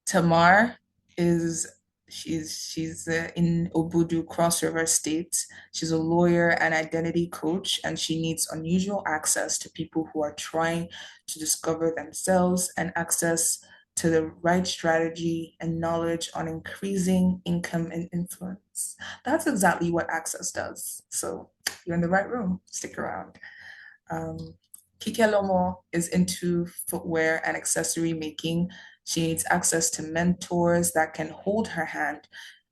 Tamar is she's in Obudu, Cross River State. She's a lawyer and identity coach, and she needs unusual access to people who are trying to discover themselves and access to the right strategy and knowledge on increasing income and influence. That's exactly what Access does. So you're in the right room. Stick around. Um, Kike Lomo is into footwear and accessory making. She needs access to mentors that can hold her hand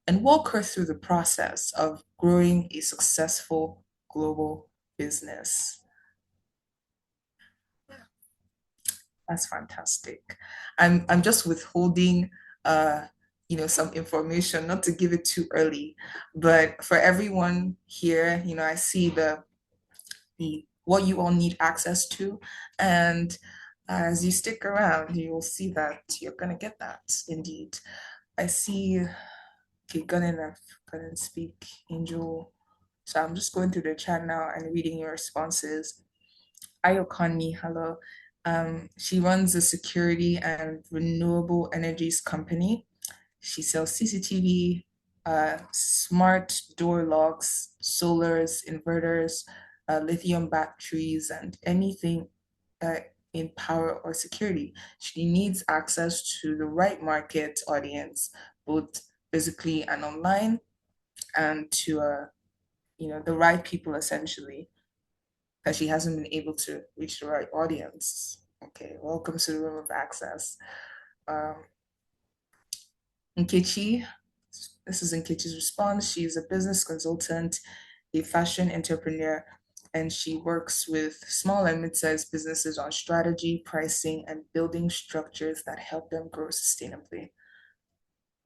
and walk her through the process of growing a successful global business. That's fantastic. I'm just withholding uh some information, not to give it too early, but for everyone here, I see the what you all need access to. And as you stick around, you will see that you're gonna get that indeed. I see, okay, gonna speak, Angel. So I'm just going through the chat now and reading your responses. Ayokanmi, hello. She runs a security and renewable energies company. She sells CCTV, smart door locks, solars, inverters, lithium batteries, and anything uh, in power or security. She needs access to the right market audience, both physically and online, and to the right people essentially, because she hasn't been able to reach the right audience. Okay, welcome to the room of access. Um, Nkechi, this is Nkechi's response. She's a business consultant, a fashion entrepreneur, and she works with small and mid-sized businesses on strategy, pricing, and building structures that help them grow sustainably.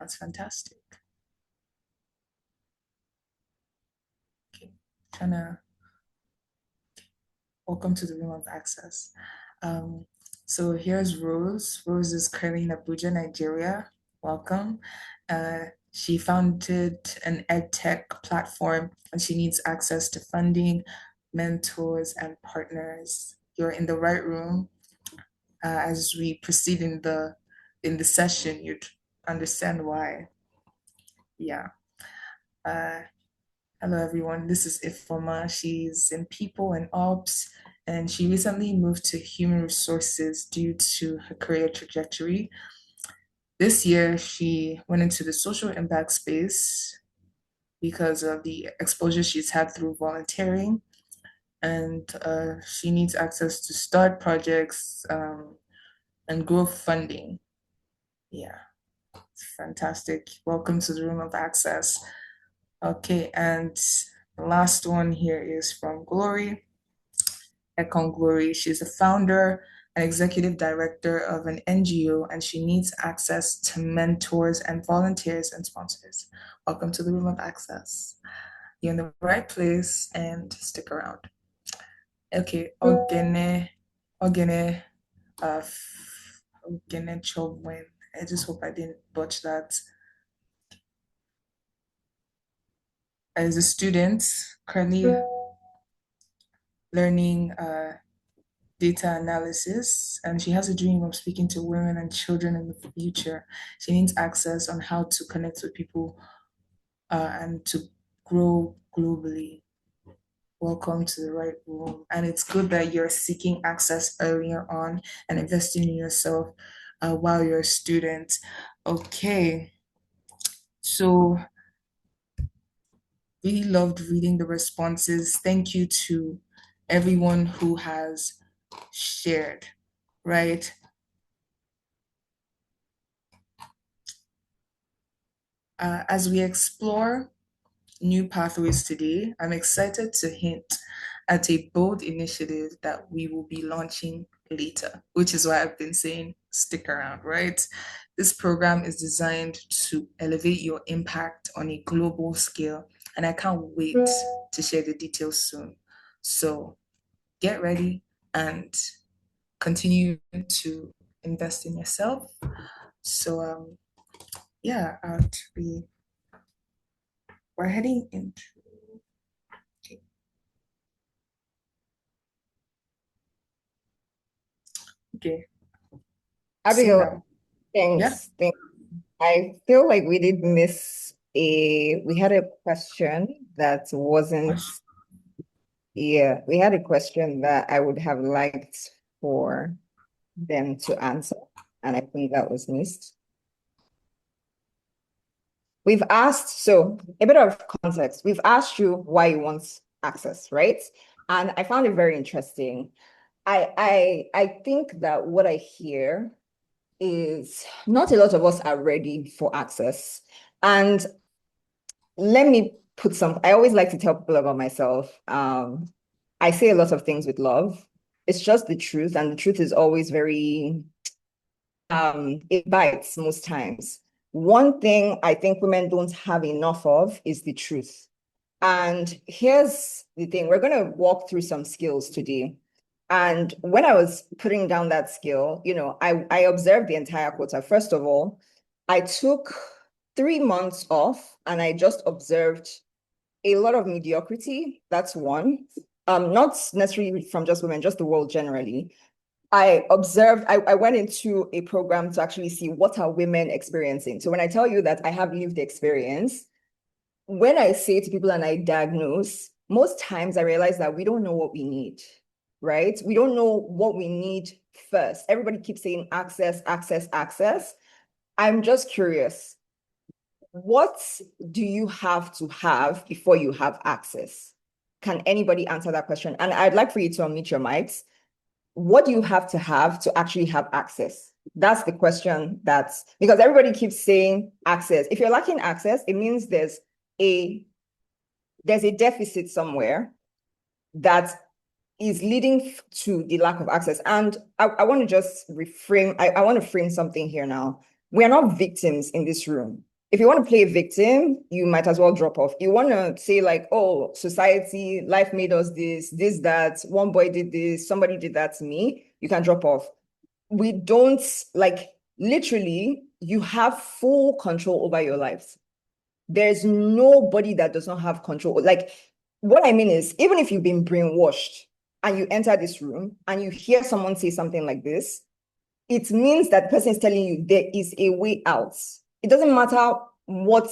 That's fantastic. Okay, trying to welcome to the room of access. Um, so here's Rose. Rose is currently in Abuja, Nigeria. Welcome. She founded an edtech platform and she needs access to funding, mentors, and partners. You're in the right room. As we proceed in the session, you'd understand why. Yeah. Uh, Hello, everyone. This is Ifoma. She's in people and ops, and she recently moved to human resources due to her career trajectory. This year, she went into the social impact space because of the exposure she's had through volunteering, and she needs access to start projects and growth funding. Yeah, it's fantastic. Welcome to the room of access. Okay, and the last one here is from Glory. Ekon Glory. She's the founder and executive director of an NGO, and she needs access to mentors and volunteers and sponsors. Welcome to the Room of Access. You're in the right place and stick around. Okay, Ogene, uh, Ogene Chobwen. I just hope I didn't botch that. As a student, currently learning data analysis, and she has a dream of speaking to women and children in the future. She needs access on how to connect with people and to grow globally. Welcome to the right room. And it's good that you're seeking access earlier on and investing in yourself while you're a student. Okay, so really loved reading the responses. Thank you to everyone who has shared, right? As we explore new pathways today, I'm excited to hint at a bold initiative that we will be launching later, which is why I've been saying stick around, right? This program is designed to elevate your impact on a global scale, and I can't wait to share the details soon. So get ready and continue to invest in yourself. So, yeah, we're heading into, okay, okay, so Abigail, now, yeah. thanks. Thanks. I feel like we did miss we had a question that wasn't, Question. yeah, we had a question that I would have liked for them to answer, and I think that was missed. We've asked, so a bit of context. We've asked you why you want access, right? And I found it very interesting. I think that what I hear is not a lot of us are ready for access. And let me put some, I always like to tell people about myself. I say a lot of things with love. It's just the truth, and the truth is always very it bites most times. One thing I think women don't have enough of is the truth. And here's the thing, we're going to walk through some skills today. And when I was putting down that skill, I observed the entire quarter. First of all, I took 3 months off and I just observed a lot of mediocrity. That's one. Not necessarily from just women, just the world generally. I observed, I went into a program to actually see what are women experiencing. So when I tell you that I have lived experience, when I say to people and I diagnose, most times I realize that we don't know what we need, right? We don't know what we need first. Everybody keeps saying access, access, access. I'm just curious, what do you have to have before you have access? Can anybody answer that question? And I'd like for you to unmute your mics. What do you have to actually have access? That's the question. That's because everybody keeps saying access. If you're lacking access, it means a there's a deficit somewhere that is leading to the lack of access. And I want to just reframe, I want to frame something here now. We are not victims in this room. If you want to play a victim, you might as well drop off. You want to say like, oh, society, life made us this, that, one boy did this, somebody did that to me, you can drop off. We don't, like, literally, you have full control over your lives. There's nobody that does not have control. Like, what I mean is, even if you've been brainwashed and you enter this room and you hear someone say something like this, it means that the person is telling you there is a way out. It doesn't matter what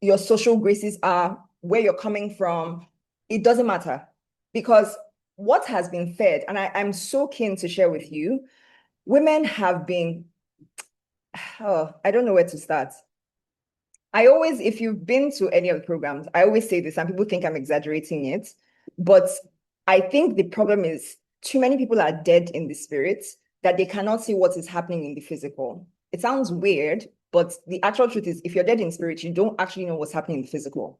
your social graces are, where you're coming from, it doesn't matter. Because what has been fed, and I'm so keen to share with you, women have been, oh, I don't know where to start. I always, if you've been to any of the programs, I always say this, and people think I'm exaggerating it, but I think the problem is too many people are dead in the spirit that they cannot see what is happening in the physical. It sounds weird, but the actual truth is if you're dead in spirit, you don't actually know what's happening in the physical.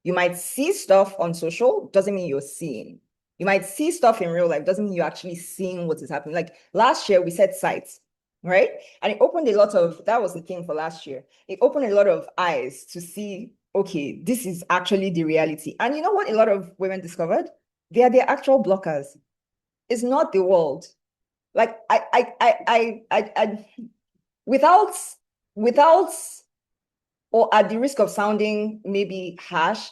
You might see stuff on social, doesn't mean you're seeing. You might see stuff in real life, doesn't mean you're actually seeing what is happening. Like last year, we said sites, right? And it opened a lot of, that was the thing for last year. It opened a lot of eyes to see, okay, this is actually the reality. And you know what a lot of women discovered? They are the actual blockers. It's not the world. Like I without, without, or at the risk of sounding maybe harsh,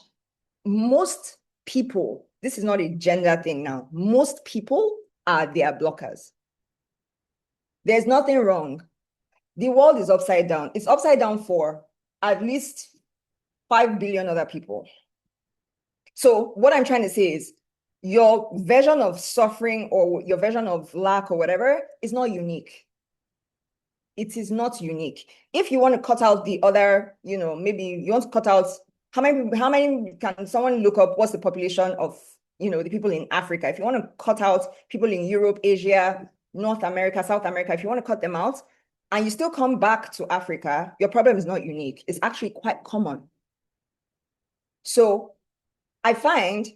most people, this is not a gender thing now, most people are their blockers. There's nothing wrong. The world is upside down. It's upside down for at least 5 billion other people. So what I'm trying to say is your version of suffering or your version of lack or whatever is not unique. It is not unique. If you want to cut out the other, maybe you want to cut out how many can someone look up what's the population of, the people in Africa? If you want to cut out people in Europe, Asia, North America, South America, if you want to cut them out and you still come back to Africa, your problem is not unique. It's actually quite common. So I find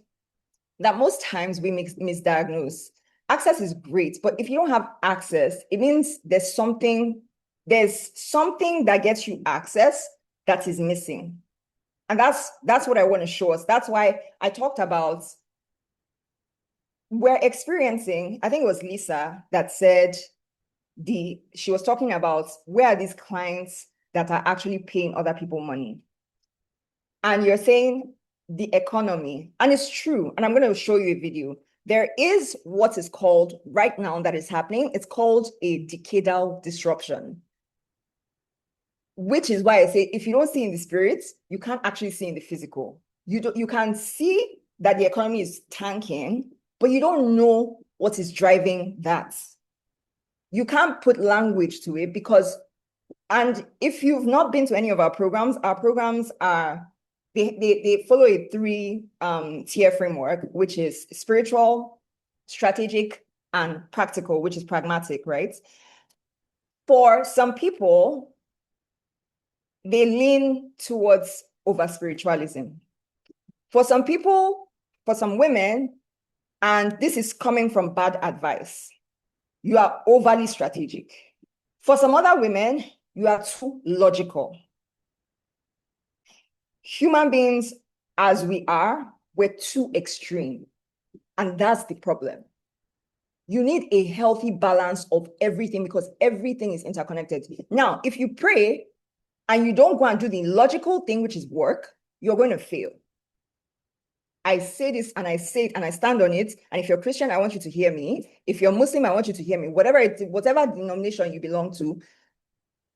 that most times we misdiagnose. Access is great, but if you don't have access, it means there's something that gets you access that is missing. And that's what I want to show us. That's why I talked about we're experiencing, I think it was Lisa that said she was talking about where are these clients that are actually paying other people money. And you're saying the economy, and it's true. And I'm going to show you a video. There is what is called right now that is happening. It's called a decadal disruption. which is why I say, if you don't see in the spirit, you can't actually see in the physical. You can see that the economy is tanking, but you don't know what is driving that. You can't put language to it because, and if you've not been to any of our programs are, they follow a three-tier framework, which is spiritual, strategic, and practical, which is pragmatic, right? For some people, they lean towards over spiritualism. For some people, for some women, and this is coming from bad advice, you are overly strategic. For some other women, you are too logical. Human beings, as we are, we're too extreme. And that's the problem. You need a healthy balance of everything because everything is interconnected. Now, if you pray and you don't go and do the logical thing, which is work, you're going to fail. I say this and I say it and I stand on it. And if you're Christian, I want you to hear me. If you're Muslim, I want you to hear me. Whatever denomination you belong to,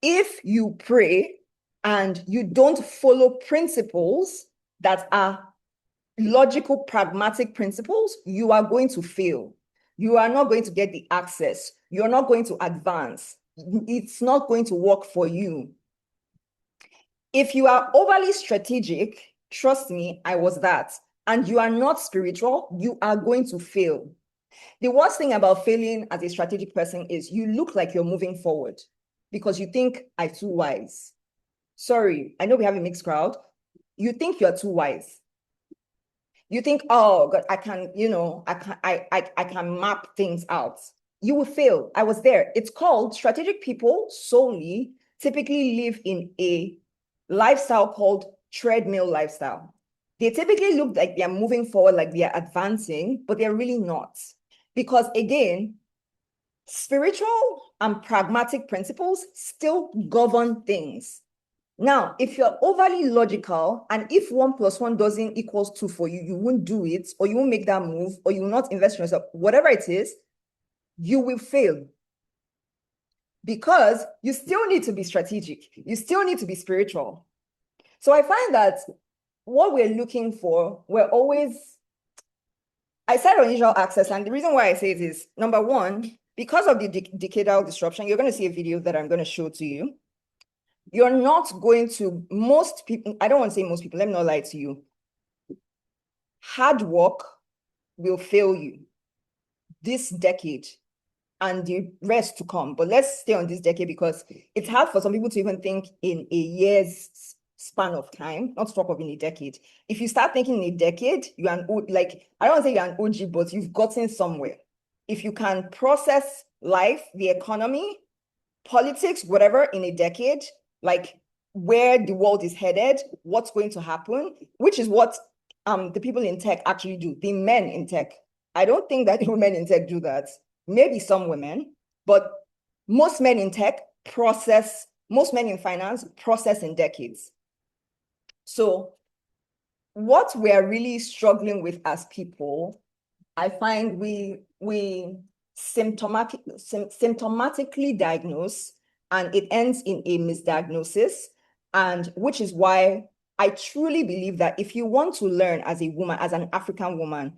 if you pray and you don't follow principles that are logical, pragmatic principles, you are going to fail. You are not going to get the access. You're not going to advance. It's not going to work for you. If you are overly strategic, trust me, I was that, and you are not spiritual, you are going to fail. The worst thing about failing as a strategic person is you look like you're moving forward because you think I'm too wise. Sorry, I know we have a mixed crowd. You think you're too wise. You think, oh God, I can, I can map things out. You will fail. I was there. It's called strategic people solely typically live in a lifestyle called treadmill lifestyle. They typically look like they're moving forward, like they're advancing, but they're really not. Because again, spiritual and pragmatic principles still govern things. Now, if you're overly logical, and if 1 + 1 doesn't equals 2 for you, you won't do it, or you won't make that move, or you will not invest in yourself, whatever it is, you will fail. Because you still need to be strategic. You still need to be spiritual. So I find that what we're looking for, I said unusual access, and the reason why I say it is, number one, because of the decadal disruption, you're going to see a video that I'm going to show to you. You're not going to, most people, I don't want to say most people, let me not lie to you. Hard work will fail you this decade and the rest to come. But let's stay on this decade because it's hard for some people to even think in a year's span of time, not to talk of in a decade. If you start thinking in a decade, you're an old, like, I don't want to say you're an OG, but you've gotten somewhere. If you can process life, the economy, politics, whatever in a decade, like where the world is headed, what's going to happen, which is what the people in tech actually do, the men in tech. I don't think that the women in tech do that. Maybe some women, but most men in tech most men in finance process in decades. So what we are really struggling with as people, I find we symptomatically diagnose and it ends in a misdiagnosis, and which is why I truly believe that if you want to learn as a woman, as an African woman,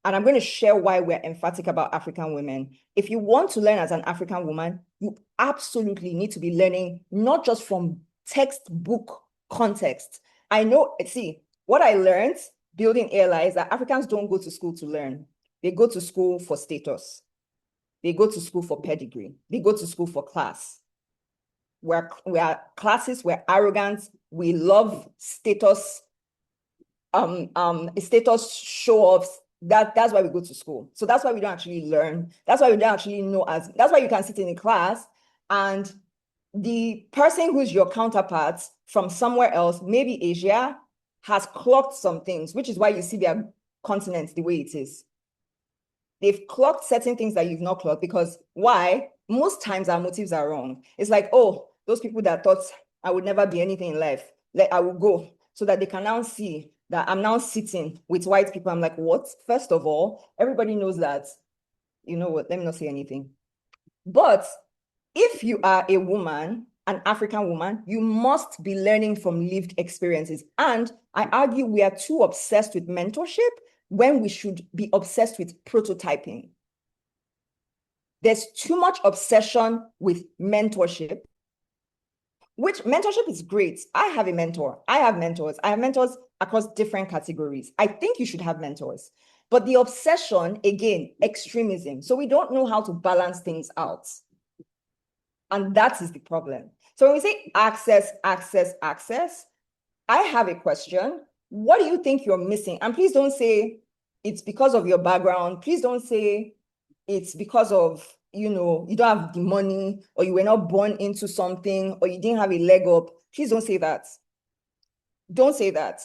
and I'm going to share why we're emphatic about African women. If you want to learn as an African woman, you absolutely need to be learning not just from textbook context. I know, see, what I learned building airlines that Africans don't go to school to learn. They go to school for status. They go to school for pedigree. They go to school for class. We are classists, we're arrogant, we love status, status show-offs. That's why we go to school. So that's why we don't actually learn. That's why we don't actually know that's why you can sit in a class and the person who's your counterpart from somewhere else, maybe Asia, has clocked some things, which is why you see their continent the way it is. They've clocked certain things that you've not clocked because why? Most times our motives are wrong. It's like, oh, those people that thought I would never be anything in life, like I will go so that they can now see that I'm now sitting with white people. I'm like, what? First of all, everybody knows that, you know what, let me not say anything. But if you are a woman an African woman, you must be learning from lived experiences. And I argue we are too obsessed with mentorship when we should be obsessed with prototyping. There's too much obsession with mentorship, which mentorship is great. I have a mentor. I have mentors. I have mentors across different categories. I think you should have mentors. But the obsession, again, extremism. So we don't know how to balance things out. And that is the problem. So when we say access, access, access, I have a question. What do you think you're missing? And please don't say it's because of your background. Please don't say it's because of, you don't have the money, or you were not born into something, or you didn't have a leg up. Please don't say that. Don't say that.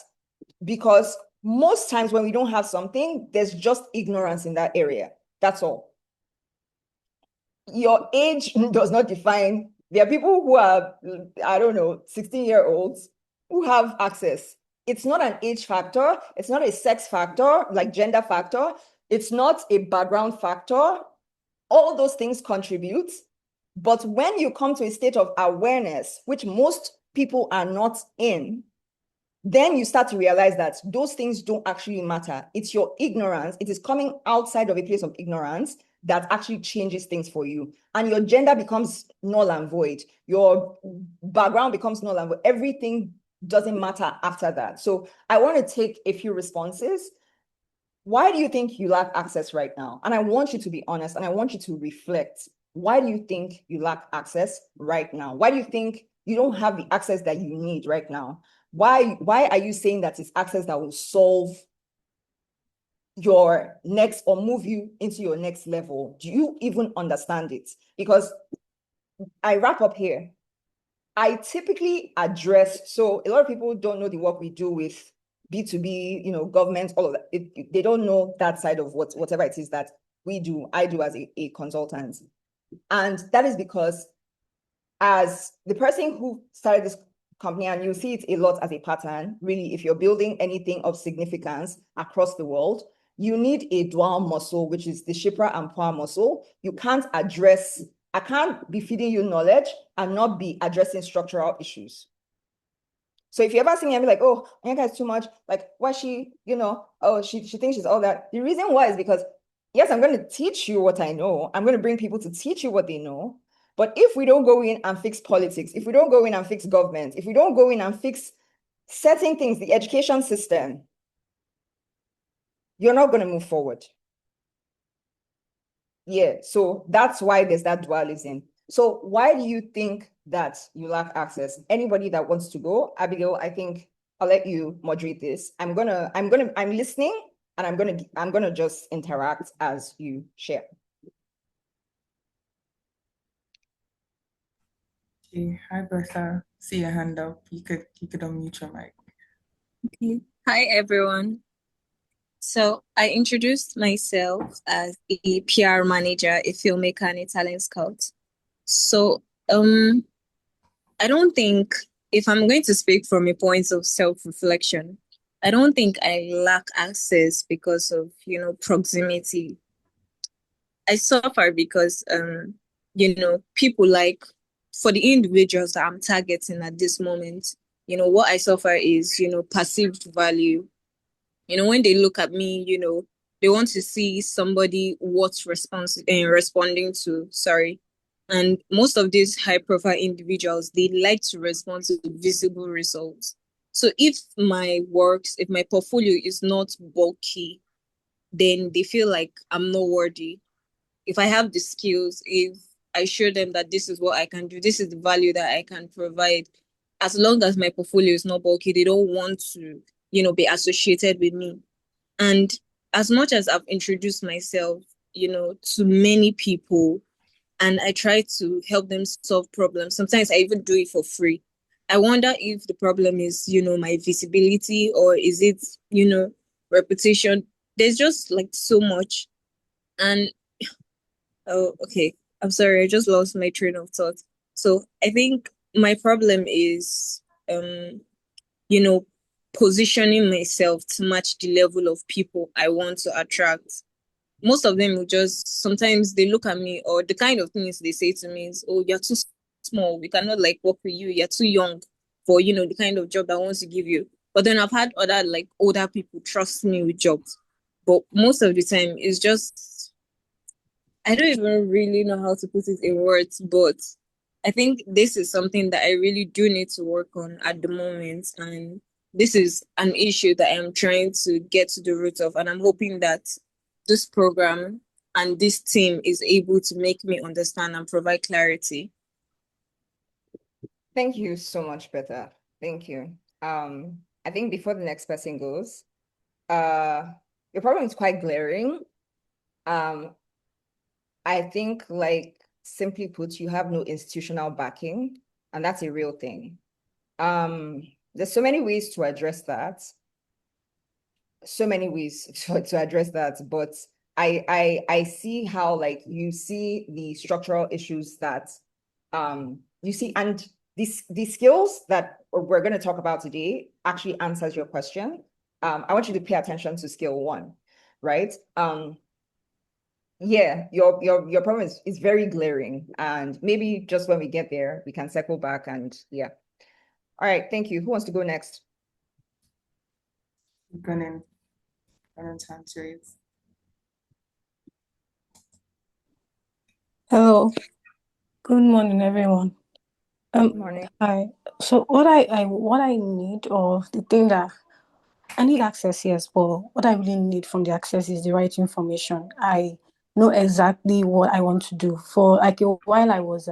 Because most times when we don't have something, there's just ignorance in that area. That's all. Your age does not define. There are people who are, I don't know, 16-year-olds who have access. It's not an age factor. It's not a sex factor, like gender factor. It's not a background factor. All those things contribute. But when you come to a state of awareness, which most people are not in, then you start to realize that those things don't actually matter. It's your ignorance. It is coming outside of a place of ignorance that actually changes things for you. And your gender becomes null and void. Your background becomes null and void. Everything doesn't matter after that. So I want to take a few responses. Why do you think you lack access right now? And I want you to be honest, and I want you to reflect. Why do you think you lack access right now? Why do you think you don't have the access that you need right now? Why are you saying that it's access that will solve your next or move you into your next level? Do you even understand it? Because I wrap up here. I typically address, so a lot of people don't know the work we do with B2B, government, all of that. They don't know that side of whatever it is that we do, I do as a consultant. And that is because as the person who started this company, and you see it a lot as a pattern, really, if you're building anything of significance across the world, you need a dual muscle, which is the Shipra and Power muscle. I can't be feeding you knowledge and not be addressing structural issues. So if you ever see me and be like, oh, Onyeka is too much, like, why she, oh, she thinks she's all that. The reason why is because, yes, I'm going to teach you what I know. I'm going to bring people to teach you what they know. But if we don't go in and fix politics, if we don't go in and fix government, if we don't go in and fix certain things, the education system, you're not going to move forward. Yeah, so that's why there's that dualism. So why do you think that you lack access? Anybody that wants to go? Abigail, I think I'll let you moderate this. I'm listening, and I'm gonna just interact as you share. Okay. Hi, Bertha. See your hand up. You could unmute your mic. Okay. Hi, everyone. So I introduced myself as a PR manager, a filmmaker, and a talent scout. So I don't think, if I'm going to speak from a point of self-reflection, I don't think I lack access because of, proximity. I suffer because, people like, for the individuals that I'm targeting at this moment, what I suffer is, perceived value. When they look at me, they want to see somebody what's responding to, sorry. And most of these high profile individuals, they like to respond to visible results. So if my portfolio is not bulky, then they feel like I'm not worthy. If I have the skills, if I show them that this is what I can do, this is the value that I can provide, as long as my portfolio is not bulky, they don't want to, be associated with me. And as much as I've introduced myself, to many people, and I try to help them solve problems, sometimes I even do it for free. I wonder if the problem is, my visibility, or is it, reputation? There's just like so much. And oh, okay. I'm sorry, I just lost my train of thought. So I think my problem is, you know, positioning myself to match the level of people I want to attract. Most of them will just, sometimes they look at me, or the kind of things they say to me is, oh, you're too small. We cannot like work with you. You're too young for, the kind of job that wants to give you. But then I've had other like older people trust me with jobs. But most of the time it's just, I don't even really know how to put it in words, but I think this is something that I really do need to work on at the moment. And this is an issue that I'm trying to get to the root of. And I'm hoping that this program and this team is able to make me understand and provide clarity. Thank you so much, Beta. Thank you. I think before the next person goes, your problem is quite glaring. I think, like, simply put, you have no institutional backing, and that's a real thing. There's so many ways to address that. So many ways to address that, but I see how, like, you see the structural issues that you see, and the skills that we're going to talk about today actually answers your question. I want you to pay attention to skill one, right? Yeah, your problem is very glaring, and maybe just when we get there, we can circle back and yeah. All right, thank you. Who wants to go next? Gonna time series. Hello, good morning, everyone. Good morning. Hi. So what I need, or the thing that I need access, yes, but what I really need from the access is the right information. I know exactly what I want to do. For like a while, I was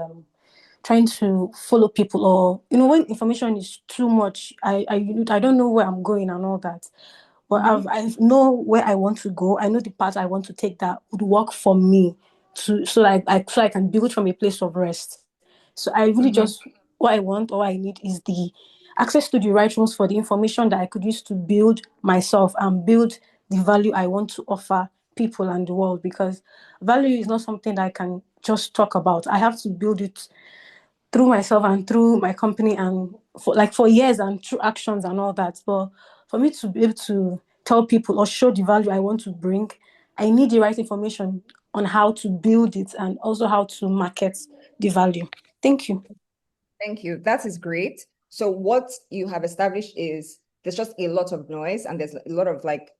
trying to follow people, or when information is too much, I don't know where I'm going and all that. But I know where I want to go. I know the path I want to take that would work for me, so I can build from a place of rest. So I really just, what I want or what I need is the access to the right rooms for the information that I could use to build myself and build the value I want to offer people and the world, because value is not something that I can just talk about. I have to build it through myself and through my company, and for years, and through actions and all that. But for me to be able to tell people or show the value I want to bring, I need the right information on how to build it and also how to market the value. Thank you. Thank you. That is great. So what you have established is there's just a lot of noise and there's a lot of like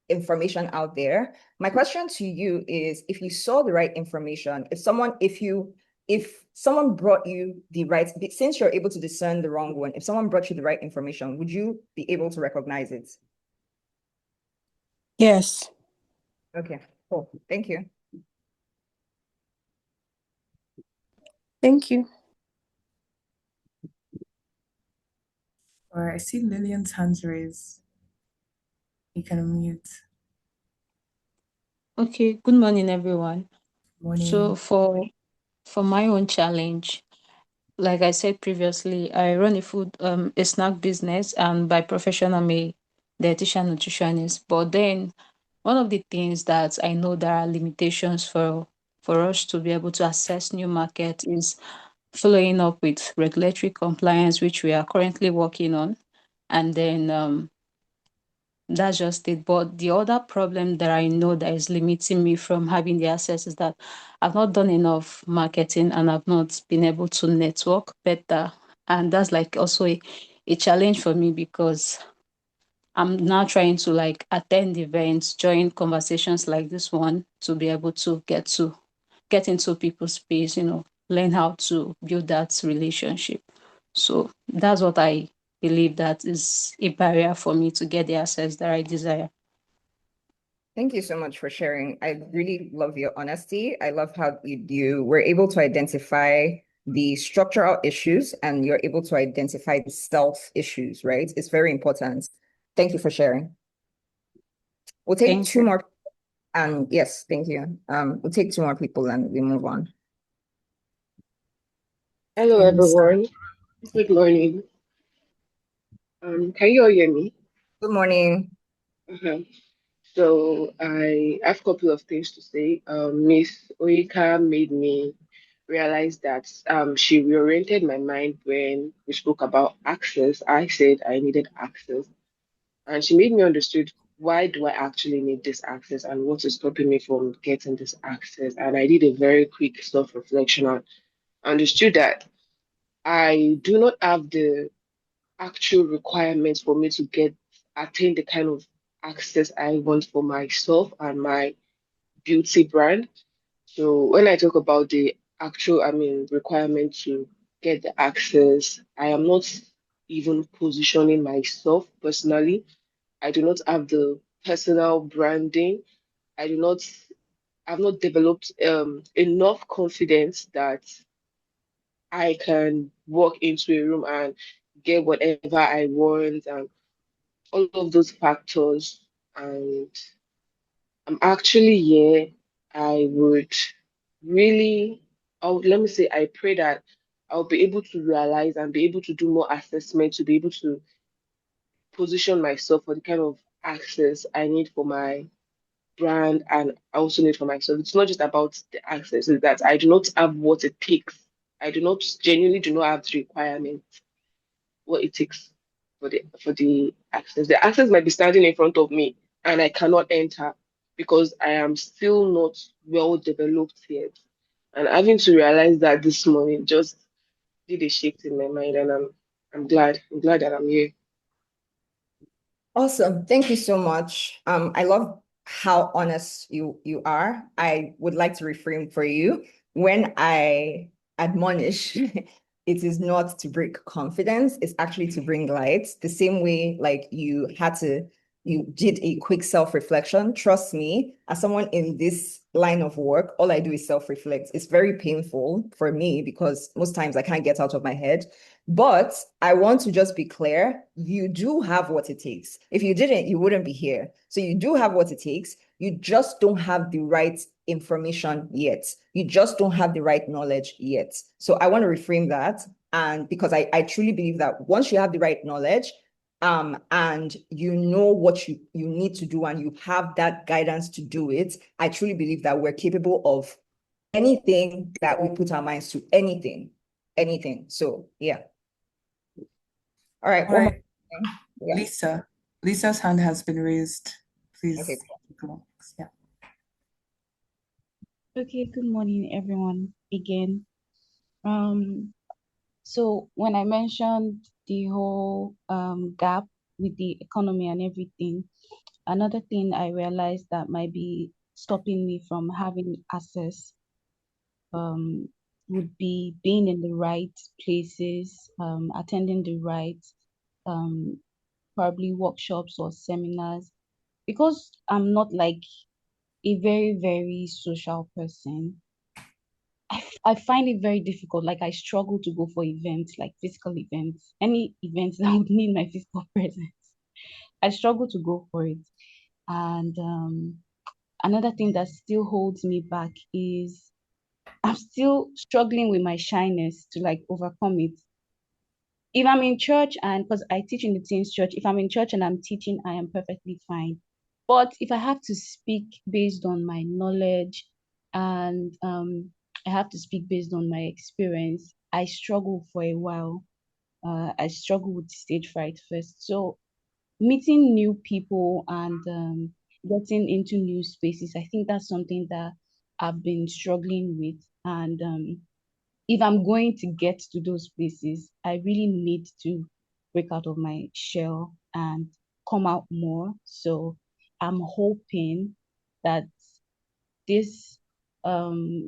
information out there. My question to you is, if you saw the right information, if someone brought you the right, since you're able to discern the wrong one, if someone brought you the right information, would you be able to recognize it? Yes. Okay, cool. Thank you. Thank you. All right, I see Lillian's hands raised. You can unmute. Okay, good morning, everyone. So Morning. for my own challenge, like I said previously, I run a snack business, and by profession I'm a dietitian nutritionist. But then one of the things that I know there are limitations for us to be able to access new market is following up with regulatory compliance, which we are currently working on. And then that's just it. But the other problem that I know that is limiting me from having the access is that I've not done enough marketing and I've not been able to network better. And that's like also a challenge for me, because I'm now trying to like attend events, join conversations like this one to be able to get into people's space, learn how to build that relationship. So that's what I believe that is a barrier for me to get the access that I desire. Thank you so much for sharing. I really love your honesty. I love how you were able to identify the structural issues and you're able to identify the self issues, right? It's very important. Thank you for sharing. We'll take Thank two you. more. Yes, thank you. We'll take two more people and we move on. Hello, everyone. Good morning. Can you all hear me? Good morning. Uh-huh. So I have a couple of things to say. Miss Oika made me realize that she reoriented my mind when we spoke about access. I said I needed access, and she made me understood why do I actually need this access and what is stopping me from getting this access. And I did a very quick self-reflection and understood that I do not have the actual requirements for me to attain the kind of access I want for myself and my beauty brand. So when I talk about the actual, requirement to get the access, I am not even positioning myself personally. I do not have the personal branding. I do not, I've not developed enough confidence that I can walk into a room and get whatever I want and all of those factors. And I'm actually here. I would really, let me say, I pray that I'll be able to realize and be able to do more assessment to be able to position myself for the kind of access I need for my brand and I also need for myself. It's not just about the access, it's that I do not have what it takes. I genuinely do not have the requirements, what it takes for the access. The access might be standing in front of me and I cannot enter because I am still not well developed yet. And having to realize that this morning just did a shift in my mind and I'm glad. I'm glad that I'm here. Awesome. Thank you so much. I love how honest you are. I would like to reframe for you. When I admonish, it is not to break confidence, it's actually to bring light. The same way like you did a quick self-reflection. Trust me, as someone in this line of work, all I do is self-reflect. It's very painful for me because most times I can't get out of my head. But I want to just be clear, you do have what it takes. If you didn't, you wouldn't be here. So you do have what it takes. You just don't have the right information yet. You just don't have the right knowledge yet. So I want to reframe that. And because I truly believe that once you have the right knowledge, and you know what you need to do and you have that guidance to do it, I truly believe that we're capable of anything that we put our minds to, anything. So yeah. All right, All one more right, thing. Yeah. Lisa. Lisa's hand has been raised. Okay. Please go. Yeah. Okay, good morning, everyone, again. Um, so when I mentioned the whole gap with the economy and everything, another thing I realized that might be stopping me from having access um would be being in the right places, attending the right um probably workshops or seminars, because I'm not like a very, very social person. I find it very difficult. Like I struggle to go for events, like physical events, any events that would need my physical presence. I struggle to go for it. And another thing that still holds me back is I'm still struggling with my shyness to like overcome it. If I'm in church and because I teach in the teens church, if I'm in church and I'm teaching, I am perfectly fine. But if I have to speak based on my knowledge and I have to speak based on my experience, I struggle for a while. I struggle with stage fright first. So meeting new people and getting into new spaces, I think that's something that I've been struggling with. And if I'm going to get to those places, I really need to break out of my shell and come out more. So I'm hoping that this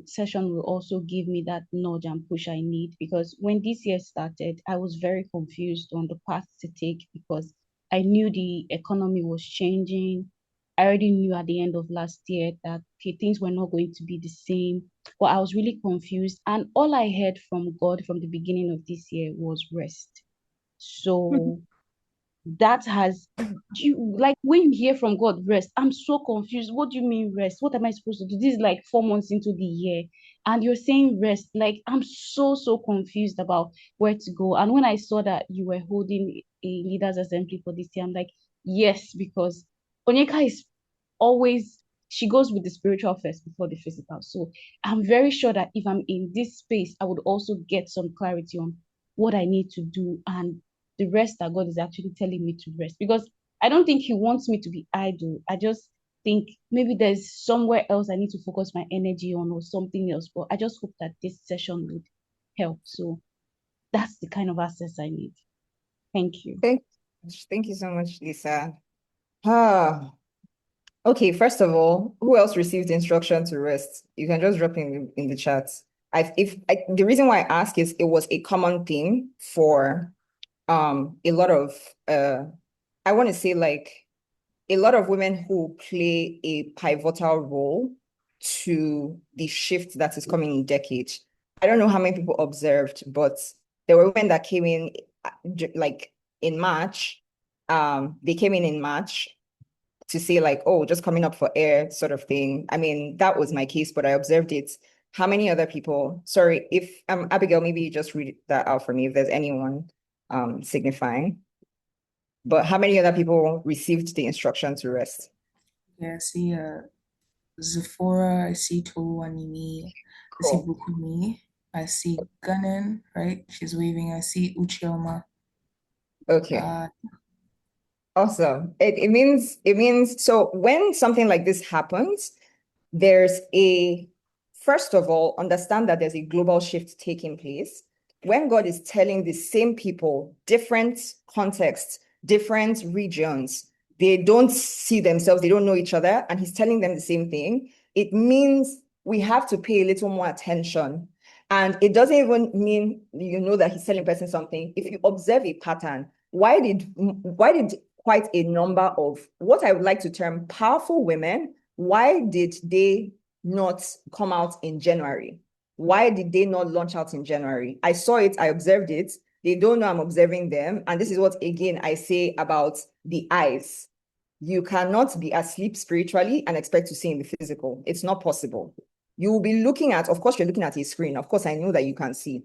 session will also give me that nudge and push I need, because when this year started, I was very confused on the path to take because I knew the economy was changing. I already knew at the end of last year that okay, things were not going to be the same, but I was really confused. And all I heard from God from the beginning of this year was rest. So that has you like when you hear from God rest, I'm so confused. What do you mean rest? What am I supposed to do? This is like 4 months into the year, and you're saying rest. Like I'm so confused about where to go. And when I saw that you were holding a leaders assembly for this year, I'm like, yes, because Onyeka is always she goes with the spiritual first before the physical. So I'm very sure that if I'm in this space, I would also get some clarity on what I need to do and the rest that God is actually telling me to rest. Because I don't think He wants me to be idle. I just think maybe there's somewhere else I need to focus my energy on or something else. But I just hope that this session would help. So That's the kind of access I need. Thank you. Thank you so much, Lisa. Ah, okay, first of all, who else received instruction to rest? You can just drop in the chat. The reason why I ask is it was a common theme for a lot of I want to say like a lot of women who play a pivotal role to the shift that is coming in decade. I don't know how many people observed, but there were women that came in like in March. They came in March to say like, oh, just coming up for air sort of thing. I mean, that was my case, but I observed it. How many other people? Sorry, if Abigail, maybe you just read that out for me if there's anyone signifying. But how many other people received the instruction to rest? Yeah, I see Zephora, I see Toluwanimi, I see Cool. Bukumi, I see Gunnan, right? She's waving. I see Uchioma. Okay. Awesome. It means so when something like this happens, first of all, understand that there's a global shift taking place. When God is telling the same people, different contexts, different regions, they don't see themselves, they don't know each other, and he's telling them the same thing, it means we have to pay a little more attention. And it doesn't even mean that he's telling a person something. If you observe a pattern, why did quite a number of what I would like to term powerful women, why did they not come out in January? Why did they not launch out in January? I saw it, I observed it. They don't know I'm observing them. And this is what, again, I say about the eyes. You cannot be asleep spiritually and expect to see in the physical. It's not possible. You will be looking at, of course, you're looking at a screen. Of course, I know that you can see.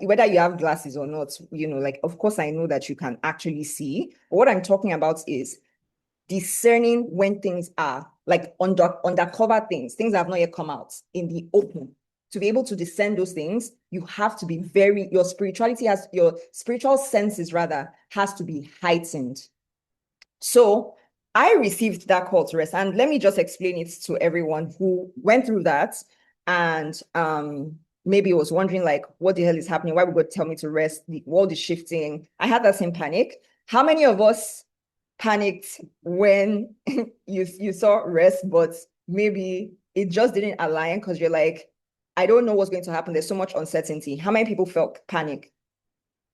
Whether you have glasses or not, like, of course, I know that you can actually see. But what I'm talking about is discerning when things are like undercover things that have not yet come out in the open. To be able to discern those things, you have to be your spiritual senses rather has to be heightened. So I received that call to rest, and let me just explain it to everyone who went through that and maybe was wondering like, what the hell is happening? Why would God tell me to rest? The world is shifting. I had that same panic. How many of us panicked when you saw rest, but maybe it just didn't align because you're like, I don't know what's going to happen. There's so much uncertainty. How many people felt panic?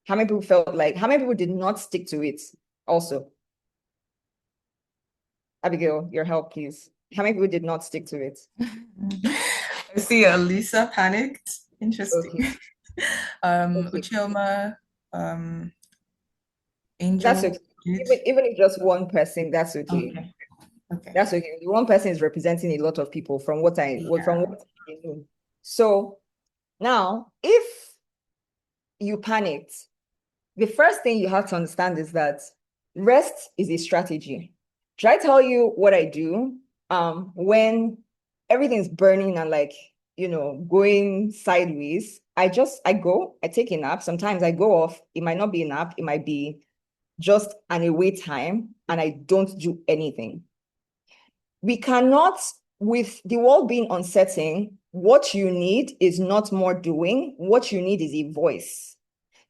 How many people did not stick to it also? Abigail, your help, please. How many people did not stick to it? I see Lisa panicked. Interesting. Okay. Okay. Uchioma, That's Angel. okay. Even if just one person, that's okay. Okay. Okay. That's okay. The one person is representing a lot of people from what I know. So now, if you panicked, the first thing you have to understand is that rest is a strategy. Should I tell you what I do when everything's burning and like, going sideways? I take a nap. Sometimes I go off. It might not be a nap. It might be just an away time, and I don't do anything. We cannot, with the world being uncertain, what you need is not more doing. What you need is a voice.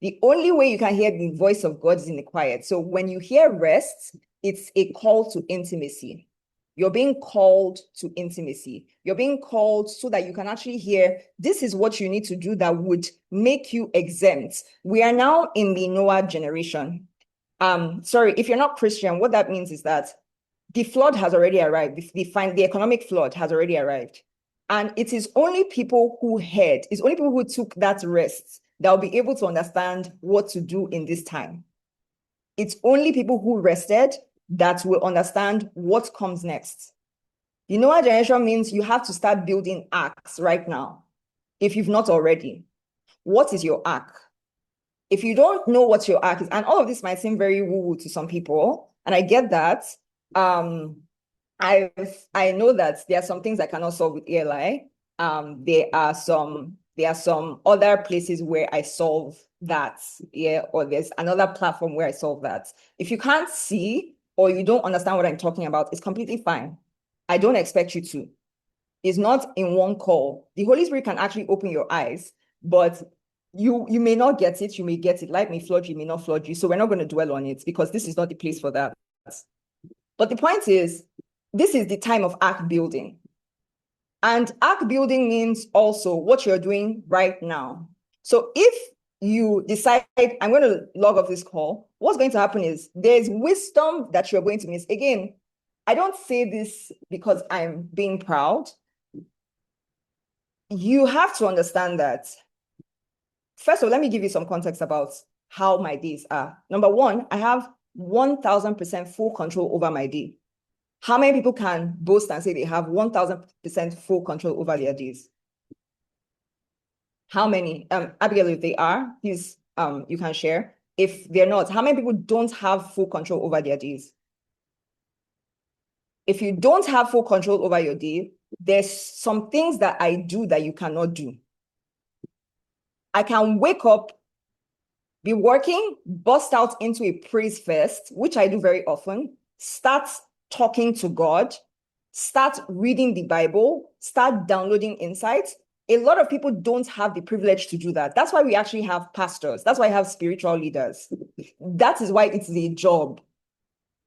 The only way you can hear the voice of God is in the quiet. So when you hear rest, it's a call to intimacy. You're being called to intimacy. You're being called so that you can actually hear, this is what you need to do that would make you exempt. We are now in the Noah generation. Sorry, if you're not Christian, what that means is that the flood has already arrived. The economic flood has already arrived. And it is only people who took that rest that will be able to understand what to do in this time. It's only people who rested that will understand what comes next. The Noah generation means you have to start building arcs right now, if you've not already. What is your arc? If you don't know what your arc is, and all of this might seem very woo-woo to some people, and I get that. I know that there are some things I cannot solve with ELI. There are some other places where I solve that, or there's another platform where I solve that. If you can't see or you don't understand what I'm talking about, it's completely fine. I don't expect you to. It's not in one call. The Holy Spirit can actually open your eyes, but You may not get it, you may get it. Life may flood you, may not flood you. So we're not going to dwell on it because this is not the place for that. But the point is, this is the time of arc building. And arc building means also what you're doing right now. So if you decide, I'm going to log off this call, what's going to happen is there's wisdom that you're going to miss. Again, I don't say this because I'm being proud. You have to understand that. First of all, let me give you some context about how my days are. Number one, I have 1000% full control over my day. How many people can boast and say they have 1000% full control over their days? How many? Abigail, if they are, please, you can share. If they're not, how many people don't have full control over their days? If you don't have full control over your day, there's some things that I do that you cannot do. I can wake up, be working, bust out into a praise fest, which I do very often, start talking to God, start reading the Bible, start downloading insights. A lot of people don't have the privilege to do that. That's why we actually have pastors. That's why I have spiritual leaders. That is why it's a job.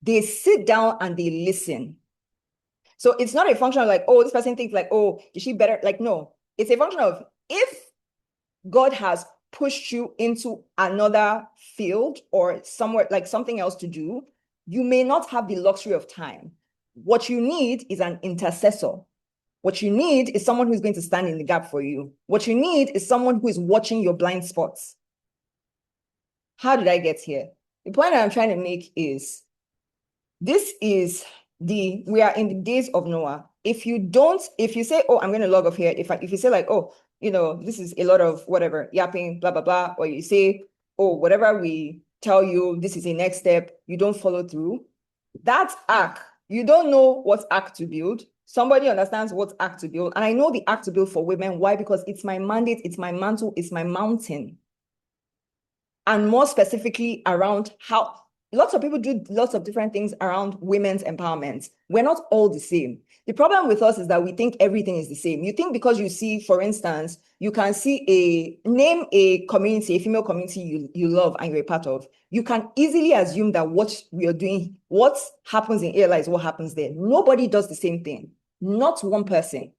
They sit down and they listen. So it's not a function of like, oh, this person thinks like, oh, is she better? Like, no, it's a function of if God has pushed you into another field or somewhere like something else to do, you may not have the luxury of time. What you need is an intercessor. What you need is someone who's going to stand in the gap for you. What you need is someone who is watching your blind spots. How did I get here? The point that I'm trying to make is we are in the days of Noah. If you say, oh, I'm going to log off here. If you say like, oh, this is a lot of whatever, yapping, blah, blah, blah, or you say, oh, whatever we tell you, this is a next step, you don't follow through. That's arc. You don't know what arc to build. Somebody understands what arc to build. And I know the arc to build for women. Why? Because it's my mandate, it's my mantle, it's my mountain. And more specifically around how lots of people do lots of different things around women's empowerment. We're not all the same. The problem with us is that we think everything is the same. You think because you see, for instance, you can name a community, a female community you love and you're a part of. You can easily assume that what we are doing, what happens in ALI is what happens there. Nobody does the same thing. Not one person.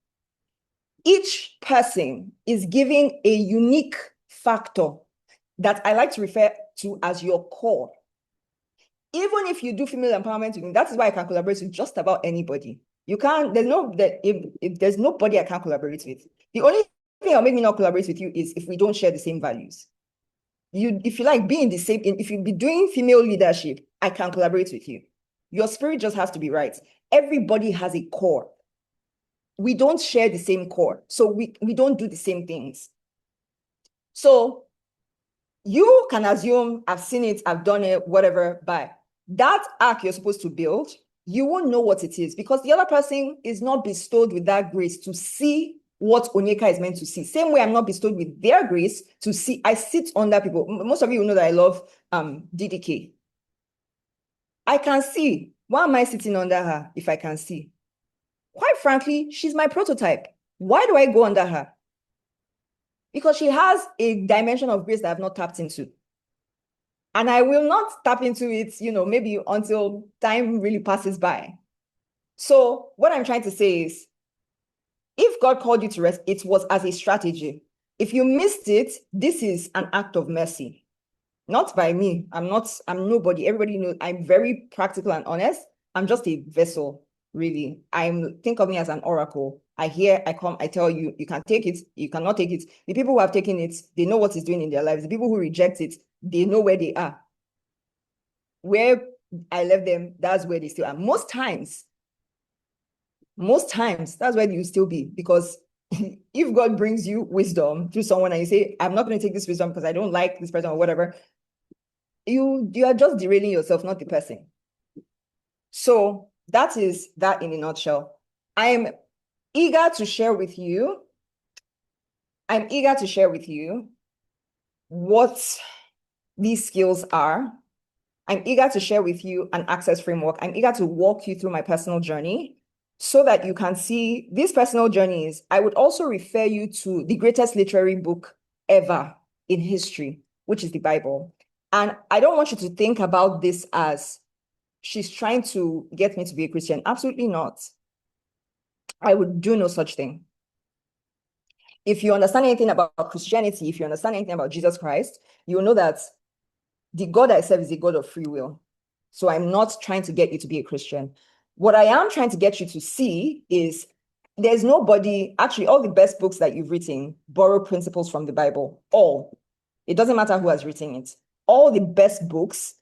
Each person is giving a unique factor that I like to refer to as your core. Even if you do female empowerment, that is why I can collaborate with just about anybody. You can't, if there's nobody I can't collaborate with. The only thing that'll make me not collaborate with you is if we don't share the same values. If you like being the same, if you be doing female leadership, I can collaborate with you. Your spirit just has to be right. Everybody has a core. We don't share the same core. So we don't do the same things. So you can assume I've seen it, I've done it, whatever, but that arc you're supposed to build, you won't know what it is because the other person is not bestowed with that grace to see what Onyeka is meant to see. Same way I'm not bestowed with their grace to see. I sit under people. Most of you know that I love DDK. I can see. Why am I sitting under her if I can see? Quite frankly, she's my prototype. Why do I go under her? Because she has a dimension of grace that I've not tapped into. And I will not tap into it, maybe until time really passes by. So what I'm trying to say is, if God called you to rest, it was as a strategy. If you missed it, this is an act of mercy. Not by me. I'm nobody. Everybody knows I'm very practical and honest. I'm just a vessel, really. Think of me as an oracle. I hear, I come, I tell you, you can take it, you cannot take it. The people who have taken it, they know what it's doing in their lives. The people who reject it, they know where they are. Where I left them, that's where they still are. Most times, that's where you still be. Because if God brings you wisdom through someone and you say, I'm not going to take this wisdom because I don't like this person or whatever, you are just derailing yourself, not the person. So that is that in a nutshell. I'm eager to share with you what these skills are. I'm eager to share with you an access framework. I'm eager to walk you through my personal journey so that you can see these personal journeys. I would also refer you to the greatest literary book ever in history, which is the Bible. And I don't want you to think about this as she's trying to get me to be a Christian. Absolutely not. I would do no such thing. If you understand anything about Christianity, if you understand anything about Jesus Christ, you will know that the God I serve is a God of free will. So I'm not trying to get you to be a Christian. What I am trying to get you to see is there's nobody, actually, all the best books that you've written borrow principles from the Bible. All. It doesn't matter who has written it. All the best books,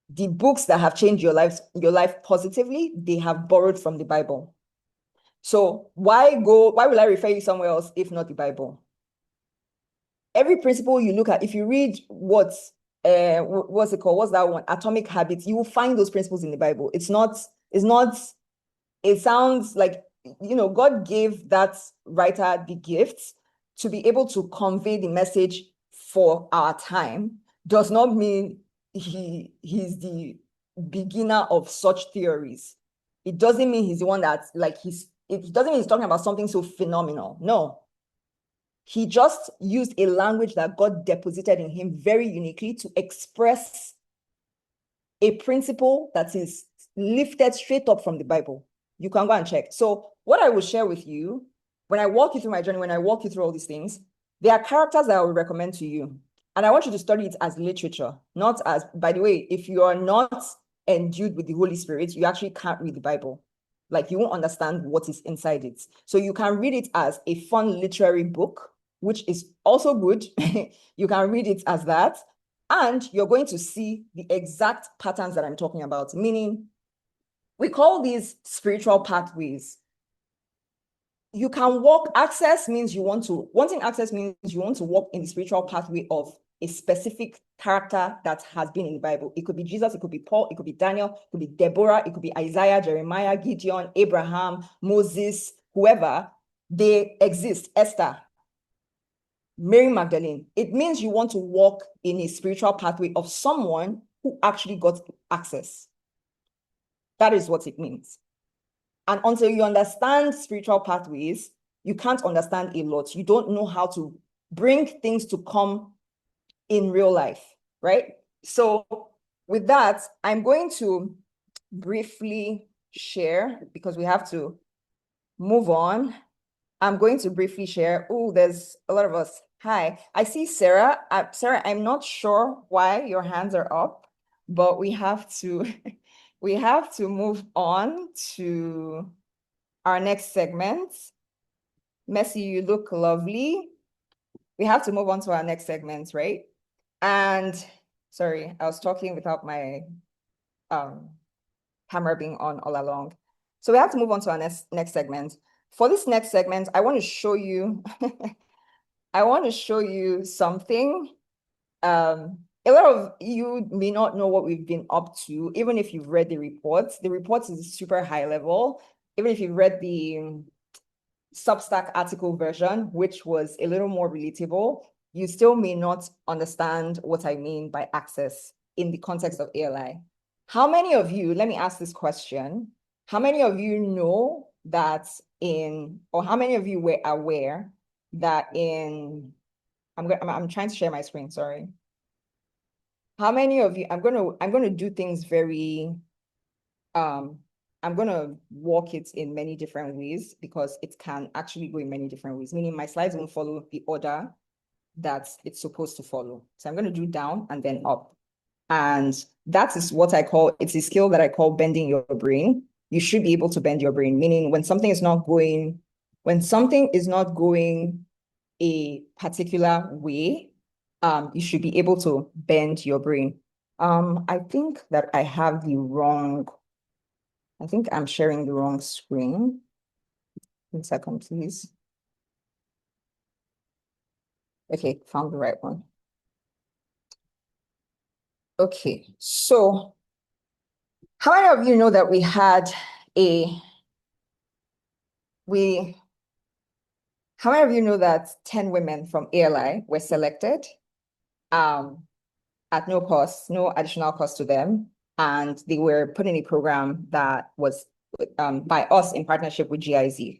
the books that have changed your life positively, they have borrowed from the Bible. So why will I refer you somewhere else if not the Bible? Every principle you look at, if you read what's it called? What's that one? Atomic Habits, you will find those principles in the Bible. It sounds like, God gave that writer the gifts to be able to convey the message for our time. Does not mean he's the beginner of such theories. It doesn't mean he's the one that's like it doesn't mean he's talking about something so phenomenal. No. He just used a language that God deposited in him very uniquely to express a principle that is lifted straight up from the Bible. You can go and check. So what I will share with you, when I walk you through my journey, when I walk you through all these things, there are characters that I will recommend to you. And I want you to study it as literature, not as, by the way, if you are not endued with the Holy Spirit, you actually can't read the Bible. Like, you won't understand what is inside it. So you can read it as a fun literary book, which is also good. You can read it as that. And you're going to see the exact patterns that I'm talking about, meaning we call these spiritual pathways. You can walk, wanting access means you want to walk in the spiritual pathway of a specific character that has been in the Bible. It could be Jesus, it could be Paul, it could be Daniel, it could be Deborah, it could be Isaiah, Jeremiah, Gideon, Abraham, Moses, whoever. They exist. Esther, Mary Magdalene. It means you want to walk in a spiritual pathway of someone who actually got access. That is what it means. And until you understand spiritual pathways, you can't understand a lot. You don't know how to bring things to come in real life, right? So with that, I'm going to briefly share, because we have to move on. I'm going to briefly share. Oh, there's a lot of us. Hi, I see Sarah. Sarah, I'm not sure why your hands are up, but we have to move on to our next segment. Messi, you look lovely. We have to move on to our next segment, right? And sorry, I was talking without my camera being on all along. So we have to move on to our next segment. For this next segment, I want to show you something. A lot of you may not know what we've been up to, even if you've read the reports. The reports is super high level. Even if you've read the Substack article version, which was a little more relatable, you still may not understand what I mean by access in the context of ALI. How many of you, let me ask this question, how many of you know that or how many of you were aware that I'm trying to share my screen, sorry. How many of you, I'm going to do things very, I'm going to walk it in many different ways because it can actually go in many different ways, meaning my slides won't follow the order that it's supposed to follow. So I'm going to do down and then up. And that is what it's a skill that I call bending your brain. You should be able to bend your brain, meaning when something is not going a particular way, you should be able to bend your brain. I think that I think I'm sharing the wrong screen. 1 second, please. Okay, found the right one. Okay, so how many of you know that how many of you know that 10 women from ALI were selected at no cost, no additional cost to them, and they were put in a program that was by us in partnership with GIZ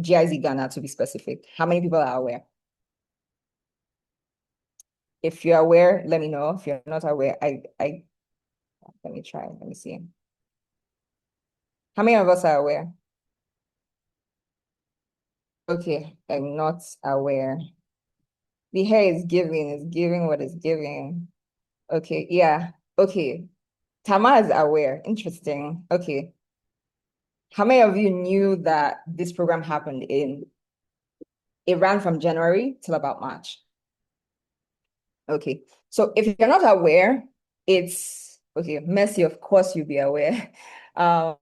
Ghana, to be specific? How many people are aware? If you're aware, let me know. If you're not aware, let me try. Let me see. How many of us are aware? Okay, I'm not aware. The hair is giving what it's giving. Okay, yeah. Okay. Tama is aware. Interesting. Okay. How many of you knew that this program happened it ran from January till about March? Okay. So if you're not aware, it's okay. Mercy, of course you'll be aware. Um,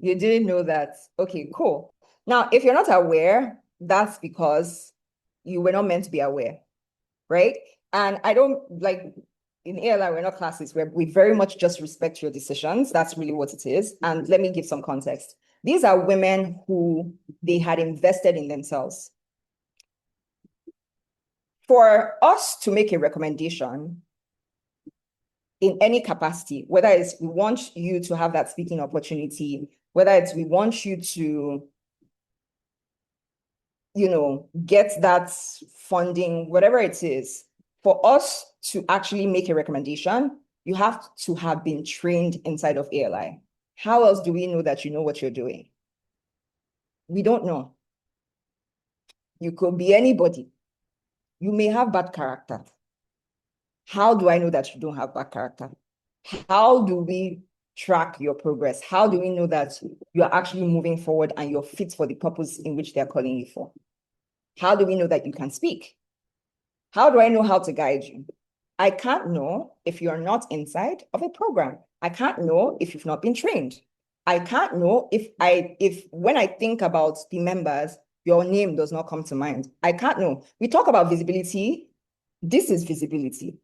you didn't know that. Okay, cool. Now, if you're not aware, that's because you were not meant to be aware, right? And I don't like in ALI, we're not classes where we very much just respect your decisions. That's really what it is. And let me give some context. These are women who they had invested in themselves. For us to make a recommendation in any capacity, whether it's we want you to have that speaking opportunity, whether it's we want you to, get that funding, whatever it is, for us to actually make a recommendation, you have to have been trained inside of ALI. How else do we know that you know what you're doing? We don't know. You could be anybody. You may have bad character. How do I know that you don't have bad character? How do we track your progress? How do we know that you are actually moving forward and you're fit for the purpose in which they're calling you for? How do we know that you can speak? How do I know how to guide you? I can't know if you're not inside of a program. I can't know if you've not been trained. I can't know if when I think about the members, your name does not come to mind. I can't know. We talk about visibility. This is visibility.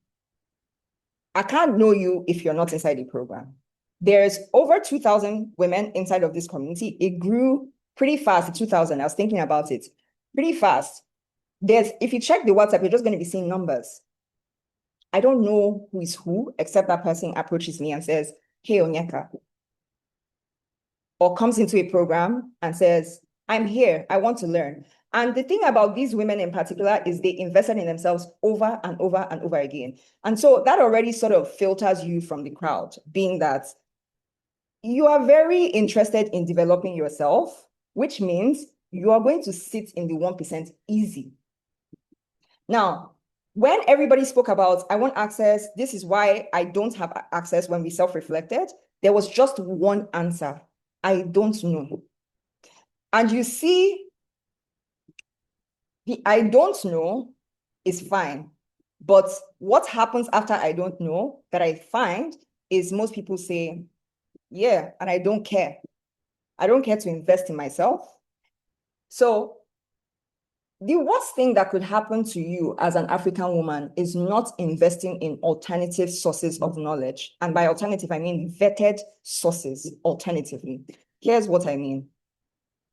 I can't know you if you're not inside the program. There's over 2,000 women inside of this community. It grew pretty fast, 2,000. I was thinking about it. Pretty fast. If you check the WhatsApp, you're just going to be seeing numbers. I don't know who is who, except that person approaches me and says, hey, Onyeka. Or comes into a program and says, I'm here, I want to learn. And the thing about these women in particular is they invested in themselves over and over and over again. And so that already sort of filters you from the crowd, being that you are very interested in developing yourself, which means you are going to sit in the 1% easy. Now, when everybody spoke about, I want access, this is why I don't have access when we self-reflected, there was just one answer. I don't know. And you see, the I don't know is fine. But what happens after I don't know that I find is most people say, yeah, and I don't care. I don't care to invest in myself. So the worst thing that could happen to you as an African woman is not investing in alternative sources of knowledge. And by alternative, I mean vetted sources alternatively. Here's what I mean.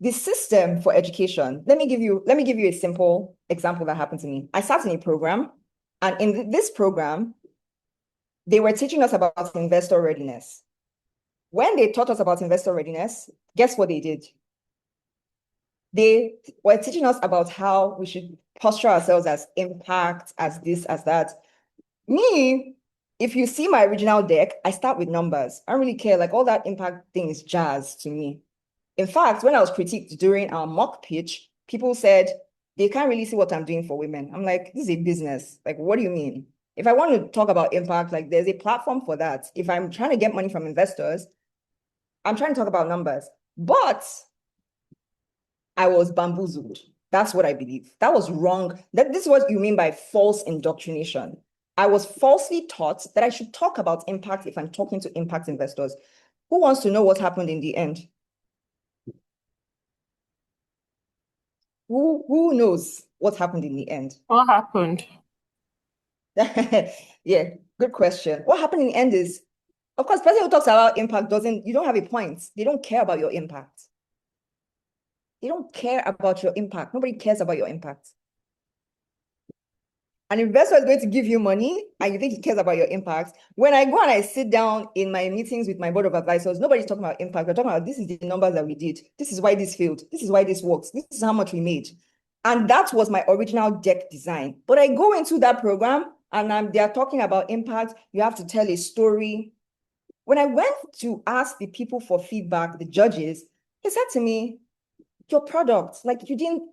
The system for education, let me give you a simple example that happened to me. I sat in a program, and in this program, they were teaching us about investor readiness. When they taught us about investor readiness, guess what they did? They were teaching us about how we should posture ourselves as impact, as this, as that. Me, if you see my original deck, I start with numbers. I don't really care. Like all that impact thing is jazz to me. In fact, when I was critiqued during our mock pitch, people said they can't really see what I'm doing for women. I'm like, this is a business. Like, what do you mean? If I want to talk about impact, like there's a platform for that. If I'm trying to get money from investors, I'm trying to talk about numbers. But I was bamboozled. That's what I believe. That was wrong. This is what you mean by false indoctrination. I was falsely taught that I should talk about impact if I'm talking to impact investors. Who wants to know what happened in the end? Who knows what happened in the end? What happened? Yeah, good question. What happened in the end is, of course, person who talks about impact you don't have a point. They don't care about your impact. They don't care about your impact. Nobody cares about your impact. An investor is going to give you money and you think he cares about your impact. When I go and I sit down in my meetings with my board of advisors, nobody's talking about impact. We're talking about this is the numbers that we did. This is why this failed. This is why this works. This is how much we made. And that was my original deck design. But I go into that program and they are talking about impact. You have to tell a story. When I went to ask the people for feedback, the judges, he said to me, your product, like you didn't,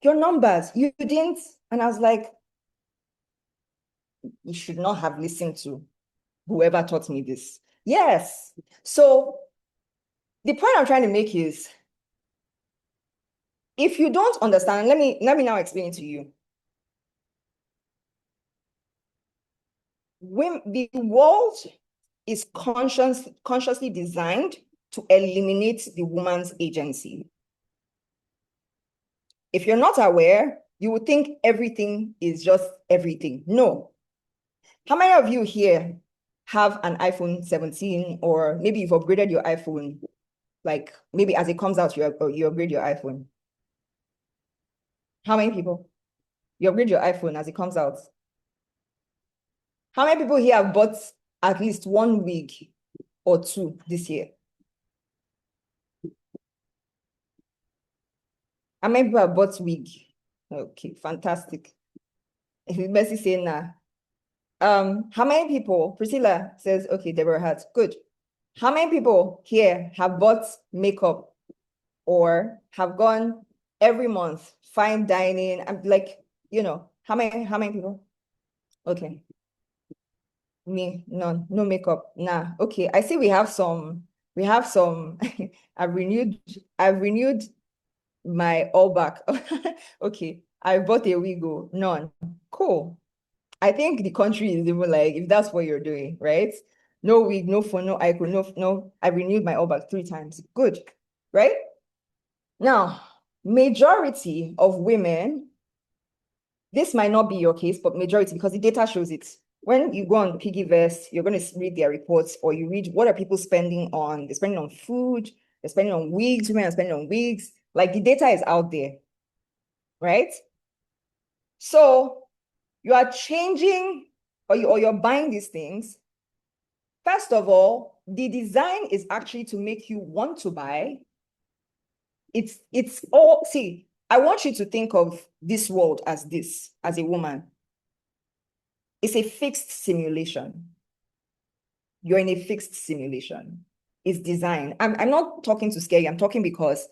your numbers, you didn't. And I was like, you should not have listened to whoever taught me this. Yes. So the point I'm trying to make is, if you don't understand, let me now explain it to you. When the world is consciously designed to eliminate the woman's agency. If you're not aware, you would think everything is just everything. No. How many of you here have an iPhone 17, or maybe you've upgraded your iPhone, like maybe as it comes out, you upgrade your iPhone? How many people? You upgrade your iPhone as it comes out? How many people here have bought at least 1 wig or 2 this year? How many people have bought wig? Okay, fantastic. Mercy saying nah. How many people, Priscilla says, okay, Deborah has, good. How many people here have bought makeup or have gone every month, fine dining? I'm like, how many people? Okay. Me, none, no makeup. Nah. Okay. I see we have some, I've renewed my all back. Okay. I bought a wig. None. Cool. I think the country is even like, if that's what you're doing, right? No wig, no phone, no icon, no. I renewed my all back 3 times. Good, right? Now, majority of women, this might not be your case, but majority, because the data shows it. When you go on Piggyverse, you're going to read their reports, or you read what are people spending on. They're spending on food, they're spending on wigs, women are spending on wigs. Like the data is out there, right? So you are changing, or you're buying these things. First of all, the design is actually to make you want to buy. It's all, see, I want you to think of this world as this, as a woman. It's a fixed simulation. You're in a fixed simulation. It's design. I'm not talking to scare you. I'm talking because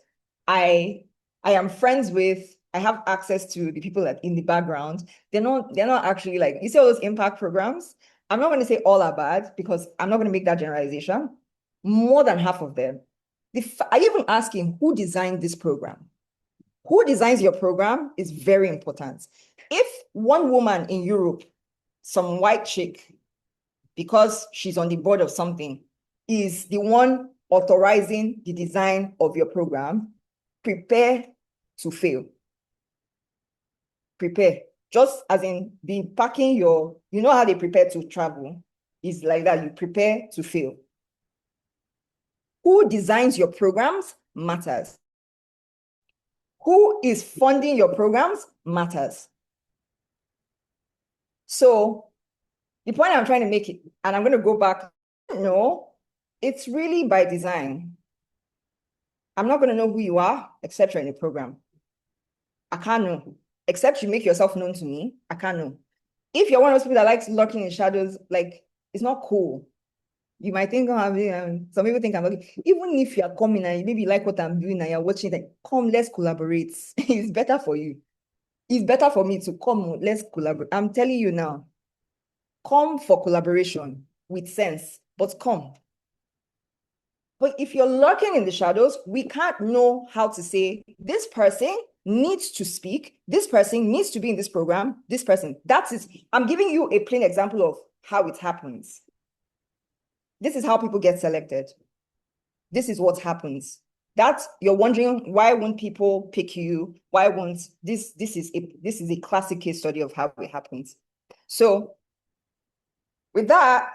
I am friends with, I have access to the people that in the background. They're not actually like, you see all those impact programs? I'm not going to say all are bad, because I'm not going to make that generalization. More than half of them. Are you even asking who designed this program? Who designs your program is very important. If one woman in Europe, some white chick, because she's on the board of something, is the one authorizing the design of your program, prepare to fail. Prepare. Just as in be packing your, you know how they prepare to travel? It's like that, you prepare to fail. Who designs your programs matters. Who is funding your programs matters. So the point I'm trying to make it, and I'm going to go back, no, it's really by design. I'm not going to know who you are except you're in a program. I can't know. Except you make yourself known to me, I can't know. If you're one of those people that likes lurking in shadows, like, it's not cool. You might think, some people think I'm looking. Even if you're coming and you maybe like what I'm doing and you're watching it, come, let's collaborate. It's better for you. It's better for me to come, let's collaborate. I'm telling you now, come for collaboration with sense, but come. But if you're lurking in the shadows, we can't know how to say, this person needs to speak, this person needs to be in this program, this person, that's it. I'm giving you a plain example of how it happens. This is how people get selected. This is what happens. That you're wondering, why won't people pick you? Why won't this is a classic case study of how it happens. So with that,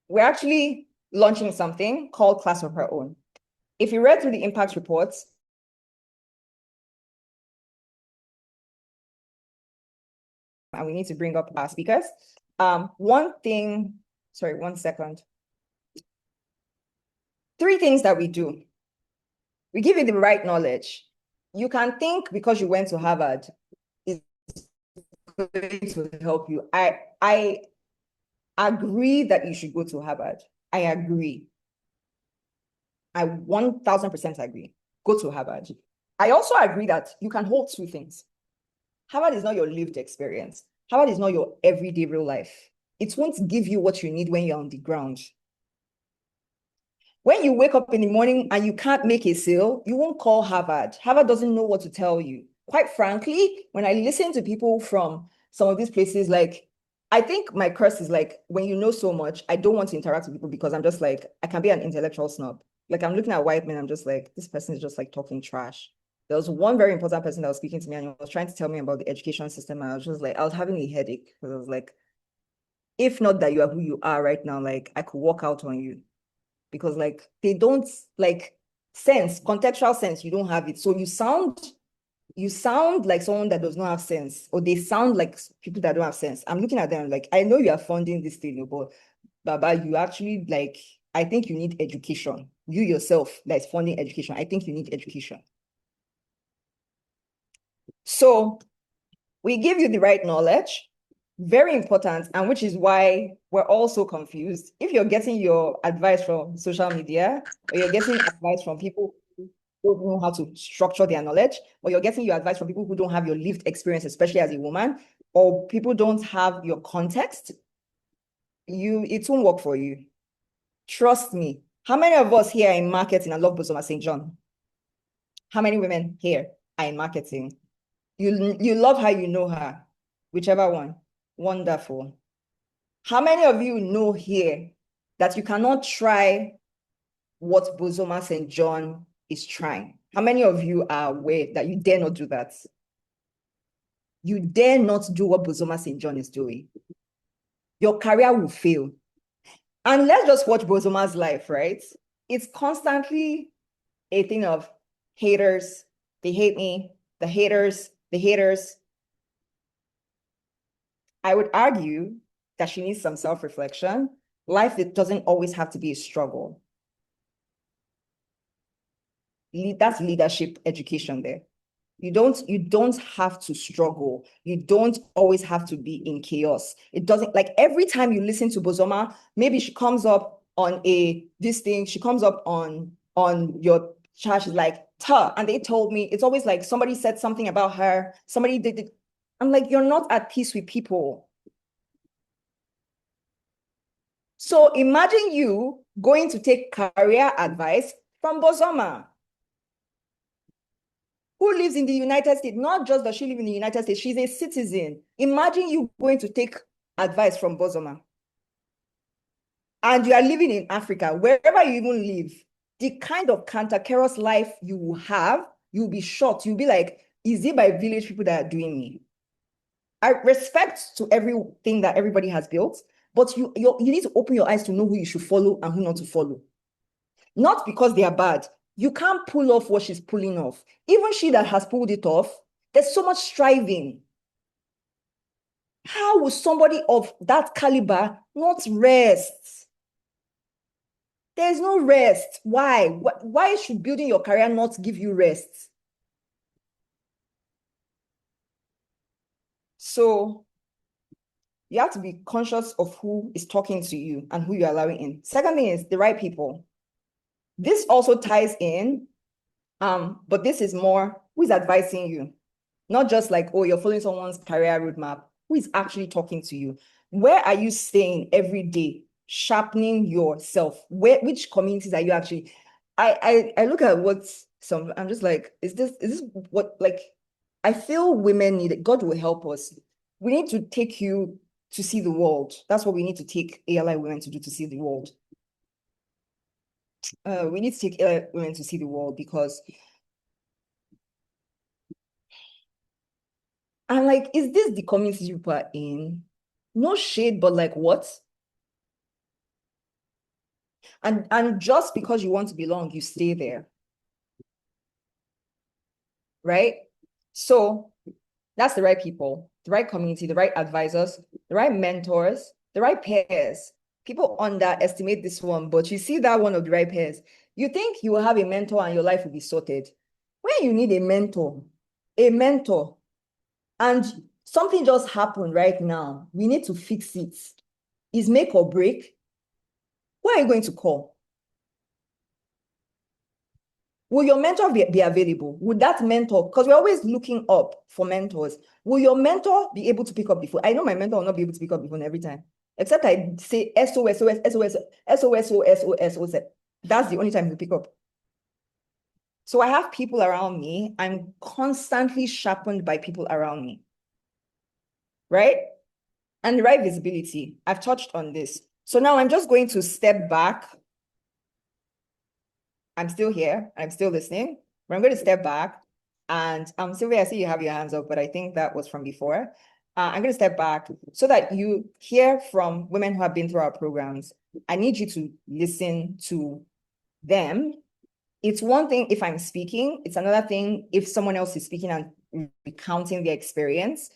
we're actually launching something called Class of Her Own. If you read through the impact reports, and we need to bring up our speakers. One thing, sorry, 1 second. 3 things that we do. We give you the right knowledge. You can think because you went to Harvard, it's going to help you. I agree that you should go to Harvard. I agree. I 1000% agree. Go to Harvard. I also agree that you can hold two things. Harvard is not your lived experience. Harvard is not your everyday real life. It won't give you what you need when you're on the ground. When you wake up in the morning and you can't make a sale, you won't call Harvard. Harvard doesn't know what to tell you. Quite frankly, when I listen to people from some of these places, like, I think my curse is like, when you know so much, I don't want to interact with people because I'm just like, I can be an intellectual snob. Like, I'm looking at white men, I'm just like, this person is just like talking trash. There was one very important person that was speaking to me and he was trying to tell me about the education system. And I was just like, I was having a headache because I was like, if not that you are who you are right now, like, I could walk out on you. Because like they don't like contextual sense, you don't have it. So you sound like someone that does not have sense, or they sound like people that don't have sense. I'm looking at them like, I know you are funding this thing, but Baba, you actually like, I think you need education. You yourself that's funding education, I think you need education. So we give you the right knowledge. Very important, and which is why we're all so confused. If you're getting your advice from social media, or you're getting advice from people who don't know how to structure their knowledge, or you're getting your advice from people who don't have your lived experience, especially as a woman, or people don't have your context, it won't work for you. Trust me. How many of us here are in marketing and love Bozoma St. John? How many women here are in marketing? You love her, you know her, whichever one. Wonderful. How many of you know here that you cannot try what Bozoma St. John is trying? How many of you are aware that you dare not do that? You dare not do what Bozoma St. John is doing. Your career will fail. And let's just watch Bozoma's life, right? It's constantly a thing of haters, they hate me, the haters, the haters. I would argue that she needs some self-reflection. Life, it doesn't always have to be a struggle. That's leadership education there. You don't have to struggle. You don't always have to be in chaos. It doesn't, like, every time you listen to Bozoma, maybe she comes up on this thing, she comes up on your chat, she's like, ta, and they told me, it's always like somebody said something about her, somebody did it. I'm like, you're not at peace with people. So imagine you going to take career advice from Bozoma, who lives in the United States. Not just does she live in the United States, she's a citizen. Imagine you going to take advice from Bozoma. And you are living in Africa, wherever you even live, the kind of cantankerous life you will have, you'll be shocked. You'll be like, is it by village people that are doing me? I respect to everything that everybody has built, but you need to open your eyes to know who you should follow and who not to follow. Not because they are bad. You can't pull off what she's pulling off. Even she that has pulled it off, there's so much striving. How will somebody of that caliber not rest? There's no rest. Why? Why should building your career not give you rest? So you have to be conscious of who is talking to you and who you're allowing in. Second thing is the right people. This also ties in, but this is more who is advising you. Not just like, oh, you're following someone's career roadmap. Who is actually talking to you? Where are you staying every day, sharpening yourself? Which communities are you actually? I look at I'm just like, is this what, like, I feel women need it. God will help us. We need to take you to see the world. That's what we need to take ALI women to do, to see the world. We need to take ALI women to see the world because I'm like, is this the community you are in? No shade, but like what? And just because you want to belong, you stay there. Right? So that's the right people, the right community, the right advisors, the right mentors, the right peers. People underestimate this one, but you see that one of the right peers. You think you will have a mentor and your life will be sorted. When you need a mentor, and something just happened right now. We need to fix it. Is make or break. Who are you going to call? Will your mentor be available? Would that mentor, because we're always looking up for mentors, will your mentor be able to pick up the phone? I know my mentor will not be able to pick up the phone every time, except I say SOS, SOS, SOS, SOS, SOS, SOS. That's the only time he'll pick up. So I have people around me. I'm constantly sharpened by people around me, right? And the right visibility. I've touched on this. So now I'm just going to step back. I'm still here. I'm still listening. But I'm going to step back. And Sylvia, I see you have your hands up, but I think that was from before. I'm going to step back so that you hear from women who have been through our programs. I need you to listen to them. It's one thing if I'm speaking. It's another thing if someone else is speaking and recounting their experience.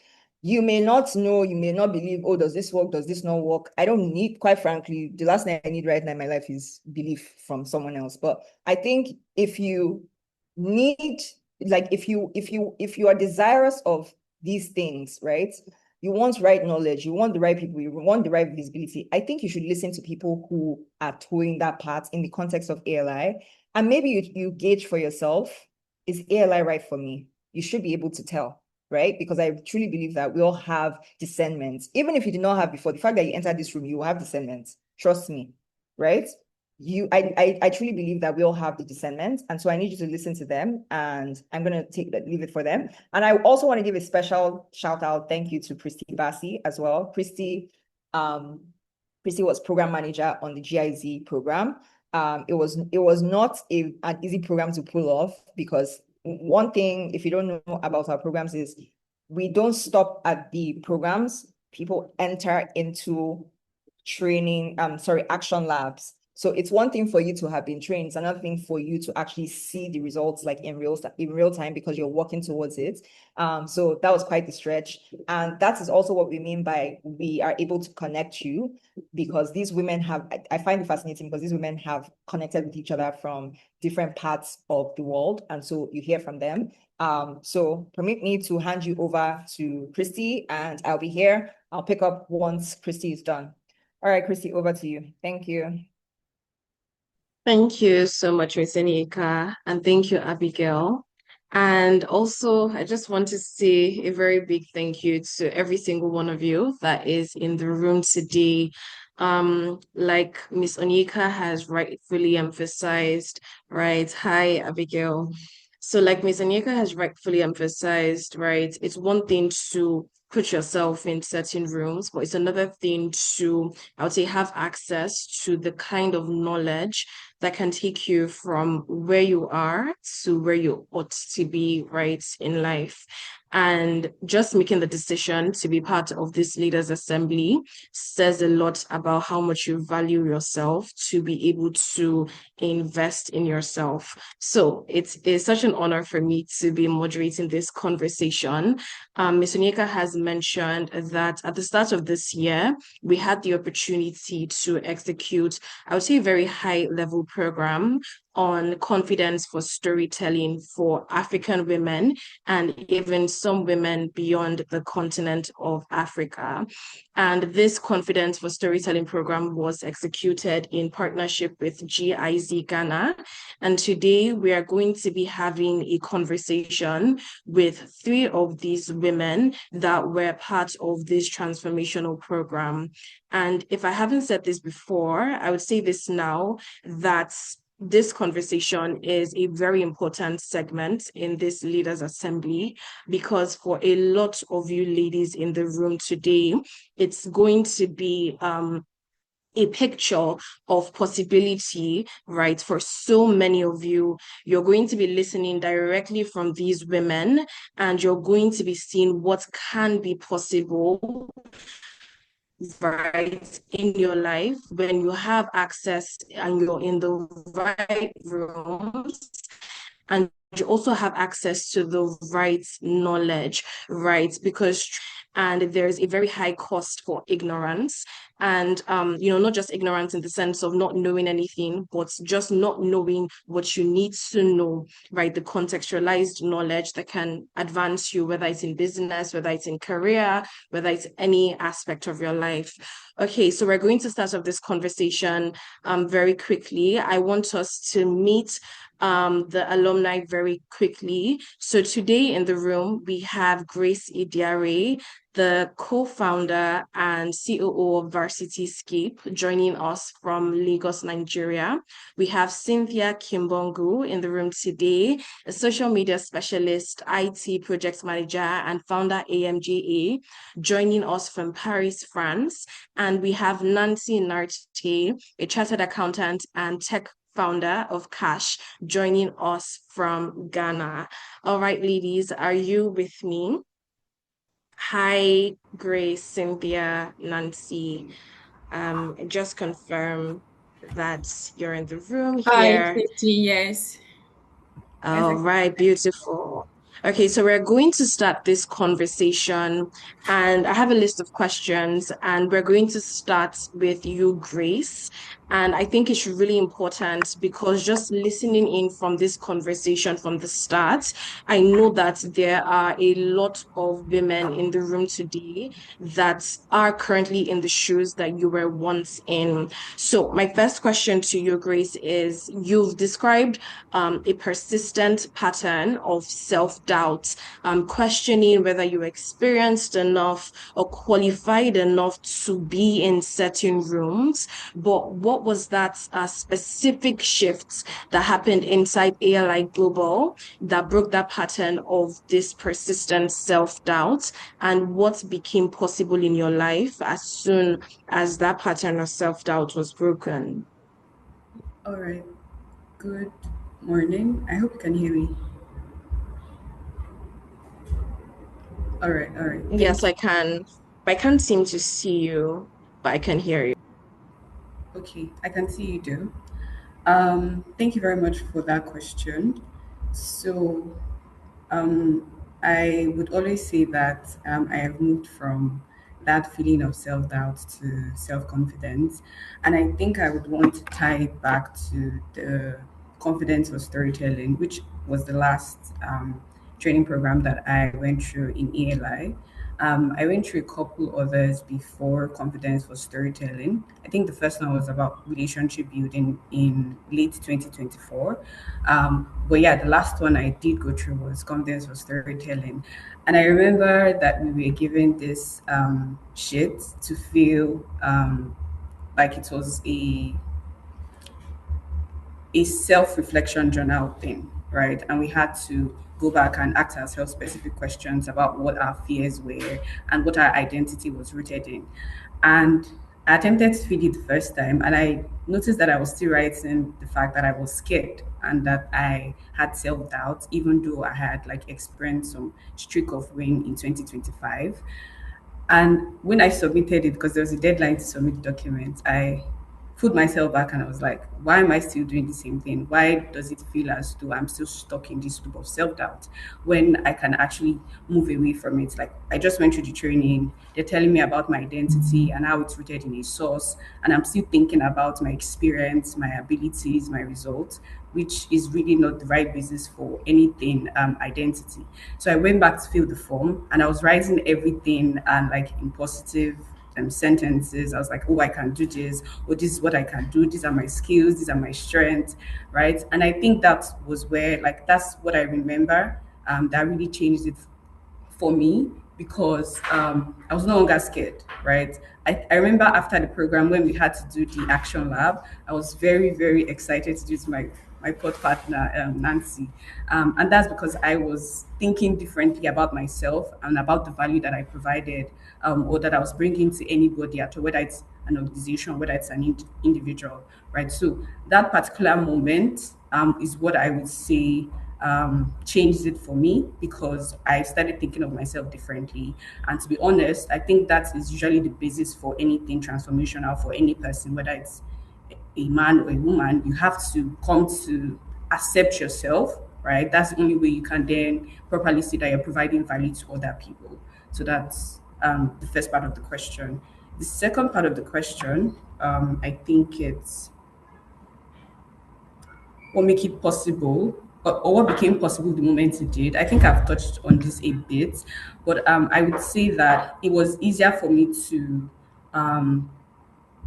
You may not know, you may not believe, oh, does this work? Does this not work? I don't need, quite frankly, the last thing I need right now in my life is belief from someone else. But I think if you need, like, if you are desirous of these things, right? You want right knowledge, you want the right people, you want the right visibility. I think you should listen to people who are towing that path in the context of ALI. And maybe you gauge for yourself, is ALI right for me? You should be able to tell, right? Because I truly believe that we all have discernment. Even if you did not have before, the fact that you entered this room, you will have discernment. Trust me, right? I truly believe that we all have the discernment. And so I need you to listen to them, and I'm going to leave it for them. And I also want to give a special shout out, thank you to Christy Bassi as well. Christy was program manager on the GIZ program. It was not an easy program to pull off, because one thing, if you don't know about our programs, is we don't stop at the programs. People enter into action labs. So it's one thing for you to have been trained. It's another thing for you to actually see the results like in real time, because you're working towards it. So that was quite the stretch. And that is also what we mean by we are able to connect you, because these women have, I find it fascinating because these women have connected with each other from different parts of the world. And so you hear from them. So permit me to hand you over to Christy, and I'll be here. I'll pick up once Christy is done. All right, Christy, over to you. Thank you. Thank you so much, Miss Onyeka, and thank you, Abigail. And also, I just want to say a very big thank you to every single one of you that is in the room today. Like Miss Onyeka has rightfully emphasized, right? Hi, Abigail. So, like Miss Onyeka has rightfully emphasized, right? It's one thing to put yourself in certain rooms, but it's another thing to, I would say, have access to the kind of knowledge that can take you from where you are to where you ought to be, right, in life. And just making the decision to be part of this leaders assembly says a lot about how much you value yourself to be able to invest in yourself. So it's such an honor for me to be moderating this conversation. Ms. Onyeka has mentioned that at the start of this year, we had the opportunity to execute, I would say, a very high level program on confidence for storytelling for African women and even some women beyond the continent of Africa. And this confidence for storytelling program was executed in partnership with GIZ Ghana. And today we are going to be having a conversation with 3 of these women that were part of this transformational program. And if I haven't said this before, I would say this now, that this conversation is a very important segment in this leaders assembly, because for a lot of you ladies in the room today, it's going to be a picture of possibility, right? For so many of you, you're going to be listening directly from these women, and you're going to be seeing what can be possible, right, in your life when you have access and you're in the right rooms, and you also have access to the right knowledge, right? Because and there's a very high cost for ignorance. And not just ignorance in the sense of not knowing anything, but just not knowing what you need to know, right? The contextualized knowledge that can advance you, whether it's in business, whether it's in career, whether it's any aspect of your life. Okay, so we're going to start off this conversation very quickly. I want us to meet the alumni very quickly. So today in the room, we have Grace Idiare, the co-founder and COO of Varsity Scape, joining us from Lagos, Nigeria. We have Cynthia Kimbongu in the room today, a social media specialist, IT project manager, and founder AMJA, joining us from Paris, France. And we have Nancy Narte, a chartered accountant and tech founder of Cash, joining us from Ghana. All right, ladies, are you with me? Hi, Grace, Cynthia, Nancy. Just confirm that you're in the room here. 15 years. All right, beautiful. Okay, so we're going to start this conversation, and I have a list of questions, and we're going to start with you, Grace. And I think it's really important because just listening in from this conversation from the start, I know that there are a lot of women in the room today that are currently in the shoes that you were once in. So my first question to you, Grace, is you've described a persistent pattern of self-doubt, questioning whether you experienced enough or qualified enough to be in certain rooms. But what was that specific shift that happened inside ALI Global that broke that pattern of this persistent self-doubt? And what became possible in your life as soon as that pattern of self-doubt was broken? All right. Good morning. I hope you can hear me. All right. Yes, I can. I can't seem to see you, but I can hear you. Okay, I can see you do. Thank you very much for that question. So, um, I would always say that I have moved from that feeling of self doubt to self confidence. And I think I would want to tie it back to the confidence for storytelling, which was the last training program that I went through in ELI. I went through a couple others before confidence for storytelling. I think the first one was about relationship building in late 2024. But yeah, the last one I did go through was confidence for storytelling. And I remember that we were given this sheet to feel like it was a self-reflection journal thing, right? And we had to go back and ask ourselves specific questions about what our fears were and what our identity was rooted in. And I attempted to fill it the first time, and I noticed that I was still writing the fact that I was scared and that I had self-doubt, even though I had like experienced some streak of win in 2025. And when I submitted it, because there was a deadline to submit the document, I put myself back and I was like, why am I still doing the same thing? Why does it feel as though I'm still stuck in this loop of self doubt when I can actually move away from it? Like, I just went through the training, they're telling me about my identity and how it's rooted in a source. And I'm still thinking about my experience, my abilities, my results, which is really not the right basis for anything identity. So I went back to fill the form and I was writing everything and like in positive sentences. I was like, oh, I can do this, or this is what I can do, these are my skills, these are my strengths, right? And I think that was where, like, that's what I remember that really changed it for me because I was no longer scared, right? I remember after the program when we had to do the action lab, I was very, very excited to do it with my pod partner, Nancy. And that's because I was thinking differently about myself and about the value that I provided or that I was bringing to anybody at all, whether it's an organization, whether it's an individual, right? So that particular moment is what I would say changed it for me because I started thinking of myself differently. And to be honest, I think that is usually the basis for anything transformational for any person, whether it's a man or a woman. You have to come to accept yourself, right? That's the only way you can then properly see that you're providing value to other people. So that's the first part of the question. The second part of the question, I think it's what make it possible, or what became possible the moment it did. I think I've touched on this a bit, but I would say that it was easier for me to um,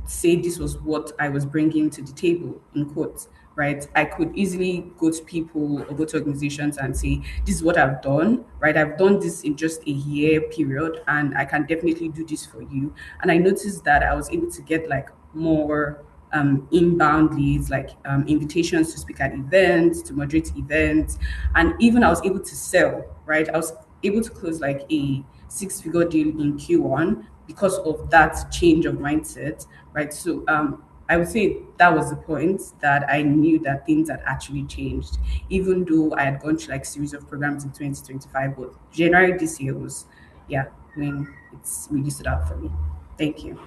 say this was what I was bringing to the table, in quotes, right? I could easily go to people or go to organizations and say, this is what I've done, right? I've done this in just a year period, and I can definitely do this for you. And I noticed that I was able to get like more inbound leads, like invitations to speak at events, to moderate events, and even I was able to sell, right? I was able to close like a six-figure deal in Q1 because of that change of mindset, right? So I would say that was the point that I knew that things had actually changed, even though I had gone through like series of programs in 2025. But January this year was, yeah, when it's really stood out for me. Thank you.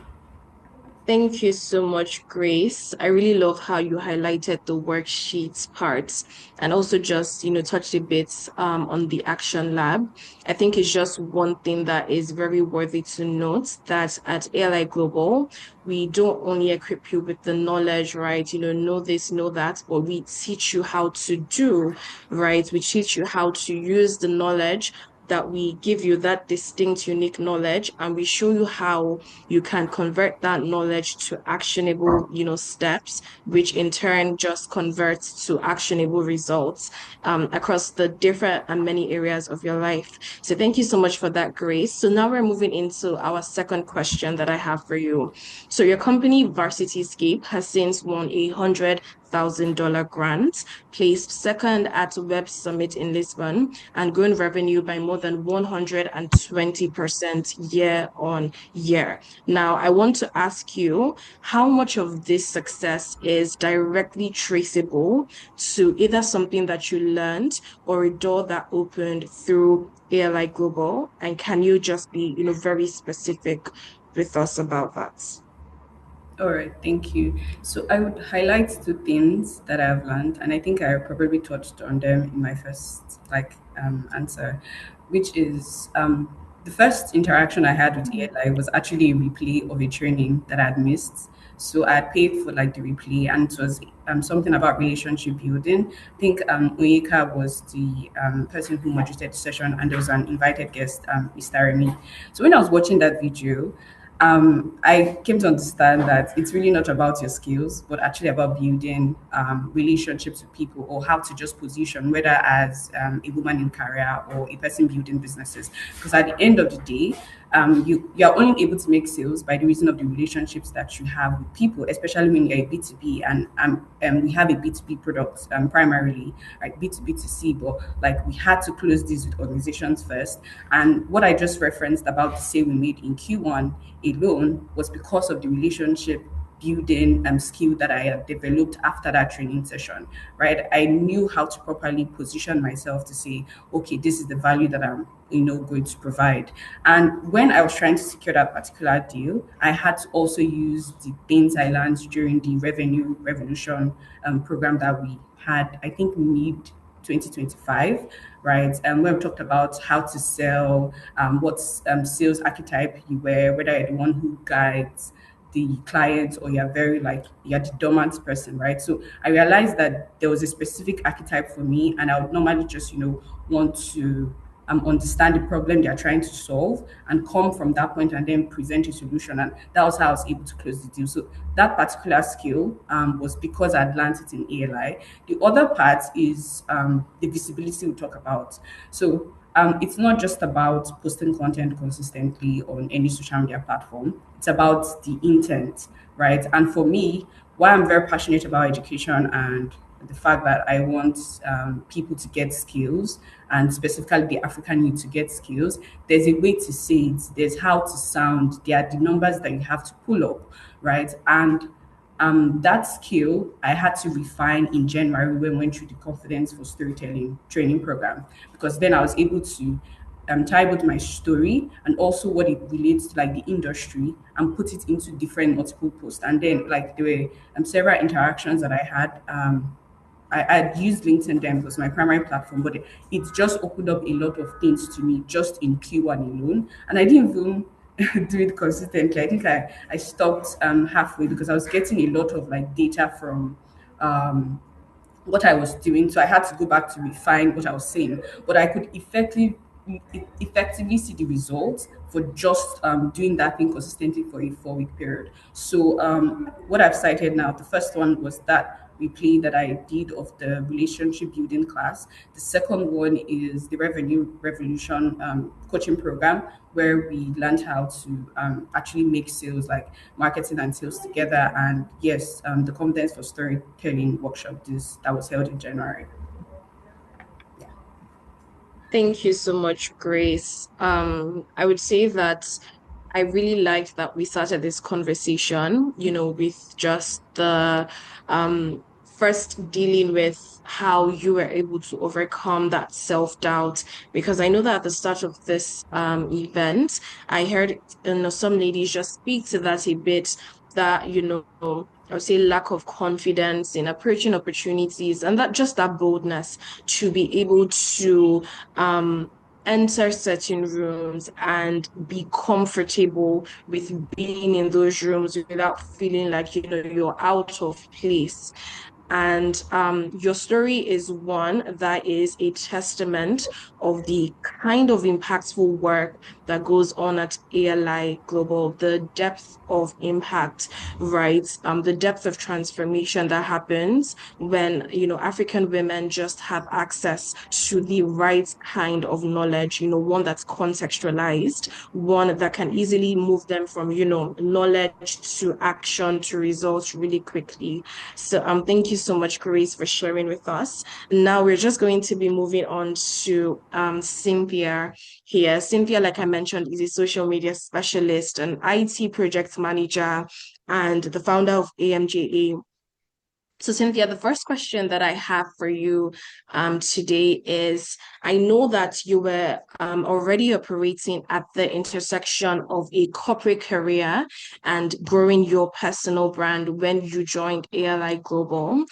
Thank you so much, Grace. I really love how you highlighted the worksheets parts and also just, touched a bit on the action lab. I think it's just one thing that is very worthy to note that at ALI Global, we don't only equip you with the knowledge, right? Know this, know that, but we teach you how to do, right? We teach you how to use the knowledge that we give you, that distinct, unique knowledge, and we show you how you can convert that knowledge to actionable, steps, which in turn just converts to actionable results across the different and many areas of your life. So thank you so much for that, Grace. So now we're moving into our second question that I have for you. So your company, VarsityScape, has since won $100,000 grant, placed second at Web Summit in Lisbon, and grown revenue by more than 120% year on year. Now, I want to ask you how much of this success is directly traceable to either something that you learned or a door that opened through ALI Global? And can you just be, very specific with us about that? All right, thank you. So I would highlight two things that I've learned, and I think I probably touched on them in my first answer, which is the first interaction I had with ELI was actually a replay of a training that I'd missed. So I had paid for like the replay, and it was something about relationship building. I think Oyeka was the person who moderated the session, and there was an invited guest, Mr. Remy. So when I was watching that video, I came to understand that it's really not about your skills, but actually about building relationships with people, or how to just position, whether as a woman in career or a person building businesses. Because at the end of the day, you are only able to make sales by the reason of the relationships that you have with people, especially when you're a B2B, and we have a B2B product primarily, like B2B to C, but like we had to close these with organizations first. And what I just referenced about the sale we made in Q1 alone was because of the relationship building skill that I had developed after that training session, right? I knew how to properly position myself to say, okay, this is the value that I'm, going to provide. And when I was trying to secure that particular deal, I had to also use the things I learned during the Revenue Revolution program that we had, I think, mid 2025, right? And when we talked about how to sell, what sales archetype you wear, whether you're the one who guides the client or you're the dormant person, right? So I realized that there was a specific archetype for me, and I would normally just, want to understand the problem they're trying to solve and come from that point and then present a solution. And that was how I was able to close the deal. So that particular skill was because I'd learned it in ALI. The other part is the visibility we talk about. So it's not just about posting content consistently on any social media platform. It's about the intent, right? And for me, why I'm very passionate about education and the fact that I want people to get skills, and specifically the African youth to get skills, there's a way to say it, there's how to sound, there are the numbers that you have to pull up, right? And that skill I had to refine in January when we went through the Confidence for Storytelling training program, because then I was able to tie both my story and also what it relates to like the industry and put it into different multiple posts. And then like there were several interactions that I had. I'd used LinkedIn then, it was my primary platform, but it just opened up a lot of things to me just in Q1 alone. And I didn't even do it consistently. I think I stopped halfway because I was getting a lot of like data from um, what I was doing. So I had to go back to refine what I was saying. But I could effectively see the results for just doing that thing consistently for a 4 week period. So what I've cited now, the first one was that replay that I did of the relationship building class. The second one is the Revenue Revolution coaching program, where we learned how to actually make sales, like marketing and sales together. And yes, the confidence for storytelling workshop this that was held in January. Thank you so much, Grace. I would say that I really liked that we started this conversation, with just the first dealing with how you were able to overcome that self-doubt. Because I know that at the start of this event, I heard some ladies just speak to that a bit, that, I would say lack of confidence in approaching opportunities, and that just that boldness to be able to um enter certain rooms and be comfortable with being in those rooms without feeling like you're out of place. And your story is one that is a testament of the kind of impactful work that goes on at ALI Global, the depth of impact, right? The depth of transformation that happens when, African women just have access to the right kind of knowledge, one that's contextualized, one that can easily move them from, knowledge to action to results really quickly. So thank you so much, Grace, for sharing with us. Now we're just going to be moving on to Cynthia here. Cynthia, like I mentioned, is a social media specialist, an IT project manager, and the founder of AMJA. So, Cynthia, the first question that I have for you today is, I know that you were already operating at the intersection of a corporate career and growing your personal brand when you joined ALI Global.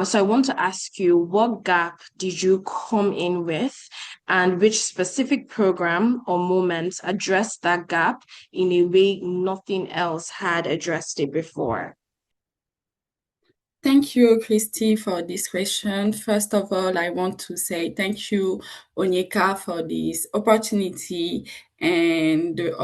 So I want to ask you, what gap did you come in with, and which specific program or moment addressed that gap in a way nothing else had addressed it before? Thank you, Christy, for this question. First of all, I want to say thank you, Onyeka, for this opportunity, and the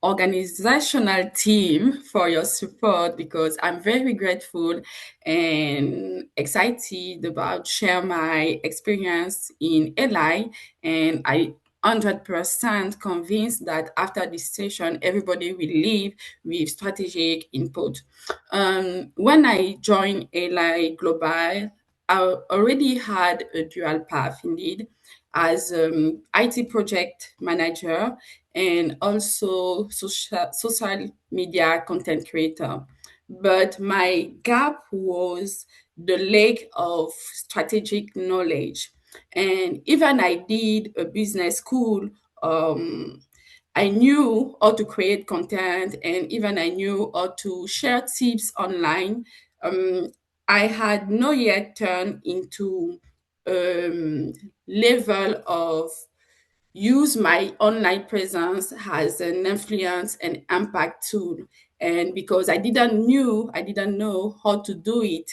organizational team for your support, because I'm very grateful and excited about share my experience in LI, and I 100% convinced that after this session, everybody will leave with strategic input. When I joined ALI Global, I already had a dual path indeed, as IT project manager and also social media content creator. But my gap was the lack of strategic knowledge. And even I did a business school, I knew how to create content, and even I knew how to share tips online. Um, I had not yet turned into level of use my online presence as an influence and impact tool. And because I didn't know how to do it.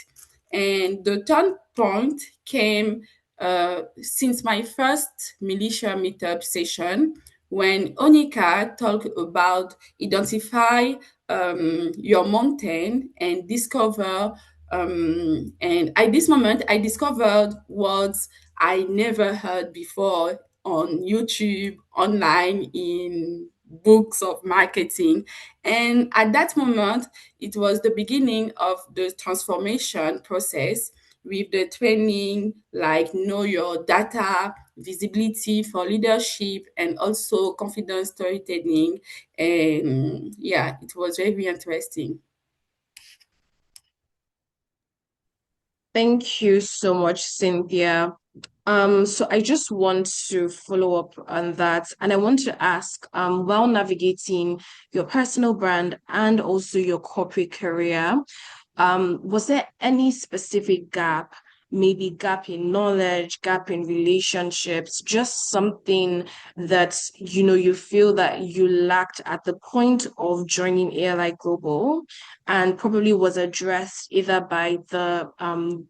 And the turn point came since my first militia meetup session, when Onika talked about identify your mountain and discover. And at this moment, I discovered words I never heard before on YouTube, online, in books of marketing. And at that moment, it was the beginning of the transformation process, with the training like know your data, visibility for leadership, and also confidence storytelling. And yeah, it was very interesting. Thank you so much, Cynthia. So I just want to follow up on that, and I want to ask, while navigating your personal brand and also your corporate career, was there any specific gap maybe gap in knowledge, gap in relationships, just something that, you feel that you lacked at the point of joining ALI Global, and probably was addressed either by the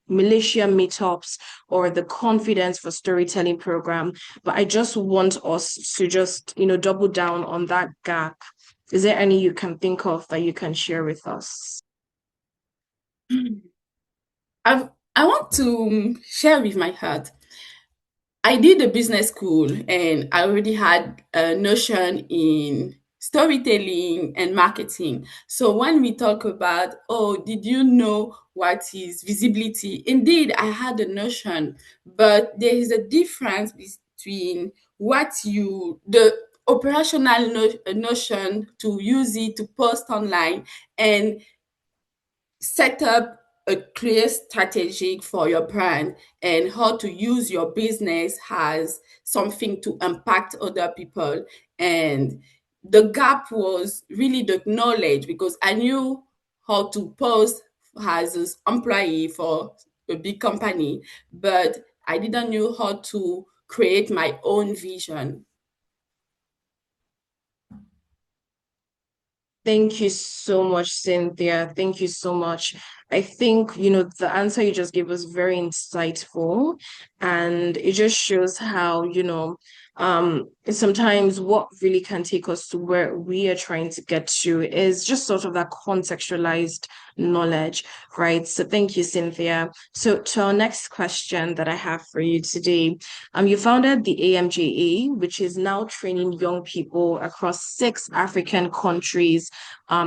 Malaysia meetups or the Confidence for Storytelling program. But I just want us to just, double down on that gap. Is there any you can think of that you can share with us? I want to share with my heart. I did a business school and I already had a notion in storytelling and marketing. So when we talk about, oh, did you know what is visibility? Indeed, I had a notion, but there is a difference between the operational notion to use it to post online and set up a clear strategy for your brand and how to use your business as something to impact other people. And the gap was really the knowledge, because I knew how to post as an employee for a big company, but I didn't know how to create my own vision. Thank you so much, Cynthia. Thank you so much. I think, the answer you just gave was very insightful, and it just shows how, sometimes what really can take us to where we are trying to get to is just sort of that contextualized knowledge, right? So thank you, Cynthia. So to our next question that I have for you today, you founded the AMJA, which is now training young people across 6 African countries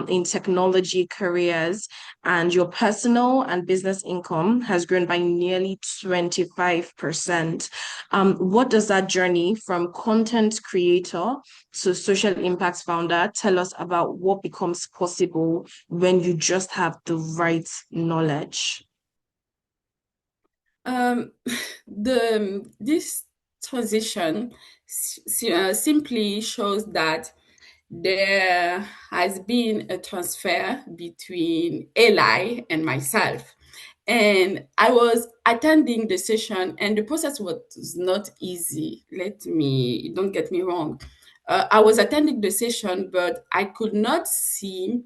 in technology careers, and your personal and business income has grown by nearly 25%. What does that journey from content creator to social impact founder tell us about what becomes possible when you just have the right knowledge? Um, this transition simply shows that there has been a transfer between Eli and myself. And I was attending the session, and the process was not easy. Don't get me wrong. I was attending the session, but I could not see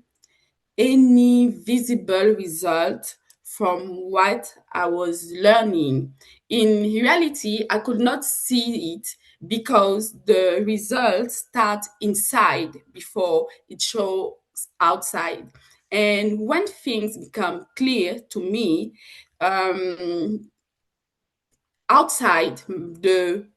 any visible result from what I was learning. In reality, I could not see it because the results start inside before it shows outside. And when things become clear to me, um, outside the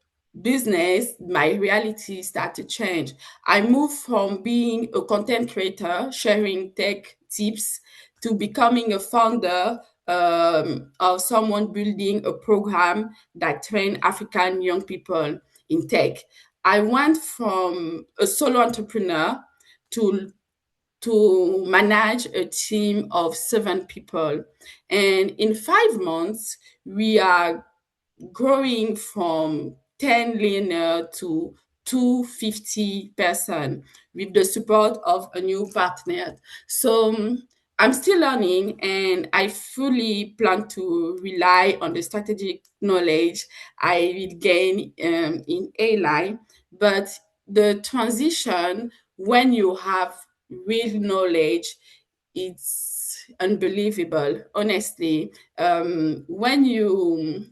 business, my reality started to change. I moved from being a content creator, sharing tech tips, to becoming a founder or someone building a program that train African young people in tech. I went from a solo entrepreneur to manage a team of 7 people. And in 5 months, we are growing from 10 learner to 250 person with the support of a new partner. So I'm still learning, and I fully plan to rely on the strategic knowledge I will gain in AI. But the transition, when you have real knowledge, it's unbelievable, honestly. When you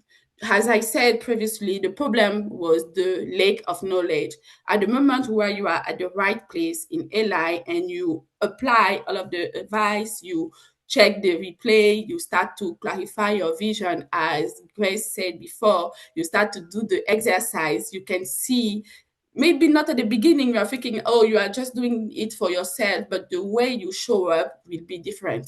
As I said previously, the problem was the lack of knowledge. At the moment where you are at the right place in AI and you apply all of the advice, you check the replay, you start to clarify your vision, as Grace said before, you start to do the exercise, you can see. Maybe not at the beginning, you are thinking, oh, you are just doing it for yourself, but the way you show up will be different.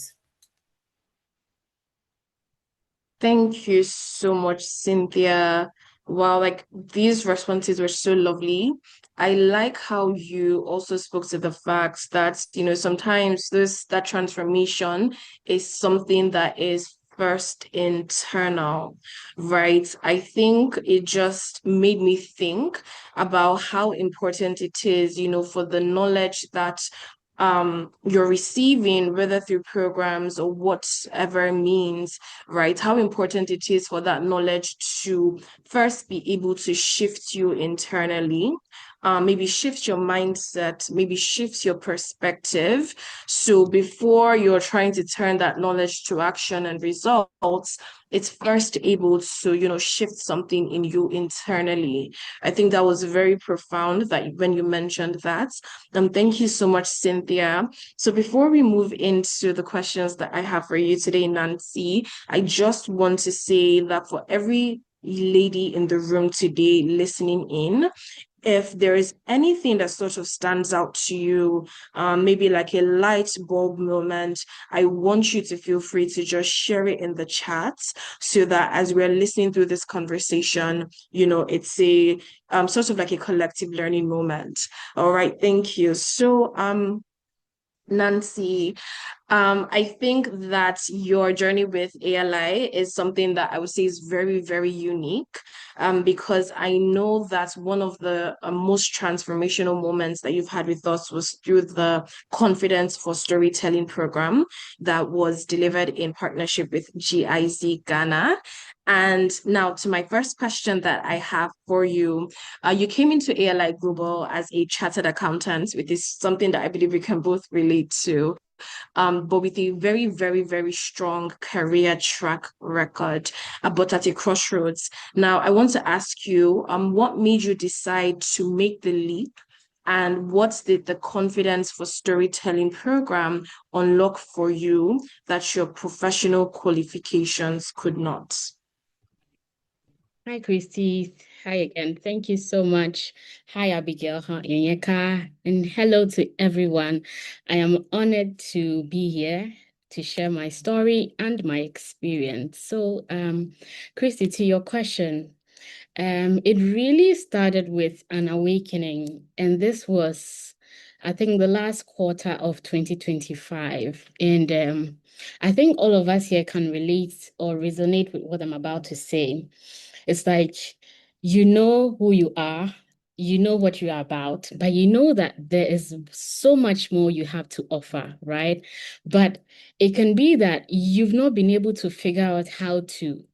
Thank you so much, Cynthia. Wow, like these responses were so lovely. I like how you also spoke to the fact that, sometimes that transformation is something that is first internal, right? I think it just made me think about how important it is, for the knowledge that you're receiving, whether through programs or whatever means, right? How important it is for that knowledge to first be able to shift you internally, maybe shift your mindset, maybe shift your perspective. So before you're trying to turn that knowledge to action and results, it's first able to, shift something in you internally. I think that was very profound that when you mentioned that. Thank you so much, Cynthia. So before we move into the questions that I have for you today, Nancy, I just want to say that for every lady in the room today listening in, if there is anything that sort of stands out to you, maybe like a light bulb moment, I want you to feel free to just share it in the chat so that as we're listening through this conversation, it's a sort of like a collective learning moment. All right, thank you. So, Nancy, I think that your journey with ALI is something that I would say is very, very unique, because I know that one of the most transformational moments that you've had with us was through the Confidence for Storytelling program that was delivered in partnership with GIZ Ghana. And now to my first question that I have for you. You came into ALI Global as a chartered accountant, which is something that I believe we can both relate to, but with a very, very, very strong career track record, but at a crossroads. Now, I want to ask you, what made you decide to make the leap? And what did the Confidence for Storytelling program unlock for you that your professional qualifications could not? Hi, Christy. Hi again. Thank you so much. Hi, Abigail. Hi, Yanyeka. And hello to everyone. I am honored to be here to share my story and my experience. So, Christy, to your question, it really started with an awakening, and this was, I think, the last quarter of 2025. And I think all of us here can relate or resonate with what I'm about to say. It's like you know who you are, you know what you are about, but you know that there is so much more you have to offer, right? But it can be that you've not been able to figure out how to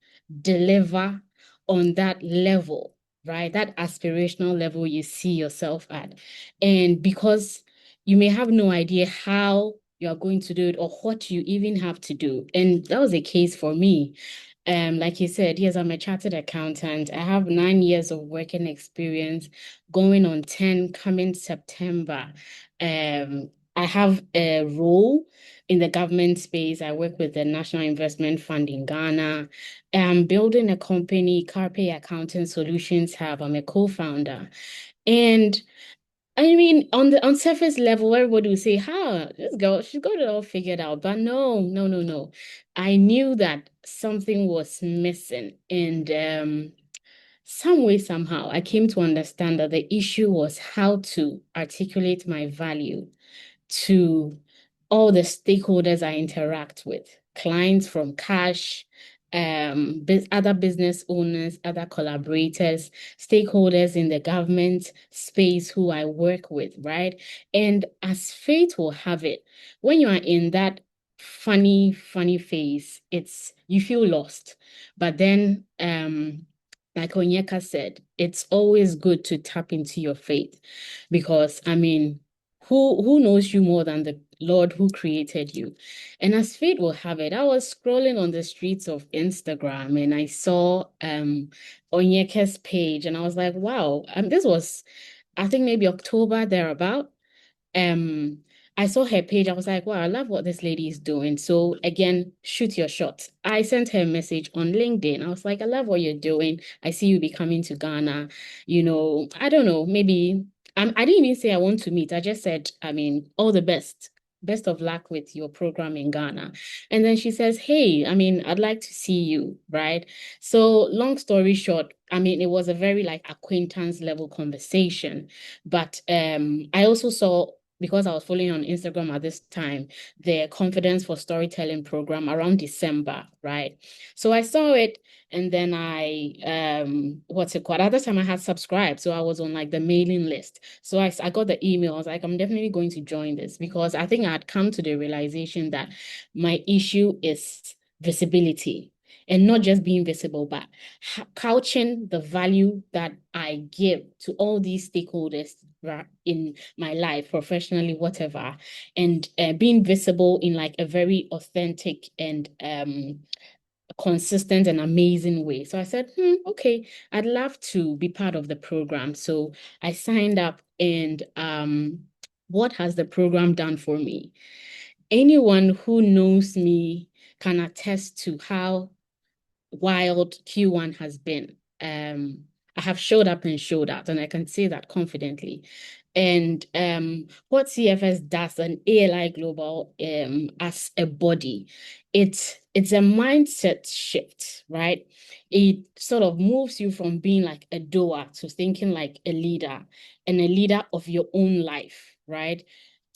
deliver on that level, right? That aspirational level you see yourself at. And because you may have no idea how you are going to do it or what you even have to do. And that was a case for me. Like you said, yes, I'm a chartered accountant. I have 9 years of working experience, going on 10 coming September. I have a role in the government space. I work with the National Investment Fund in Ghana. I'm building a company, Carpe Accounting Solutions Hub. I'm a co-founder. And I mean, on surface level, everybody would say, "How this girl, she's got it all figured out." But no, no, no, no. I knew that something was missing, and some way, somehow, I came to understand that the issue was how to articulate my value to all the stakeholders I interact with, clients from cash, other business owners, other collaborators, stakeholders in the government space who I work with, right? And as fate will have it, when you are in that funny, funny phase, you feel lost. But then, like Onyeka said, it's always good to tap into your faith because, I mean, who knows you more than the Lord who created you? And as fate will have it, I was scrolling on the streets of Instagram and I saw Onyeka's page and I was like, wow, this was, I think maybe October thereabout. um I saw her page. I was like, wow, I love what this lady is doing. So again, shoot your shot. I sent her a message on LinkedIn. I was like, I love what you're doing. I see you be coming to Ghana. I don't know, maybe I didn't even say I want to meet. I just said, I mean, all the best. Best of luck with your program in Ghana. And then she says, hey, I mean, I'd like to see you, right? So long story short, I mean, it was a very like acquaintance level conversation. But I also saw because I was following on Instagram at this time, the Confidence for Storytelling program around December, right? So I saw it, and then what's it called? At that time I had subscribed, so I was on like the mailing list. So I got the email. I was like, I'm definitely going to join this, because I think I had come to the realization that my issue is visibility, and not just being visible, but couching the value that I give to all these stakeholders in my life, professionally, whatever, and being visible in like a very authentic and consistent and amazing way. So I said, okay, I'd love to be part of the program. So I signed up, and what has the program done for me? Anyone who knows me can attest to how wild Q1 has been. I have showed up and showed out, and I can say that confidently. And what CFS does and ALI Global as a body, it's a mindset shift, right? It sort of moves you from being like a doer to thinking like a leader, and a leader of your own life, right?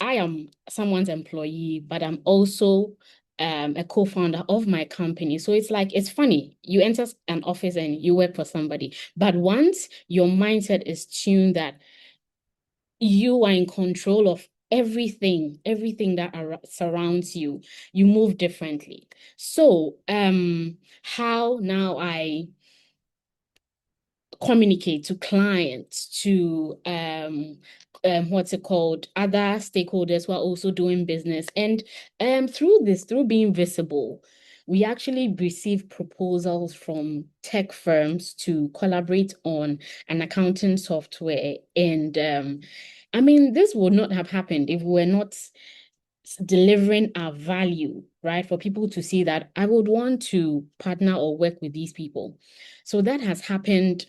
I am someone's employee, but I'm also a co-founder of my company. So it's like, it's funny. You enter an office and you work for somebody, but once your mindset is tuned that you are in control of everything that surrounds you, you move differently. So how now I communicate to clients, to what's it called, other stakeholders who are also doing business. And through being visible, we actually receive proposals from tech firms to collaborate on an accounting software. And I mean, this would not have happened if we're not delivering our value, right? For people to see that I would want to partner or work with these people. So that has happened.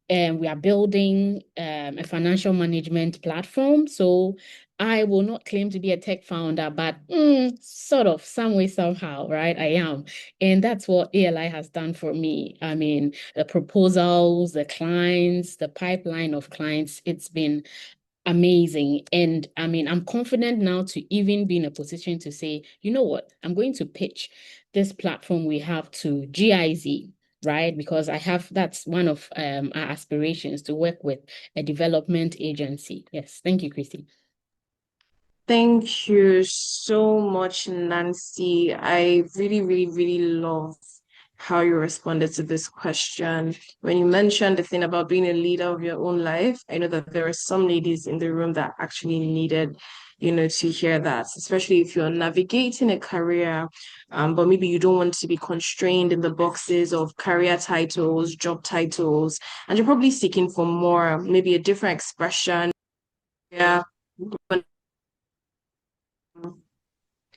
We are building a financial management platform. So I will not claim to be a tech founder, but sort of, some way, somehow, right? I am. And that's what ALI has done for me. I mean, the proposals, the clients, the pipeline of clients, it's been amazing. And I mean, I'm confident now to even be in a position to say, you know what, I'm going to pitch this platform we have to GIZ, right? Because that's one of our aspirations, to work with a development agency. Yes. Thank you, Christy. Thank you so much, Nancy. I really, really, really love how you responded to this question. When you mentioned the thing about being a leader of your own life, I know that there are some ladies in the room that actually needed, to hear that, especially if you're navigating a career, but maybe you don't want to be constrained in the boxes of career titles, job titles, and you're probably seeking for more, maybe a different expression. Yeah.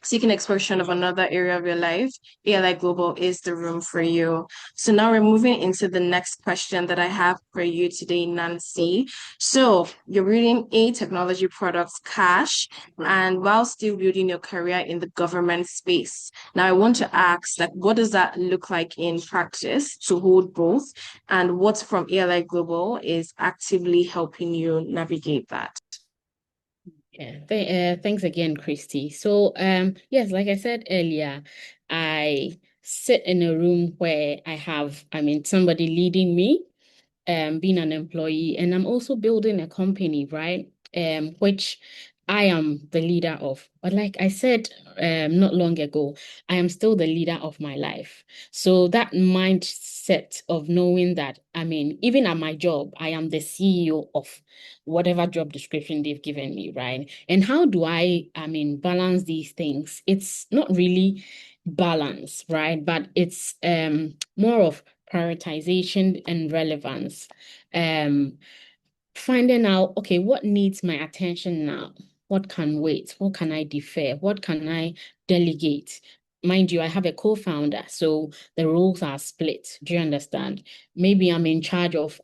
Seeking expression of another area of your life, ALI Global is the room for you. So now we're moving into the next question that I have for you today, Nancy. So you're building a technology product, Cash, and while still building your career in the government space. Now I want to ask, like, what does that look like in practice to hold both? And what from ALI Global is actively helping you navigate that? Yeah, thanks again, Christy. So, yes, like I said earlier, I sit in a room where I have, somebody leading me, being an employee, and I'm also building a company, right? Which I am the leader of. But like I said, not long ago, I am still the leader of my life. So that mindset of knowing that, even at my job, I am the CEO of whatever job description they've given me, right? And how do balance these things? It's not really balance, right? But it's more of prioritization and relevance. Finding out, okay, what needs my attention now? What can wait? What can I defer? What can I delegate? Mind you, I have a co-founder, so the roles are split. Do you understand? Maybe I'm in charge of,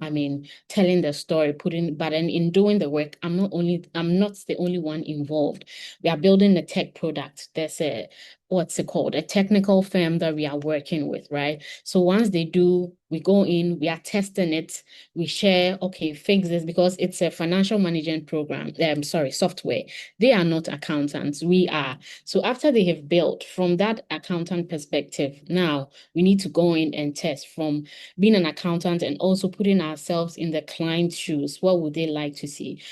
telling the story, but in doing the work, I'm not the only one involved. We are building the tech product. There's a what's it called, a technical firm that we are working with, right? So once they do, we go in, we are testing it, we share, okay, fix this, because it's a financial management program, sorry, software. They are not accountants, we are. So after they have built from that accountant perspective, now we need to go in and test from being an accountant and also putting ourselves in the client's shoes. What would they like to see?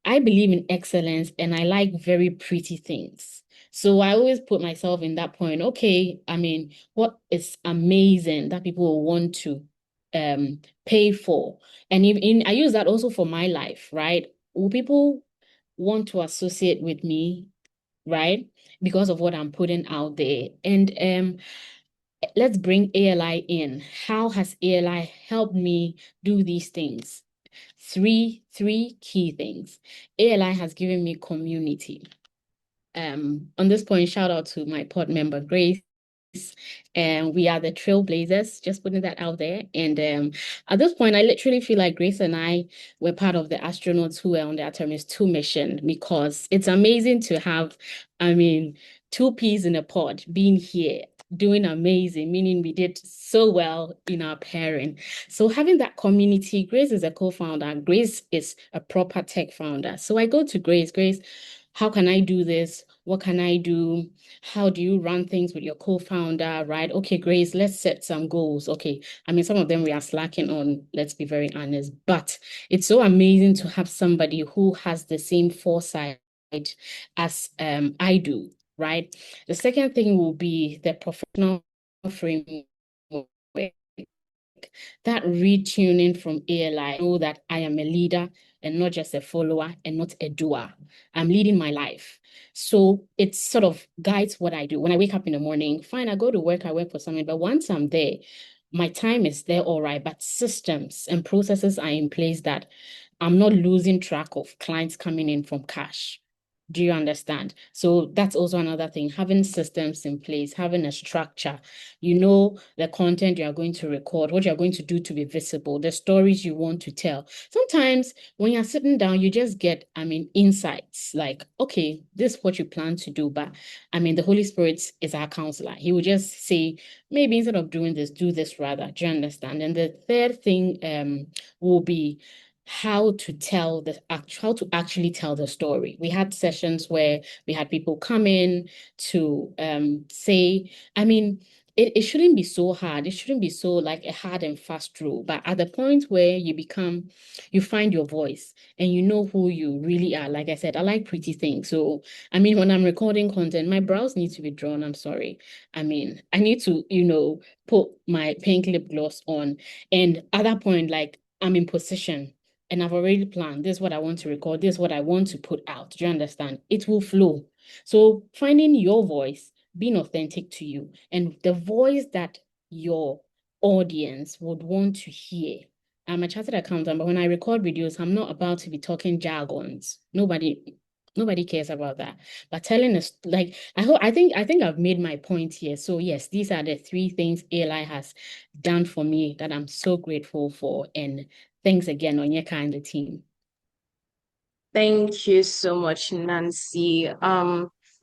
I believe in excellence and I like very pretty things. So I always put myself in that point. Okay, I mean, what is amazing that people will want to pay for? And I use that also for my life, right? Will people want to associate with me, right? Because of what I'm putting out there. And let's bring ALI in. How has ALI helped me do these things? Three key things. ALI has given me community. On this point, shout out to my pod member, Grace. And we are the trailblazers, just putting that out there. And at this point, I literally feel like Grace and I were part of the astronauts who were on the Artemis 2 mission, because it's amazing to have, I mean, two peas in a pod being here, doing amazing, meaning we did so well in our pairing. So having that community, Grace is a co-founder. Grace is a proper tech founder. So I go to Grace, how can I do this? What can I do? How do you run things with your co-founder, right? Okay, Grace, let's set some goals. Okay, I mean, some of them we are slacking on, let's be very honest, but it's so amazing to have somebody who has the same foresight as I do, right? The second thing will be the professional framework. That retuning from ALI, know that I am a leader and not just a follower and not a doer. I'm leading my life. So it sort of guides what I do. When I wake up in the morning, fine, I go to work, I work for something, but once I'm there, my time is there, all right, but systems and processes are in place that I'm not losing track of clients coming in from cash. Do you understand? So that's also another thing, having systems in place, having a structure, you know, the content you are going to record, what you're going to do to be visible, the stories you want to tell. Sometimes when you're sitting down, you just get, I mean, insights like, okay, this is what you plan to do. But I mean, the Holy Spirit is our counselor. He will just say, maybe instead of doing this, do this rather. Do you understand? And the third thing will be how to actually tell the story. We had sessions where we had people come in to say, I mean, it shouldn't be so hard. It shouldn't be so like a hard and fast rule. But at the point where you find your voice and you know who you really are. Like I said, I like pretty things. So, I mean, when I'm recording content, my brows need to be drawn. I'm sorry. I mean, I need to, put my pink lip gloss on. And at that point, like I'm in position and I've already planned, this is what I want to record, this is what I want to put out. Do you understand? It will flow. So finding your voice, being authentic to you, and the voice that your audience would want to hear. I'm a chartered accountant, but when I record videos, I'm not about to be talking jargons. Nobody cares about that. But telling us, like, I think I've made my point here. So yes, these are the three things ALI has done for me that I'm so grateful for. And thanks again, Onyeka and the team. Thank you so much, Nancy.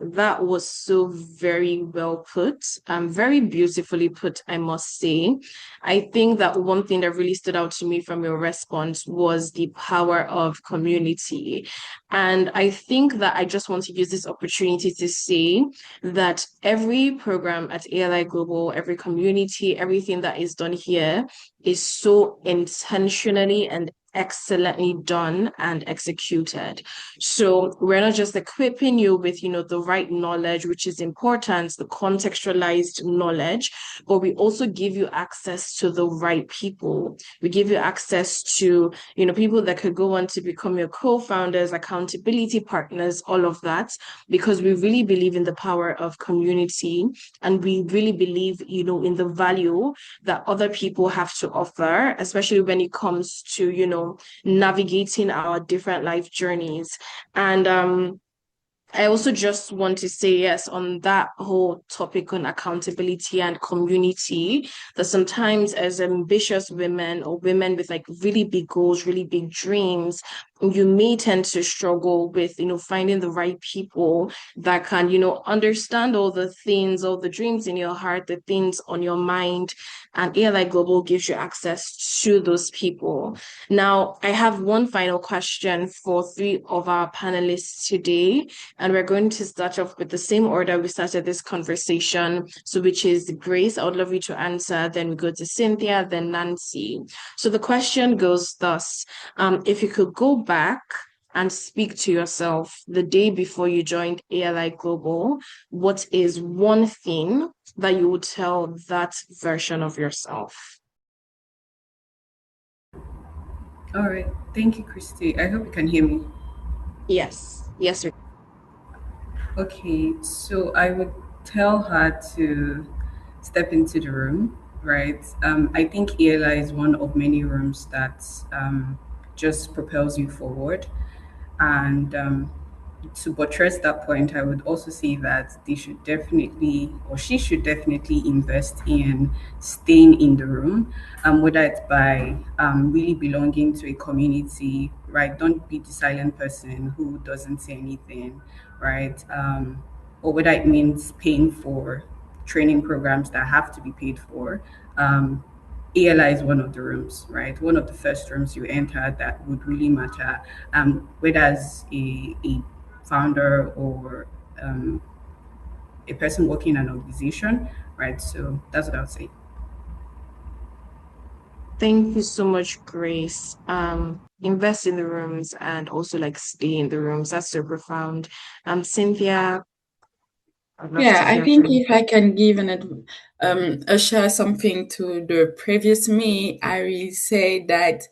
That was so very well put, very beautifully put, I must say. I think that one thing that really stood out to me from your response was the power of community. And I think that I just want to use this opportunity to say that every program at ALI Global, every community, everything that is done here is so intentionally and excellently done and executed. So we're not just equipping you with, the right knowledge, which is important, the contextualized knowledge, but we also give you access to the right people. We give you access to, people that could go on to become your co-founders, accountability partners, all of that, because we really believe in the power of community. And we really believe, in the value that other people have to offer, especially when it comes to, navigating our different life journeys. And I also just want to say, yes, on that whole topic on accountability and community, that sometimes as ambitious women or women with like really big goals, really big dreams, you may tend to struggle with, finding the right people that can, understand all the things, all the dreams in your heart, the things on your mind. And ALI Global gives you access to those people. Now, I have one final question for three of our panelists today, and we're going to start off with the same order we started this conversation. So, which is Grace, I would love you to answer. Then we go to Cynthia, then Nancy. So the question goes thus. If you could go back and speak to yourself the day before you joined ALI Global, what is one thing that you would tell that version of yourself? All right. Thank you, Christy. I hope you can hear me. Yes. Yes. Okay, so I would tell her to step into the room, right? I think ELI is one of many rooms that just propels you forward. And to buttress that point, I would also say that they should definitely, or she should definitely invest in staying in the room, whether it's by really belonging to a community, right? Don't be the silent person who doesn't say anything, right? Or whether it means paying for training programs that have to be paid for. ALI is one of the rooms, right? One of the first rooms you enter that would really matter, whether as a founder or a person working in an organization, right? So that's what I would say. Thank you so much, Grace. Invest in the rooms and also like stay in the rooms. That's so profound. Cynthia, I'd love to Yeah, I hear think from you. if I can give a share something to the previous me, I will say that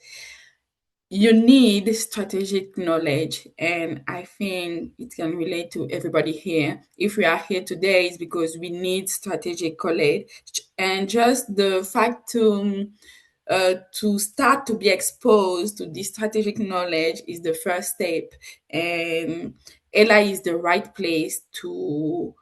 you need strategic knowledge, and I think it can relate to everybody here. If we are here today, it's because we need strategic knowledge, and just the fact to start to be exposed to this strategic knowledge is the first step, and LI is the right place to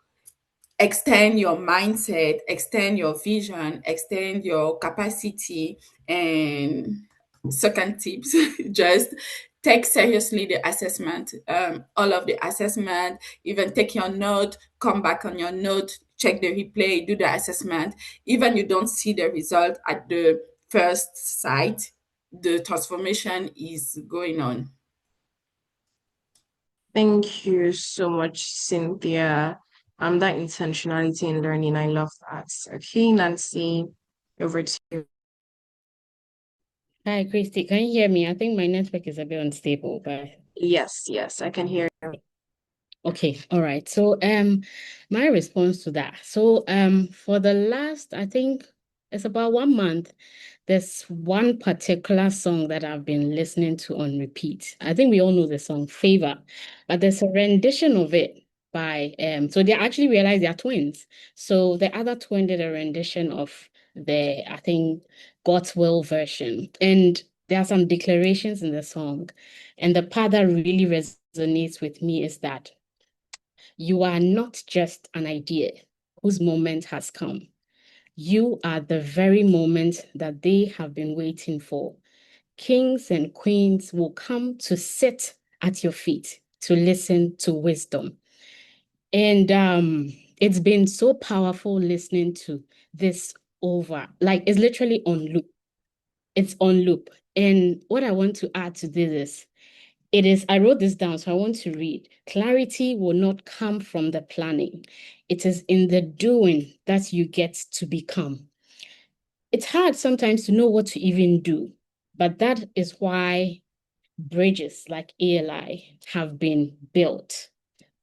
extend your mindset, extend your vision, extend your capacity. And second tips, just take seriously the assessment, all of the assessment, even take your note, come back on your note, check the replay, do the assessment. Even you don't see the result at the first sight, the transformation is going on. Thank you so much, Cynthia. That intentionality in learning, I love that. Okay, Nancy, over to you. Hi, Christy. Can you hear me? I think my network is a bit unstable, but Yes, I can hear you. okay, all right. So my response to that. So for the last, I think it's about 1 month, there's one particular song that I've been listening to on repeat. I think we all know the song Favor, but there's a rendition of it by so they actually realized they're twins. So the other twin did a rendition of the, I think, God's Will version. And there are some declarations in the song. And the part that really resonates with me is that you are not just an idea whose moment has come. You are the very moment that they have been waiting for. Kings and queens will come to sit at your feet to listen to wisdom. And it's been so powerful listening to this over. Like it's literally on loop. It's on loop. And what I want to add to this is I wrote this down, so I want to read. Clarity will not come from the planning. It is in the doing that you get to become. It's hard sometimes to know what to even do, but that is why bridges like ALI have been built,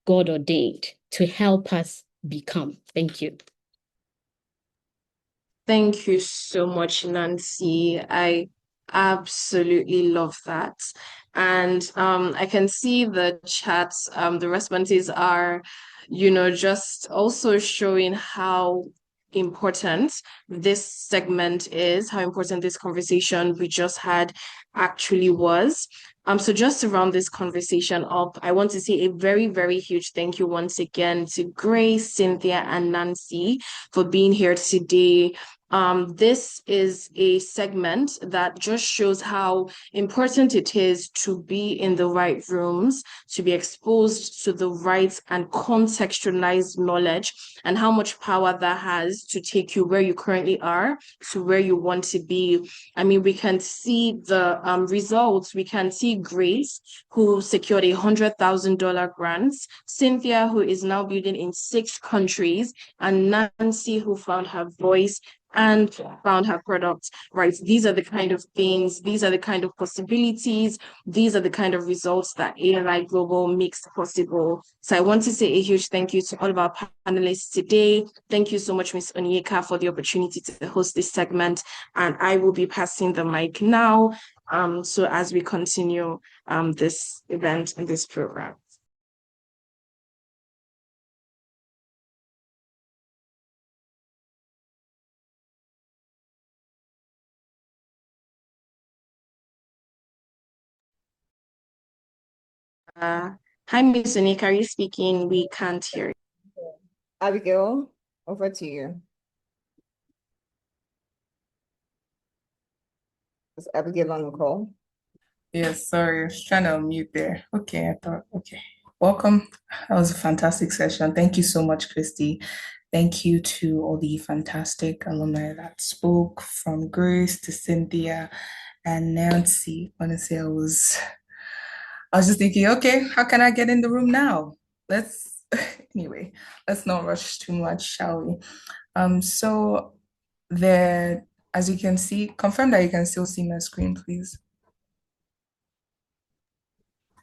God ordained, to help us become. Thank you. Thank you so much, Nancy. I absolutely love that. And I can see the chats, the responses are, just also showing how important this segment is, how important this conversation we just had actually was. So just to round this conversation up, I want to say a very, very huge thank you once again to Grace, Cynthia, and Nancy for being here today This is a segment that just shows how important it is to be in the right rooms, to be exposed to the right and contextualized knowledge, and how much power that has to take you where you currently are to where you want to be. I mean, we can see the results. We can see Grace, who secured $100,000 grants, Cynthia, who is now building in 6 countries, and Nancy, who found her voice and found her product, right? These are the kind of things, these are the kind of possibilities, these are the kind of results that ALI Global makes possible. So I want to say a huge thank you to all of our panelists today. Thank you so much, Ms. Onyeka, for the opportunity to host this segment. And I will be passing the mic now. So as we continue this event and this program. Hi, Ms. Onyeka, are you speaking? We can't hear you. Abigail, over to you. Is Abigail on the call? Yes, sorry, I was trying to unmute there. Okay, I thought, okay. Welcome. That was a fantastic session. Thank you so much, Christy. Thank you to all the fantastic alumni that spoke, from Grace to Cynthia and Nancy. Honestly, I was just thinking, okay, how can I get in the room now? Let's anyway, let's not rush too much, shall we? So there, as you can see, confirm that you can still see my screen, please.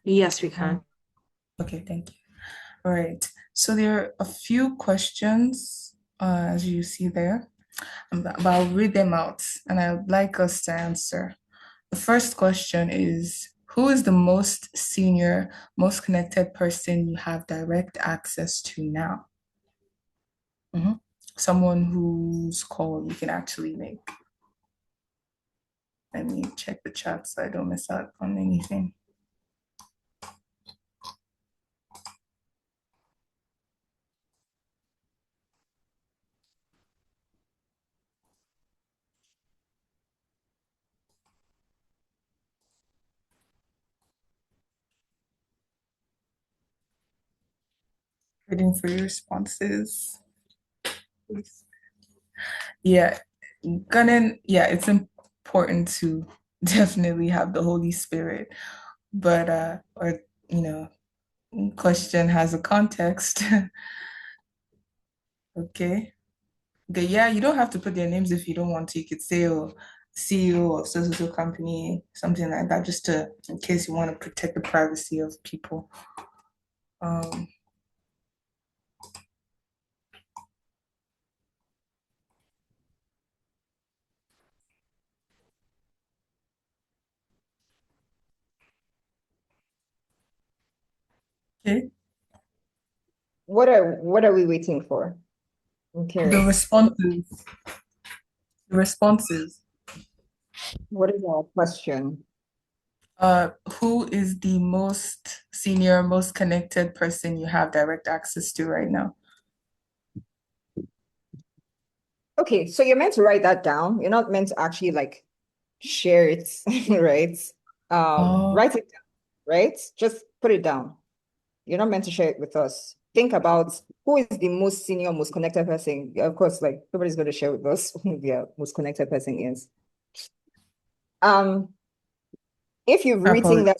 Yes, we can. Okay, thank you. All right. So there are a few questions, as you see there, but I'll read them out and I'd like us to answer. The first question is, who is the most senior, most connected person you have direct access to now? Someone whose call you can actually make. Let me check the chat so I don't miss out on anything. Waiting for your responses. Please. Yeah, it's important to definitely have the Holy Spirit, but or you know, question has a context. Okay. Okay, yeah, you don't have to put their names if you don't want to. You could say, oh, CEO of so company, something like that, just to in case you want to protect the privacy of people. Um, okay. What are we waiting for? I'm The curious. responses. The responses. What is our question? Who is the most senior, most connected person you have direct access to right now? Okay, so you're meant to write that down. You're not meant to actually like share it, right? Write it down, right? Just put it down. You're not meant to share it with us. Think about who is the most senior, most connected person. Of course, like nobody's going to share with us who their most connected person is. If you've written that,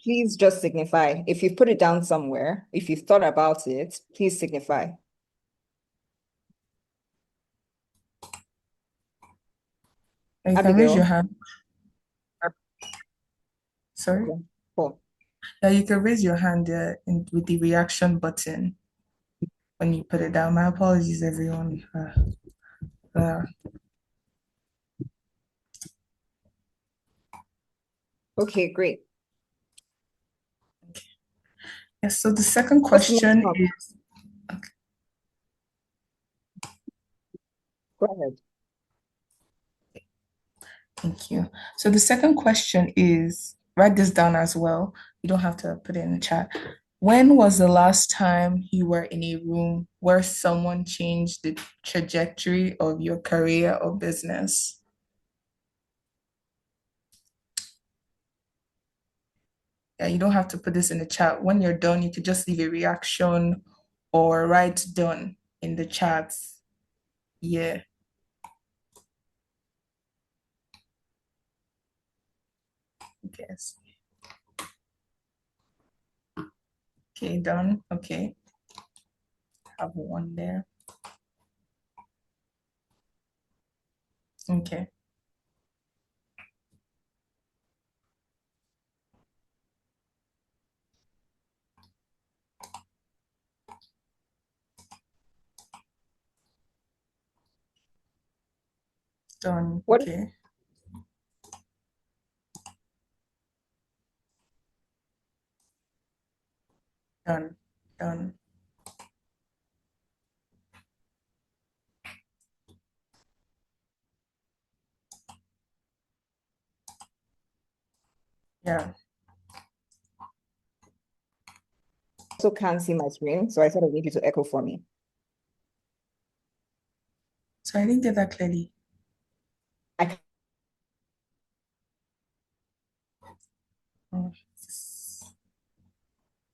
please just signify. If you've put it down somewhere, if you've thought about it, please signify. You can raise your Abigail. hand. Sorry? Okay, cool. Yeah, you can raise your hand with the reaction button when you put it down. My apologies, everyone. Okay, great. Yes, so the second question is, go ahead. Thank you. So the second question is, write this down as well. You don't have to put it in the chat. When was the last time you were in a room where someone changed the trajectory of your career or business? Yeah, you don't have to put this in the chat. When you're done, you could just leave a reaction or write done in the chat. Yeah. Yes. Okay, done. Okay. Have one there. Okay. Done. What Okay. Done. Done. Yeah. also can't see my screen, so I thought I need you to echo for me. So I didn't get that clearly. I Oh,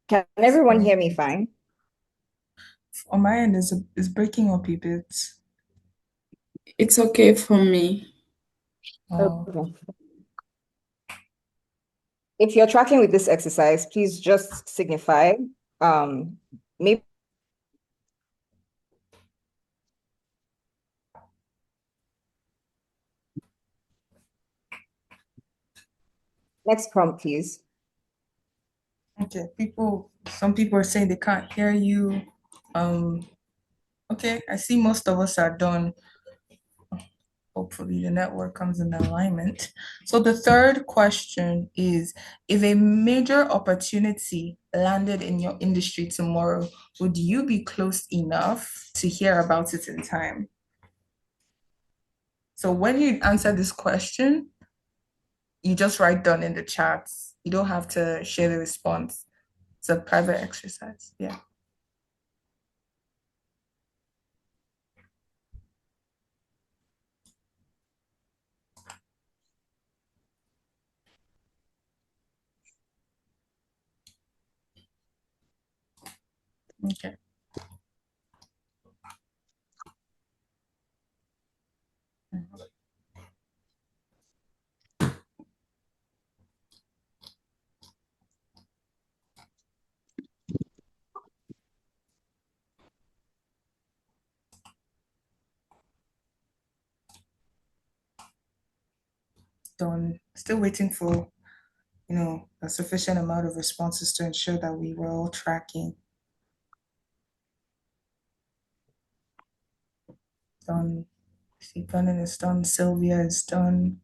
Can everyone hear me fine? on my end is breaking up a bit. It's okay for me. Oh, Okay. If you're tracking with this exercise, please just signify. Maybe next prompt, please. okay. Some people are saying they can't hear you. Okay, I see most of us are done. Hopefully the network comes in alignment. So the third question is, if a major opportunity landed in your industry tomorrow, would you be close enough to hear about it in time? So when you answer this question, you just write down in the chat. You don't have to share the response. It's a private exercise. Yeah. Okay. Done. Still waiting for, a sufficient amount of responses to ensure that we were all tracking. Done. Sipanen is done. Sylvia is done.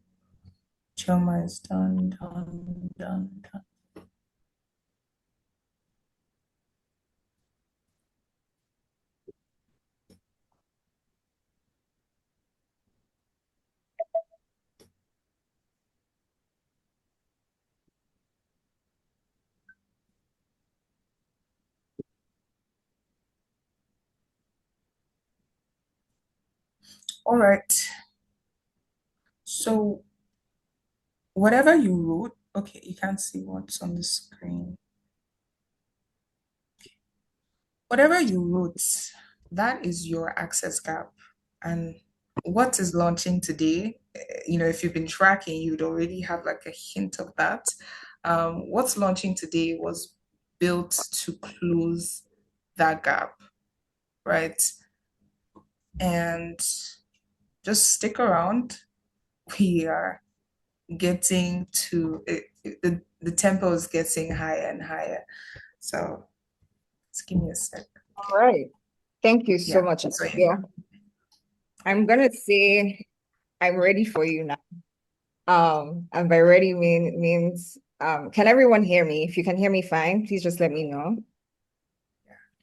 Choma is done. Done. Done. Done. All right. So whatever you wrote, okay, you can't see what's on the screen. Whatever you wrote, that is your access gap. And what is launching today, if you've been tracking, you'd already have like a hint of that. What's launching today was built to close that gap, right? And just stick around. We are getting to the tempo is getting higher and higher. So just give me a sec. All right. Thank you so Yeah. much. So Yeah. I'm gonna say I'm ready for you now. And by ready means can everyone hear me? If you can hear me fine, please just let me know.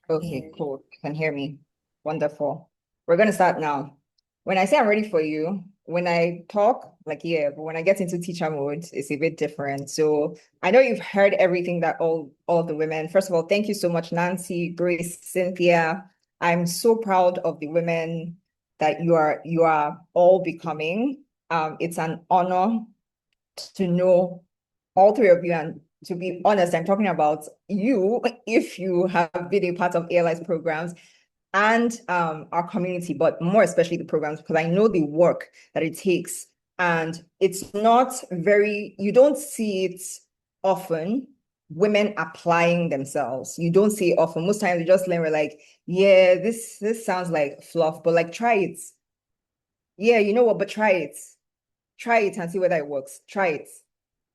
Okay, cool. You can hear me. Wonderful. We're gonna start now. When I say I'm ready for you, when I talk, like, yeah, but when I get into teacher mode, it's a bit different. So I know you've heard everything that all of the women. First of all, thank you so much, Nancy, Grace, Cynthia. I'm so proud of the women that you are all becoming. It's an honor to know all three of you, and to be honest, I'm talking about you if you have been a part of ALI's programs and our community, but more especially the programs, because I know the work that it takes. And it's not very, you don't see it often, women applying themselves. You don't see it often. Most times we just learn, we're like, yeah, this sounds like fluff, but like try it. Yeah, you know what, but try it. Try it and see whether it works. Try it.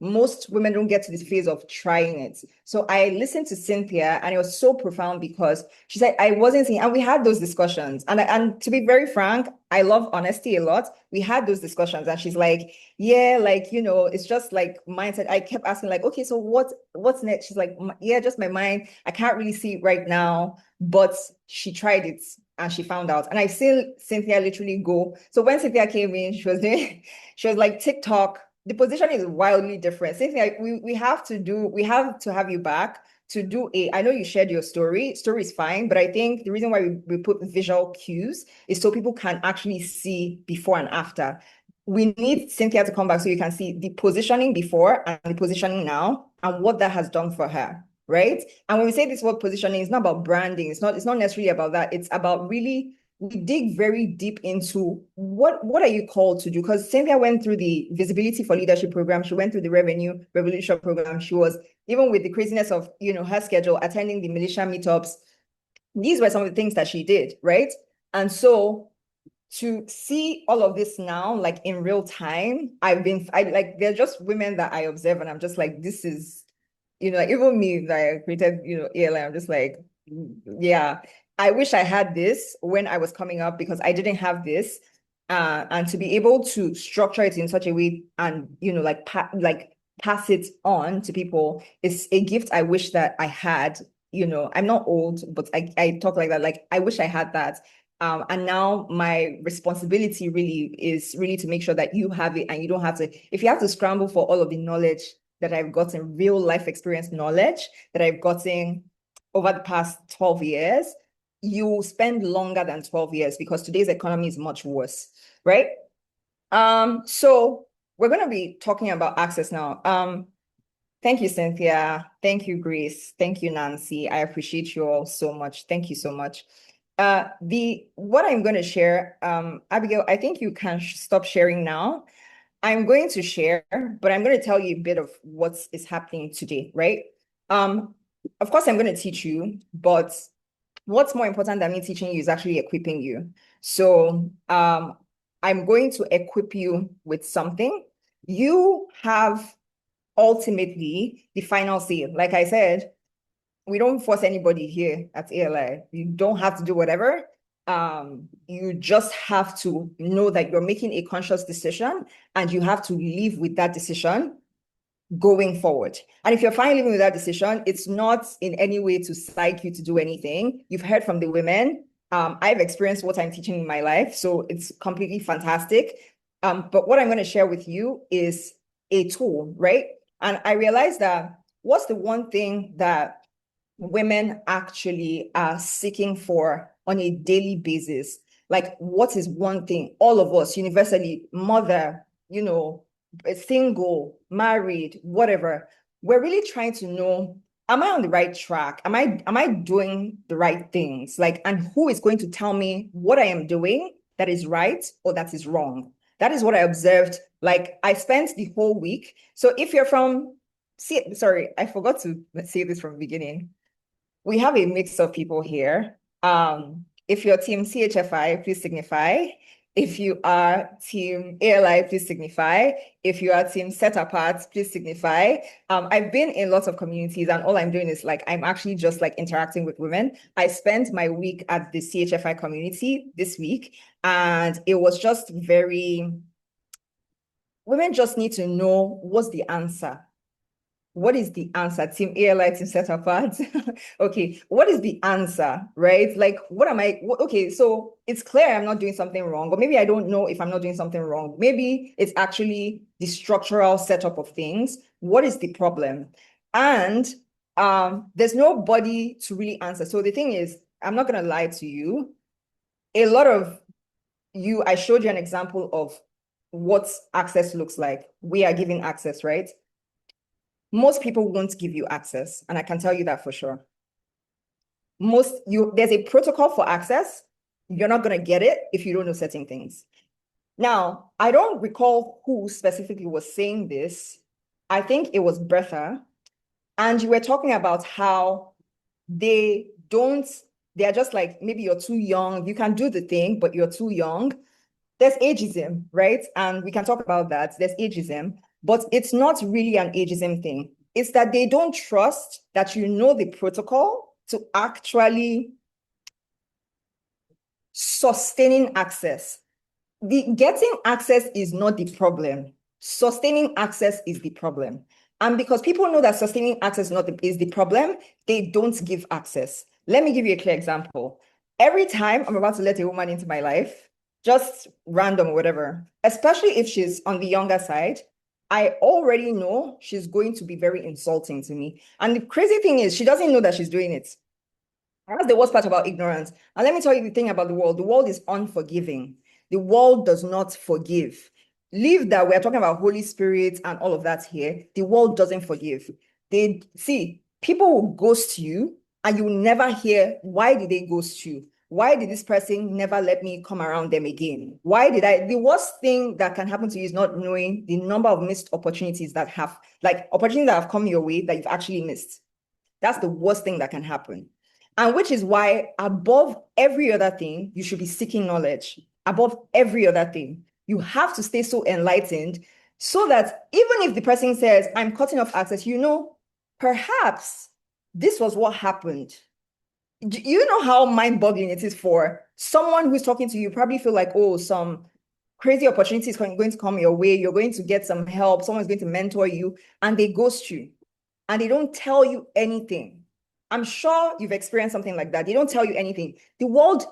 Most women don't get to this phase of trying it. So I listened to Cynthia, and it was so profound because she said, I wasn't saying, and we had those discussions. And to be very frank, I love honesty a lot. We had those discussions, and she's like, yeah, like, you know, it's just like mindset. I kept asking, like, okay, so what's next? She's like, yeah, just my mind. I can't really see it right now, but she tried it and she found out. And I've seen Cynthia literally go. So when Cynthia came in, she was doing, she was like, TikTok, the position is wildly different. Cynthia, we have to have you back to do I know you shared your story. Story is fine, but I think the reason why we put visual cues is so people can actually see before and after. We need Cynthia to come back so you can see the positioning before and the positioning now and what that has done for her, right? And when we say this word positioning, it's not about branding. It's not necessarily about that. It's about really, we dig very deep into what are you called to do? Because Cynthia went through the Visibility for Leadership program. She went through the Revenue Revolution program. She was, even with the craziness of, you know, her schedule, attending the militia meetups. These were some of the things that she did, right? And so to see all of this now, like in real time, I like, they're just women that I observe, and I'm just like, this is, you know, like, even me that I created, you know, ALI, I'm just like, yeah, I wish I had this when I was coming up, because I didn't have this. And to be able to structure it in such a way and, you know, like pass it on to people is a gift I wish that I had. You know, I'm not old, but I talk like that. Like, I wish I had that. And now my responsibility really is to make sure that you have it, and you don't have to, if you have to scramble for all of the knowledge that I've gotten, real life experience knowledge that I've gotten over the past 12 years, you spend longer than 12 years, because today's economy is much worse, right? So we're going to be talking about access now. Thank you, Cynthia. Thank you, Grace. Thank you, Nancy. I appreciate you all so much. Thank you so much. What I'm going to share, Abigail, I think you can stop sharing now. I'm going to share, but I'm going to tell you a bit of what is happening today, right? Of course, I'm going to teach you, but what's more important than me teaching you is actually equipping you. So I'm going to equip you with something. You have ultimately the final say. Like I said, we don't force anybody here at ALI. You don't have to do whatever. You just have to know that you're making a conscious decision, and you have to live with that decision going forward. And if you're fine living with that decision, it's not in any way to psych you to do anything. You've heard from the women. I've experienced what I'm teaching in my life, so it's completely fantastic. But what I'm going to share with you is a tool, right? And I realized that what's the one thing that women actually are seeking for on a daily basis? Like, what is one thing all of us universally, mother, you know, single, married, whatever, we're really trying to know, am I on the right track? Am I doing the right things? Like, and who is going to tell me what I am doing that is right or that is wrong? That is what I observed. Like, I spent the whole week. So if you're from, sorry, I forgot to say this from the beginning. We have a mix of people here. If you're team CHFI, please signify. If you are team ALI, please signify. If you are team Set Apart, please signify. I've been in lots of communities, and all I'm doing is like, I'm actually just like interacting with women. I spent my week at the CHFI community this week, and it was just very, women just need to know what's the answer. What is the answer? Team ALI, team set apart. Okay, what is the answer, right? Like, what am I? Okay, so it's clear I'm not doing something wrong, or maybe I don't know if I'm not doing something wrong. Maybe it's actually the structural setup of things. What is the problem? And there's nobody to really answer. So the thing is, I'm not gonna lie to you. A lot of you, I showed you an example of what access looks like. We are giving access, right? Most people won't give you access, and I can tell you that for sure. There's a protocol for access. You're not going to get it if you don't know certain things. Now, I don't recall who specifically was saying this. I think it was Bertha. And you were talking about how they're just like, maybe you're too young. You can do the thing, but you're too young. There's ageism, right? And we can talk about that. There's ageism, but it's not really an ageism thing. It's that they don't trust that you know the protocol to actually sustaining access. The getting access is not the problem. Sustaining access is the problem. And because people know that sustaining access is the problem, they don't give access. Let me give you a clear example. Every time I'm about to let a woman into my life, just random or whatever, especially if she's on the younger side, I already know she's going to be very insulting to me. And the crazy thing is, she doesn't know that she's doing it. That's the worst part about ignorance. And let me tell you the thing about the world. The world is unforgiving. The world does not forgive. Leave that we're talking about Holy Spirit and all of that here. The world doesn't forgive. People will ghost you and you will never hear, why did they ghost you? Why did this person never let me come around them again? The worst thing that can happen to you is not knowing the number of missed opportunities opportunities that have come your way that you've actually missed. That's the worst thing that can happen. And which is why above every other thing, you should be seeking knowledge. Above every other thing, you have to stay so enlightened so that even if the person says, I'm cutting off access, perhaps this was what happened. You know how mind-boggling it is for someone who's talking to you, probably feel like, oh, some crazy opportunity is going to come your way. You're going to get some help. Someone's going to mentor you, and they ghost you, and they don't tell you anything. I'm sure you've experienced something like that. They don't tell you anything. The world,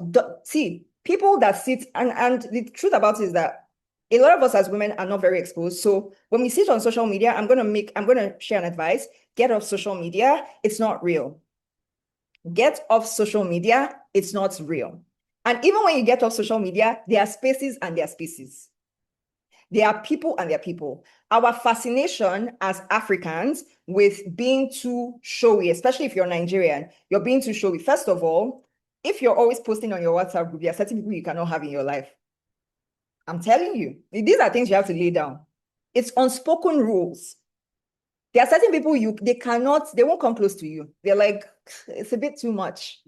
people that sit, and the truth about it is that a lot of us as women are not very exposed. So when we sit on social media, I'm going to share an advice. Get off social media. It's not real. Get off social media. It's not real. And even when you get off social media, there are spaces and there are species. There are people and there are people. Our fascination as Africans with being too showy, especially if you're Nigerian, you're being too showy. First of all, if you're always posting on your WhatsApp group, there are certain people you cannot have in your life. I'm telling you, these are things you have to lay down. It's unspoken rules. There are certain people they won't come close to you. They're like, it's a bit too much.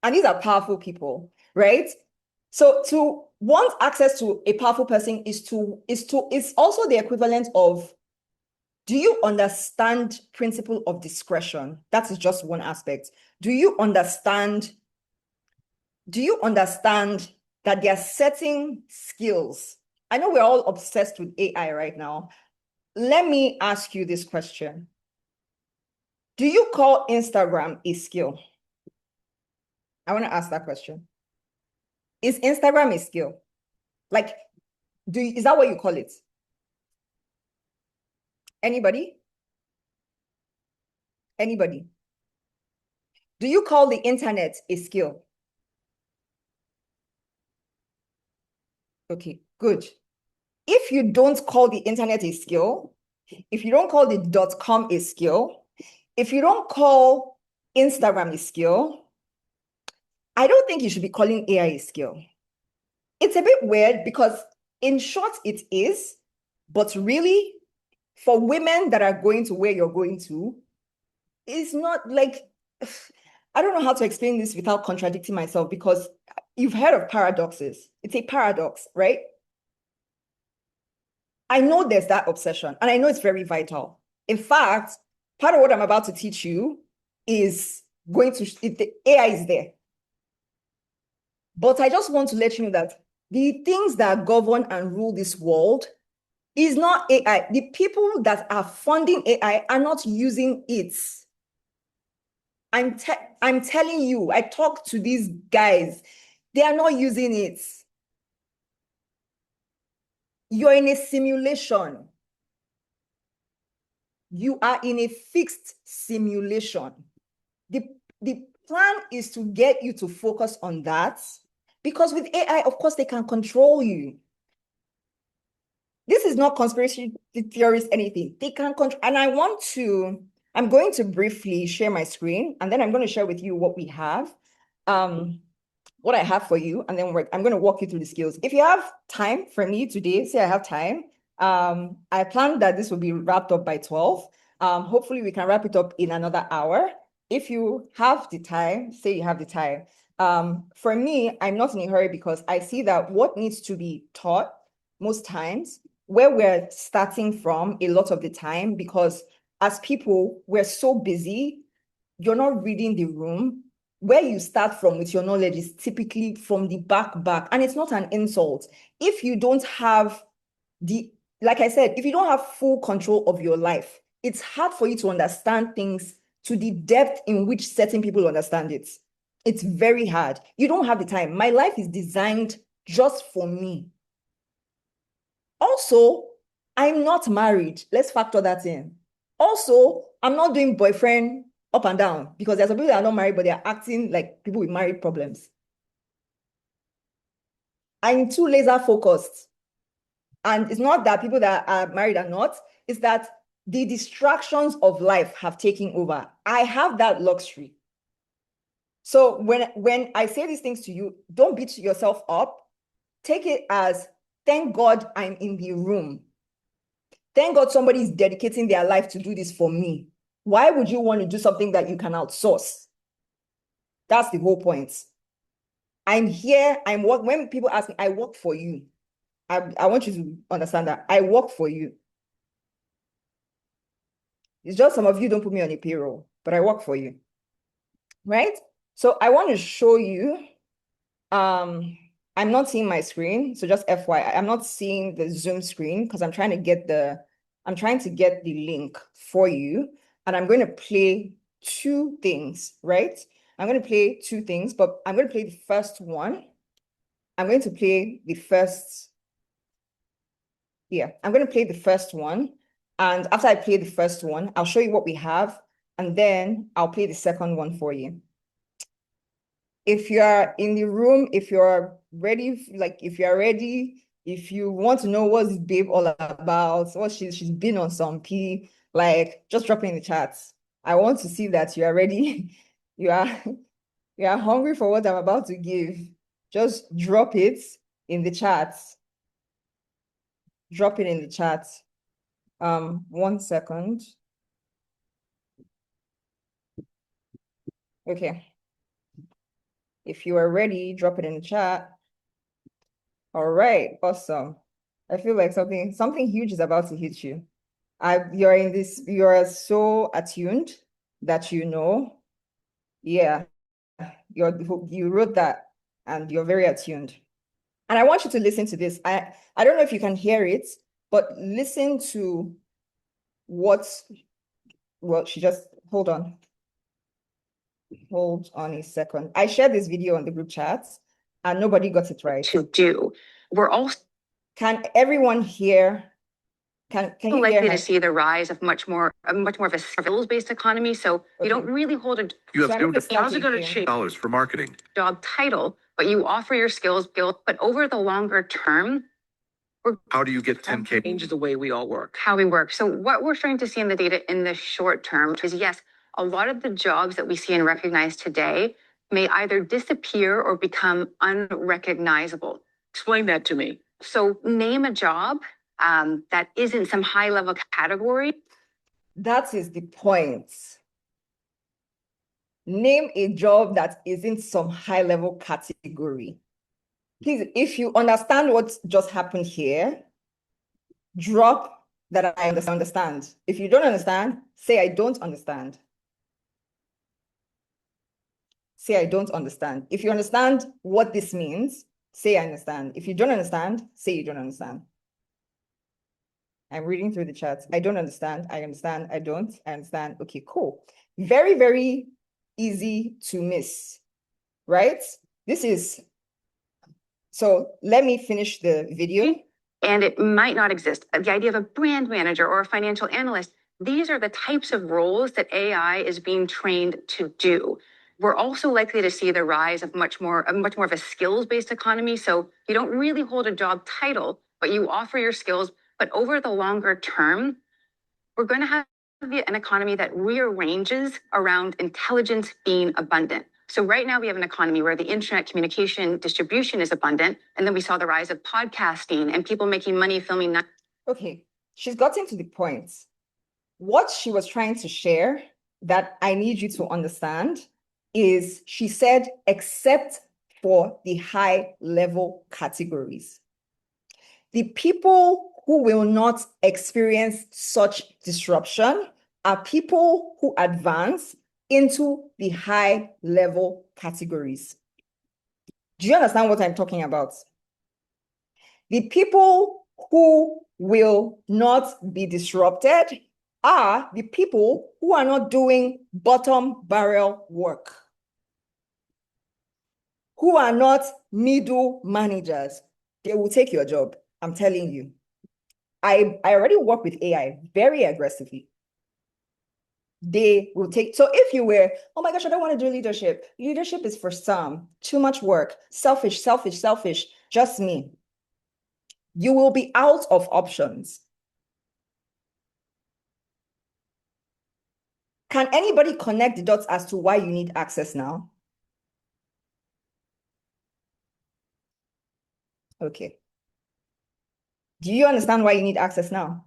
And these are powerful people, right? So to want access to a powerful person is also the equivalent of, do you understand principle of discretion? That is just one aspect. Do you understand that there are certain skills? I know we're all obsessed with AI right now. Let me ask you this question. Do you call Instagram a skill? I want to ask that question. Is Instagram a skill? Like, is that what you call it? Anybody? Anybody? Do you call the internet a skill? Okay, good. If you don't call the internet a skill, if you don't call the .com a skill, if you don't call Instagram a skill, I don't think you should be calling AI a skill. It's a bit weird because in short, it is, but really for women that are going to where you're going to, it's not like, I don't know how to explain this without contradicting myself, because you've heard of paradoxes. It's a paradox, right? I know there's that obsession, and I know it's very vital. In fact, part of what I'm about to teach you is the AI is there. But I just want to let you know that the things that govern and rule this world It's not AI. The people that are funding AI are not using it. I'm telling you, I talk to these guys. They are not using it. You're in a simulation. You are in a fixed simulation. The plan is to get you to focus on that, because with AI, of course, they can control you. This is not conspiracy theories, anything. They can control, and I'm going to briefly share my screen, and then I'm going to share with you what we have, what I have for you, and then I'm going to walk you through the skills. If you have time for me today, say I have time, I planned that this will be wrapped up by 12. Hopefully we can wrap it up in another hour. If you have the time, say you have the time. For me, I'm not in a hurry because I see that what needs to be taught most times, where we're starting from a lot of the time, because as people, we're so busy, you're not reading the room. Where you start from with your knowledge is typically from the back, and it's not an insult. If you don't have like I said, if you don't have full control of your life, it's hard for you to understand things to the depth in which certain people understand it. It's very hard. You don't have the time. My life is designed just for me. Also, I'm not married. Let's factor that in. Also, I'm not doing boyfriend up and down, because there's some people that are not married, but they're acting like people with married problems. I'm too laser focused. And it's not that people that are married are not, it's that the distractions of life have taken over. I have that luxury. So when I say these things to you, don't beat yourself up. Take it as, thank God I'm in the room. Thank God somebody is dedicating their life to do this for me. Why would you want to do something that you can outsource? That's the whole point. I'm here, when people ask me, I work for you. I want you to understand that I work for you. It's just some of you don't put me on a payroll, but I work for you, right? So I want to show you, I'm not seeing my screen, so just FYI, I'm not seeing the Zoom screen because I'm trying to get the link for you, and I'm going to play two things, right? I'm going to play two things, but I'm going to play the first one. I'm going to play the first, I'm going to play the first one, and after I play the first one, I'll show you what we have, and then I'll play the second one for you. If you are in the room, if you're ready, if you want to know what's this babe all about, what she's been on some P, like, just drop it in the chat. I want to see that you are ready. you are hungry for what I'm about to give. Just drop it in the chat. Drop it in the chat. 1 second. Okay. If you are ready, drop it in the chat. All right, awesome. I feel like something huge is about to hit you. You are so attuned that yeah, you wrote that and you're very attuned. And I want you to listen to this. I don't know if you can hear it, but listen to she just, hold on a second. I shared this video on the group chat and nobody got it right. To do. Can everyone hear? Can you likely hear her? to see the rise of much more of a skills-based economy. So you don't really hold a You have how's it going to change dollars for marketing. job title, but you offer your skills. But over the longer term, How do you get 10K? changes the way we all work, how we work. So what we're starting to see in the data in the short term is, yes, a lot of the jobs that we see and recognize today may either disappear or become unrecognizable. Explain that to me. So name a job that isn't some high level category. That is the point. Name a job that isn't some high level category. Please, if you understand what just happened here, drop that I understand. If you don't understand, say I don't understand. Say I don't understand. If you understand what this means, say I understand. If you don't understand, say you don't understand. I'm reading through the chats. I don't understand. I understand. I don't. I understand. Okay, cool. Very, very easy to miss, right? So let me finish the video. And it might not exist. The idea of a brand manager or a financial analyst, these are the types of roles that AI is being trained to do. We're also likely to see the rise of much more of a skills-based economy. So you don't really hold a job title, but you offer your skills. But over the longer term, we're going to have an economy that rearranges around intelligence being abundant. So right now we have an economy where the internet communication distribution is abundant. And then we saw the rise of podcasting and people making money filming. Okay, she's gotten to the point. What she was trying to share that I need you to understand is she said, except for the high level categories. The people who will not experience such disruption are people who advance into the high level categories. Do you understand what I'm talking about? The people who will not be disrupted are the people who are not doing bottom barrel work, who are not middle managers. They will take your job. I'm telling you. I already work with AI very aggressively. They will take, so if you were, oh my gosh, I don't want to do leadership. Leadership is for some, too much work, selfish, just me. You will be out of options. Can anybody connect the dots as to why you need access now? Okay. Do you understand why you need access now?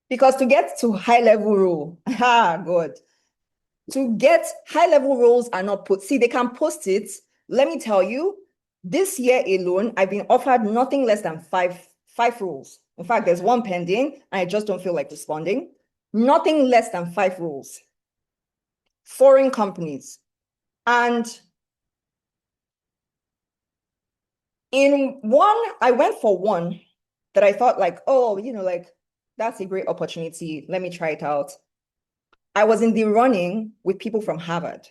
Because to get to high level role, good. To get high level roles are not put. See, they can post it. Let me tell you, this year alone, I've been offered nothing less than five roles. In fact, there's one pending, and I just don't feel like responding. Nothing less than 5 roles. Foreign companies. And in one, I went for one that I thought like, oh, like that's a great opportunity. Let me try it out. I was in the running with people from Harvard.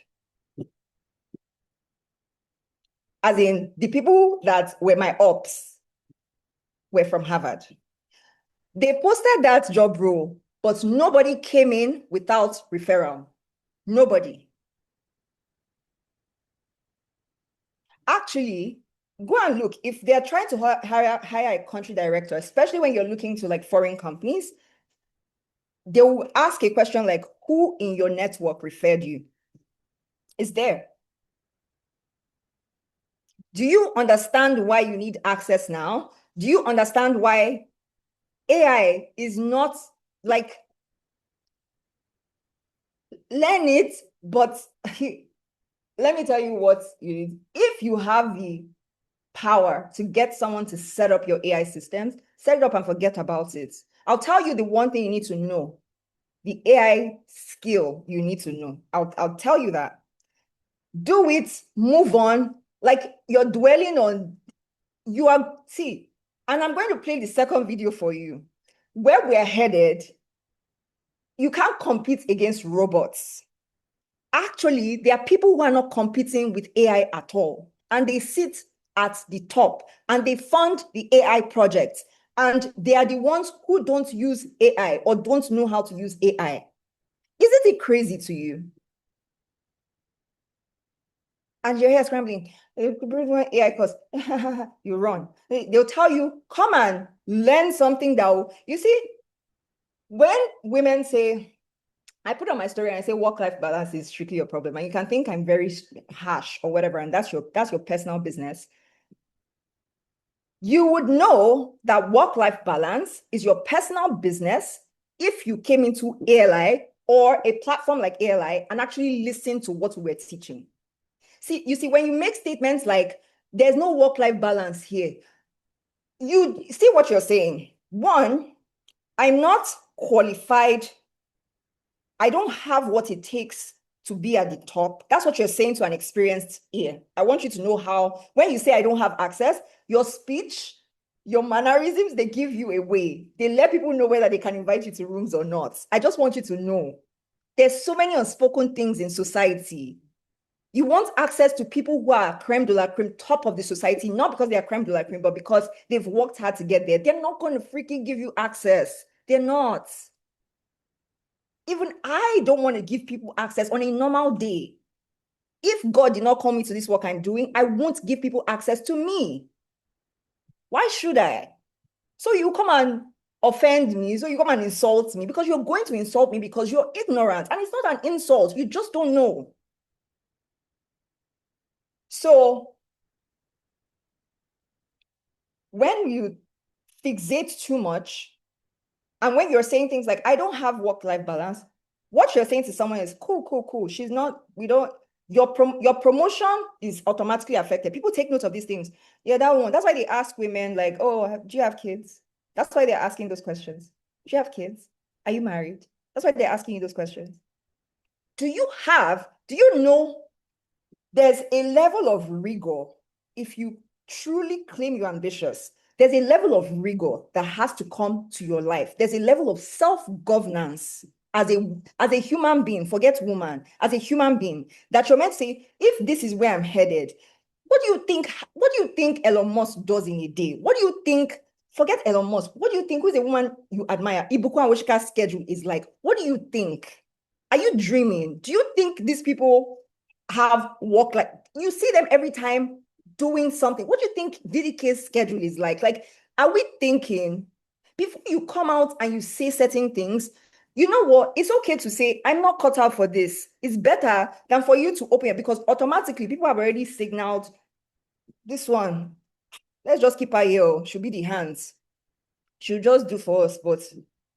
As in, the people that were my ops were from Harvard. They posted that job role, but nobody came in without referral. Nobody. Actually, go and look. If they're trying to hire a country director, especially when you're looking to like foreign companies, they will ask a question like, who in your network referred you? It's there. Do you understand why you need access now? Do you understand why AI is not like, learn it, but let me tell you what you need. If you have the power to get someone to set up your AI systems, set it up and forget about it. I'll tell you the one thing you need to know, the AI skill you need to know. I'll tell you that. Do it, move on. Like you're dwelling on, see, and I'm going to play the second video for you. Where we're headed, you can't compete against robots. Actually, there are people who are not competing with AI at all, and they sit at the top and they fund the AI projects, and they are the ones who don't use AI or don't know how to use AI. Isn't it crazy to you? And your hair scrambling. AI course. You run. They'll tell you, come and learn something that will, you see, when women say, I put on my story and I say work-life balance is strictly your problem, and you can think I'm very harsh or whatever, and that's your personal business. You would know that work-life balance is your personal business if you came into ALI or a platform like ALI and actually listened to what we were teaching. See, you see, when you make statements like there's no work-life balance here, you see what you're saying. One, I'm not qualified. I don't have what it takes to be at the top. That's what you're saying to an experienced ear. I want you to know how, when you say I don't have access, your speech Your mannerisms, they give you away. They let people know whether they can invite you to rooms or not. I just want you to know there's so many unspoken things in society. You want access to people who are creme de la creme, top of the society, not because they are creme de la creme, but because they've worked hard to get there. They're not going to freaking give you access. They're not. Even I don't want to give people access on a normal day. If God did not call me to this work I'm doing, I won't give people access to me. Why should I? So you come and offend me, so you come and insult me, because you're going to insult me because you're ignorant. And it's not an insult, you just don't know. So when you fixate too much, and when you're saying things like, I don't have work-life balance, what you're saying to someone is, cool. She's not, your promotion is automatically affected. People take note of these things. Yeah, that one. That's why they ask women like, oh, do you have kids? That's why they're asking those questions. Do you have kids? Are you married? That's why they're asking you those questions. Do you know there's a level of rigor if you truly claim you're ambitious? There's a level of rigor that has to come to your life. There's a level of self-governance as a human being, forget woman, as a human being, that you're meant to say, if this is where I'm headed, what do you think Elon Musk does in a day? What do you think, forget Elon Musk, what do you think, who's a woman you admire, Ibuku Awashika's schedule is like? What do you think? Are you dreaming? Do you think these people have work, like you see them every time doing something? What do you think DDK's schedule is like? Like, are we thinking before you come out and you say certain things? You know what? It's okay to say, I'm not cut out for this. It's better than for you to open it, because automatically people have already signaled this one. Let's just keep her here. She'll be the hands. She'll just do for us. But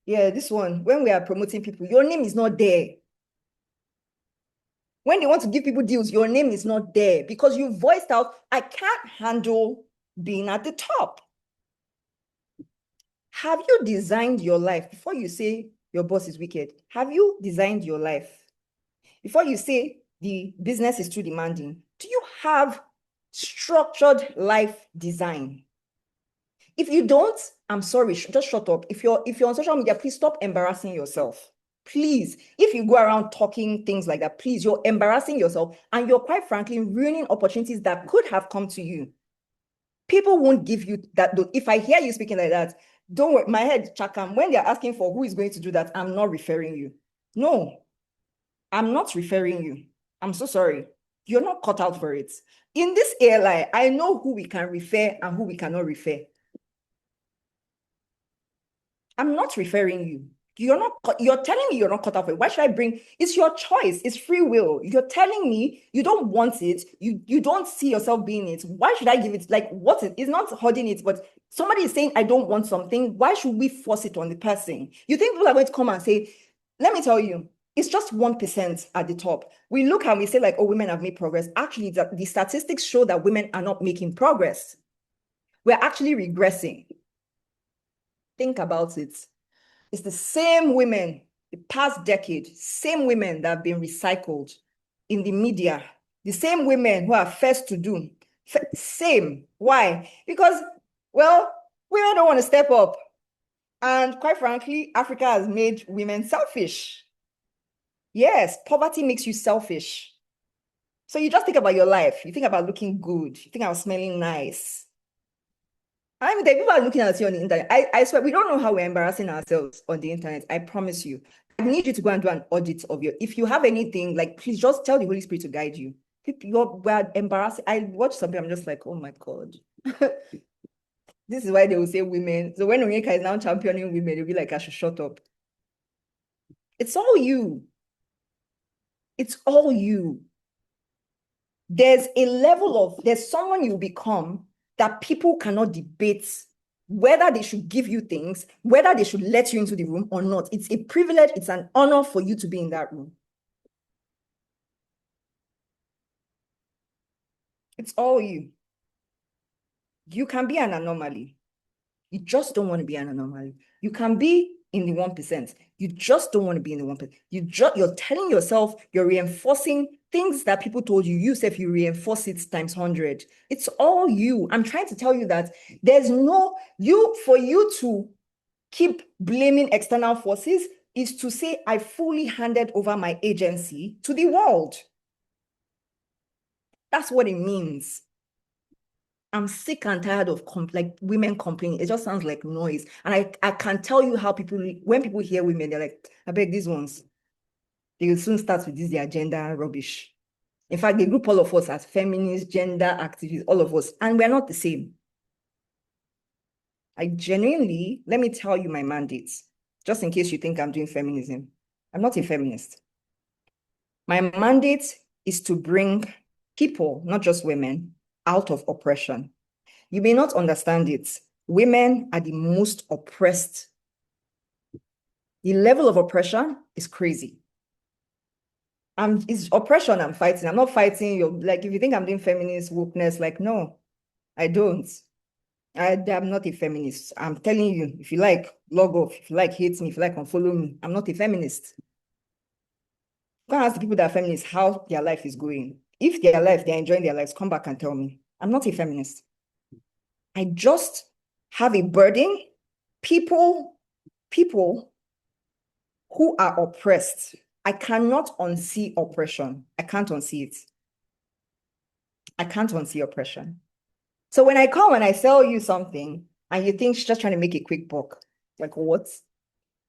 yeah, this one, when we are promoting people, your name is not there. When they want to give people deals, your name is not there because you voiced out, I can't handle being at the top. Have you designed your life before you say your boss is wicked? Have you designed your life? Before you say the business is too demanding, do you have structured life design? If you don't, I'm sorry, just shut up. If you're on social media, please stop embarrassing yourself. Please, if you go around talking things like that, please, you're embarrassing yourself and you're quite frankly ruining opportunities that could have come to you. People won't give you that. If I hear you speaking like that, don't worry, my head, Chakam, when they're asking for who is going to do that, I'm not referring you. No, I'm not referring you. I'm so sorry. You're not cut out for it. In this airline, I know who we can refer and who we cannot refer. I'm not referring you. You're telling me you're not cut off it. Why should I bring? It's your choice. It's free will. You're telling me you don't want it. You don't see yourself being it. Why should I give it? Like, what is? It's not holding it, but somebody is saying, I don't want something. Why should we force it on the person? You think people are going to come and say, let me tell you, it's just 1% at the top. We look and we say like, oh, women have made progress. Actually, the statistics show that women are not making progress. We're actually regressing. Think about it. It's the same women, the past decade, same women that have been recycled in the media, the same women who are first to do. Same. Why? Because, well, women don't want to step up. And quite frankly, Africa has made women selfish. Yes, poverty makes you selfish. So you just think about your life. You think about looking good. You think about smelling nice. I mean, the people are looking at you on the internet. I swear, we don't know how we're embarrassing ourselves on the internet. I promise you. I need you to go and do an audit of your, if you have anything, like, please just tell the Holy Spirit to guide you. We're embarrassing. I watch something, I'm just like, oh my God. This is why they will say women. So when Onyeka is now championing women, they'll be like, I should shut up. It's all you. It's all you. There's a level of, there's someone you become that people cannot debate whether they should give you things, whether they should let you into the room or not. It's a privilege, it's an honor for you to be in that room. It's all you. You can be an anomaly. You just don't want to be an anomaly. You can be in the 1%. You just don't want to be in the 1%. You're telling yourself, you're reinforcing things that people told you, you say if you reinforce it times 100, it's all you. I'm trying to tell you that there's no, for you to keep blaming external forces is to say, I fully handed over my agency to the world. That's what it means. I'm sick and tired of like women complaining. It just sounds like noise. And I can tell you how when people hear women, they're like, I beg these ones. They will soon start with this, their gender rubbish. In fact, they group all of us as feminists, gender activists, all of us, and we're not the same. I genuinely, let me tell you my mandates, just in case you think I'm doing feminism. I'm not a feminist. My mandate is to bring people, not just women, out of oppression. You may not understand it. Women are the most oppressed. The level of oppression is crazy. It's oppression I'm fighting. I'm not fighting your, like, if you think I'm doing feminist wokeness, like, no, I don't. I'm not a feminist. I'm telling you, if you like, log off. If you like, hate me. If you like, unfollow me. I'm not a feminist. Go and ask the people that are feminists how their life is going. If their life, they're enjoying their lives, come back and tell me. I'm not a feminist. I just have a burden. People who are oppressed, I cannot unsee oppression. I can't unsee it. I can't unsee oppression. So when I come and I sell you something and you think she's just trying to make a quick buck, like what?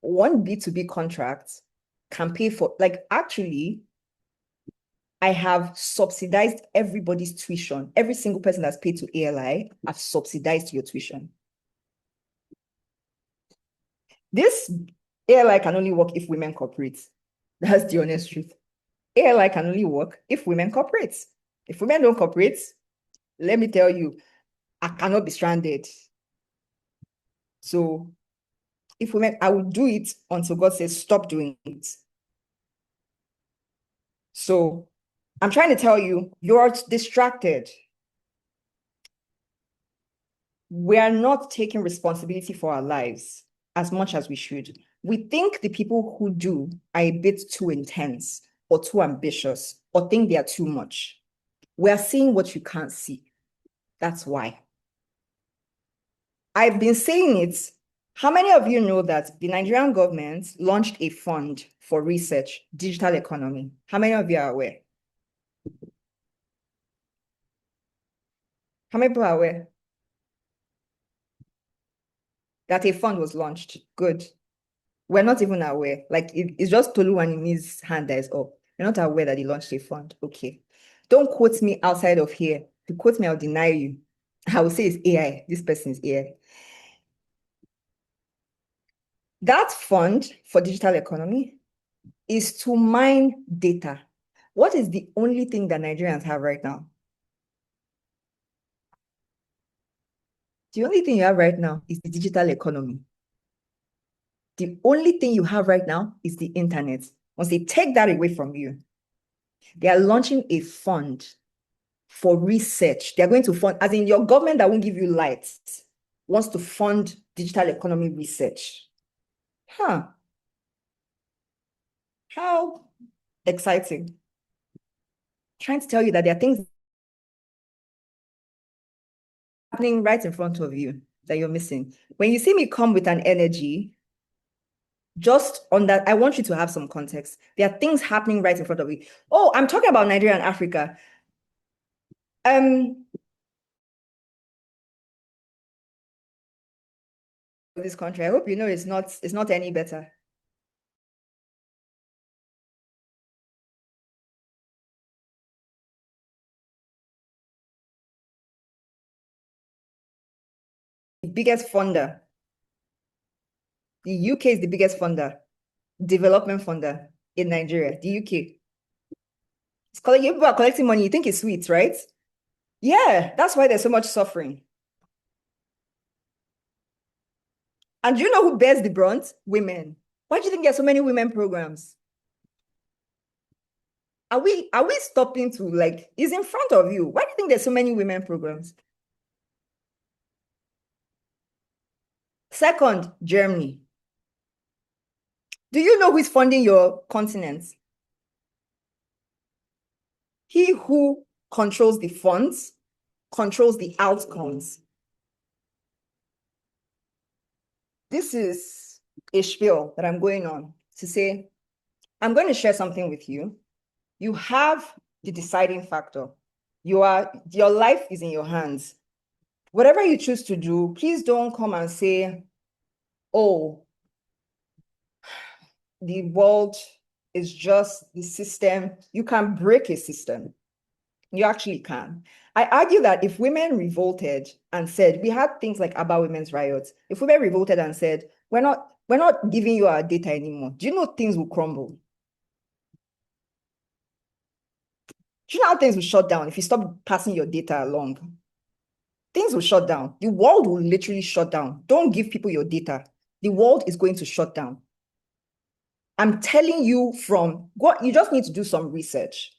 One B2B contract can pay for, like, actually, I have subsidized everybody's tuition. Every single person that's paid to ALI, I've subsidized your tuition. This ALI can only work if women cooperate. That's the honest truth. ALI can only work if women cooperate. If women don't cooperate, let me tell you, I cannot be stranded. So if women, I will do it until God says, stop doing it. So I'm trying to tell you, you're distracted. We are not taking responsibility for our lives as much as we should. We think the people who do are a bit too intense or too ambitious or think they are too much. We are seeing what you can't see. That's why. I've been saying it. How many of you know that the Nigerian government launched a fund for research, digital economy? How many of you are aware? How many people are aware that a fund was launched? Good. We're not even aware. Like, it's just Tolu Wanimi's hand that is up. You're not aware that he launched a fund. Okay. Don't quote me outside of here. If you quote me, I'll deny you. I will say it's AI. This person is AI. That fund for digital economy is to mine data. What is the only thing that Nigerians have right now? The only thing you have right now is the digital economy. The only thing you have right now is the internet. Once they take that away from you, they are launching a fund for research. They're going to fund, as in your government that won't give you lights, wants to fund digital economy research. Huh. How exciting. Trying to tell you that there are things happening right in front of you that you're missing. When you see me come with an energy, just on that, I want you to have some context. There are things happening right in front of you. Oh, I'm talking about Nigeria and Africa. This country, I hope you know it's not any better. The biggest funder. The UK is the biggest funder, development funder in Nigeria, the UK. People are collecting money. You think it's sweet, right? Yeah, that's why there's so much suffering. And do you know who bears the brunt? Women. Why do you think there's so many women programs? Are we stopping to, like, it's in front of you. Why do you think there's so many women programs? Second, Germany. Do you know who's funding your continent? He who controls the funds controls the outcomes. This is a spiel that I'm going on to say, I'm going to share something with you. You have the deciding factor. Your life is in your hands. Whatever you choose to do, please don't come and say, oh, the world is just the system. You can break a system. You actually can. I argue that if women revolted and said, we had things like about women's riots. If women revolted and said, we're not giving you our data anymore, do you know things will crumble? Do you know how things will shut down if you stop passing your data along? Things will shut down. The world will literally shut down. Don't give people your data. The world is going to shut down. I'm telling you you just need to do some research.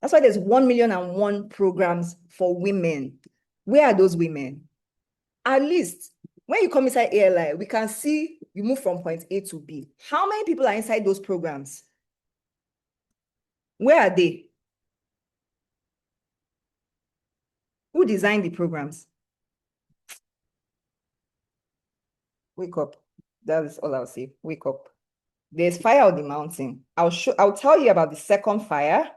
That's why there's 1,000,001 programs for women. Where are those women? At least when you come inside ALI, we can see you move from point A to B. How many people are inside those programs? Where are they? Who designed the programs? Wake up. That is all I'll say. Wake up. There's fire on the mountain. I'll tell you about the second fire.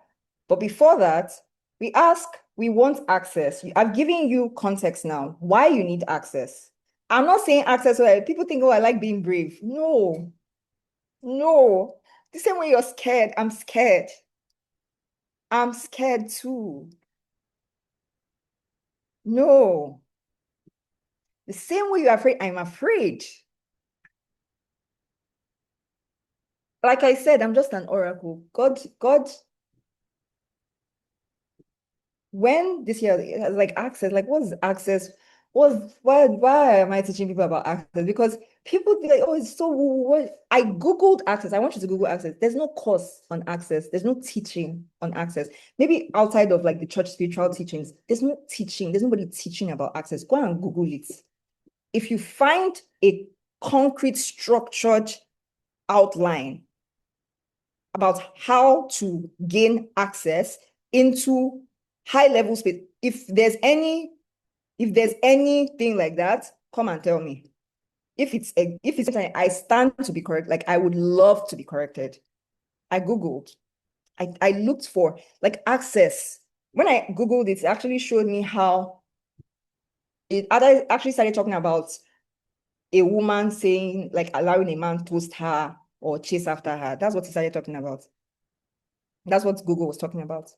But before that, we want access. I've given you context now, why you need access. I'm not saying access where people think, oh, I like being brave. No. The same way you're scared, I'm scared. I'm scared too. No. The same way you're afraid, I'm afraid. Like I said, I'm just an oracle. God, when this year, like access, like what's access? Why am I teaching people about access? Because people be like, oh, it's so what? I Googled access. I want you to Google access. There's no course on access. There's no teaching on access. Maybe outside of like the church spiritual teachings, there's no teaching. There's nobody teaching about access. Go and Google it. If you find a concrete, structured outline about how to gain access into high level space, if there's anything like that, come and tell me. If it's I stand to be correct, like I would love to be corrected. I Googled, I looked for like access. When I Googled it actually showed me how it actually started talking about a woman saying, like, allowing a man toast her or chase after her. That's what it started talking about. That's what Google was talking about.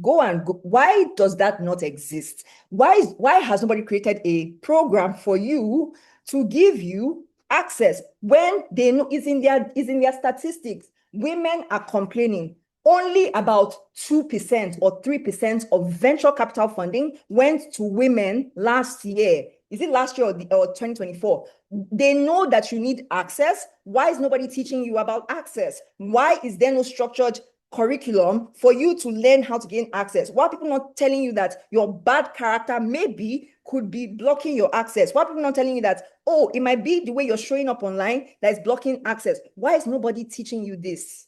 Go. Why does that not exist? Why has nobody created a program for you to give you access when they know it's in their statistics? Women are complaining only about 2% or 3% of venture capital funding went to women last year. Is it last year or 2024? They know that you need access. Why is nobody teaching you about access? Why is there no structured curriculum for you to learn how to gain access? Why are people not telling you that your bad character maybe could be blocking your access? Why are people not telling you that, oh, it might be the way you're showing up online that is blocking access? Why is nobody teaching you this?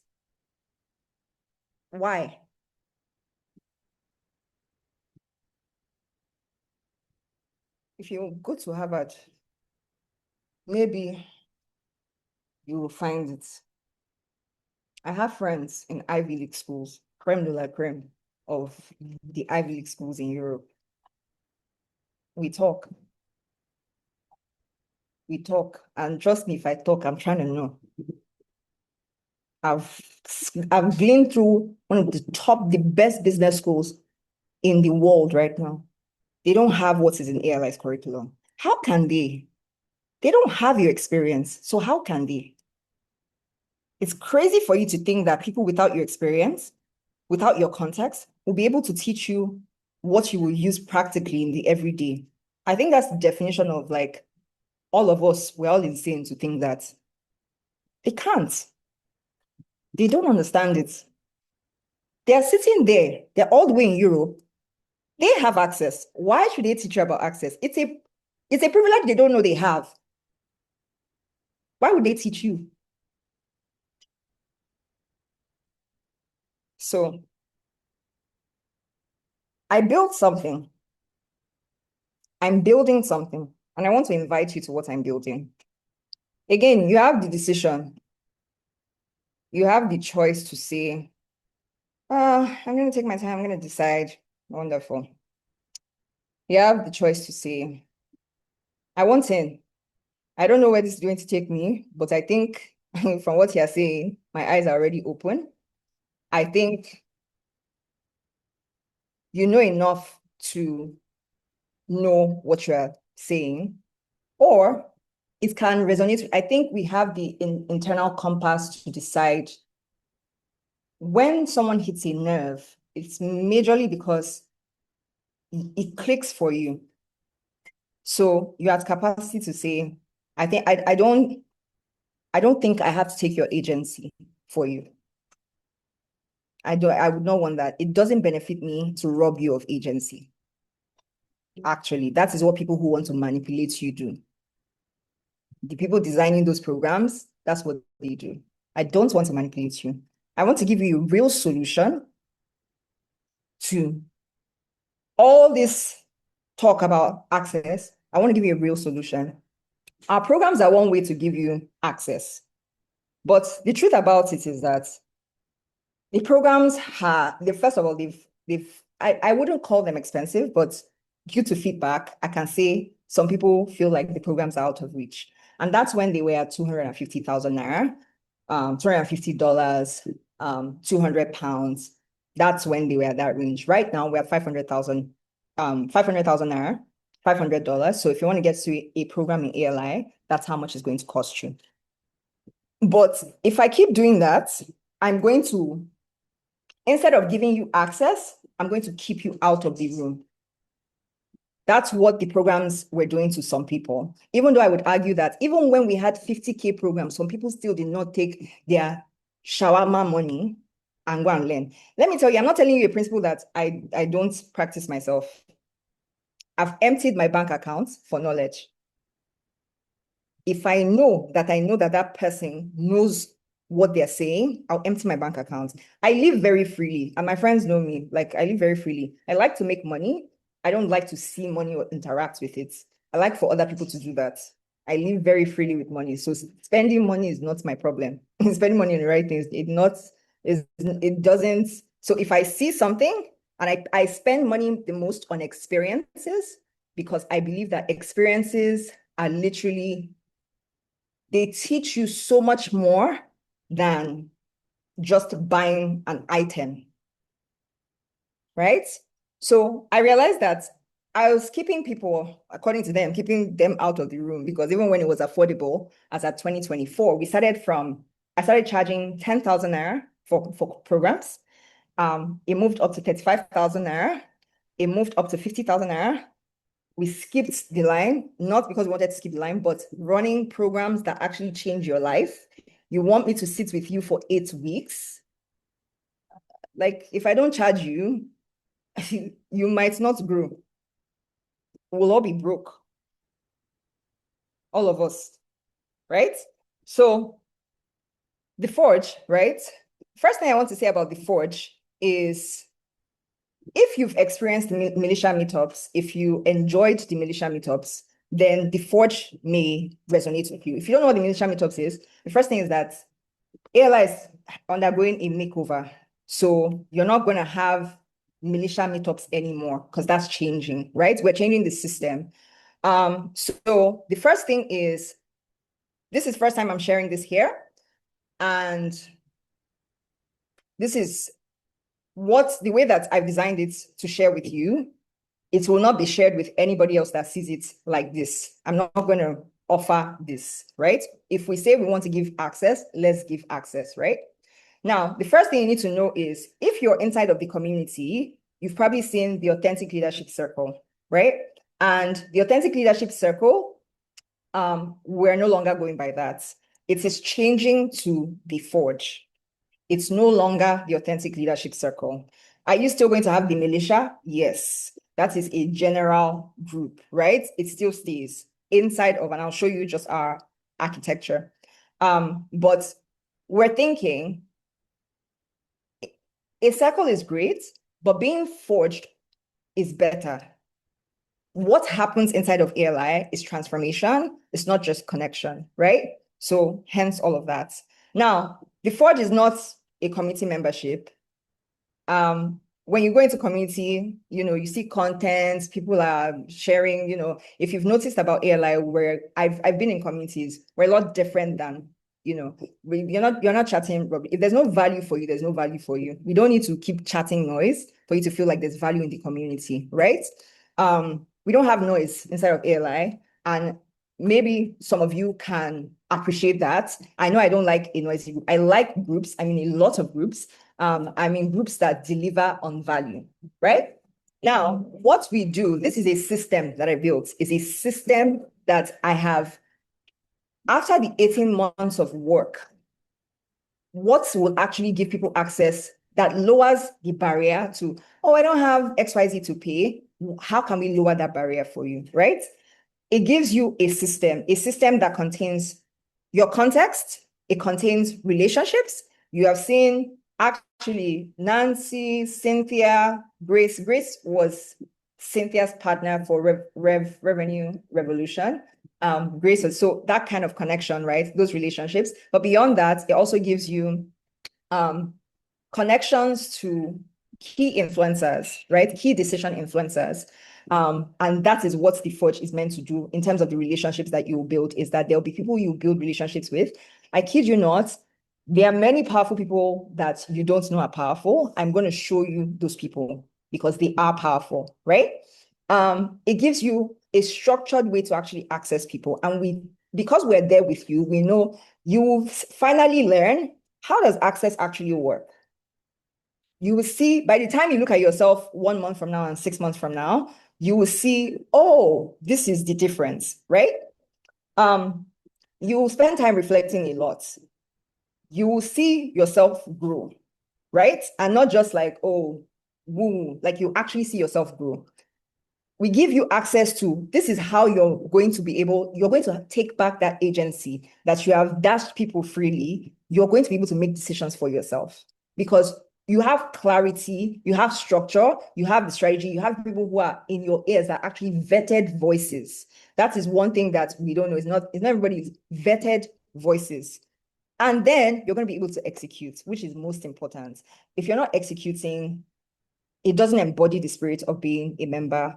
Why? If you go to Harvard, maybe you will find it. I have friends in Ivy League schools, creme de la creme of the Ivy League schools in Europe. We talk, and trust me, if I talk, I'm trying to know. I've been through one of the best business schools in the world right now. They don't have what is in ALI's curriculum. How can they? They don't have your experience. So how can they? It's crazy for you to think that people without your experience, without your context, will be able to teach you what you will use practically in the everyday. I think that's the definition of like all of us, we're all insane to think that. They can't. They don't understand it. They're sitting there. They're all the way in Europe. They have access. Why should they teach you about access? It's a privilege they don't know they have. Why would they teach you? So I built something. I'm building something, and I want to invite you to what I'm building. Again, you have the decision. You have the choice to say, I'm going to take my time, I'm going to decide. Wonderful. You have the choice to say, I want in. I don't know where this is going to take me, but I think from what you're saying, my eyes are already open. I think you know enough to know what you're saying, or it can resonate. I think we have the internal compass to decide when someone hits a nerve, it's majorly because it clicks for you. So you have capacity to say, I think I don't think I have to take your agency for you. I would not want that. It doesn't benefit me to rob you of agency. Actually, that is what people who want to manipulate you do. The people designing those programs, that's what they do. I don't want to manipulate you. I want to give you a real solution to all this talk about access. I want to give you a real solution. Our programs are one way to give you access. But the truth about it is that the programs first of all, I wouldn't call them expensive, but due to feedback, I can say some people feel like the programs are out of reach. And that's when they were at 250,000 naira, $250, 200 pounds. That's when they were at that range. Right now, we're at 500,000 naira, $500. So if you want to get to a program in ALI, that's how much it's going to cost you. But if I keep doing that, I'm going to, instead of giving you access, I'm going to keep you out of the room. That's what the programs were doing to some people. Even though I would argue that even when we had 50K programs, some people still did not take their shawarma money and go and learn. Let me tell you, I'm not telling you a principle that I don't practice myself. I've emptied my bank account for knowledge. If I know that that person knows what they're saying, I'll empty my bank account. I live very freely, and my friends know me. Like, I live very freely. I like to make money. I don't like to see money or interact with it. I like for other people to do that. I live very freely with money. So spending money is not my problem. Spending money on the right things, it doesn't. So if I see something and I spend money the most on experiences, because I believe that experiences are literally, they teach you so much more than just buying an item, right? So I realized that I was keeping people, according to them, keeping them out of the room, because even when it was affordable, as at 2024, I started charging 10,000 naira for programs. It moved up to 35,000 naira. It moved up to 50,000 naira. We skipped the line, not because we wanted to skip the line, but running programs that actually change your life. You want me to sit with you for 8 weeks? Like, if I don't charge you, you might not grow. We'll all be broke. All of us, right? So the Forge, right? First thing I want to say about the Forge is, if you've experienced the militia meetups, if you enjoyed the militia meetups, then the Forge may resonate with you. If you don't know what the militia meetups is, the first thing is that ALI is undergoing a makeover. So you're not going to have militia meetups anymore, because that's changing, right? We're changing the system. So the first thing is, this is the first time I'm sharing this here. And this is the way that I've designed it to share with you. It will not be shared with anybody else that sees it like this. I'm not going to offer this, right? If we say we want to give access, let's give access, right? Now, the first thing you need to know is, if you're inside of the community, you've probably seen the Authentic Leadership Circle, right? And the Authentic Leadership Circle, we're no longer going by that. It is changing to the Forge. It's no longer the Authentic Leadership Circle. Are you still going to have the militia? Yes. That is a general group, right? It still stays inside of, and I'll show you just our architecture. But we're thinking A circle is great, but being forged is better. What happens inside of ALI is transformation. It's not just connection, right? So hence all of that. Now, the forge is not a community membership. When you go into community, you see content, people are sharing, if you've noticed about ALI, where I've been in communities, we're a lot different than, you're not chatting. If there's no value for you, there's no value for you. We don't need to keep chatting noise for you to feel like there's value in the community, right? We don't have noise inside of ALI, and maybe some of you can appreciate that. I know I don't like a noisy group. I like groups. I'm in a lot of groups. I'm in groups that deliver on value, right? Now, what we do, this is a system that I built. It's a system that I have, after the 18 months of work, what will actually give people access that lowers the barrier to, oh, I don't have XYZ to pay. How can we lower that barrier for you, right? It gives you a system that contains your context. It contains relationships. You have seen actually Nancy, Cynthia, Grace. Grace was Cynthia's partner for Revenue Revolution. Grace, so that kind of connection, right? Those relationships. But beyond that, it also gives you connections to key influencers, right? Key decision influencers. And that is what the Forge is meant to do in terms of the relationships that you will build, is that there'll be people you build relationships with. I kid you not, there are many powerful people that you don't know are powerful. I'm going to show you those people because they are powerful, right? It gives you a structured way to actually access people. And because we're there with you, we know you will finally learn, how does access actually work? You will see, by the time you look at yourself 1 month from now and 6 months from now, you will see, oh, this is the difference, right? You will spend time reflecting a lot. You will see yourself grow, right? And not just like, oh, woo, like you actually see yourself grow. We give you access to, this is how you're going to take back that agency that you have dashed people freely. You're going to be able to make decisions for yourself because you have clarity, you have structure, you have the strategy, you have people who are in your ears that are actually vetted voices. That is one thing that we don't know. It's not everybody's vetted voices. And then you're going to be able to execute, which is most important. If you're not executing, it doesn't embody the spirit of being a member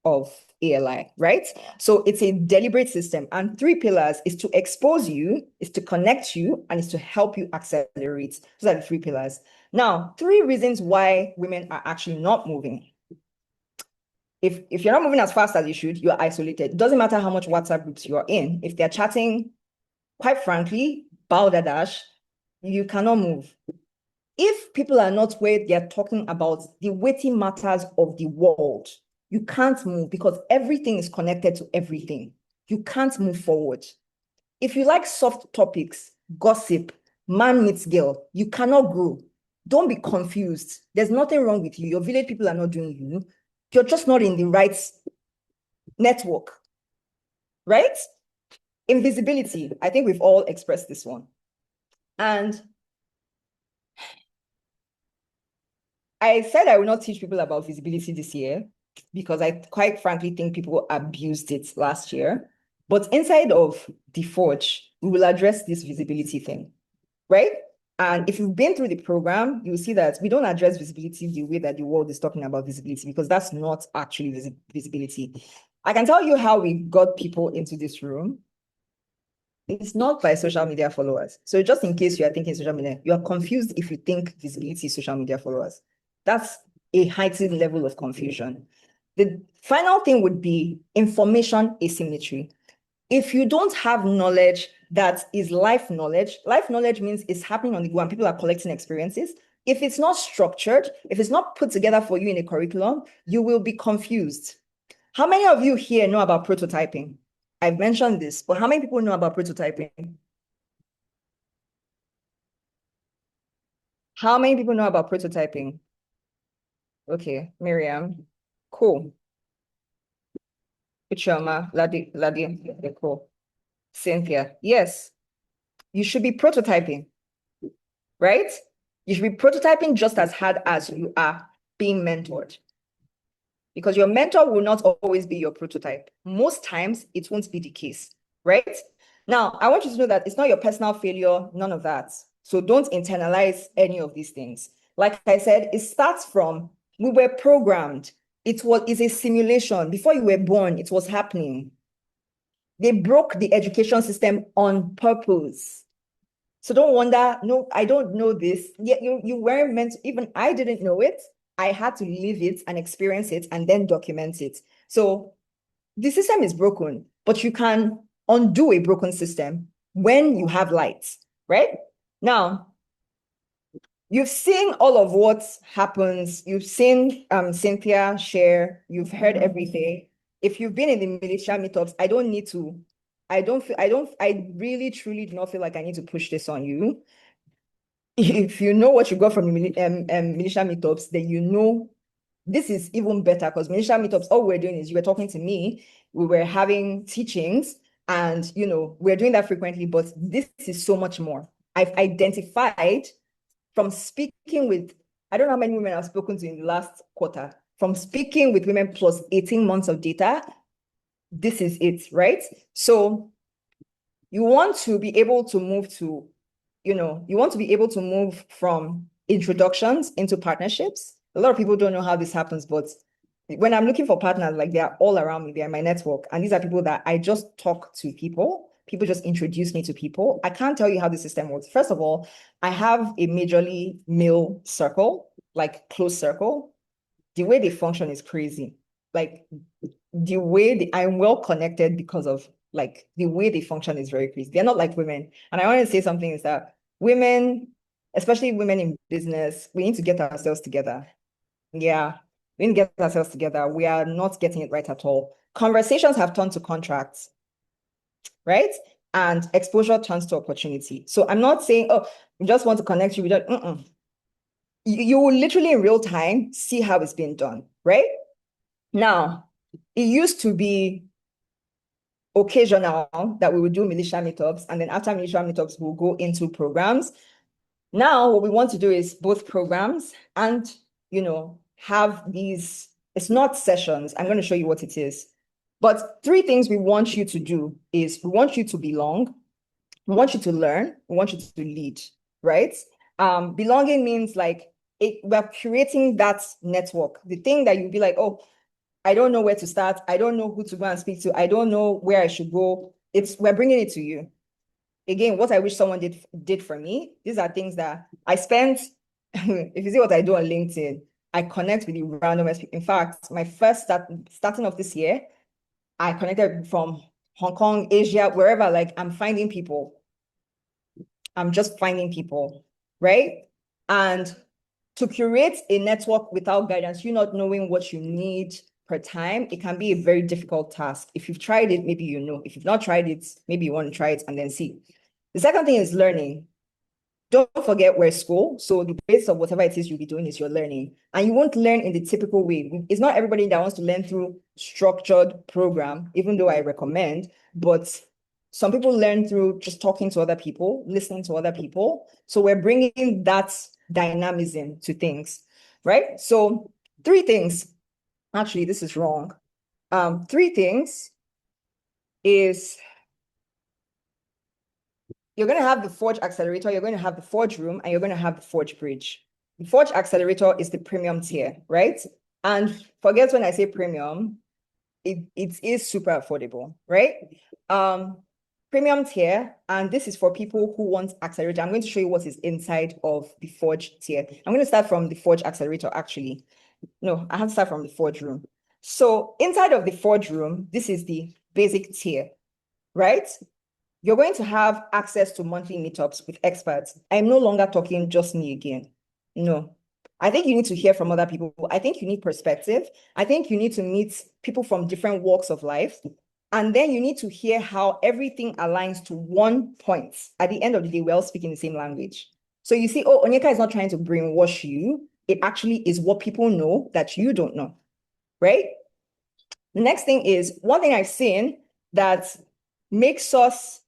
of ALI, right? So it's a deliberate system. And 3 pillars is to expose you, is to connect you, and is to help you accelerate. Those are the 3 pillars. Now, 3 reasons why women are actually not moving. If you're not moving as fast as you should, you're isolated. It doesn't matter how much WhatsApp groups you're in. If they're chatting, quite frankly, balderdash, you cannot move. If people are not where they're talking about the weighty matters of the world, you can't move because everything is connected to everything. You can't move forward. If you like soft topics, gossip, man meets girl, you cannot grow. Don't be confused. There's nothing wrong with you. Your village people are not doing you. You're just not in the right network, right? Invisibility. I think we've all expressed this one. And I said I will not teach people about visibility this year because I quite frankly think people abused it last year. But inside of the Forge, we will address this visibility thing, right? And if you've been through the program, you will see that we don't address visibility the way that the world is talking about visibility because that's not actually visibility. I can tell you how we got people into this room. It's not by social media followers. So just in case you are thinking social media, you are confused if you think visibility is social media followers. That's a heightened level of confusion. The final thing would be information asymmetry. If you don't have knowledge that is life knowledge means it's happening on the go and people are collecting experiences. If it's not structured, if it's not put together for you in a curriculum, you will be confused. How many of you here know about prototyping? I've mentioned this, but how many people know about prototyping? How many people know about prototyping? Okay, Miriam. Cool. Uchoma, Ladi, okay, cool. Cynthia, yes, you should be prototyping, right? You should be prototyping just as hard as you are being mentored. Because your mentor will not always be your prototype. Most times, it won't be the case, right? Now, I want you to know that it's not your personal failure, none of that. So don't internalize any of these things. Like I said, it starts from, we were programmed. It's a simulation. Before you were born, it was happening. They broke the education system on purpose. So don't wonder, no, I don't know this. Yet you weren't meant to, even I didn't know it. I had to live it and experience it and then document it. So the system is broken, but you can undo a broken system when you have lights, right? Now, you've seen all of what happens. You've seen Cynthia share. You've heard everything. If you've been in the militia meetups, I really, truly do not feel like I need to push this on you. If you know what you got from the militia meetups, then you know this is even better, because militia meetups, all we're doing is you were talking to me, we were having teachings, and we're doing that frequently, but this is so much more. I've identified from speaking with, I don't know how many women I've spoken to in the last quarter, from speaking with women plus 18 months of data, this is it, right? So you want to be able to move to, you want to be able to move from introductions into partnerships. A lot of people don't know how this happens, but when I'm looking for partners, like, they're all around me, they're in my network. And these are people that I just talk to people. People just introduce me to people. I can't tell you how the system works. First of all, I have a majorly male circle, like close circle. The way they function is crazy. Like, the way I'm well connected because of, like, the way they function is very crazy. They're not like women. And I want to say something is that women, especially women in business, we need to get ourselves together. Yeah, we need to get ourselves together. We are not getting it right at all. Conversations have turned to contracts, right? And exposure turns to opportunity. So I'm not saying, oh, we just want to connect you with that. You will literally in real time see how it's being done, right? Now, it used to be occasional that we would do militia meetups, and then after militia meetups, we'll go into programs. Now, what we want to do is both programs and, have these, it's not sessions. I'm going to show you what it is. But 3 things we want you to do is, we want you to belong, we want you to learn, we want you to lead, right? Belonging means, like, we're creating that network. The thing that you'll be like, oh, I don't know where to start. I don't know who to go and speak to. I don't know where I should go. We're bringing it to you. Again, what I wish someone did for me, these are things that I spent, if you see what I do on LinkedIn, I connect with the randomest people. In fact, my first starting of this year, I connected from Hong Kong, Asia, wherever, like, I'm finding people. I'm just finding people, right? And to curate a network without guidance, you not knowing what you need per time, it can be a very difficult task. If you've tried it, maybe you know. If you've not tried it, maybe you want to try it and then see. The second thing is learning. Don't forget we're school. So the base of whatever it is you'll be doing is your learning. And you won't learn in the typical way. It's not everybody that wants to learn through structured program, even though I recommend, but some people learn through just talking to other people, listening to other people. So we're bringing that dynamism to things, right? So 3 things. Actually, this is wrong. 3 things is, you're going to have the Forge Accelerator, you're going to have the Forge Room, and you're going to have the Forge Bridge. The Forge Accelerator is the premium tier, right? And forget when I say premium, it is super affordable, right? Premium tier, and this is for people who want accelerator. I'm going to show you what is inside of the Forge tier. I'm going to start from the Forge Accelerator, actually. No, I have to start from the Forge Room. So inside of the Forge Room, this is the basic tier, right? You're going to have access to monthly meetups with experts. I'm no longer talking just me again. No, I think you need to hear from other people. I think you need perspective. I think you need to meet people from different walks of life. And then you need to hear how everything aligns to one point. At the end of the day, we're all speaking the same language. So you see, oh, Onyeka is not trying to brainwash you. It actually is what people know that you don't know, right? The next thing is, one thing I've seen that makes us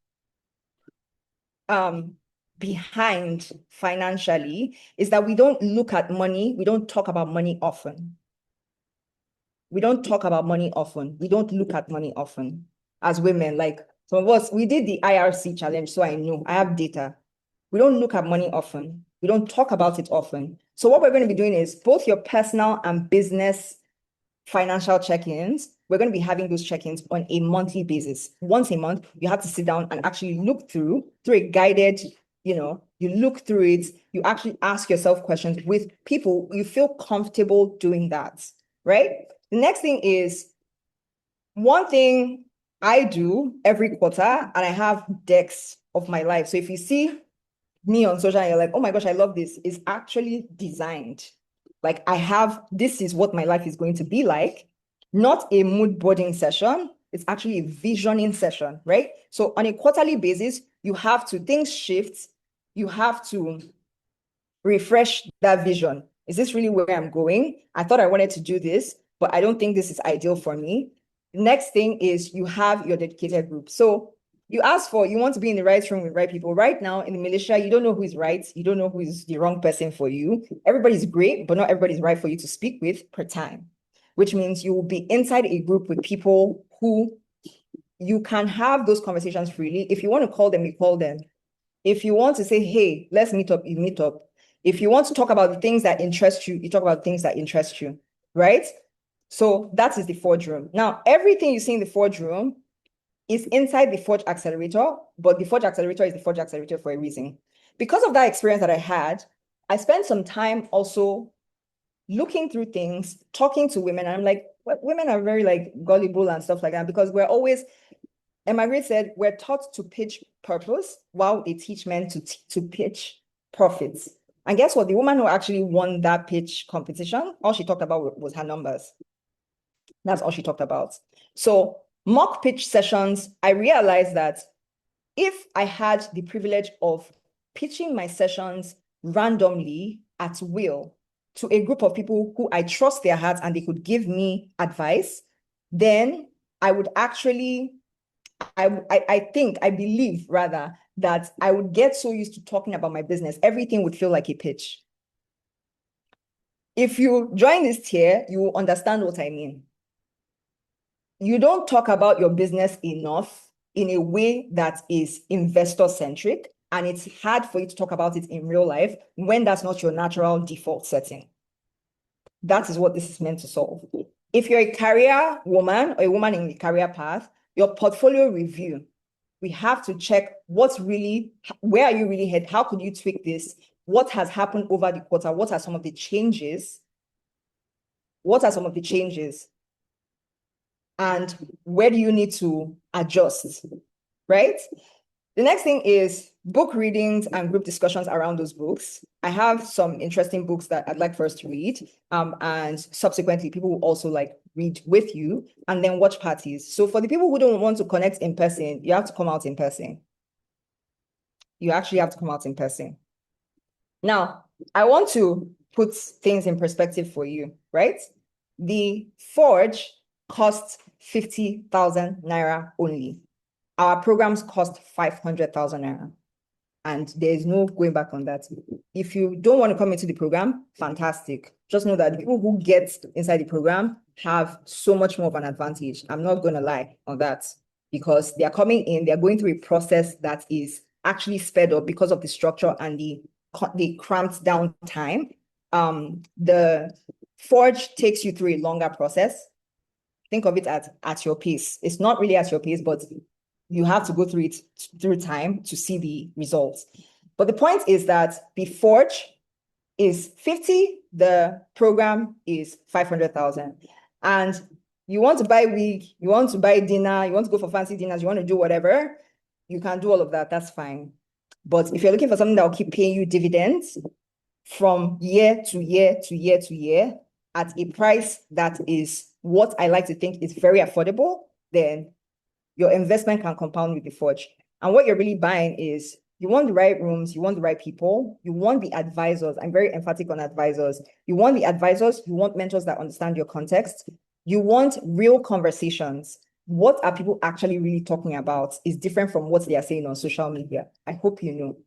behind financially is that we don't look at money. We don't talk about money often. We don't talk about money often. We don't look at money often as women. Like some of us, we did the IRC challenge, so I know I have data. We don't look at money often. We don't talk about it often. So what we're going to be doing is both your personal and business financial check-ins. We're going to be having those check-ins on a monthly basis. Once a month, you have to sit down and actually look through a guided, you look through it, you actually ask yourself questions with people you feel comfortable doing that, right? The next thing is, one thing I do every quarter, and I have decks of my life. So if you see me on social and you're like, oh my gosh, I love this, is actually designed. Like this is what my life is going to be like, not a mood boarding session. It's actually a visioning session, right? So on a quarterly basis, things shift. You have to refresh that vision. Is this really where I'm going? I thought I wanted to do this, but I don't think this is ideal for me. The next thing is you have your dedicated group. So you want to be in the right room with right people. Right now in the militia, you don't know who is right. You don't know who is the wrong person for you. Everybody's great, but not everybody's right for you to speak with per time, which means you will be inside a group with people who you can have those conversations freely. If you want to call them, you call them. If you want to say, hey, let's meet up, you meet up. If you want to talk about the things that interest you, you talk about things that interest you, right? So that is the Forge room. Now, everything you see in the Forge room is inside the Forge Accelerator, but the Forge Accelerator is the Forge Accelerator for a reason. Because of that experience that I had, I spent some time also looking through things, talking to women. And I'm like, women are very like gullible and stuff like that, because we're always, Emma Gray said, we're taught to pitch purpose while they teach men to pitch profits. And guess what? The woman who actually won that pitch competition, all she talked about was her numbers. That's all she talked about. So mock pitch sessions, I realized that if I had the privilege of pitching my sessions randomly at will to a group of people who I trust their hearts and they could give me advice, then I would actually, I believe rather, that I would get so used to talking about my business, everything would feel like a pitch. If you join this tier, you will understand what I mean. You don't talk about your business enough in a way that is investor-centric, and it's hard for you to talk about it in real life when that's not your natural default setting. That is what this is meant to solve. If you're a career woman or a woman in the career path, your portfolio review, we have to check where are you really headed? How could you tweak this? What has happened over the quarter? What are some of the changes? And where do you need to adjust, right? The next thing is book readings and group discussions around those books. I have some interesting books that I'd like for us to read. And subsequently, people will also like read with you and then watch parties. So for the people who don't want to connect in person, you have to come out in person. You actually have to come out in person. Now, I want to put things in perspective for you, right? The Forge costs 50,000 naira only. Our programs cost 500,000 naira. And there's no going back on that. If you don't want to come into the program, fantastic. Just know that the people who get inside the program have so much more of an advantage. I'm not going to lie on that, because they are coming in, they're going through a process that is actually sped up because of the structure and the cramped down time. The Forge takes you through a longer process. Think of it at your pace. It's not really at your pace, but you have to go through it through time to see the results. But the point is that the Forge is 50, the program is 500,000. And you want to buy wig, you want to buy dinner, you want to go for fancy dinners, you want to do whatever, you can do all of that, that's fine. But if you're looking for something that will keep paying you dividends from year to year to year to year at a price that is what I like to think is very affordable, then your investment can compound with the Forge. And what you're really buying is, you want the right rooms, you want the right people, you want the advisors. I'm very emphatic on advisors. You want the advisors, you want mentors that understand your context. You want real conversations. What are people actually really talking about is different from what they are saying on social media. I hope you know.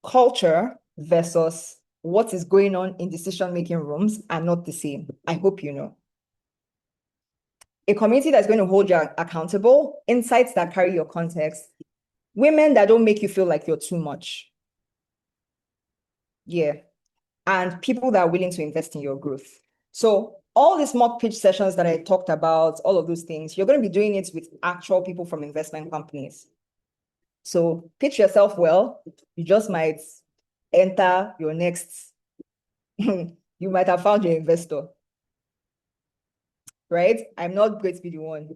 culture versus what is going on in decision-making rooms are not the same. I hope you know. A community that's going to hold you accountable, insights that carry your context, women that don't make you feel like you're too much. Yeah. And people that are willing to invest in your growth. So all these mock pitch sessions that I talked about, all of those things, you're going to be doing it with actual people from investment companies. So pitch yourself well. You just might enter your next, you might have found your investor, right? I'm not going to be the one.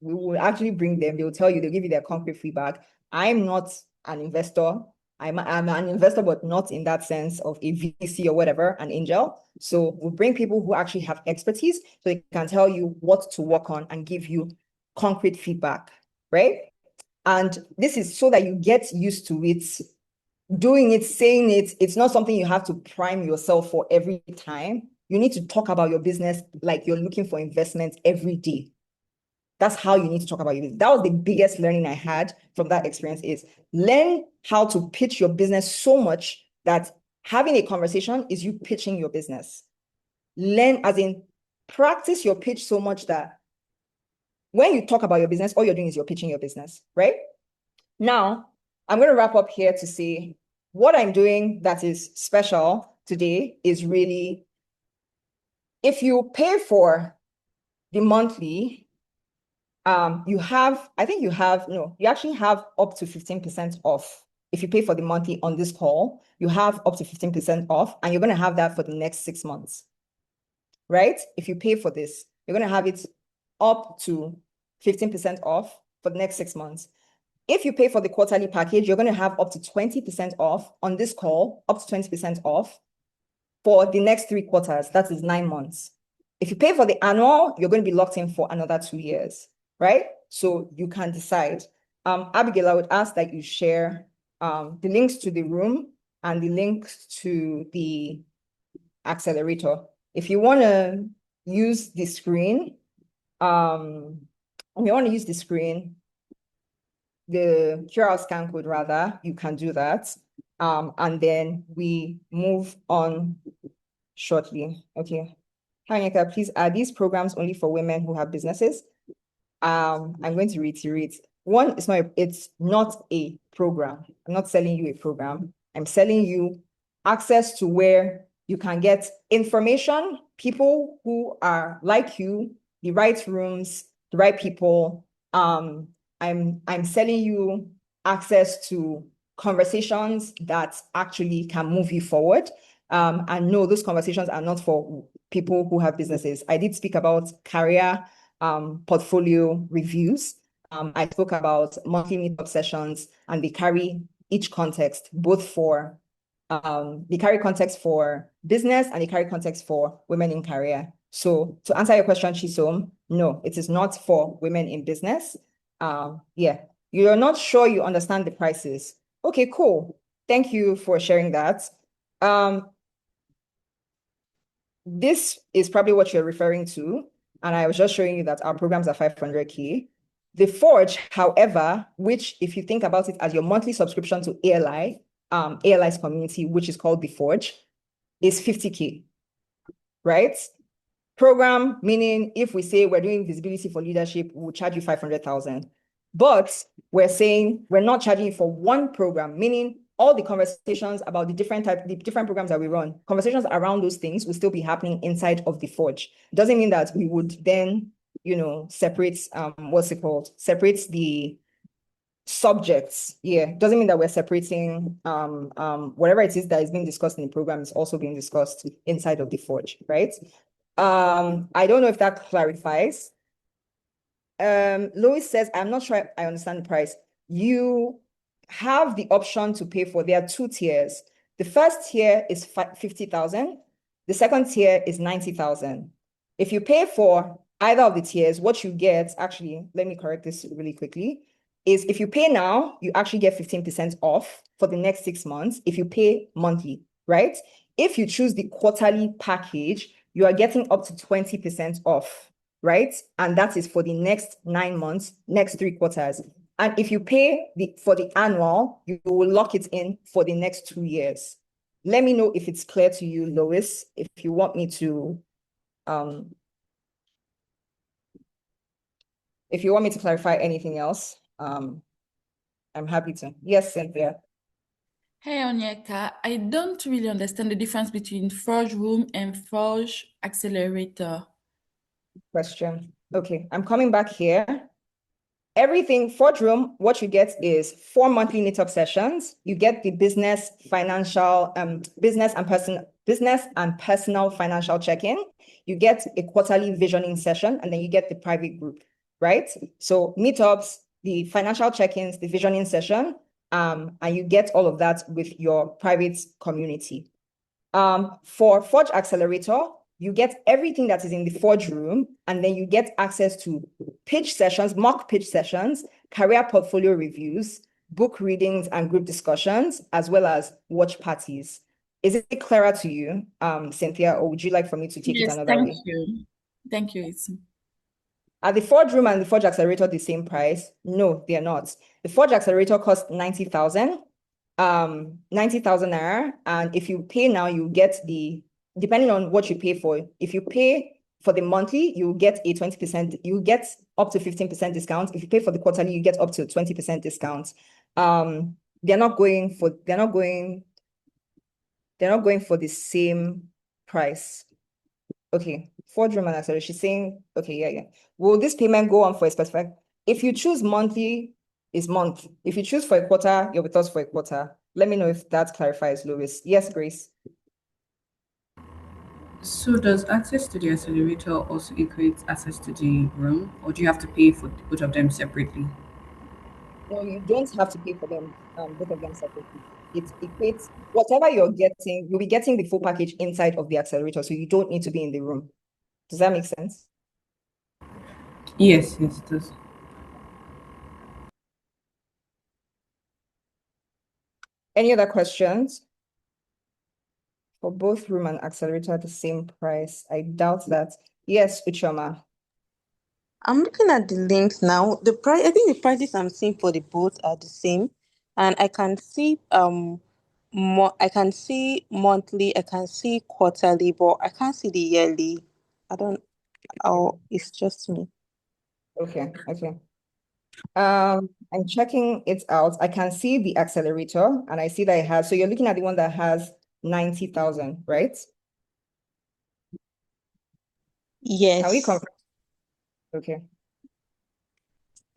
We will actually bring them. They'll tell you, they'll give you their concrete feedback. I'm not an investor. I'm an investor, but not in that sense of a VC or whatever, an angel. So we'll bring people who actually have expertise so they can tell you what to work on and give you concrete feedback, right? And this is so that you get used to it, doing it, saying it. It's not something you have to prime yourself for every time. You need to talk about your business like you're looking for investment every day. That's how you need to talk about your business. That was the biggest learning I had from that experience, is learn how to pitch your business so much that having a conversation is you pitching your business. Learn, as in practice your pitch so much that when you talk about your business, all you're doing is you're pitching your business, right? Now, I'm going to wrap up here to say what I'm doing that is special today is really, if you pay for the monthly, you actually have up to 15% off. If you pay for the monthly on this call, you have up to 15% off, and you're going to have that for the next 6 months, right? If you pay for this, you're going to have it up to 15% off for the next 6 months. If you pay for the quarterly package, you're going to have up to 20% off on this call, up to 20% off for the next 3 quarters. That is 9 months. If you pay for the annual, you're going to be locked in for another 2 years, right? So you can decide. Abigail, I would ask that you share the links to the room and the links to the accelerator. If you want to use the screen, the QR scan code rather, you can do that. And then we move on shortly. Okay. Hi, Nika, please, are these programs only for women who have businesses? I'm going to reiterate. One, it's not a program. I'm not selling you a program. I'm selling you access to where you can get information, people who are like you, the right rooms, the right people. I'm selling you access to conversations that actually can move you forward. And no, those conversations are not for people who have businesses. I did speak about career portfolio reviews. I spoke about monthly meetup sessions, and they carry each context, both for they carry context for business and they carry context for women in career. So to answer your question, Chisom, no, it is not for women in business. Yeah, you're not sure you understand the prices. Okay, cool. Thank you for sharing that. This is probably what you're referring to. And I was just showing you that our programs are 500K. The Forge, however, which if you think about it as your monthly subscription to ALI, ALI's community, which is called The Forge, is 50K, right? Program, meaning if we say we're doing visibility for leadership, we'll charge you 500,000. But we're saying we're not charging you for one program, meaning all the conversations about the different programs that we run, conversations around those things will still be happening inside of The Forge. Doesn't mean that we would then, separate, separate the subjects. Yeah, doesn't mean that we're separating whatever it is that is being discussed in the program is also being discussed inside of The Forge, right? I don't know if that clarifies. Lois says, I'm not sure I understand the price. You have the option to pay for, there are 2 tiers. The first tier is 50,000. The second tier is 90,000. If you pay for either of the tiers, what you get, actually, let me correct this really quickly, is if you pay now, you actually get 15% off for the next 6 months if you pay monthly, right? If you choose the quarterly package, you are getting up to 20% off, right? And that is for the next 9 months, next 3 quarters. And if you pay for the annual, you will lock it in for the next 2 years. Let me know if it's clear to you, Lois, if you want me to clarify anything else. I'm happy to. Yes, Cynthia. Hey, Onyeka, I don't really understand the difference between Forge Room and Forge Accelerator. Question. Okay, I'm coming back here. Everything, Forge Room, what you get is 4 monthly meetup sessions. You get the business, financial, business and personal financial check-in. You get a quarterly visioning session, and then you get the private group, right? So meetups, the financial check-ins, the visioning session, and you get all of that with your private community. For Forge Accelerator, you get everything that is in the Forge room, and then you get access to pitch sessions, mock pitch sessions, career portfolio reviews, book readings, and group discussions, as well as watch parties. Is it clearer to you, Cynthia, or would you like for me to take it Yes, another thank way? you. Thank you. Are the Forge room and the Forge Accelerator the same price? No, they're not. The Forge Accelerator costs 90,000. 90,000 naira, and if you pay now, you get depending on what you pay for. If you pay for the monthly, you get a 20%, you get up to 15% discount. If you pay for the quarterly, you get up to 20% discount. They're not going for the same price. Okay, Forge room and accessories. She's saying, okay, yeah. Will this payment go on for a specific? If you choose monthly, it's month. If you choose for a quarter, you're with us for a quarter. Let me know if that clarifies, Louis. Yes, Grace. So does access to the accelerator also equate access to the room, or do you have to pay for both of them separately? No, you don't have to pay for them, both of them separately. It equates whatever you're getting, you'll be getting the full package inside of the accelerator, so you don't need to be in the room. Does that make sense? Yes, it does. Any other questions? For both room and accelerator at the same price? I doubt that. Yes, Uchoma. I'm looking at the links now. The price, I think the prices I'm seeing for the both are the same, and I can see I can see monthly, I can see quarterly, but I can't see the yearly. I don't. Oh, it's just me. Okay. I'm checking it out. I can see the accelerator, and I see that it has. So you're looking at the one that has 90,000, right? Can we Yes. confirm? Okay.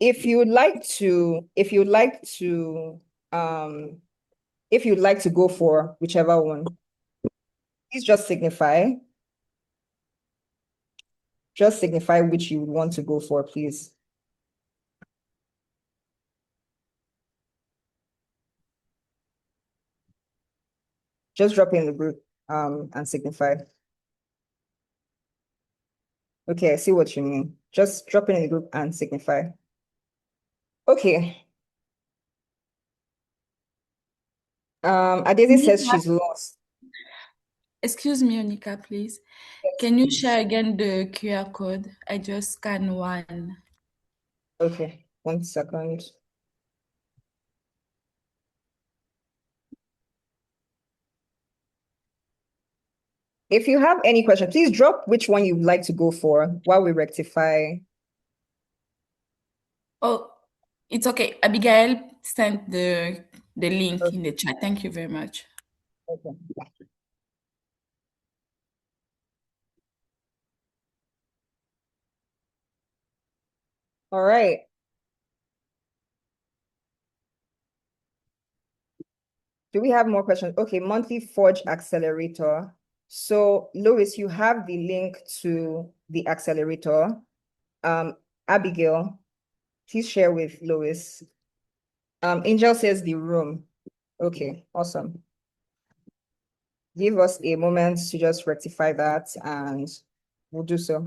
If you'd like to go for whichever one, please just signify which you would want to go for, please. Just drop it in the group and signify. Okay, I see what you mean. Just drop it in the group and signify. Okay. Adezi says she's lost. Excuse me, Onika, please. Yes. Can you share again the QR code? I just scanned one. Okay, 1 second. If you have any question, please drop which one you'd like to go for while we rectify. Oh, it's okay. Abigail sent the link in the chat. Thank you very much. Okay. All right. Do we have more questions? Okay, monthly Forge accelerator. So, Lois, you have the link to the accelerator. Abigail, please share with Lois. Angel says the room. Okay, awesome. Give us a moment to just rectify that, and we'll do so.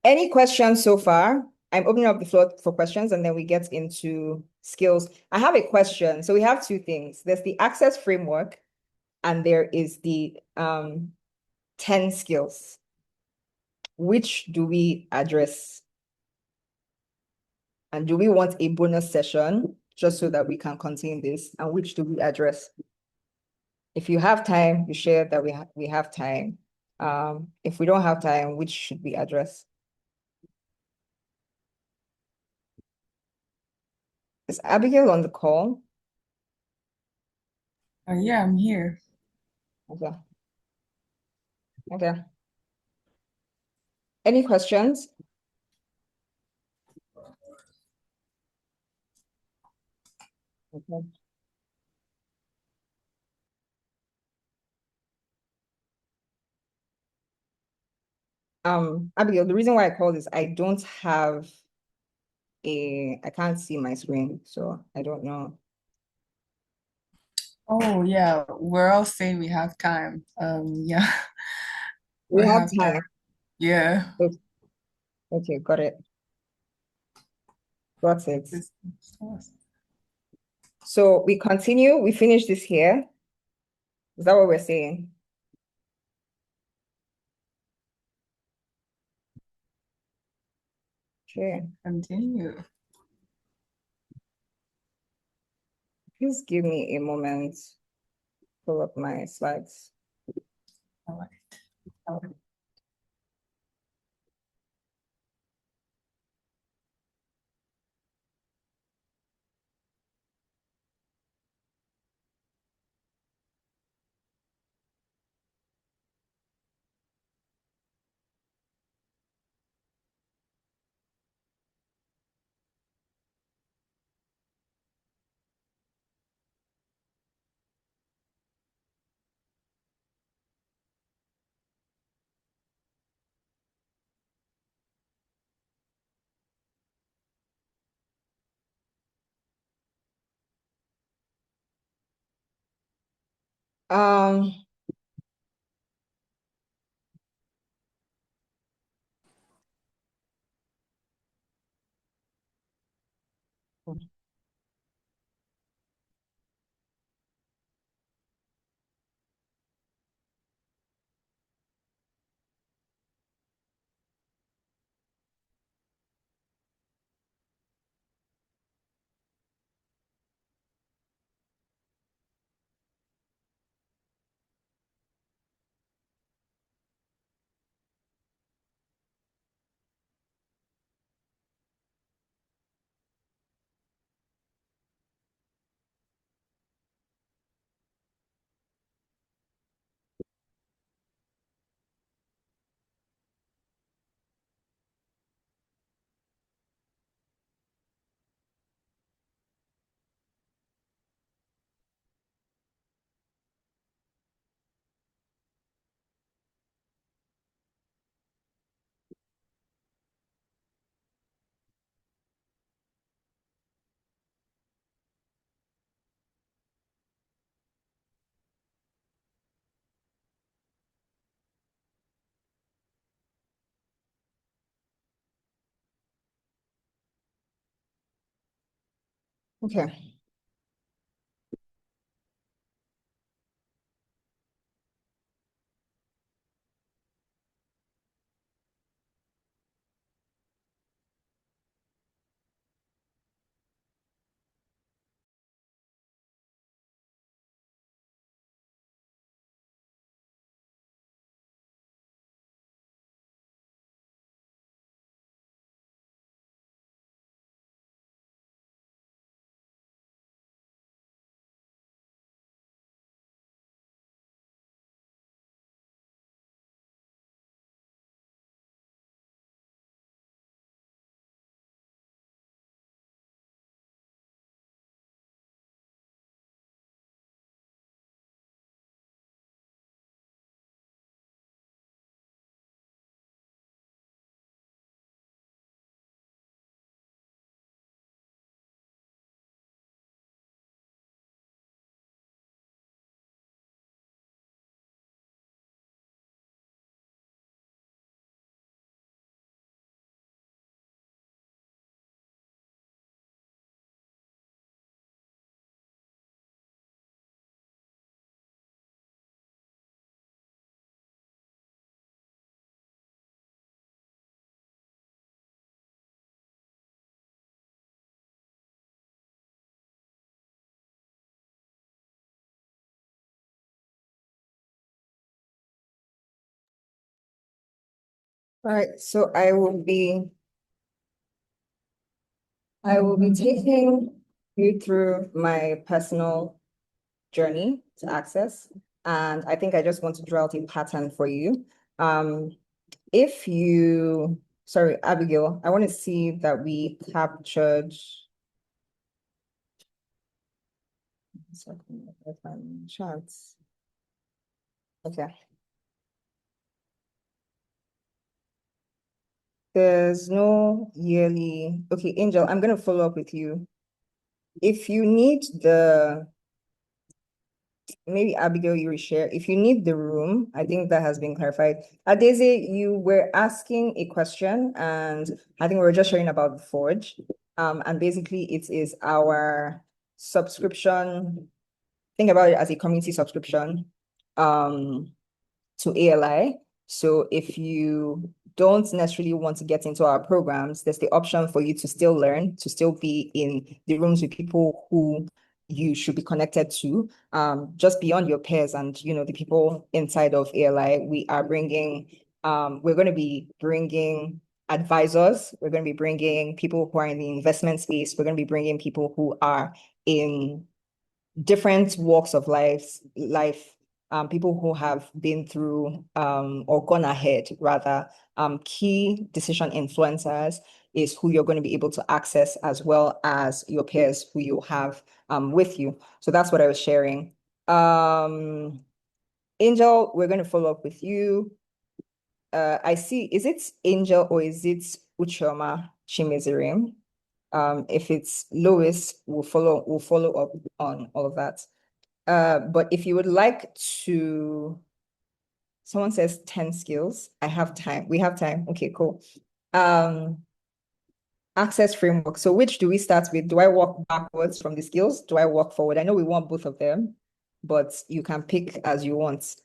Any questions so far? I'm opening up the floor for questions, and then we get into skills. I have a question. So we have two things. There's the access framework, and there is the 10 skills. Which do we address? And do we want a bonus session just so that we can contain this? And which do we address? If you have time, you share that we have time. If we don't have time, which should we address? Is Abigail on the call? Yeah, I'm here. Okay. Okay. Any questions? Okay. Abigail, the reason why I called is I can't see my screen, so I don't know. Oh yeah, we're all saying we have time. Yeah, We we have have time. time. Yeah. Okay, got it. Got it. So we continue, we finish this here. Is that what we're saying? Okay. Continue. Please give me a moment. Pull up my slides. All right. Um, okay. All right, so I will be taking you through my personal journey to access. And I think I just want to draw out a pattern for you. If you, sorry, Abigail, I want to see that we captured. Charts. Okay. There's no yearly. Okay, Angel, I'm going to follow up with you. If you need maybe Abigail, you reshare. If you need the room, I think that has been clarified. Adeze, you were asking a question, and I think we were just sharing about the Forge. And basically, it is our subscription. Think about it as a community subscription to ALI. So if you don't necessarily want to get into our programs, there's the option for you to still learn, to still be in the rooms with people who you should be connected to, just beyond your peers and the people inside of ALI. We're going to be bringing advisors. We're going to be bringing people who are in the investment space. We're going to be bringing people who are in different walks of life, people who have been through or gone ahead, rather. Key decision influencers is who you're going to be able to access, as well as your peers who you have with you. So that's what I was sharing. Angel, we're going to follow up with you. I see, is it Angel or is it Uchoma Chimezirim? If it's Lois, we'll follow up on all of that. But if you would like to, someone says 10 skills. I have time. We have time. Okay, cool. Access framework. So which do we start with? Do I walk backwards from the skills? Do I walk forward? I know we want both of them, but you can pick as you want.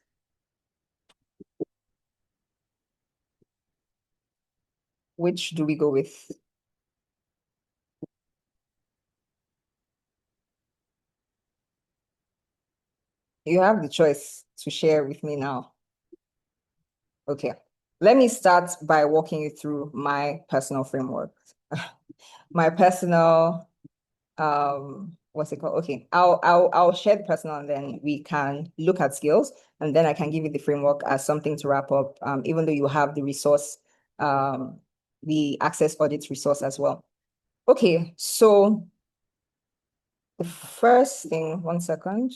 Which do we go with? You have the choice to share with me now. Okay, let me start by walking you through my personal framework. My personal, what's it called? Okay, I'll share the personal, and then we can look at skills, and then I can give you the framework as something to wrap up, even though you have the resource, the Access Audit resource as well. Okay, so the first thing, one second.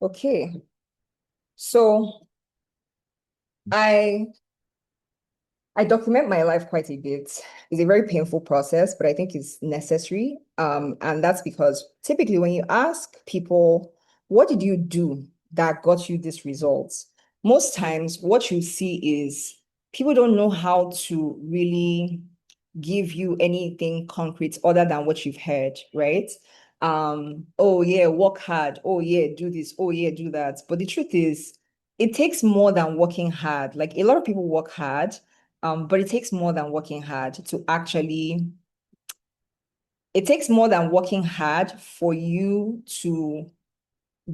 Okay, so I document my life quite a bit. It's a very painful process, but I think it's necessary. And that's because typically when you ask people, what did you do that got you these results? Most times what you see is people don't know how to really give you anything concrete other than what you've heard, right? Oh yeah, work hard. Oh yeah, do this. Oh yeah, do that. But the truth is, it takes more than working hard. Like a lot of people work hard, but it takes more than working hard to actually, it takes more than working hard for you to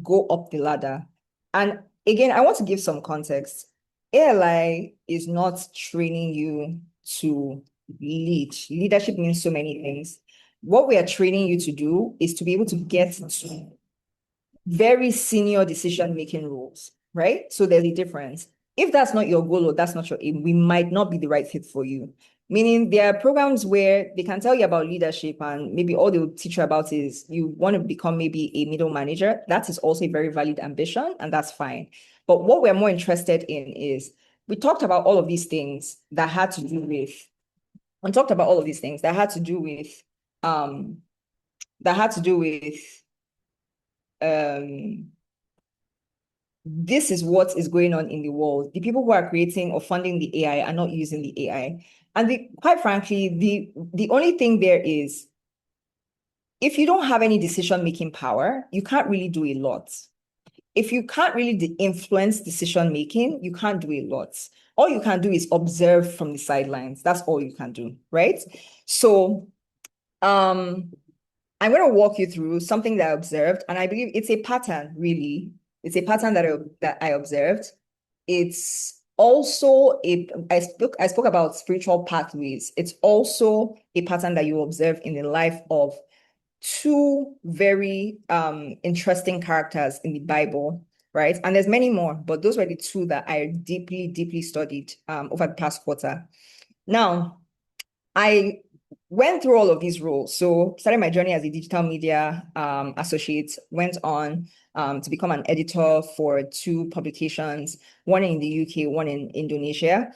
go up the ladder. And again, I want to give some context. ALI is not training you to lead. Leadership means so many things. What we are training you to do is to be able to get to very senior decision-making roles, right? So there's a difference. If that's not your goal or that's not your aim, we might not be the right fit for you. Meaning there are programs where they can tell you about leadership and maybe all they'll teach you about is you want to become maybe a middle manager. That is also a very valid ambition, and that's fine. But what we're more interested in is we talked about all of these things that had to do with, and talked about all of these things that had to do with, this is what is going on in the world. The people who are creating or funding the AI are not using the AI. And quite frankly, the only thing there is, if you don't have any decision-making power, you can't really do a lot. If you can't really influence decision-making, you can't do a lot. All you can do is observe from the sidelines. That's all you can do, right? So I'm going to walk you through something that I observed, and I believe it's a pattern, really. It's a pattern that I observed. It's also I spoke about spiritual pathways. It's also a pattern that you observe in the life of two very interesting characters in the Bible, right? And there's many more, but those were the two that I deeply, deeply studied over the past quarter. Now, I went through all of these roles. So started my journey as a digital media associate, went on to become an editor for two publications, one in the UK, one in Indonesia.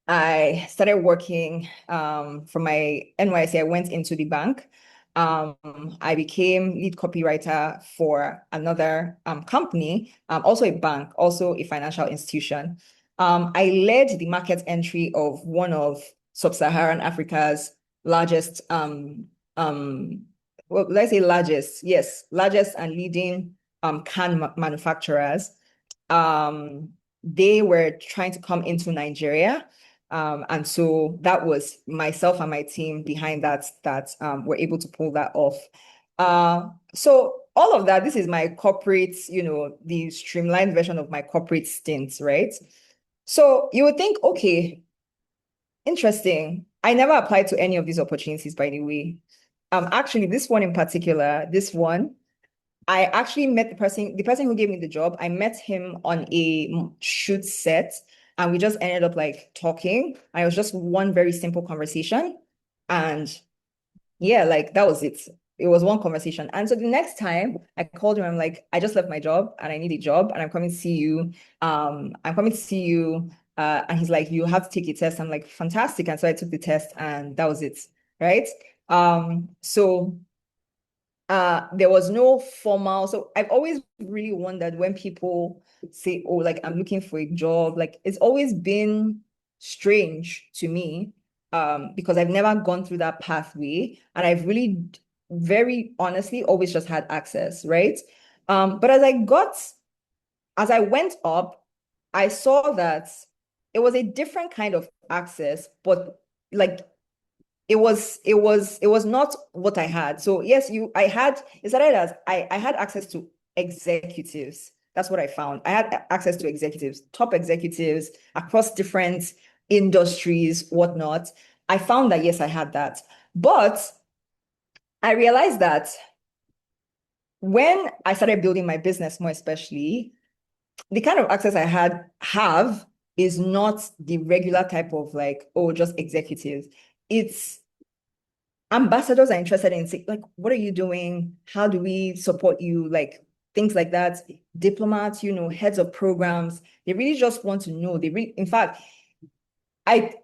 I started working from my NYC. I went into the bank. I became lead copywriter for another company, also a bank, also a financial institution. I led the market entry of one of Sub-Saharan Africa's largest, well, let's say largest, yes, largest and leading can manufacturers. They were trying to come into Nigeria. And so that was myself and my team behind that were able to pull that off. So all of that, this is my corporate, the streamlined version of my corporate stints, right? So you would think, okay, interesting. I never applied to any of these opportunities, by the way. Actually, this one in particular, I actually met the person who gave me the job. I met him on a shoot set, and we just ended up like talking. And it was just one very simple conversation. And yeah, like that was it. It was one conversation. And so the next time I called him, I'm like, I just left my job and I need a job and I'm coming to see you. I'm coming to see you. And he's like, you have to take a test. I'm like, fantastic. And so I took the test and that was it. Right. So there was no formal. So I've always really wondered when people say, oh, like I'm looking for a job, like it's always been strange to me because I've never gone through that pathway. And I've really, very honestly, always just had access, right? But as I went up, I saw that it was a different kind of access, but like it was not what I had. So yes, it started as I had access to executives. That's what I found. I had access to executives, top executives across different industries, whatnot. I found that yes, I had that. But I realized that when I started building my business more especially, the kind of access I have is not the regular type of like, oh, just executives. It's ambassadors are interested in saying, like, what are you doing? How do we support you? Like things like that. Diplomats, heads of programs, they really just want to know. In fact, I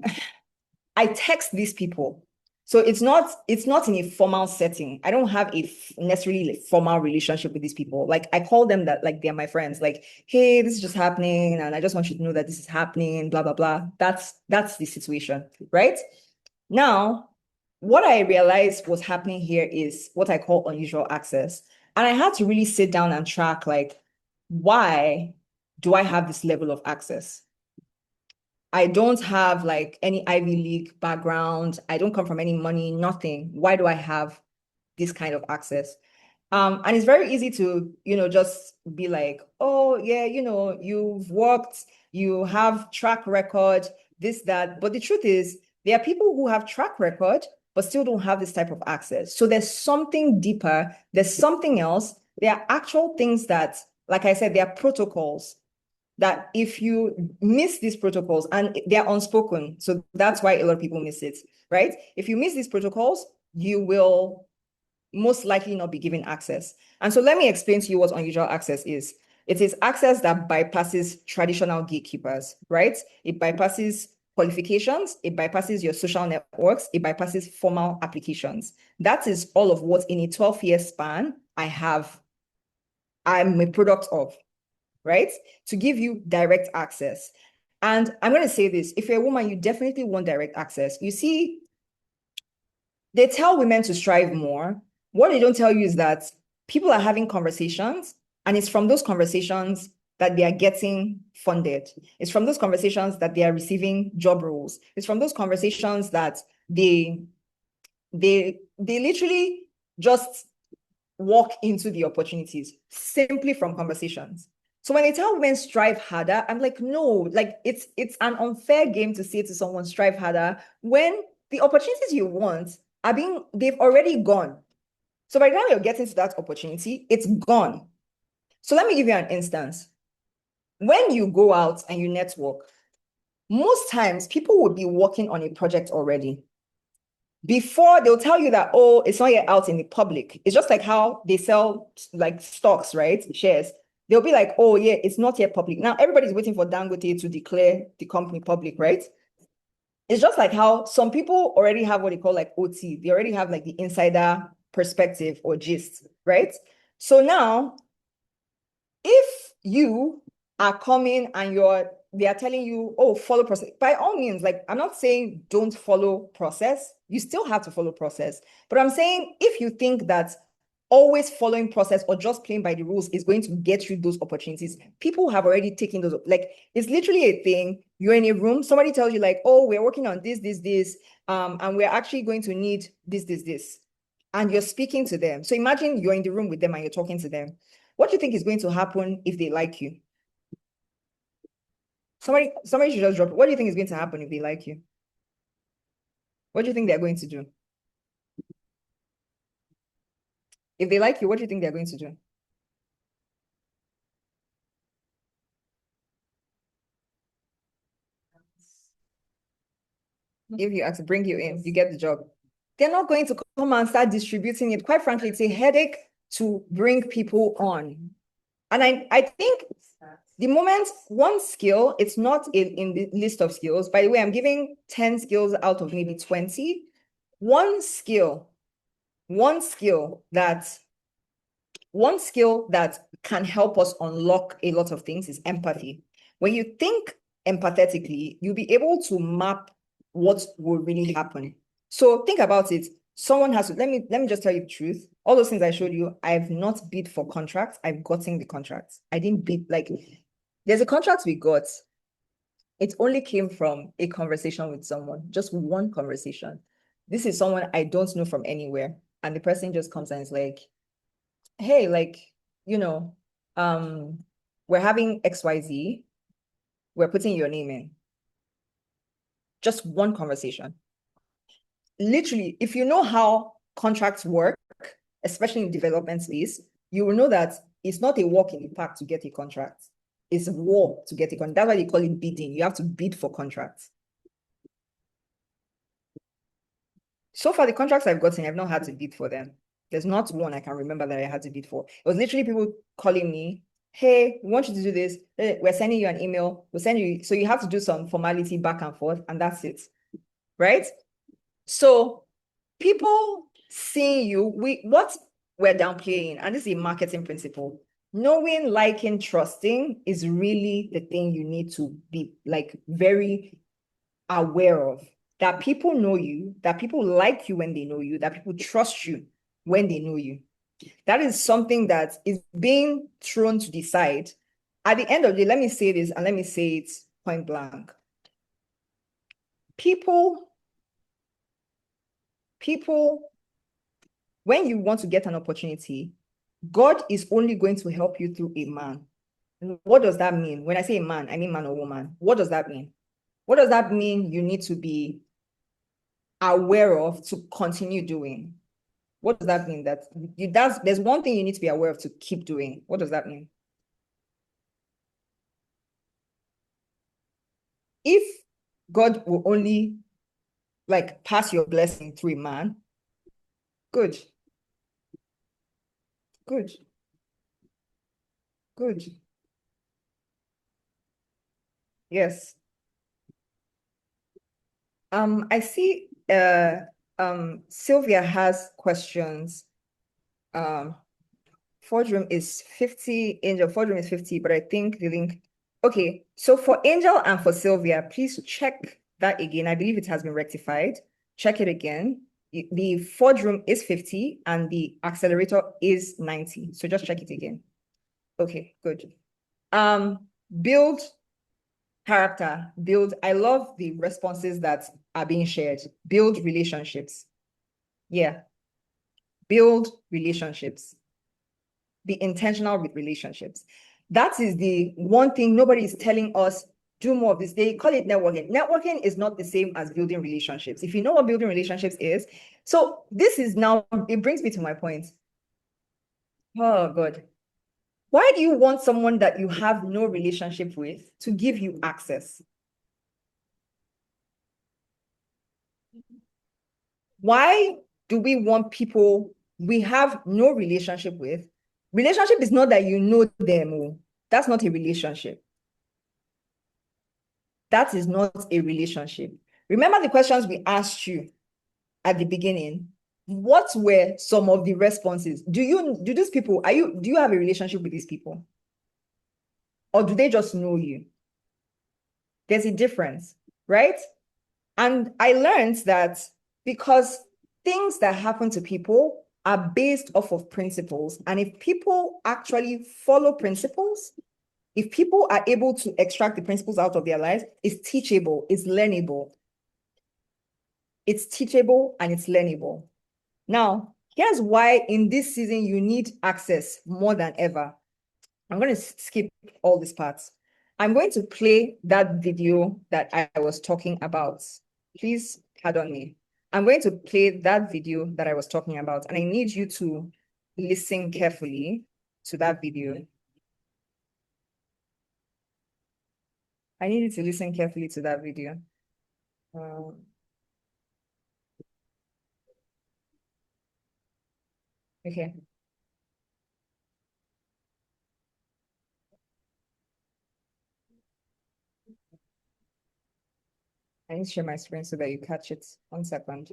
text these people. So it's not in a formal setting. I don't have a necessarily formal relationship with these people. Like I call them that like they're my friends. Like, hey, this is just happening, and I just want you to know that this is happening. Blah blah blah. That's the situation, right? Now, what I realized was happening here is what I call unusual access, and I had to really sit down and track like, why do I have this level of access? I don't have like any Ivy League background. I don't come from any money, nothing. Why do I have this kind of access? And it's very easy to, just be like, oh yeah, you've worked, you have track record, this, that. But the truth is, there are people who have track record, but still don't have this type of access. So there's something deeper, there's something else. There are actual things that, like I said, there are protocols that if you miss these protocols, and they're unspoken, so that's why a lot of people miss it, right? If you miss these protocols, you will most likely not be given access. And so let me explain to you what unusual access is. It is access that bypasses traditional gatekeepers, right? It bypasses qualifications, it bypasses your social networks, it bypasses formal applications. That is all of what in a 12-year span I'm a product of, right? To give you direct access. And I'm going to say this, if you're a woman, you definitely want direct access. You see, they tell women to strive more. What they don't tell you is that people are having conversations, and it's from those conversations that they are getting funded. It's from those conversations that they are receiving job roles. It's from those conversations that they literally just walk into the opportunities simply from conversations. So when they tell women strive harder, I'm like, no, like it's an unfair game to say to someone strive harder when the opportunities you want they've already gone. So by the time you're getting to that opportunity, it's gone. So let me give you an instance. When you go out and you network, most times people would be working on a project already. Before they'll tell you that, oh, it's not yet out in the public. It's just like how they sell like stocks, right? Shares. They'll be like, oh yeah, it's not yet public. Now everybody's waiting for Dangote to declare the company public, right? It's just like how some people already have what they call like OT. They already have like the insider perspective or gist, right? So now, if you are coming and they are telling you, oh, follow process, by all means, like I'm not saying don't follow process. You still have to follow process. But I'm saying if you think that always following process or just playing by the rules is going to get you those opportunities, people have already taken those. Like it's literally a thing. You're in a room, somebody tells you like, oh, we're working on this, and we're actually going to need this. And you're speaking to them. So imagine you're in the room with them and you're talking to them. What do you think is going to happen if they like you? Somebody should just drop it. What do you think is going to happen if they like you? What do you think they're going to do? If they like you, what do you think they're going to do? If you ask to bring you in, you get the job. They're not going to come and start distributing it. Quite frankly, it's a headache to bring people on. And I think the moment one skill, it's not in the list of skills. By the way, I'm giving 10 skills out of maybe 20. One skill that can help us unlock a lot of things is empathy. When you think empathetically, you'll be able to map what will really happen. So think about it. Someone has to, let me just tell you the truth. All those things I showed you, I've not bid for contracts. I've gotten the contracts. I didn't bid, like, there's a contract we got. It only came from a conversation with someone, just one conversation. This is someone I don't know from anywhere. And the person just comes and is like, hey, like, we're having XYZ. We're putting your name in. Just one conversation. Literally, if you know how contracts work, especially in development space, you will know that it's not a walk in the park to get a contract. It's a war to get a contract. That's why they call it bidding. You have to bid for contracts. So far, the contracts I've gotten, I've not had to bid for them. There's not one I can remember that I had to bid for. It was literally people calling me, hey, we want you to do this. We're sending you an email. We'll send you. So you have to do some formality back and forth, and that's it. Right? So people seeing you, what we're downplaying, and this is a marketing principle. Knowing, liking, trusting is really the thing you need to be like very aware of. That people know you, that people like you when they know you, that people trust you when they know you. That is something that is being thrown to the side. At the end of the day, let me say this, and let me say it point blank. People, when you want to get an opportunity, God is only going to help you through a man. What does that mean? When I say a man, I mean man or woman. What does that mean? What does that mean you need to be aware of to continue doing? What does that mean? There's one thing you need to be aware of to keep doing. What does that mean? If God will only like pass your blessing through a man, good. Yes. I see Sylvia has questions. Forge room is 50, Angel, Forge room is 50, but I think the link. Okay, so for Angel and for Sylvia, please check that again. I believe it has been rectified. Check it again. The Forge room is 50 and the accelerator is 90. So just check it again. Okay, good. Build character, build. I love the responses that are being shared. Build relationships. Yeah. Build relationships. be intentional with relationships. That is the one thing nobody is telling us, do more of this. They call it networking. Networking is not the same as building relationships. If you know what building relationships is, so this is now, it brings me to my point. Oh God. Why do you want someone that you have no relationship with to give you access? Why do we want people we have no relationship with? Relationship is not that you know them. That's not a relationship. That is not a relationship. Remember the questions we asked you at the beginning? What were some of the responses? Do these people, do you have a relationship with these people? Or do they just know you? There's a difference, right? And I learned that because things that happen to people are based off of principles. And if people actually follow principles, if people are able to extract the principles out of their lives, it's teachable, it's learnable. It's teachable and it's learnable. Now, here's why in this season you need access more than ever. I'm going to skip all these parts. I'm going to play that video that I was talking about. Please pardon me. I'm going to play that video that I was talking about, and I need you to listen carefully to that video. I need you to listen carefully to that video. Okay. I need to share my screen so that you catch it. 1 second.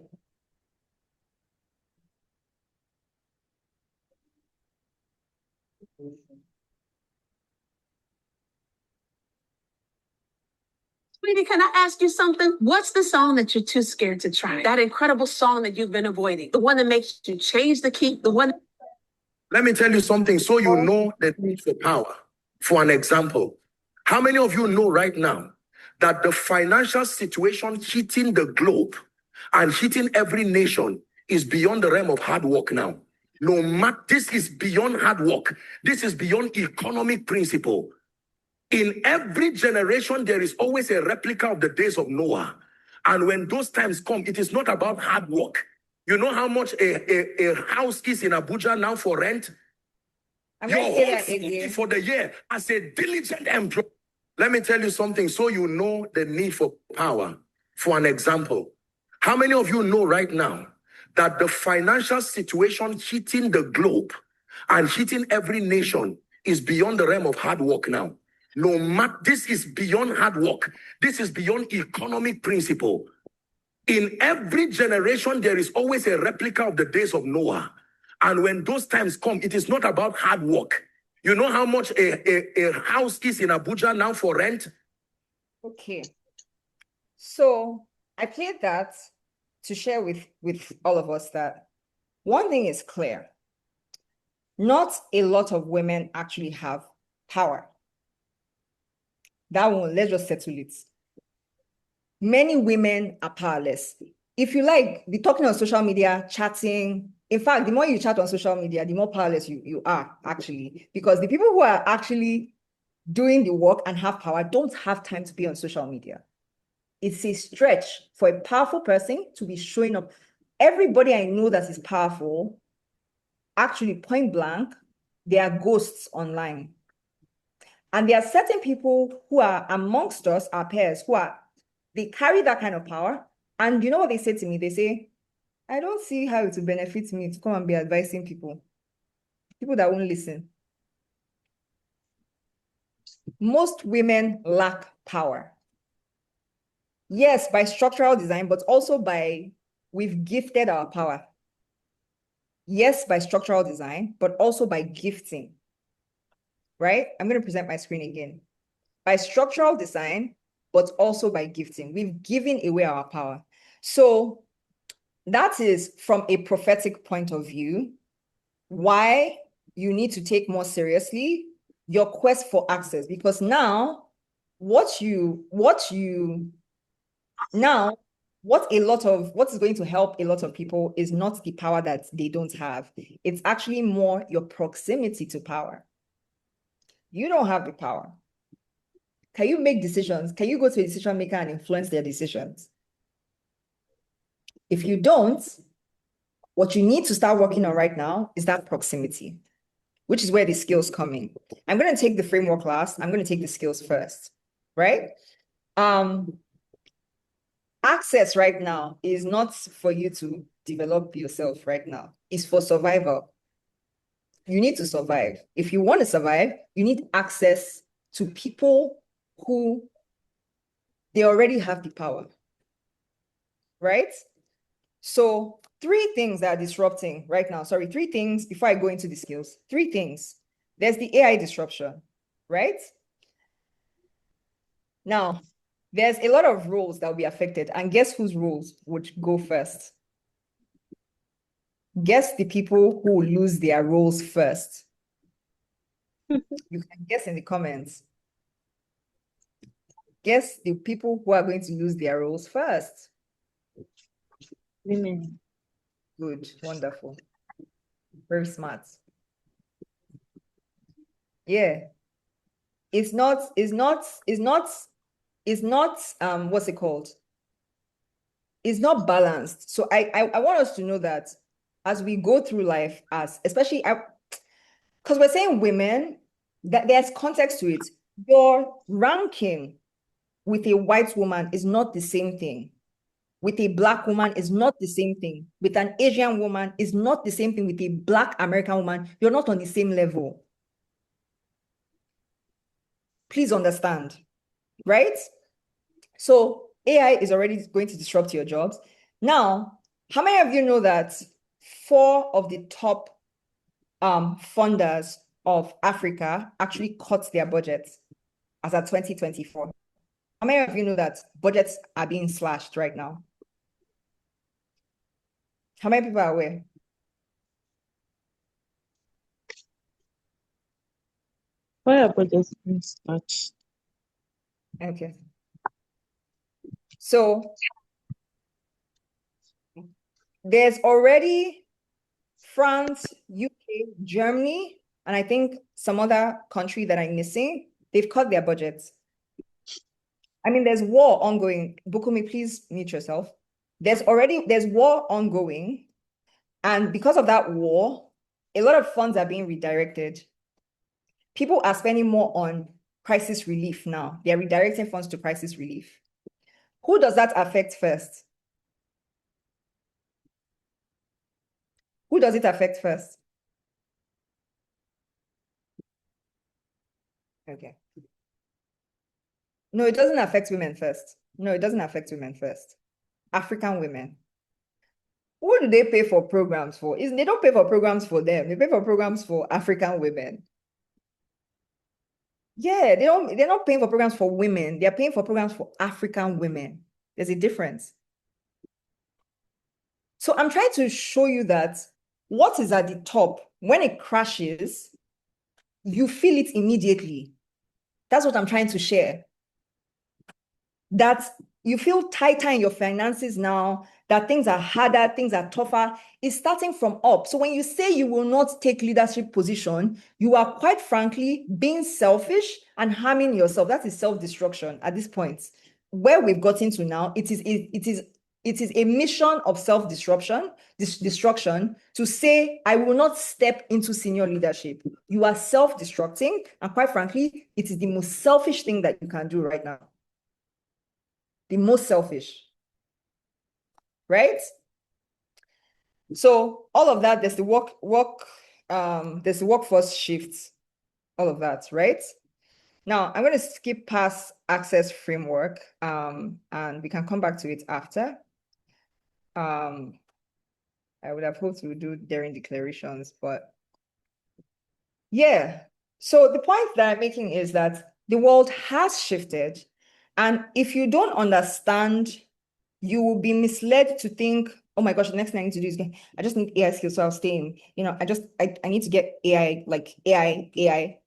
Sweetie, can I ask you something? What's the song that you're too scared to try? That incredible song that you've been avoiding? The one that makes you change the key? The one... Let me tell you something so you know the need for power. For an example, how many of you know right now that the financial situation hitting the globe and hitting every nation is beyond the realm of hard work now? No matter, this is beyond hard work. This is beyond economic principle. In every generation, there is always a replica of the days of Noah. And when those times come, it is not about hard work. You know how much a house is in Abuja now for rent? Your whole salary for the year as a diligent employee. Let me tell you something so you know the need for power. For an example, how many of you know right now that the financial situation hitting the globe and hitting every nation is beyond the realm of hard work now? No matter, this is beyond hard work. This is beyond economic principle. In every generation, there is always a replica of the days of Noah. And when those times come, it is not about hard work. You know how much a house is in Abuja now for rent? Okay. So I played that to share with all of us that one thing is clear. Not a lot of women actually have power. That one, let's just settle it. Many women are powerless. If you like, be talking on social media, chatting. In fact, the more you chat on social media, the more powerless you are actually. Because the people who are actually doing the work and have power don't have time to be on social media. It's a stretch for a powerful person to be showing up. Everybody I know that is powerful, actually point blank, they are ghosts online. And there are certain people who are amongst us, our peers, they carry that kind of power. And you know what they say to me? They say, I don't see how it will benefit me to come and be advising people that won't listen. Most women lack power. Yes, by structural design, but also we've gifted our power. Yes, by structural design, but also by gifting. Right? I'm going to present my screen again. By structural design, but also by gifting. We've given away our power. So that is from a prophetic point of view, why you need to take more seriously your quest for access. Because now, now what is going to help a lot of people is not the power that they don't have. It's actually more your proximity to power. You don't have the power. Can you make decisions? Can you go to a decision maker and influence their decisions? If you don't, what you need to start working on right now is that proximity, which is where the skills come in. I'm going to take the framework last. I'm going to take the skills first, right? Access right now is not for you to develop yourself right now. It's for survival. You need to survive. If you want to survive, you need access to people who they already have the power, right? So 3 things that are disrupting right now. Sorry, 3 things before I go into the skills. 3 things. There's the AI disruption, right? Now, there's a lot of roles that will be affected. And guess whose roles would go first? Guess the people who will lose their roles first. You can guess in the comments. Guess the people who are going to lose their roles first. Women. Good, wonderful. Very smart. Yeah. It's not, what's it called? It's not balanced. So I want us to know that as we go through life, especially because we're saying women, that there's context to it. Your ranking with a white woman is not the same thing. With a Black woman is not the same thing. With an Asian woman is not the same thing. With a Black American woman, you're not on the same level. Please understand, right? So AI is already going to disrupt your jobs. Now, how many of you know that 4 of the top funders of Africa actually cut their budgets as at 2024? How many of you know that budgets are being slashed right now? How many people are aware? Why are budgets being slashed? Okay. So there's already France, UK, Germany, and I think some other country that I'm missing. They've cut their budgets. I mean, there's war ongoing. Bukumi, please mute yourself. There's war ongoing. And because of that war, a lot of funds are being redirected. People are spending more on crisis relief now. They're redirecting funds to crisis relief. Who does that affect first? Who does it affect first? Okay. No, it doesn't affect women first. No, it doesn't affect women first. African women. Who do they pay for programs for? They don't pay for programs for them. They pay for programs for African women. Yeah, they're not paying for programs for women. They're paying for programs for African women. There's a difference. So I'm trying to show you that what is at the top, when it crashes, you feel it immediately. That's what I'm trying to share. That you feel tighter in your finances now, that things are harder, things are tougher. It's starting from up. So when you say you will not take leadership position, you are quite frankly being selfish and harming yourself. That is self-destruction at this point. Where we've gotten to now, it is a mission of self-destruction to say, I will not step into senior leadership. You are self-destructing, and quite frankly, it is the most selfish thing that you can do right now. The most selfish, right? So all of that, there's the there's the workforce shifts, all of that, right? Now I'm going to skip past access framework, and we can come back to it after. I would have hoped we would do daring declarations, but yeah. So the point that I'm making is that the world has shifted, and if you don't understand, you will be misled to think, oh my gosh, the next thing I need to do is I just need AI skills, so I'll stay in. I need to get AI, like AI.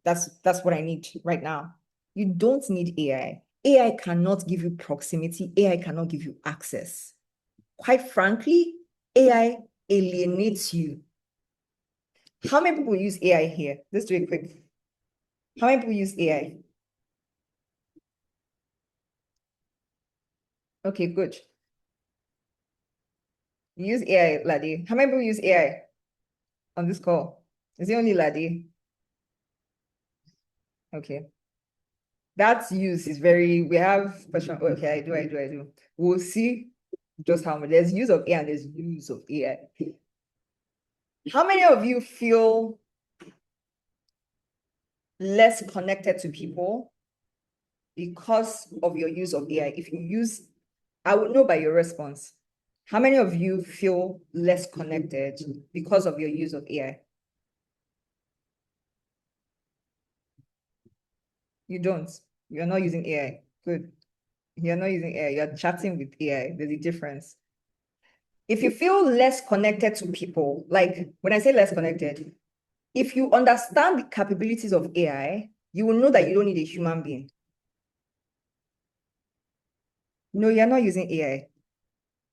That's what I need right now. You don't need AI. AI cannot give you proximity. AI cannot give you access. Quite frankly, AI alienates you. How many people use AI here? Let's do it quick. How many people use AI? Okay, good. You use AI, Ladi. How many people use AI on this call? Is it only Ladi? Okay. That use is very, we have question. Okay, I do. We'll see just how much. There's use of AI and there's use of AI. How many of you feel less connected to people because of your use of AI? If you use, I would know by your response. How many of you feel less connected because of your use of AI? You don't. You're not using AI. Good. You're not using AI. You're chatting with AI. There's a difference. If you feel less connected to people, like when I say less connected, if you understand the capabilities of AI, you will know that you don't need a human being. No, you're not using AI.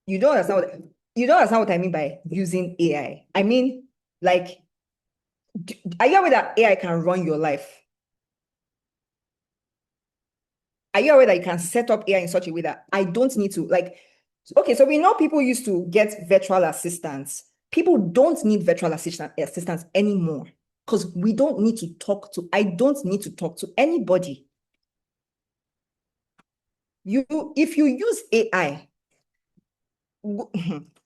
You don't understand what I mean by using AI. I mean, like, are you aware that AI can run your life? Are you aware that you can set up AI in such a way that I don't need to, like, okay, so we know people used to get virtual assistants. People don't need virtual assistants anymore because we don't need to talk to, I don't need to talk to anybody. If you use AI,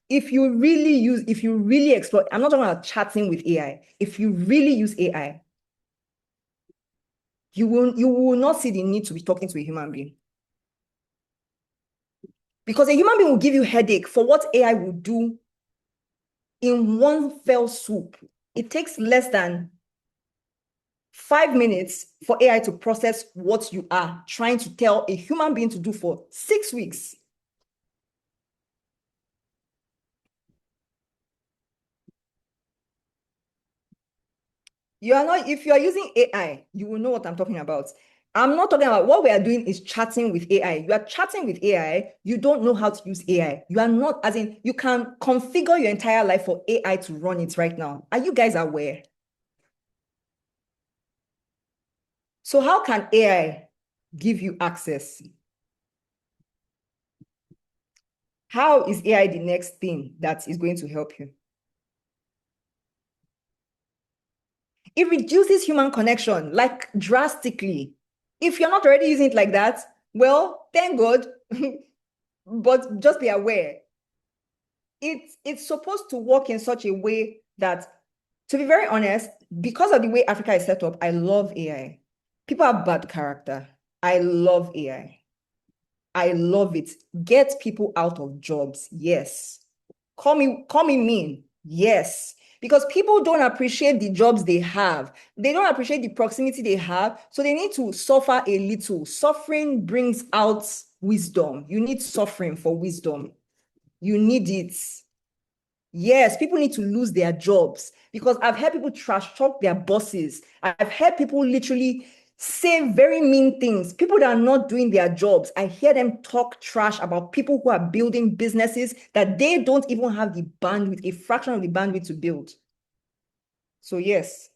if you really explore, I'm not talking about chatting with AI. If you really use AI, you will not see the need to be talking to a human being. Because a human being will give you headache for what AI will do in one fell swoop. It takes less than 5 minutes for AI to process what you are trying to tell a human being to do for 6 weeks. If you are using AI, you will know what I'm talking about. I'm not talking about what we are doing is chatting with AI. You are chatting with AI. You don't know how to use AI. You are not, as in, you can configure your entire life for AI to run it right now. Are you guys aware? So how can AI give you access? How is AI the next thing that is going to help you? It reduces human connection, like drastically. If you're not already using it like that, well, thank God, but just be aware. It's supposed to work in such a way that, to be very honest, because of the way Africa is set up, I love AI. People have bad character. I love AI. I love it. Get people out of jobs. Yes. Call me mean. Yes. Because people don't appreciate the jobs they have. They don't appreciate the proximity they have. So they need to suffer a little. Suffering brings out wisdom. You need suffering for wisdom. You need it. Yes, people need to lose their jobs because I've heard people trash talk their bosses. I've heard people literally say very mean things. People that are not doing their jobs, I hear them talk trash about people who are building businesses that they don't even have the bandwidth, a fraction of the bandwidth to build. So yes,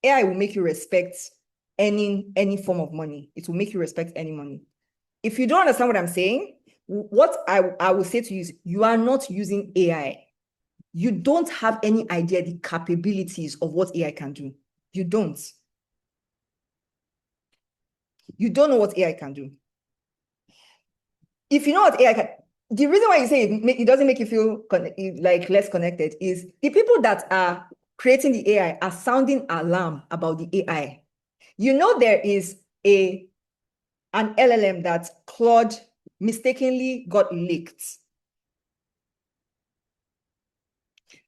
AI will make you respect any form of money. It will make you respect any money. If you don't understand what I'm saying, what I will say to you is you are not using AI. You don't have any idea the capabilities of what AI can do. You don't. You don't know what AI can do. If you know what AI can, the reason why you say it doesn't make you feel like less connected is the people that are creating the AI are sounding alarm about the AI. You know there is an LLM that Claude mistakenly got leaked.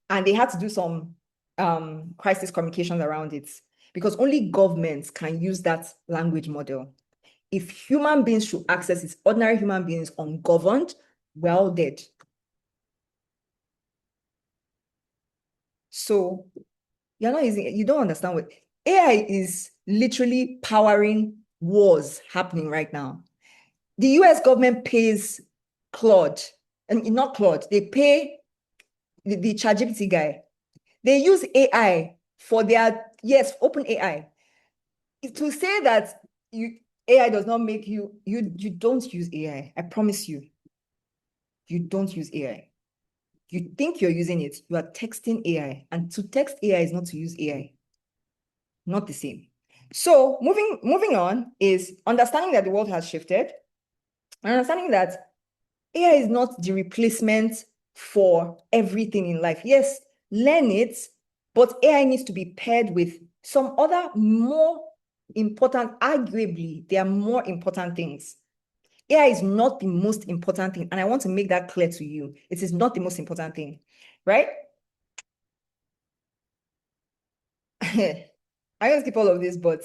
And they had to do some crisis communications around it because only governments can use that language model. If human beings should access it, ordinary human beings ungoverned, well dead. So you're not using it, you don't understand what AI is literally powering wars happening right now. The US government pays Claude, and not Claude, they pay the ChatGPT guy. They use AI for their, yes, open AI. To say that AI does not make you don't use AI. I promise you, you don't use AI. You think you're using it, you are texting AI. And to text AI is not to use AI. Not the same. So moving on is understanding that the world has shifted, and understanding that AI is not the replacement for everything in life. Yes, learn it, but AI needs to be paired with some other more important, arguably, there are more important things. AI is not the most important thing, and I want to make that clear to you. It is not the most important thing, right? I don't skip all of this, but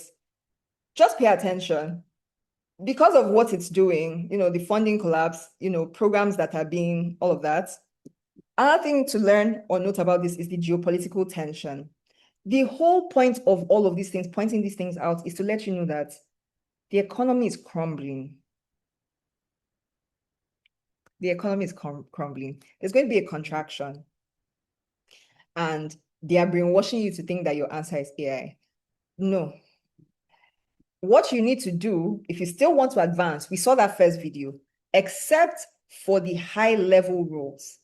just pay attention. Because of what it's doing, the funding collapse, programs that are being, all of that. Another thing to learn or note about this is the geopolitical tension. The whole point of all of these things, pointing these things out, is to let you know that the economy is crumbling. The economy is crumbling. There's going to be a contraction. And they are brainwashing you to think that your answer is AI. No. What you need to do, if you still want to advance, we saw that first video, except for the high-level roles.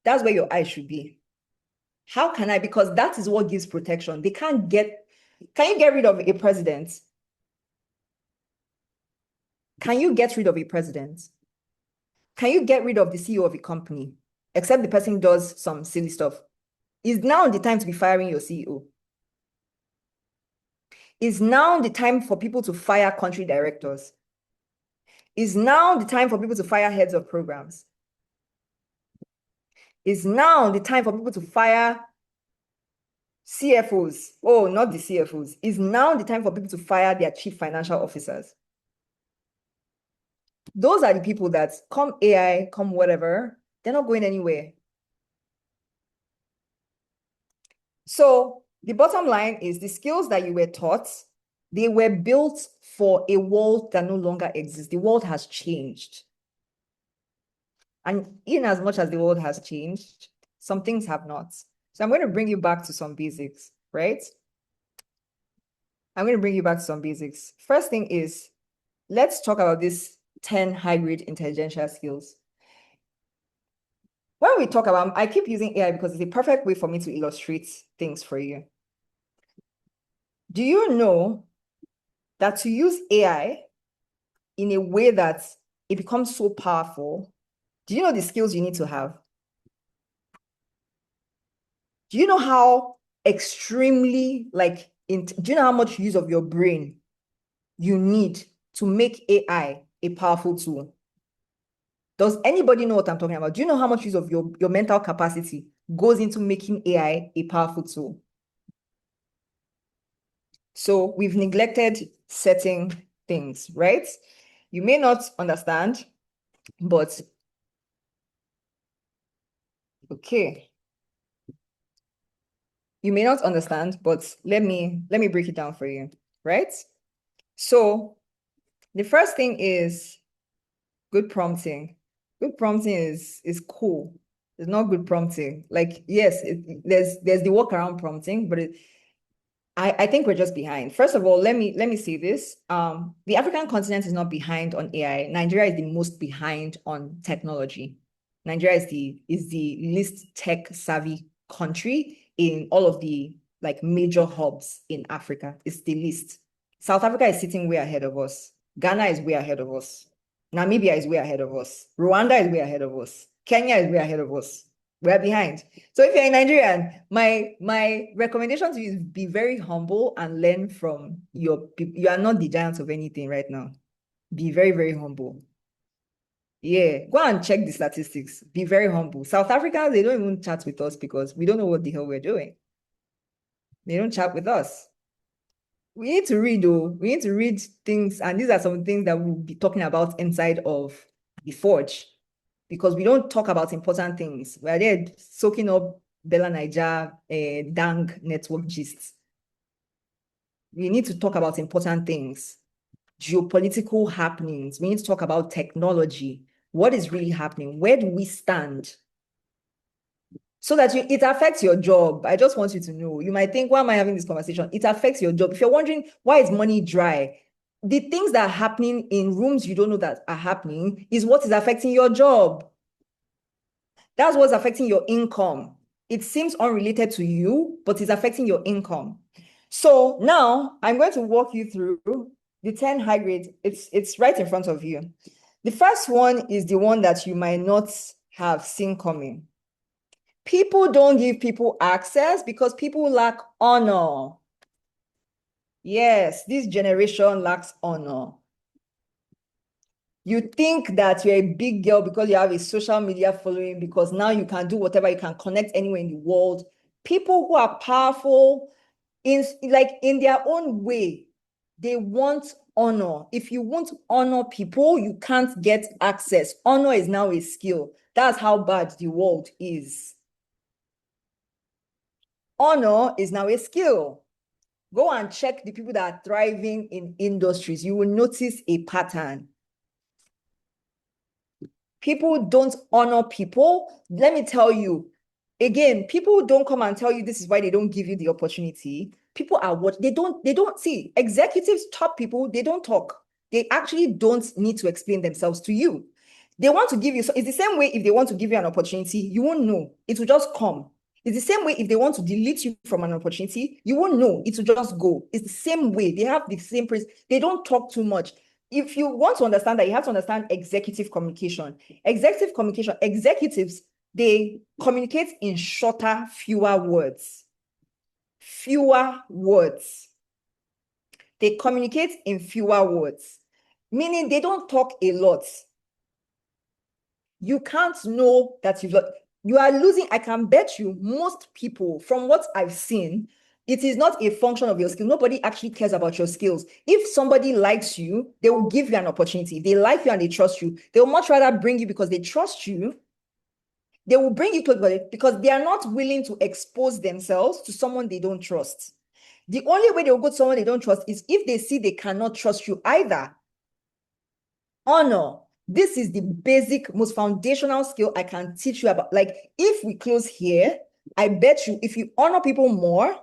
That's where your eyes should be. How can I? Because that is what gives protection. Can you get rid of a president? Can you get rid of a president? Can you get rid of the CEO of a company? Except the person does some silly stuff. Is now the time to be firing your CEO? Is now the time for people to fire country directors? Is now the time for people to fire heads of programs? Is now the time for people to fire CFOs? Oh, not the CFOs. Is now the time for people to fire their chief financial officers? Those are the people that come AI, come whatever, they're not going anywhere. So the bottom line is the skills that you were taught, they were built for a world that no longer exists. The world has changed. And in as much as the world has changed, some things have not. So I'm going to bring you back to some basics, right? I'm going to bring you back to some basics. First thing is, let's talk about this 10 hybrid intelligentsia skills. When we talk about, I keep using AI because it's a perfect way for me to illustrate things for you. Do you know that to use AI in a way that it becomes so powerful, do you know the skills you need to have? Do you know how extremely, do you know how much use of your brain you need to make AI a powerful tool? Does anybody know what I'm talking about? Do you know how much use of your mental capacity goes into making AI a powerful tool? So we've neglected certain things, right? You may not understand, but okay. You may not understand, but let me break it down for you, right? So the first thing is good prompting. Good prompting is cool. It's not good prompting. Like, yes, there's the workaround prompting, but I think we're just behind. First of all, let me say this. The African continent is not behind on AI. Nigeria is the most behind on technology. Nigeria is the least tech savvy country in all of the major hubs in Africa. It's the least. South Africa is sitting way ahead of us. Ghana is way ahead of us. Namibia is way ahead of us. Rwanda is way ahead of us. Kenya is way ahead of us. We're behind. So if you're a Nigerian, my recommendation to you is be very humble and learn from you are not the giants of anything right now. Be very, very humble. Yeah, go and check the statistics. Be very humble. South Africa, they don't even chat with us because we don't know what the hell we're doing. They don't chat with us. We need to read, though. We need to read things, and these are some things that we'll be talking about inside of the Forge, because we don't talk about important things. We're there soaking up Bella Niger, Dang network gists. We need to talk about important things. geopolitical happenings. We need to talk about technology. What is really happening? Where do we stand? So that it affects your job. I just want you to know. You might think, why am I having this conversation? It affects your job. If you're wondering, why is money dry? The things that are happening in rooms you don't know that are happening is what is affecting your job. That's what's affecting your income. It seems unrelated to you, but it's affecting your income. So now I'm going to walk you through the 10 high grades. It's right in front of you. The first one is the one that you might not have seen coming. People don't give people access because people lack honor. Yes, this generation lacks honor. You think that you're a big girl because you have a social media following, because now you can do whatever, you can connect anywhere in the world. People who are powerful in their own way, they want honor. If you want to honor people, you can't get access. Honor is now a skill. That's how bad the world is. Honor is now a skill. Go and check the people that are thriving in industries. You will notice a pattern. People don't honor people. Let me tell you, again, people don't come and tell you this is why they don't give you the opportunity. People are what they don't see. Executives, top people, they don't talk. They actually don't need to explain themselves to you. They want to give you, so it's the same way if they want to give you an opportunity, you won't know. It will just come. It's the same way if they want to delete you from an opportunity, you won't know. It will just go. It's the same way. They have the same place. They don't talk too much. If you want to understand that, you have to understand executive communication. Executive communication, executives, they communicate in shorter, fewer words. Fewer words. They communicate in fewer words, meaning they don't talk a lot. You can't know that you are losing. I can bet you most people, from what I've seen, it is not a function of your skill. Nobody actually cares about your skills. If somebody likes you, they will give you an opportunity. If they like you and they trust you, they will much rather bring you because they trust you. They will bring you close because they are not willing to expose themselves to someone they don't trust. The only way they will go to someone they don't trust is if they see they cannot trust you either. Honor. This is the basic, most foundational skill I can teach you about. Like, if we close here, I bet you if you honor people more,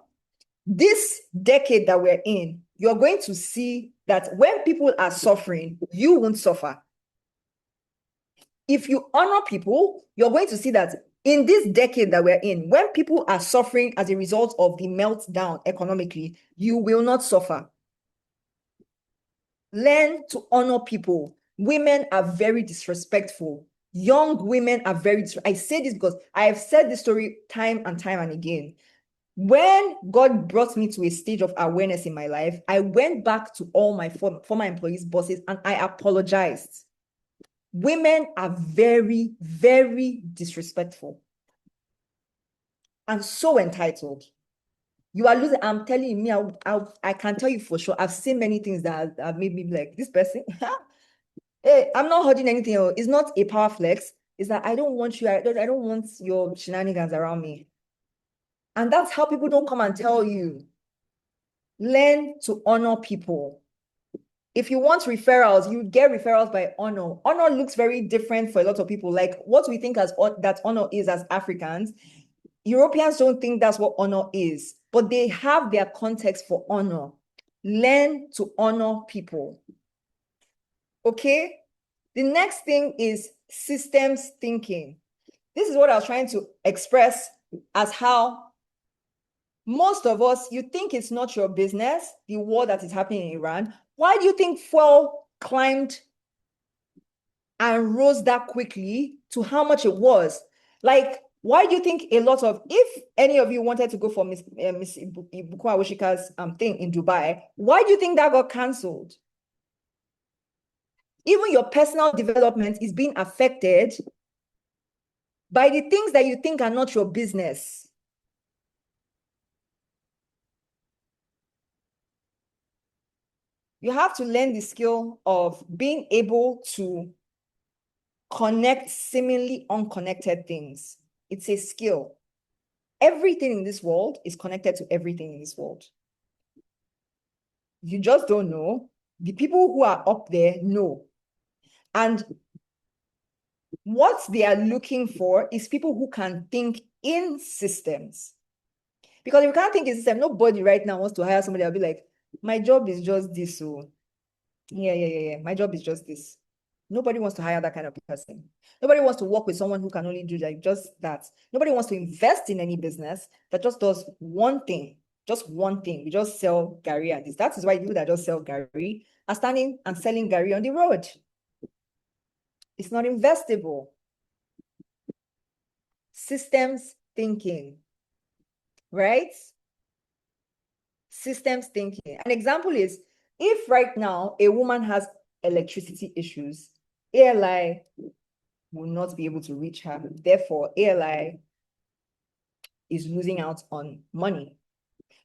this decade that we're in, you're going to see that when people are suffering, you won't suffer. If you honor people, you're going to see that in this decade that we're in, when people are suffering as a result of the meltdown economically, you will not suffer. Learn to honor people. Women are very disrespectful. Young women are very I say this because I have said this story time and time and again. When God brought me to a stage of awareness in my life, I went back to all my former employees, bosses, and I apologized. Women are very, very disrespectful and so entitled. You are losing. I'm telling you, I can tell you for sure. I've seen many things that have made me be like, this person. Hey, I'm not holding anything. It's not a power flex. It's that I don't want you. I don't want your shenanigans around me. And that's how people don't come and tell you. Learn to honor people. If you want referrals, you get referrals by honor. Honor looks very different for a lot of people. Like what we think as that honor is as Africans, Europeans don't think that's what honor is, but they have their context for honor. Learn to honor people. Okay? The next thing is systems thinking. This is what I was trying to express as how most of us, you think it's not your business, the war that is happening in Iran. Why do you think fuel climbed and rose that quickly to how much it was? Like, why do you think a lot of, if any of you wanted to go for Miss Ibuku Awosika's thing in Dubai, why do you think that got cancelled? Even your personal development is being affected by the things that you think are not your business. You have to learn the skill of being able to connect seemingly unconnected things. It's a skill. Everything in this world is connected to everything in this world. You just don't know. The people who are up there know. And what they are looking for is people who can think in systems. Because if you can't think in system, nobody right now wants to hire somebody that'll be like, my job is just this. So yeah. My job is just this. Nobody wants to hire that kind of person. Nobody wants to work with someone who can only do like just that. Nobody wants to invest in any business that just does one thing, just one thing. We just sell Gary and this. That is why people that just sell Gary are standing and selling Gary on the road. It's not investable. Systems thinking, right? Systems thinking. An example is if right now a woman has electricity issues, ALI will not be able to reach her. Therefore, ALI is losing out on money.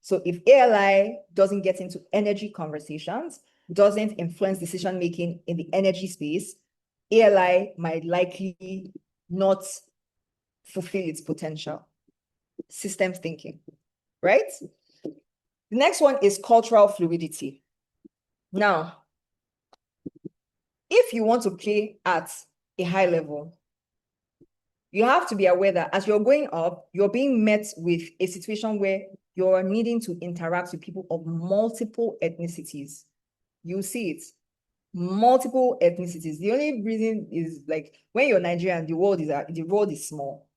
So if ALI doesn't get into energy conversations, doesn't influence decision-making in the energy space, ALI might likely not fulfill its potential. Systems thinking, right? The next one is cultural fluidity. Now, if you want to play at a high level, you have to be aware that as you're going up, you're being met with a situation where you're needing to interact with people of multiple ethnicities. You see it. Multiple ethnicities. The only reason is like when you're Nigerian, the world is small.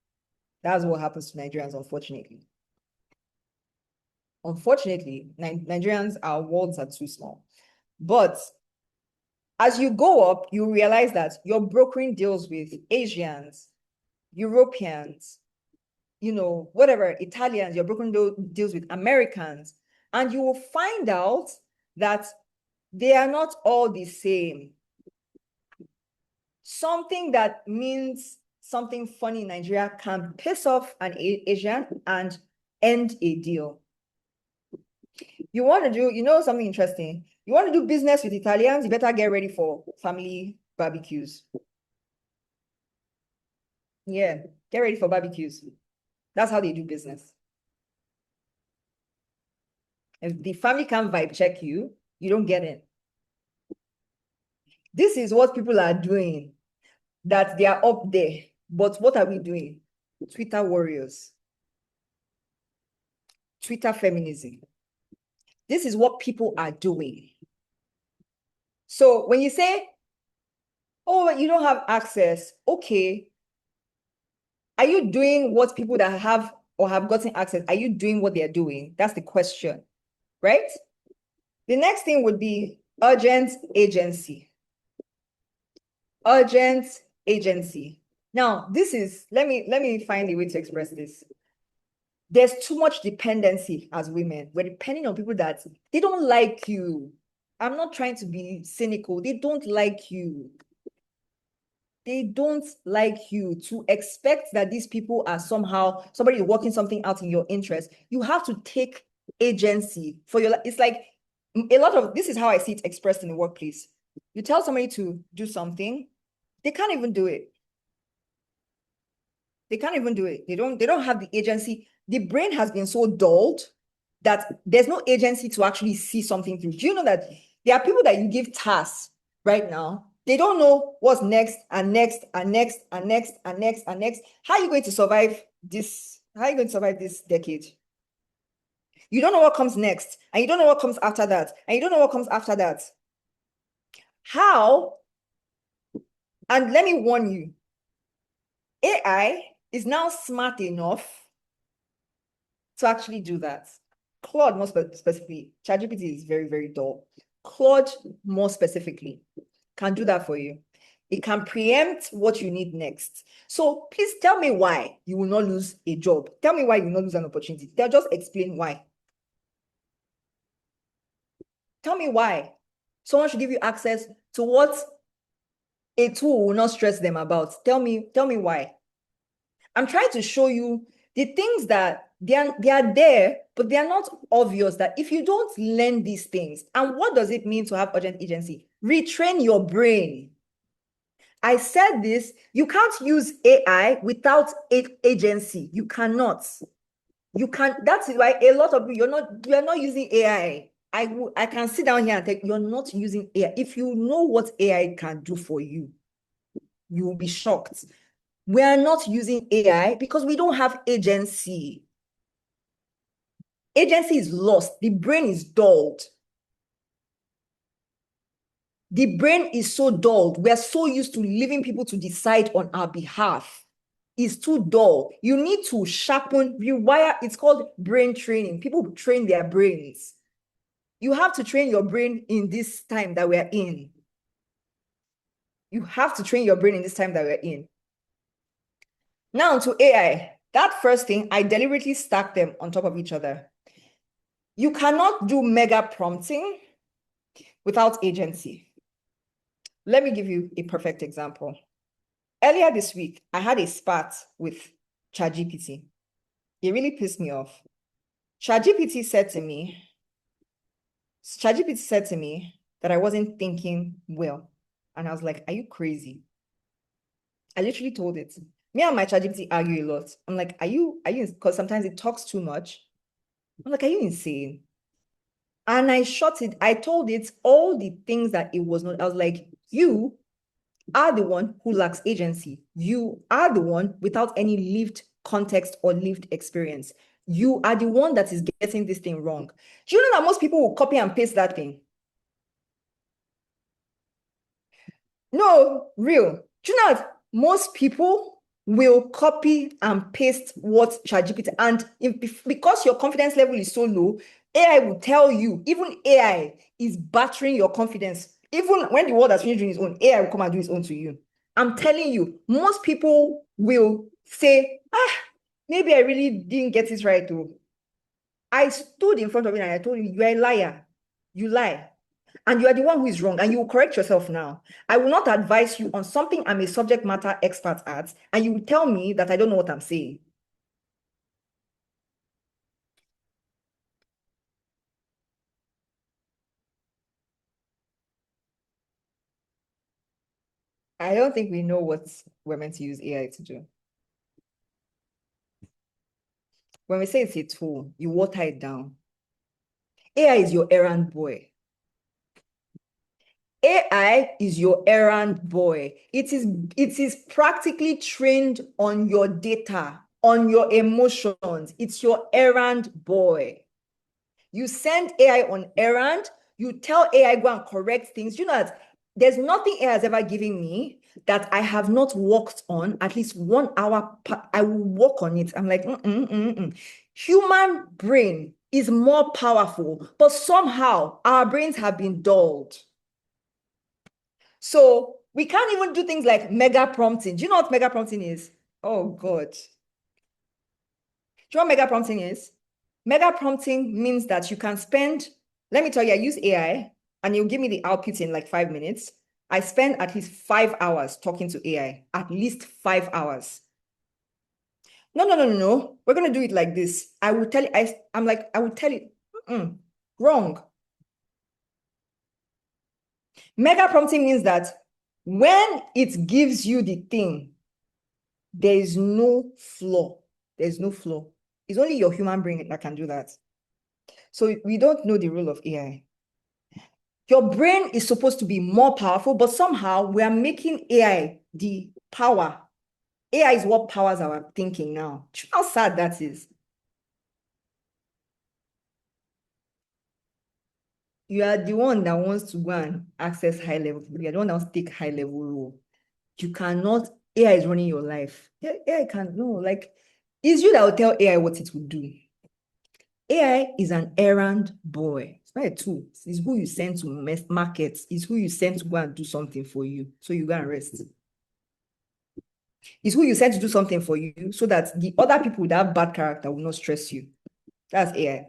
That's what happens to Nigerians, unfortunately. Unfortunately, Nigerians, our worlds are too small. But as you go up, you realize that you're brokering deals with Asians, Europeans, whatever, Italians, you're brokering deals with Americans. And you will find out that they are not all the same. Something that means something funny in Nigeria can piss off an Asian and end a deal. You want to do, something interesting. You want to do business with Italians, you better get ready for family barbecues. Yeah, get ready for barbecues. That's how they do business. If the family can't vibe check you, you don't get in. This is what people are doing, that they are up there. But what are we doing? Twitter warriors. Twitter feminism. This is what people are doing. So when you say, oh, you don't have access, okay. Are you doing what people that have or have gotten access, are you doing what they're doing? That's the question, right? The next thing would be urgent agency. Urgent agency. Now, this is, let me find a way to express this. There's too much dependency as women. We're depending on people that they don't like you. I'm not trying to be cynical. They don't like you. They don't like you. To expect that these people are somehow, somebody working something out in your interest, you have to take agency for your life. It's like a lot of, this is how I see it expressed in the workplace. You tell somebody to do something, they can't even do it. They can't even do it. They don't have the agency. The brain has been so dulled that there's no agency to actually see something through. Do you know that there are people that you give tasks right now? They don't know what's next and next and next and next and next and next. How are you going to survive this? How are you going to survive this decade? You don't know what comes next, and you don't know what comes after that, and you don't know what comes after that. How? And let me warn you, AI is now smart enough to actually do that. Claude, more specifically, ChatGPT is very, very dull. Claude, more specifically, can do that for you. It can preempt what you need next. So please tell me why you will not lose a job. Tell me why you will not lose an opportunity. Just explain why. Tell me why. Someone should give you access to what a tool will not stress them about. Tell me why. I'm trying to show you the things that they are there, but they are not obvious, that if you don't learn these things, and what does it mean to have urgent agency? Retrain your brain. I said this, you can't use AI without agency. You cannot. You can't. That's why a lot of you, you're not using AI. I can sit down here and tell you're not using AI. If you know what AI can do for you, you will be shocked. We are not using AI because we don't have agency. Agency is lost. The brain is dulled. The brain is so dulled. We are so used to leaving people to decide on our behalf. It's too dull. You need to sharpen, rewire. It's called brain training. People train their brains. You have to train your brain in this time that we're in. You have to train your brain in this time that we're in. Now to AI. That first thing, I deliberately stacked them on top of each other. You cannot do mega prompting without agency. Let me give you a perfect example. Earlier this week, I had a spat with ChatGPT. It really pissed me off. ChatGPT said to me that I wasn't thinking well. And I was like, are you crazy? I literally told it. Me and my ChatGPT argue a lot. I'm like, are you, because sometimes it talks too much. I'm like, are you insane? And I shot it. I told it all the things that it was not. I was like, you are the one who lacks agency. You are the one without any lived context or lived experience. You are the one that is getting this thing wrong. Do you know that most people will copy and paste that thing? No, real. Do you know that most people will copy and paste what ChatGPT, and because your confidence level is so low, AI will tell you, even AI is battering your confidence. Even when the world has finished doing its own, AI will come and do its own to you. I'm telling you, most people will say, maybe I really didn't get it right though. I stood in front of it and I told you, you're a liar. You lie. And you are the one who is wrong, and you will correct yourself now. I will not advise you on something I'm a subject matter expert at, and you will tell me that I don't know what I'm saying. I don't think we know what we're meant to use AI to do. When we say it's a tool, you water it down. AI is your errand boy. AI is your errand boy. It is practically trained on your data, on your emotions. It's your errand boy. You send AI on errand, you tell AI go and correct things. You know that there's nothing AI has ever given me that I have not worked on at least 1 hour. I will work on it. I'm like, Human brain is more powerful, but somehow our brains have been dulled. So we can't even do things like mega prompting. Do you know what mega prompting is? Oh God. Do you know what mega prompting is? Mega prompting means that you can spend, let me tell you, I use AI and you'll give me the output in like 5 minutes. I spend at least 5 hours talking to AI, at least 5 hours. No. We're going to do it like this. I will tell you, I will tell you, wrong. Mega prompting means that when it gives you the thing, there is no flaw. There's no flaw. It's only your human brain that can do that. So we don't know the role of AI. Your brain is supposed to be more powerful, but somehow we are making AI the power. AI is what powers our thinking now. How sad that is. You are the one that wants to go and access high level. You are the one that wants to take high level role. You cannot, AI is running your life. AI can, no, like, it's you that will tell AI what it will do. AI is an errand boy. It's not a tool. It's who you send to markets. It's who you send to go and do something for you, so you go and rest. It's who you send to do something for you, so that the other people with that bad character will not stress you. That's AI.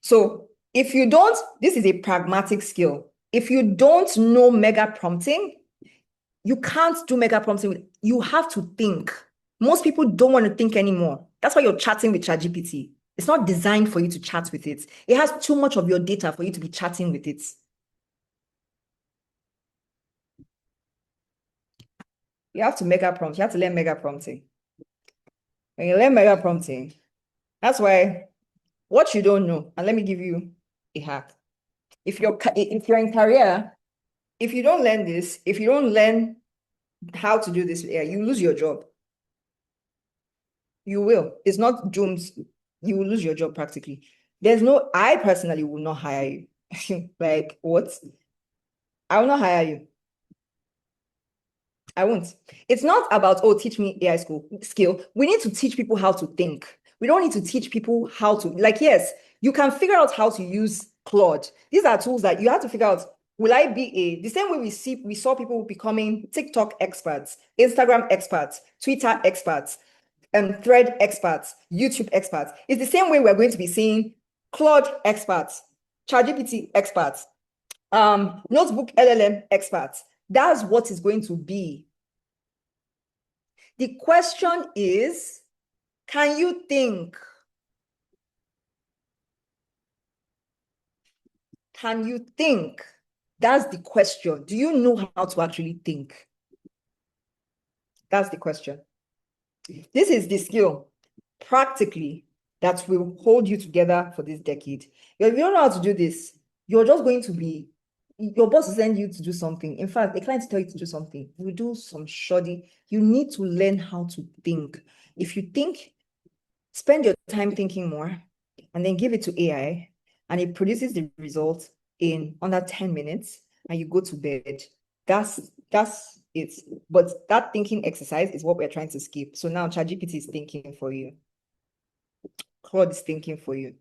So if you don't, this is a pragmatic skill. If you don't know mega prompting, you can't do mega prompting. You have to think. Most people don't want to think anymore. That's why you're chatting with ChatGPT. It's not designed for you to chat with it. It has too much of your data for you to be chatting with it. You have to mega prompt. You have to learn mega prompting. When you learn mega prompting, that's why What you don't know, and let me give you a hack. If you're in career, if you don't learn this, if you don't learn how to do this, you lose your job. You will. It's not dooms. You will lose your job practically. I personally will not hire you. Like, what? I will not hire you. I won't. It's not about, oh, teach me AI skill. We need to teach people how to think. We don't need to teach people how to, yes, you can figure out how to use Claude. These are tools that you have to figure out. Will I be the same way we saw people becoming TikTok experts, Instagram experts, Twitter experts, Thread experts, YouTube experts. It's the same way we're going to be seeing Claude experts, ChatGPT experts, notebook LLM experts. That's what it's going to be. The question is, can you think? Can you think? That's the question. Do you know how to actually think? That's the question. This is the skill, practically, that will hold you together for this decade. If you don't know how to do this, you're just going to be, your boss will send you to do something. In fact, a client will tell you to do something. You do some shoddy. You need to learn how to think. If you think, spend your time thinking more, and then give it to AI, and it produces the result in under 10 minutes, and you go to bed. That's it. But that thinking exercise is what we're trying to skip. So now ChatGPT is thinking for you. Claude is thinking for you.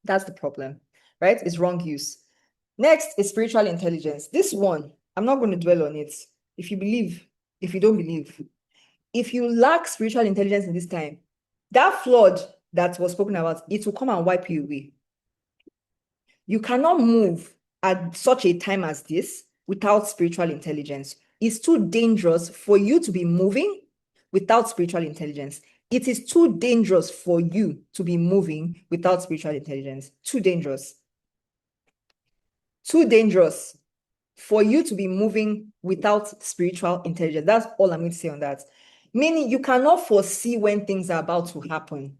That's the problem, right? It's wrong use. Next is spiritual intelligence. This one, I'm not going to dwell on it. If you believe, if you don't believe, if you lack spiritual intelligence in this time, that flood that was spoken about, it will come and wipe you away. You cannot move at such a time as this without spiritual intelligence. It's too dangerous for you to be moving without spiritual intelligence. It is too dangerous for you to be moving without spiritual intelligence. Too dangerous. Too dangerous for you to be moving without spiritual intelligence. That's all I'm going to say on that. Meaning you cannot foresee when things are about to happen.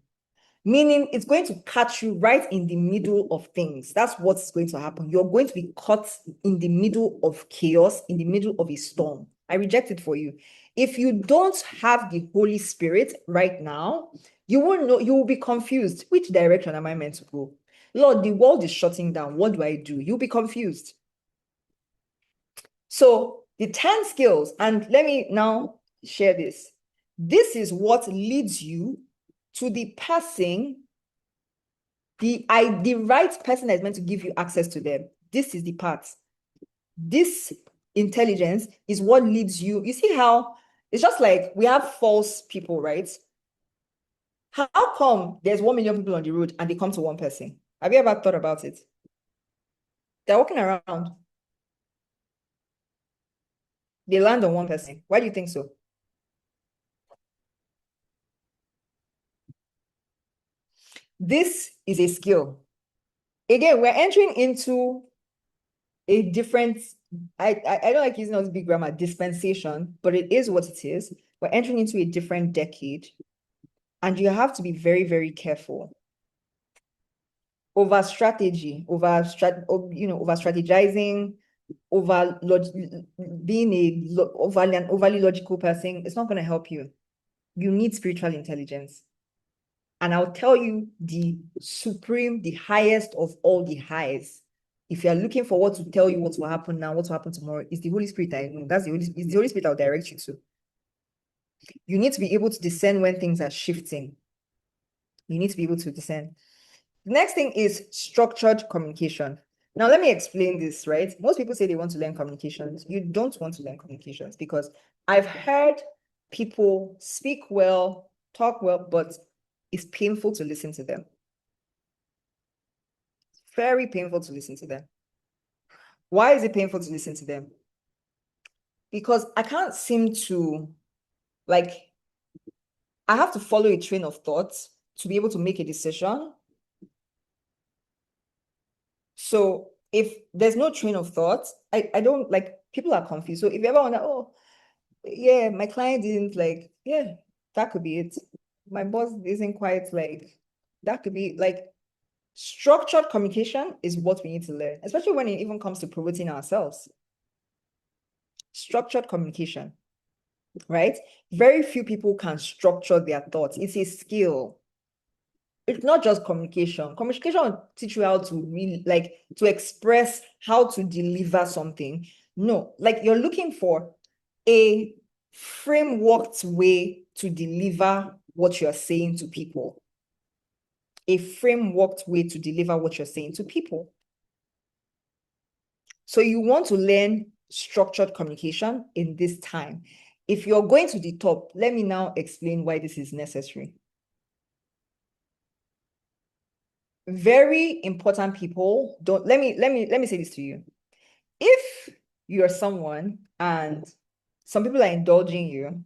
Meaning it's going to catch you right in the middle of things. That's what's going to happen. You're going to be caught in the middle of chaos, in the middle of a storm. I reject it for you. If you don't have the Holy Spirit right now, you won't know, you will be confused. Which direction am I meant to go? Lord, the world is shutting down. What do I do? You'll be confused. So the 10 skills, and let me now share this. This is what leads you to the person, the right person that is meant to give you access to them. This is the part. This intelligence is what leads you. You see how it's just like we have false people, right? How come there's 1 million people on the road and they come to one person? Have you ever thought about it? They're walking around. They land on one person. Why do you think so? This is a skill. Again, we're entering into a different, I don't like using all this big grammar, dispensation, but it is what it is. We're entering into a different decade, and you have to be very, very careful over strategy, over strategizing, being an overly logical person. It's not going to help you. You need spiritual intelligence. And I'll tell you the supreme, the highest of all the highs. If you're looking for what to tell you what will happen now, what will happen tomorrow, it's the Holy Spirit. I know it's the Holy Spirit I'll direct you to. You need to be able to discern when things are shifting. You need to be able to discern. The next thing is structured communication. Now, let me explain this, right? Most people say they want to learn communications. You don't want to learn communications because I've heard people speak well, talk well, but it's painful to listen to them. Very painful to listen to them. Why is it painful to listen to them? Because I can't seem to, I have to follow a train of thought to be able to make a decision. So if there's no train of thought, I don't, people are confused. So if you ever wonder, oh, yeah, my client didn't yeah, that could be it. My boss isn't quite that could be Structured communication is what we need to learn, especially when it even comes to promoting ourselves. Structured communication, right? Very few people can structure their thoughts. It's a skill. It's not just communication. Communication will teach you how to really, like, to express, how to deliver something. No, like you're looking for a frameworked way to deliver what you're saying to people. A frameworked way to deliver what you're saying to people. So you want to learn structured communication in this time. If you're going to the top, let me now explain why this is necessary. Very important people don't, let me say this to you. If you're someone and some people are indulging you,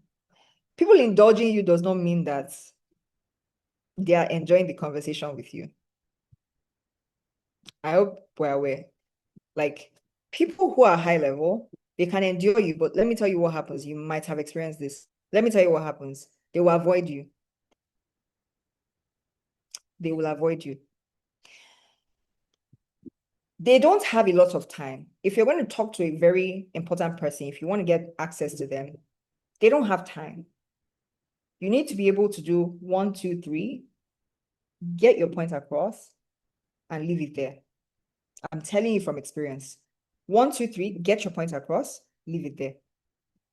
people indulging you does not mean that they are enjoying the conversation with you. I hope we're aware. Like, people who are high level, they can endure you, but let me tell you what happens. You might have experienced this. Let me tell you what happens. They will avoid you. They will avoid you. They don't have a lot of time. If you're going to talk to a very important person, if you want to get access to them, they don't have time. You need to be able to do 1, 2, 3, get your point across, and leave it there. I'm telling you from experience. 1, 2, 3, get your point across, leave it there.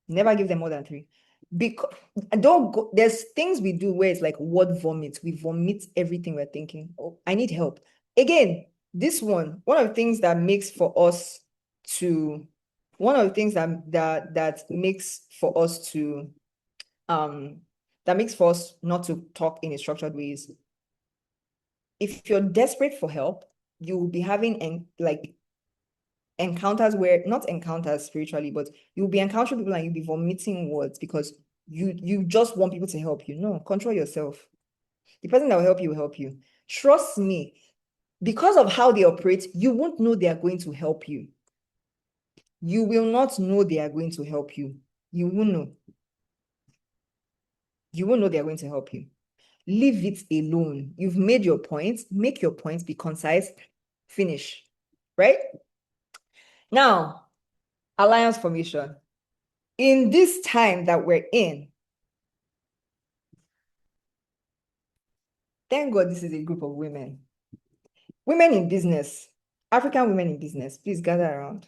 Never give them more than 3. Because don't go, there's things we do where it's like word vomit. We vomit everything we're thinking. Oh, I need help. Again, this one of the things that makes for us to, one of the things that makes for us to, that makes for us not to talk in a structured way is, if you're desperate for help, you will be having like encounters where, not encounters spiritually, but you'll be encountering people and you'll be vomiting words because you just want people to help you. No, control yourself. The person that will help you. Trust me, because of how they operate, you won't know they are going to help you. You will not know they are going to help you. You won't know. You won't know they are going to help you. Leave it alone. You've made your point. Make your points, be concise, finish. Right? Now, alliance formation. In this time that we're in, thank God this is a group of women. Women in business, African women in business, please gather around.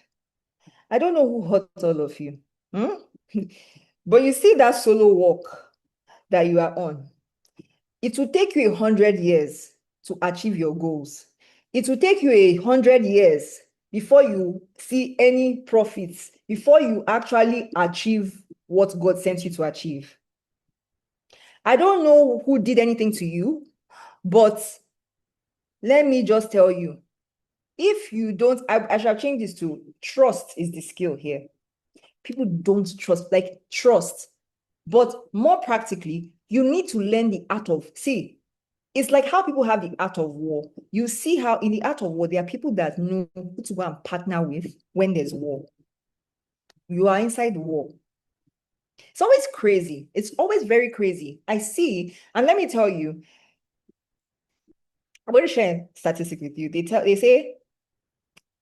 I don't know who hurt all of you. But you see that solo walk that you are on. It will take you 100 years to achieve your goals. It will take you 100 years before you see any profits, before you actually achieve what God sent you to achieve. I don't know who did anything to you, but let me just tell you, if you don't, I shall change this to trust is the skill here. People don't trust, like trust. But more practically, you need to learn the art of, see, it's like how people have the art of war. You see how in the art of war, there are people that know who to go and partner with when there's war. You are inside the war. It's always crazy. It's always very crazy. I see, and let me tell you, I'm going to share a statistic with you. They say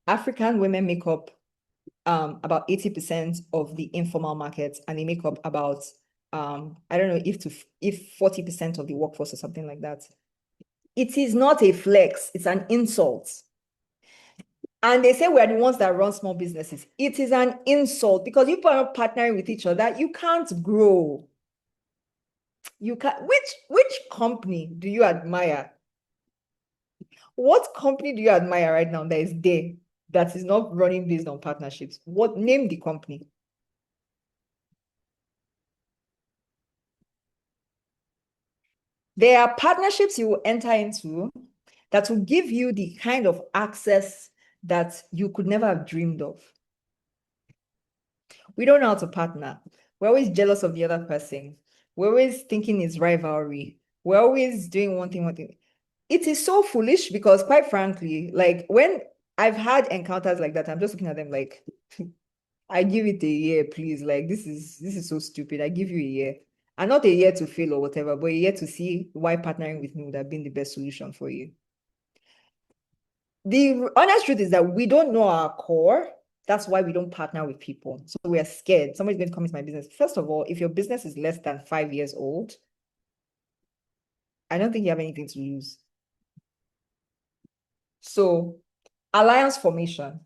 African women make up about 80% of the informal market, and they make up about I don't know if 40% of the workforce or something like that. It is not a flex, it's an insult. And they say we're the ones that run small businesses. It is an insult because you are not partnering with each other, you can't grow. You can't. Which company do you admire? What company do you admire right now that is there that is not running based on partnerships? What, name the company? There are partnerships you will enter into that will give you the kind of access that you could never have dreamed of. We don't know how to partner. We're always jealous of the other person. We're always thinking it's rivalry. We're always doing one thing. It is so foolish because, quite frankly, like when I've had encounters like that, I'm just looking at them like, I give it a year, please. Like this is so stupid. I give you a year. And not a year to fail or whatever, but a year to see why partnering with me would have been the best solution for you. The honest truth is that we don't know our core. That's why we don't partner with people. So we are scared. Somebody's going to come into my business. First of all, if your business is less than 5 years old, I don't think you have anything to lose. So alliance formation,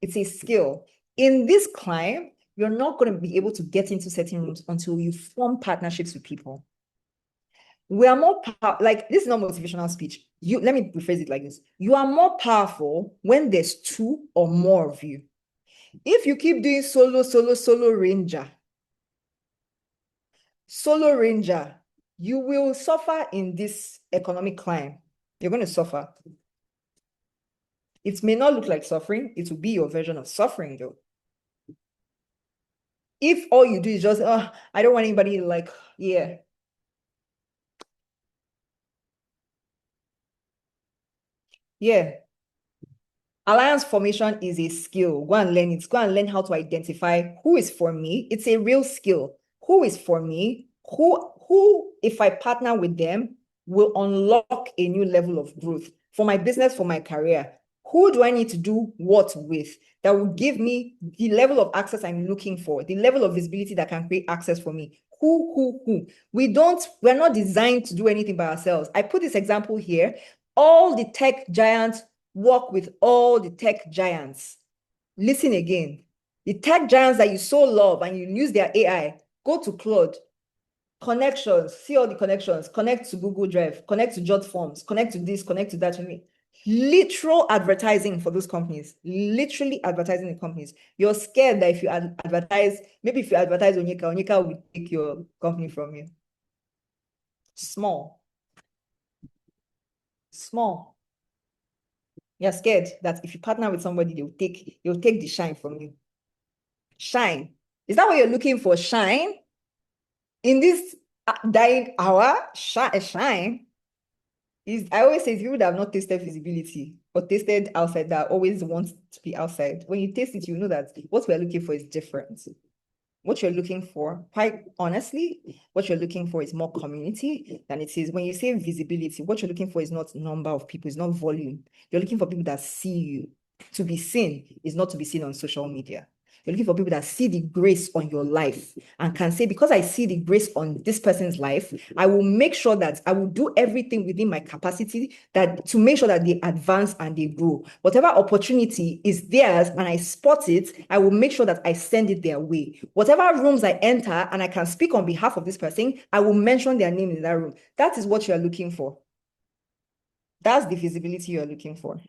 it's a skill. In this climb, you're not going to be able to get into certain rooms until you form partnerships with people. We are more like, this is not motivational speech. Let me rephrase it like this. You are more powerful when there's 2 or more of you. If you keep doing solo ranger, you will suffer in this economic climb. You're going to suffer. It may not look like suffering. It will be your version of suffering, though. If all you do is just, I don't want anybody like, yeah. Yeah. Alliance formation is a skill. Go and learn it. Go and learn how to identify who is for me. It's a real skill. Who is for me? Who, if I partner with them, will unlock a new level of growth for my business, for my career. Who do I need to do what with that will give me the level of access I'm looking for, the level of visibility that can create access for me? Who? We're not designed to do anything by ourselves. I put this example here. All the tech giants work with all the tech giants. Listen again. The tech giants that you so love and you use their AI, go to Claude. Connections, see all the connections, connect to Google Drive, connect to Jot Forms, connect to this, connect to that. Literal advertising for those companies, literally advertising the companies. You're scared that if you advertise, maybe if you advertise Onyeka will take your company from you. Small. You're scared that if you partner with somebody, they'll take the shine from you. Shine. Is that what you're looking for? Shine? In this dying hour, shine is, I always say, people that have not tasted visibility or tasted outside that always want to be outside. When you taste it, you know that what we're looking for is different. What you're looking for, quite honestly, what you're looking for is more community than it is. When you say visibility, what you're looking for is not number of people, it's not volume. You're looking for people that see you. To be seen is not to be seen on social media. You're looking for people that see the grace on your life and can say, because I see the grace on this person's life, I will make sure that I will do everything within my capacity to make sure that they advance and they grow. Whatever opportunity is theirs and I spot it, I will make sure that I send it their way. Whatever rooms I enter and I can speak on behalf of this person, I will mention their name in that room. That is what you are looking for. That's the visibility you're looking for.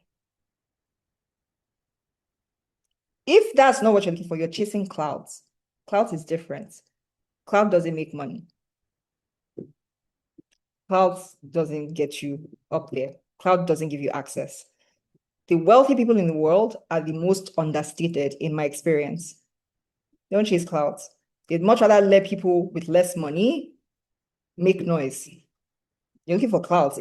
If that's not what you're looking for, you're chasing clouds. Clouds is different. Cloud doesn't make money. Clouds doesn't get you up there. Cloud doesn't give you access. The wealthy people in the world are the most understated in my experience. They don't chase clouds. They'd much rather let people with less money make noise. You're looking for clouds.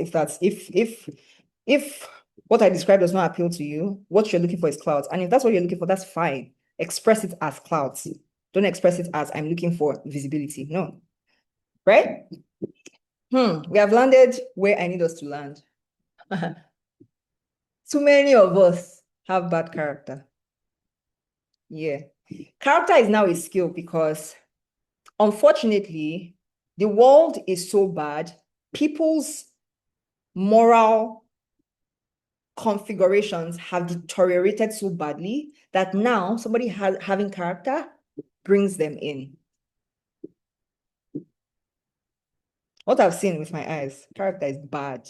If what I described does not appeal to you, what you're looking for is clouds. And if that's what you're looking for, that's fine. Express it as clouds. Don't express it as I'm looking for visibility. No. Right? We have landed where I need us to land. Too many of us have bad character. Yeah. Character is now a skill because, unfortunately, the world is so bad. People's moral configurations have deteriorated so badly that now somebody having character brings them in. What I've seen with my eyes, character is bad.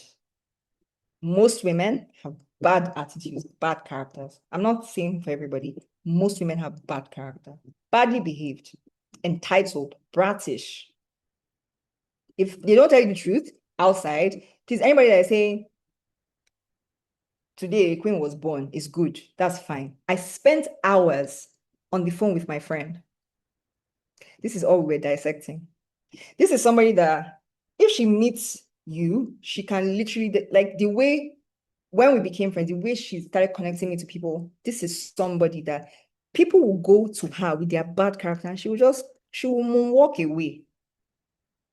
Most women have bad attitudes, bad characters. I'm not saying for everybody. Most women have bad character, badly behaved, entitled, bratish. If they don't tell you the truth outside, please, anybody that is saying, today a queen was born is good, that's fine. I spent hours on the phone with my friend. This is all we're dissecting. This is somebody that if she meets you, she can literally, like the way, when we became friends, the way she started connecting me to people, this is somebody that people will go to her with their bad character and she will walk away.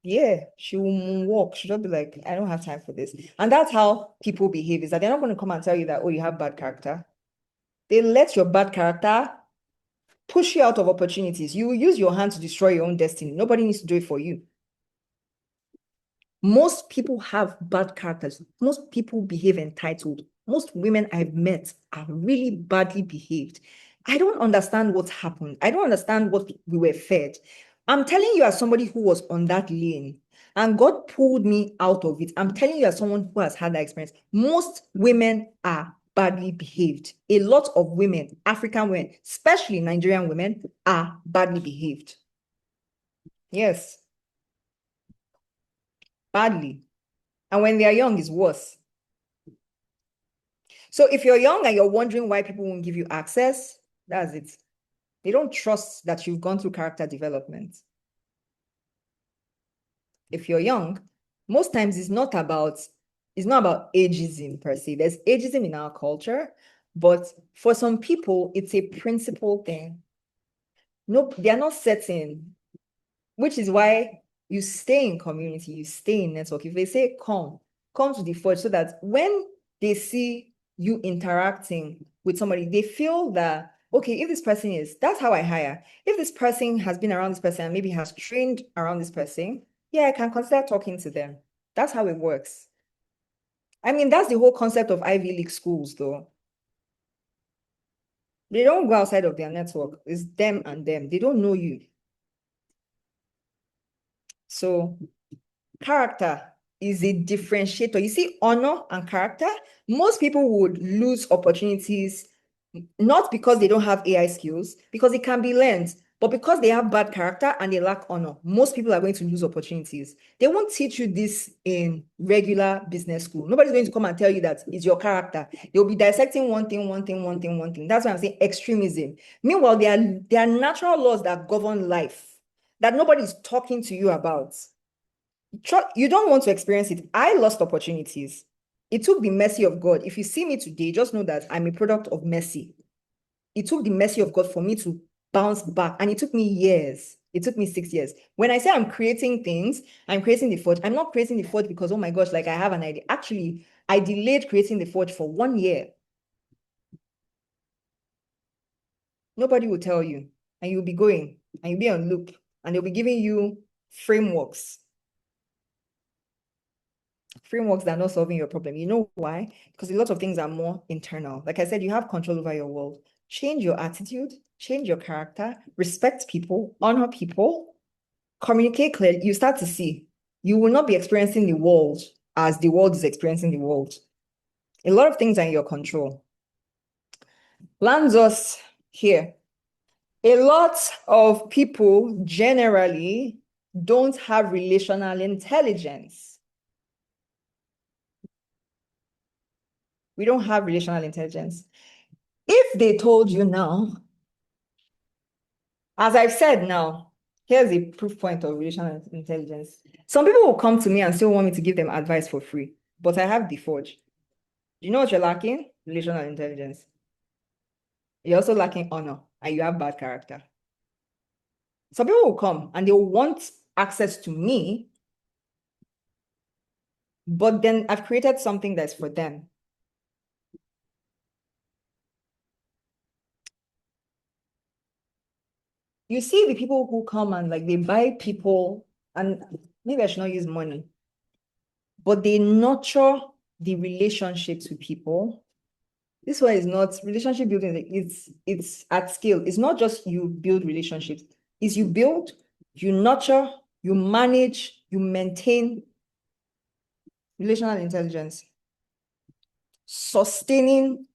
Yeah, she will walk. She'll just be like, I don't have time for this. And that's how people behave, is that they're not going to come and tell you that, oh, you have bad character. They let your bad character push you out of opportunities. You will use your hand to destroy your own destiny. Nobody needs to do it for you. Most people have bad characters. Most people behave entitled. Most women I've met are really badly behaved. I don't understand what's happened. I don't understand what we were fed. I'm telling you, as somebody who was on that lane and God pulled me out of it, I'm telling you, as someone who has had that experience, most women are badly behaved. A lot of women, African women, especially Nigerian women, are badly behaved. Yes, badly. And when they are young, it's worse. So if you're young and you're wondering why people won't give you access, that's it. They don't trust that you've gone through character development. If you're young, most times it's not about ageism per se. There's ageism in our culture, but for some people, it's a principle thing. No, they're not certain, which is why you stay in community, you stay in network. If they say come to the forge, so that when they see you interacting with somebody, they feel that, okay, if this person is, that's how I hire. If this person has been around this person and maybe has trained around this person, yeah, I can consider talking to them. That's how it works. I mean, that's the whole concept of Ivy League schools, though. They don't go outside of their network. It's them and them. They don't know you. So character is a differentiator. You see, honor and character, most people would lose opportunities, not because they don't have AI skills, because it can be learned, but because they have bad character and they lack honor, most people are going to lose opportunities. They won't teach you this in regular business school. Nobody's going to come and tell you that it's your character. They'll be dissecting one thing. That's why I'm saying extremism. Meanwhile, there are natural laws that govern life that nobody's talking to you about. You don't want to experience it. I lost opportunities. It took the mercy of God. If you see me today, just know that I'm a product of mercy. It took the mercy of God for me to bounce back. And it took me years. It took me 6 years. When I say I'm creating things, I'm creating the forge. I'm not creating the forge because, oh my gosh, like I have an idea. Actually, I delayed creating the forge for 1 year. Nobody will tell you. And you'll be going. And you'll be on loop. And they'll be giving you frameworks that are not solving your problem. You know why? Because a lot of things are more internal. Like I said, you have control over your world. Change your attitude, change your character, respect people, honor people, communicate clearly. You start to see. You will not be experiencing the world as the world is experiencing the world. A lot of things are in your control. Lands us here. A lot of people generally don't have relational intelligence. We don't have relational intelligence. If they told you now, as I've said now, here's a proof point of relational intelligence. Some people will come to me and still want me to give them advice for free, but I have the forge. Do you know what you're lacking? Relational intelligence. You're also lacking honor, and you have bad character. Some people will come and they'll want access to me, but then I've created something that's for them. You see the people who come and like they buy people, and maybe I should not use money, but they nurture the relationships with people. This one is not relationship building. It's at scale. It's not just you build relationships. It's you build, you nurture, you manage, you maintain relational intelligence. Sustaining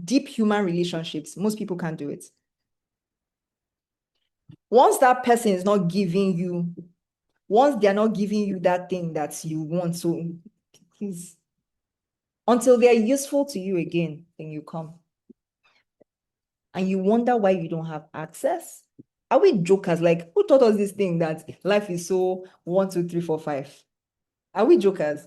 deep human relationships. Most people can't do it. Once that person is not giving you, once they're not giving you that thing that you want, so please, until they're useful to you again, then you come. And you wonder why you don't have access. Are we jokers? Like, who taught us this thing that life is so 1, 2, 3, 4, 5? Are we jokers?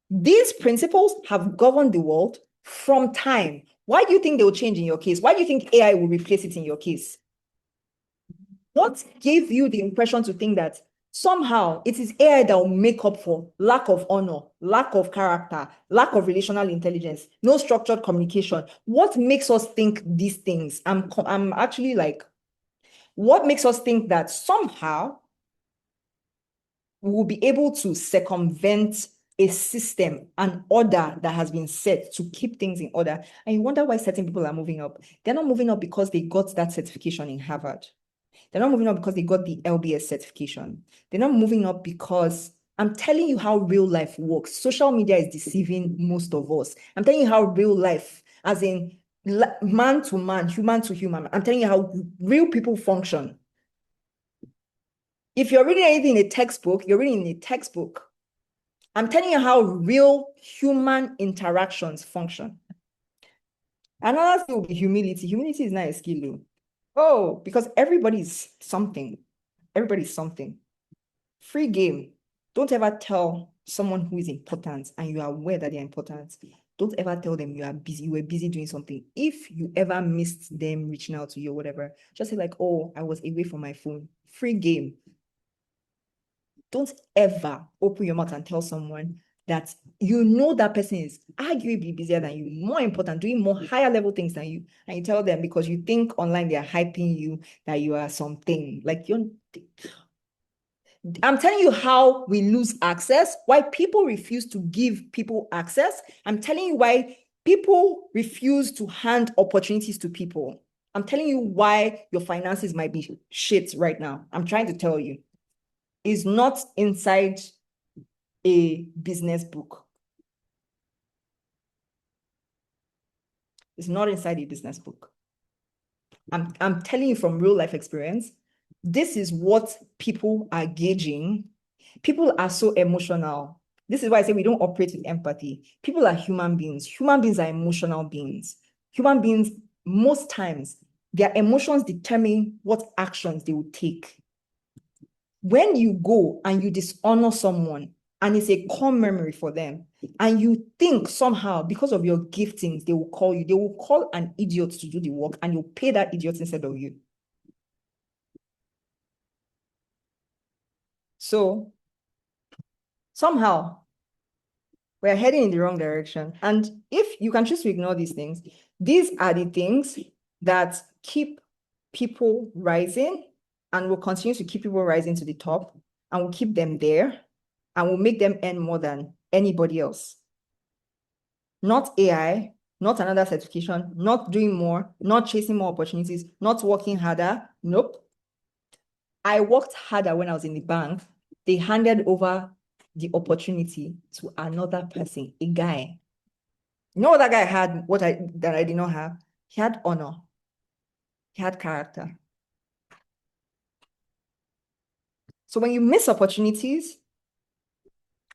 These principles have governed the world from time. Why do you think they will change in your case? Why do you think AI will replace it in your case? What gave you the impression to think that somehow it is AI that will make up for lack of honor, lack of character, lack of relational intelligence, no structured communication? What makes us think these things? I'm actually like, what makes us think that somehow we will be able to circumvent a system, an order that has been set to keep things in order? And you wonder why certain people are moving up. They're not moving up because they got that certification in Harvard. They're not moving up because they got the LBS certification. They're not moving up because I'm telling you how real life works. Social media is deceiving most of us. I'm telling you how real life, as in man to man, human to human. I'm telling you how real people function. If you're reading anything in a textbook, you're reading in a textbook. I'm telling you how real human interactions function. Another thing will be humility. Humility is not a skill. Oh, because everybody's something. Everybody's something. Free game. Don't ever tell someone who is important and you are aware that they're important. Don't ever tell them you are busy, you were busy doing something. If you ever missed them reaching out to you or whatever, just say like, oh, I was away from my phone. Free game. Don't ever open your mouth and tell someone that you know that person is arguably busier than you, more important, doing more higher level things than you, and you tell them because you think online they're hyping you that you are something. Like I'm telling you how we lose access, why people refuse to give people access. I'm telling you why people refuse to hand opportunities to people. I'm telling you why your finances might be shit right now. I'm trying to tell you. It's not inside a business book. It's not inside a business book. I'm telling you from real life experience, this is what people are gauging. People are so emotional. This is why I say we don't operate with empathy. People are human beings. Human beings are emotional beings. Human beings, most times, their emotions determine what actions they will take. When you go and you dishonor someone, and it's a core memory for them, and you think somehow because of your giftings, they will call an idiot to do the work, and you'll pay that idiot instead of you. So somehow we're heading in the wrong direction. And if you can choose to ignore these things, these are the things that keep people rising and will continue to keep people rising to the top and will keep them there and will make them earn more than anybody else. Not AI, not another certification, not doing more, not chasing more opportunities, not working harder. Nope. I worked harder when I was in the bank. They handed over the opportunity to another person, a guy. You know what that guy had, that I did not have? He had honor. He had character. So when you miss opportunities,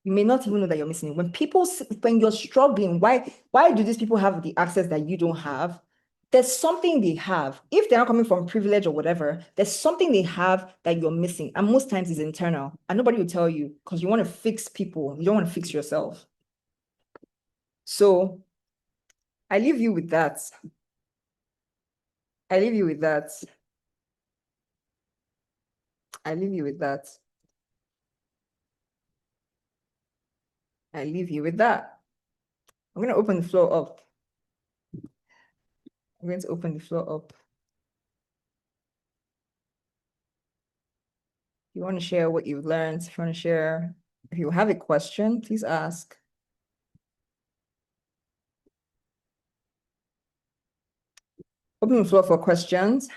you may not even know that you're missing it. When you're struggling, why do these people have the access that you don't have? There's something they have. If they're not coming from privilege or whatever, there's something they have that you're missing. And most times it's internal. And nobody will tell you because you want to fix people. You don't want to fix yourself. So I leave you with that. I leave you with that. I leave you with that. I leave you with that. I'm going to open the floor up. I'm going to open the floor up. If you want to share what you've learned, if you want to share, if you have a question, please ask. Open the floor for questions.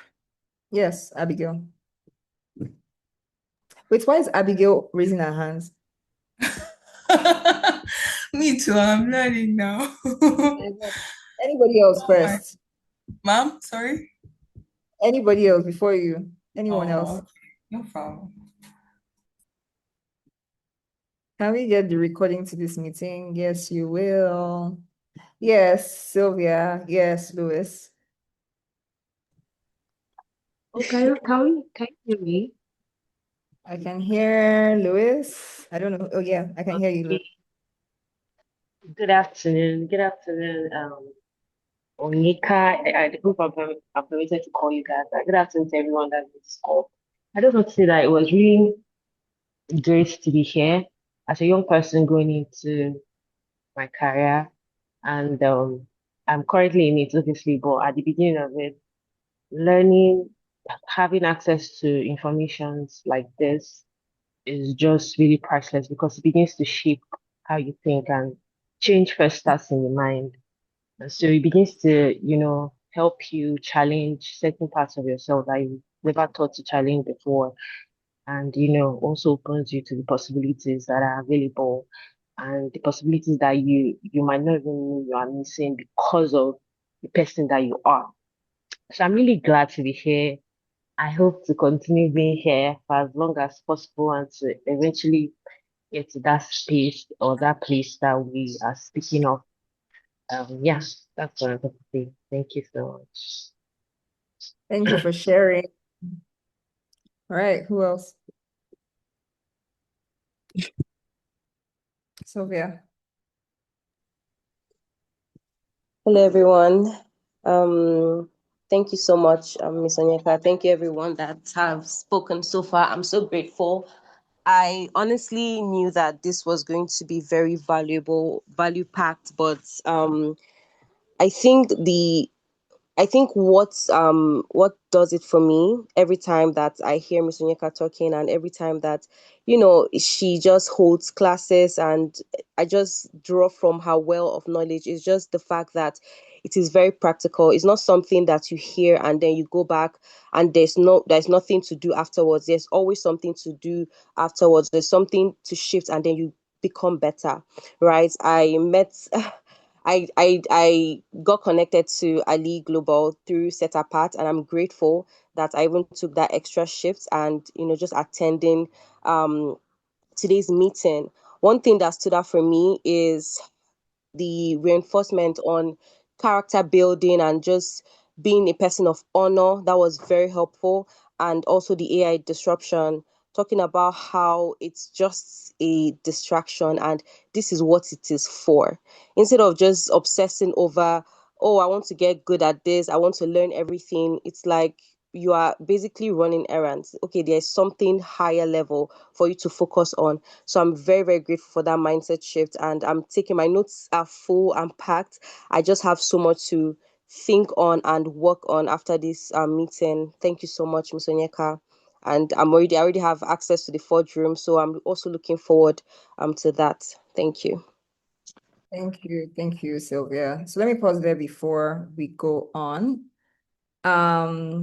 Yes, Abigail. Wait, why is Abigail raising her hands? Me too, I'm learning now. Anybody else first? Mom, sorry? Anybody else before you? Anyone else? Okay. No problem. Can we get the recording to this meeting? Yes, you will. Yes, Sylvia. Yes, Louis. Okay, can you hear me? I can hear Louis. I don't know. Oh yeah, I can hear you, Louis. Good afternoon. Good afternoon, Onyeka. I hope I'm permitted to call you guys. Good afternoon to everyone that's in this call. I just want to say that it was really great to be here as a young person going into my career. And I'm currently in it, obviously, but at the beginning of it, learning, having access to informations like this is just really priceless because it begins to shape how you think and change first starts in the mind. And so it begins to, help you challenge certain parts of yourself that you never thought to challenge before. And, also opens you to the possibilities that are available and the possibilities that you might not even know you are missing because of the person that you are. So I'm really glad to be here. I hope to continue being here for as long as possible and to eventually get to that space or that place that we are speaking of. Yeah, that's what I'm going to say. Thank you so much. Thank you for sharing. All right, who else? Sylvia. Hello, everyone. Thank you so much, Ms. Onyeka. Thank you, everyone that have spoken so far. I'm so grateful. I honestly knew that this was going to be very valuable, value-packed, but I think what does it for me every time that I hear Miss Onyeka talking and every time that she just holds classes and I just draw from her well of knowledge is just the fact that it is very practical. It's not something that you hear and then you go back and there's nothing to do afterwards. There's always something to do afterwards. There's something to shift and then you become better, right? I met I got connected to Ali Global through Set Apart, and I'm grateful that I even took that extra shift and just attending today's meeting. One thing that stood out for me is the reinforcement on character building and just being a person of honor. That was very helpful. And also the AI disruption, talking about how it's just a distraction and this is what it is for. Instead of just obsessing over, oh, I want to get good at this, I want to learn everything, it's like you are basically running errands. Okay, there's something higher level for you to focus on. So I'm very, very grateful for that mindset shift. And I'm taking my notes are full and packed. I just have so much to think on and work on after this meeting. Thank you so much, Ms. Onyeka. And I already have access to the Forge room. So I'm also looking forward to that. Thank you. Thank you, Sylvia. So let me pause there before we go on.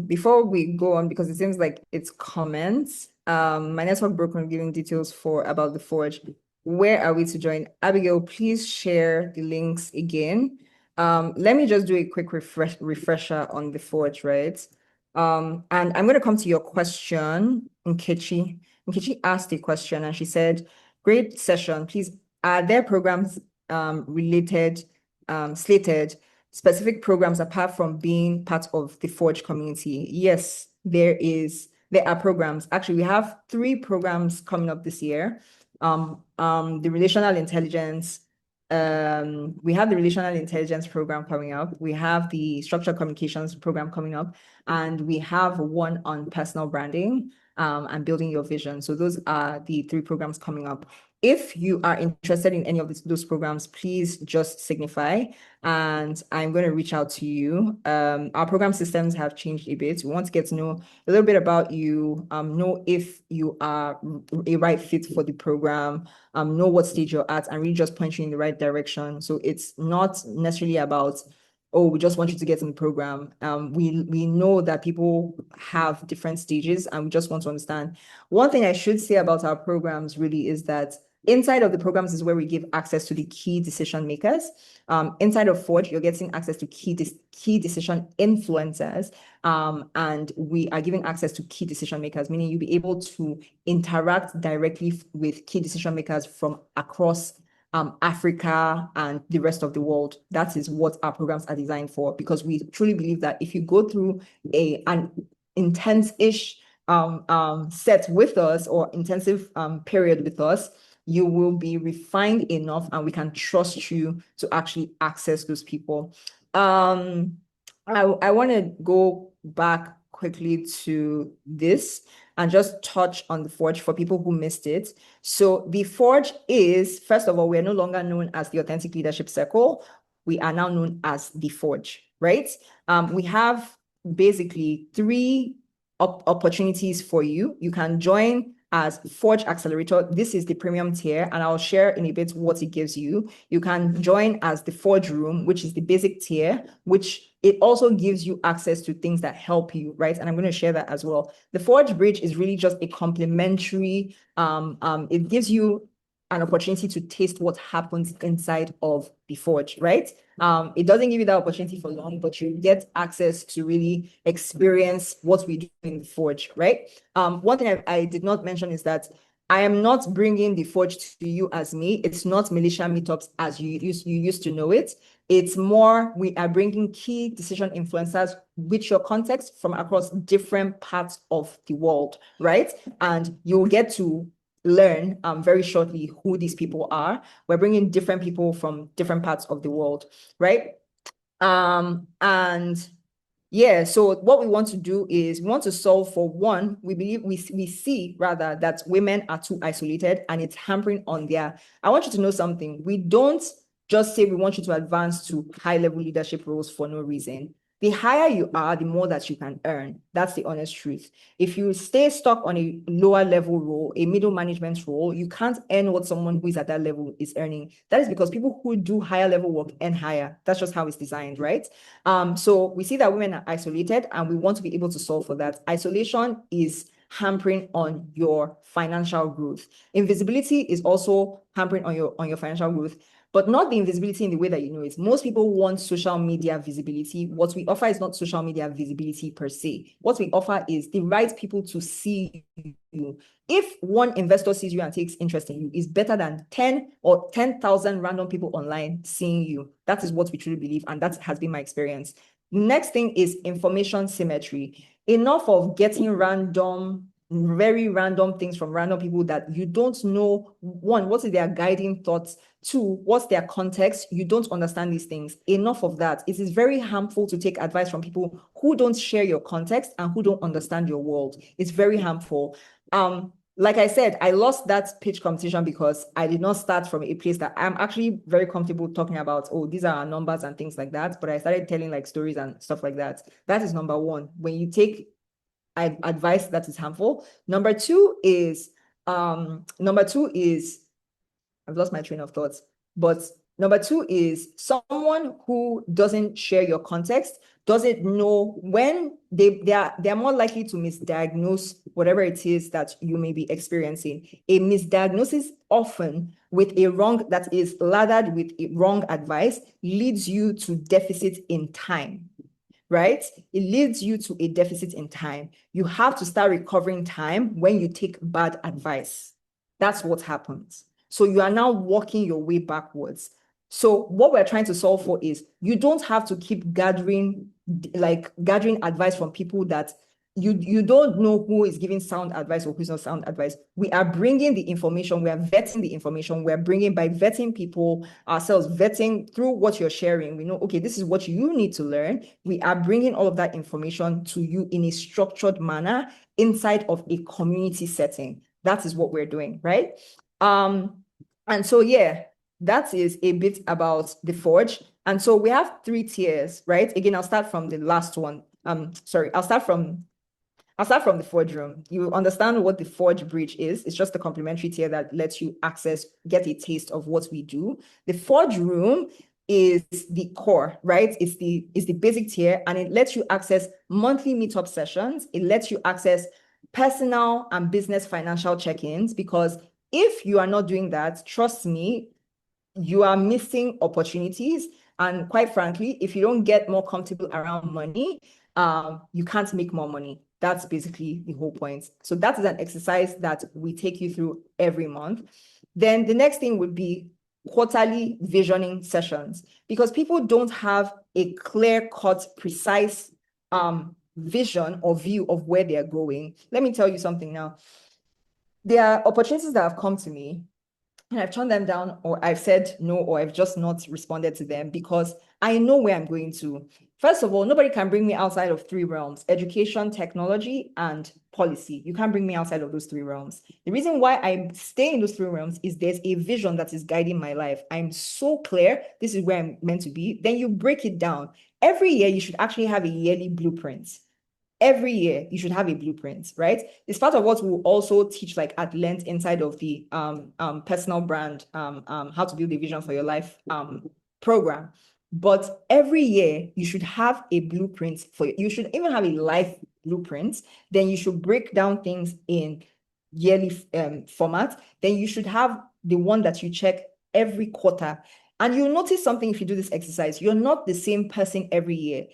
Before we go on, because it seems like it's comments. My network broke when giving details about the Forge. Where are we to join? Abigail, please share the links again. Let me just do a quick refresher on the Forge, right? And I'm going to come to your question, Nkechi. Nkechi asked a question and she said, great session. Please, are there programs slated specific programs apart from being part of the Forge community? Yes, there are programs. Actually, we have 3 programs coming up this year. The relational intelligence, we have the relational intelligence program coming up. We have the structured communications program coming up, and we have one on personal branding and building your vision. So those are the 3 programs coming up. If you are interested in any of those programs, please just signify and I'm going to reach out to you. Our program systems have changed a bit. We want to get to know a little bit about you, know if you are a right fit for the program, know what stage you're at, and really just point you in the right direction. So it's not necessarily about, oh, we just want you to get in the program. We know that people have different stages and we just want to understand. One thing I should say about our programs really is that inside of the programs is where we give access to the key decision makers. Inside of Forge, you're getting access to key decision influencers, and we are giving access to key decision makers, meaning you'll be able to interact directly with key decision makers from across Africa and the rest of the world. That is what our programs are designed for, because we truly believe that if you go through an intense-ish set with us or intensive period with us, you will be refined enough and we can trust you to actually access those people. I want to go back quickly to this and just touch on the Forge for people who missed it. So the Forge is, first of all, we're no longer known as the Authentic Leadership Circle. We are now known as the Forge, right? We have basically three opportunities for you. You can join as Forge Accelerator. This is the premium tier, and I'll share in a bit what it gives you. You can join as the Forge Room, which is the basic tier, which it also gives you access to things that help you, right? And I'm going to share that as well. The Forge Bridge is really just a complimentary, it gives you an opportunity to taste what happens inside of the Forge, right? It doesn't give you that opportunity for long, but you get access to really experience what we do in the Forge, right? One thing I did not mention is that I am not bringing the Forge to you as me. It's not militia meetups as you used to know it. It's more, we are bringing key decision influencers with your context from across different parts of the world, right? And you'll get to learn very shortly who these people are. We're bringing different people from different parts of the world, right? And yeah, so what we want to do is we want to solve for one, we believe we see rather that women are too isolated and it's hampering on their, I want you to know something. We don't just say we want you to advance to high-level leadership roles for no reason. The higher you are, the more that you can earn. That's the honest truth. If you stay stuck on a lower level role, a middle management role, you can't earn what someone who is at that level is earning. That is because people who do higher level work earn higher. That's just how it's designed, right? So we see that women are isolated and we want to be able to solve for that. Isolation is hampering on your financial growth. Invisibility is also hampering on your financial growth, but not the invisibility in the way that you know it. Most people want social media visibility. What we offer is not social media visibility per se. What we offer is the right people to see you. If one investor sees you and takes interest in you, is better than 10 or 10,000 random people online seeing you. That is what we truly believe, and that has been my experience. Next thing is information symmetry. Enough of getting random, very random things from random people that you don't know, one, what is their guiding thoughts? Two, what's their context? You don't understand these things. Enough of that. It is very harmful to take advice from people who don't share your context and who don't understand your world. It's very harmful. Like I said, I lost that pitch competition because I did not start from a place that I'm actually very comfortable talking about, oh, these are our numbers and things like that. But I started telling like stories and stuff like that. That is number one. When you take advice that is harmful. Number two is I've lost my train of thoughts, but number two is someone who doesn't share your context, doesn't know when they're more likely to misdiagnose whatever it is that you may be experiencing. A misdiagnosis often with a wrong that is lathered with a wrong advice leads you to deficit in time. Right? It leads you to a deficit in time. You have to start recovering time when you take bad advice. That's what happens. So you are now walking your way backwards. So what we're trying to solve for is you don't have to keep gathering advice from people that you don't know who is giving sound advice or who's not sound advice. We are bringing the information, we are vetting the information, we're bringing by vetting people ourselves, vetting through what you're sharing. We know, okay, this is what you need to learn. We are bringing all of that information to you in a structured manner inside of a community setting. That is what we're doing, right? And so, yeah, that is a bit about the Forge. And so we have 3 tiers, right? Again, I'll start from the last one. I'll start from the Forge Room. You understand what the Forge Bridge is. It's just a complimentary tier that lets you get a taste of what we do. The Forge Room is the core, right? It's the basic tier, and it lets you access monthly meetup sessions. It lets you access personal and business financial check-ins, because if you are not doing that, trust me, you are missing opportunities. And quite frankly, if you don't get more comfortable around money, you can't make more money. That's basically the whole point. So that is an exercise that we take you through every month. Then the next thing would be quarterly visioning sessions, because people don't have a clear-cut, precise vision or view of where they're going. Let me tell you something now. There are opportunities that have come to me and I've turned them down, or I've said no, or I've just not responded to them because I know where I'm going to. First of all, nobody can bring me outside of 3 realms: education, technology, and policy. You can't bring me outside of those 3 realms. The reason why I stay in those 3 realms is there's a vision that is guiding my life. I'm so clear, this is where I'm meant to be. Then you break it down. Every year, you should actually have a yearly blueprint. Every year you should have a blueprint, right? It's part of what we'll also teach like at length inside of the personal brand, how to build a vision for your life program. But every year you should have a blueprint you should even have a life blueprint. Then you should break down things in yearly format. Then you should have the one that you check every quarter. And you'll notice something if you do this exercise. You're not the same person every year.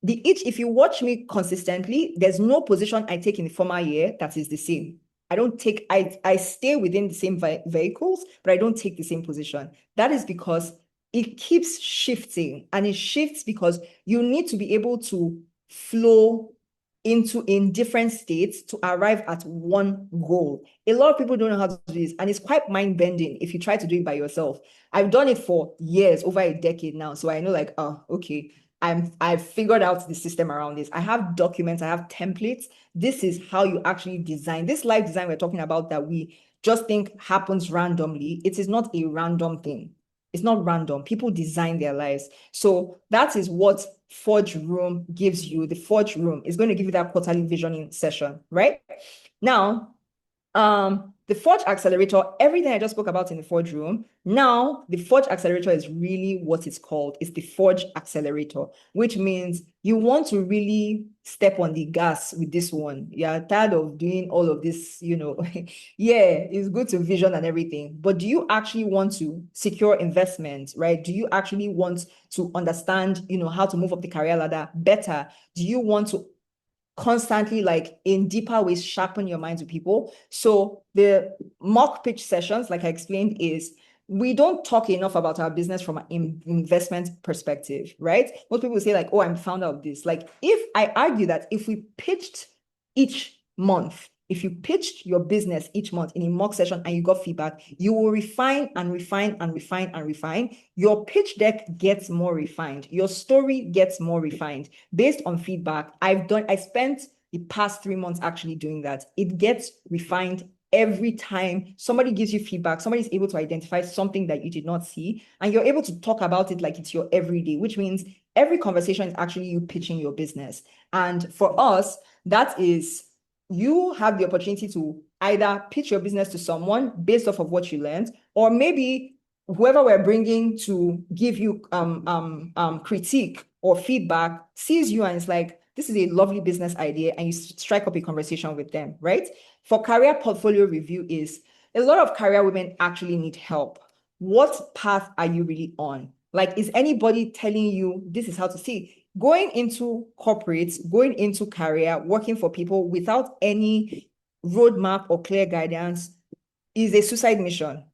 If you watch me consistently, there's no position I take in the former year that is the same. I stay within the same vehicles, but I don't take the same position. That is because it keeps shifting, and it shifts because you need to be able to flow in different states to arrive at one goal. A lot of people don't know how to do this, and it's quite mind-bending if you try to do it by yourself. I've done it for years, over a decade now, so I know like, oh, okay, I've figured out the system around this. I have documents, I have templates. This is how you actually design. This life design we're talking about that we just think happens randomly. It is not a random thing. It's not random. People design their lives. So that is what Forge Room gives you. The Forge Room is going to give you that quarterly visioning session, right? Now, the Forge Accelerator, everything I just spoke about in the Forge Room, now the Forge Accelerator is really what it's called. It's the Forge Accelerator, which means you want to really step on the gas with this one. You're tired of doing all of this, yeah, it's good to vision and everything, but do you actually want to secure investment, right? Do you actually want to understand, how to move up the career ladder better? Do you want to constantly, like in deeper ways, sharpen your minds with people? So the mock pitch sessions, like I explained, is we don't talk enough about our business from an investment perspective, right? Most people say like, oh, I'm founder of this. Like, if I argue that if we pitched each month, if you pitched your business each month in a mock session and you got feedback, you will refine and refine and refine and refine. Your pitch deck gets more refined. Your story gets more refined based on feedback. I spent the past 3 months actually doing that. It gets refined every time somebody gives you feedback. Somebody's able to identify something that you did not see, and you're able to talk about it like it's your everyday, which means every conversation is actually you pitching your business. And for us, that is, you have the opportunity to either pitch your business to someone based off of what you learned, or maybe whoever we're bringing to give you critique or feedback sees you and is like, this is a lovely business idea, and you strike up a conversation with them, right? For career portfolio review is, a lot of career women actually need help. What path are you really on? Like, is anybody telling you this is how to see? Going into corporates, going into career, working for people without any roadmap or clear guidance is a suicide mission.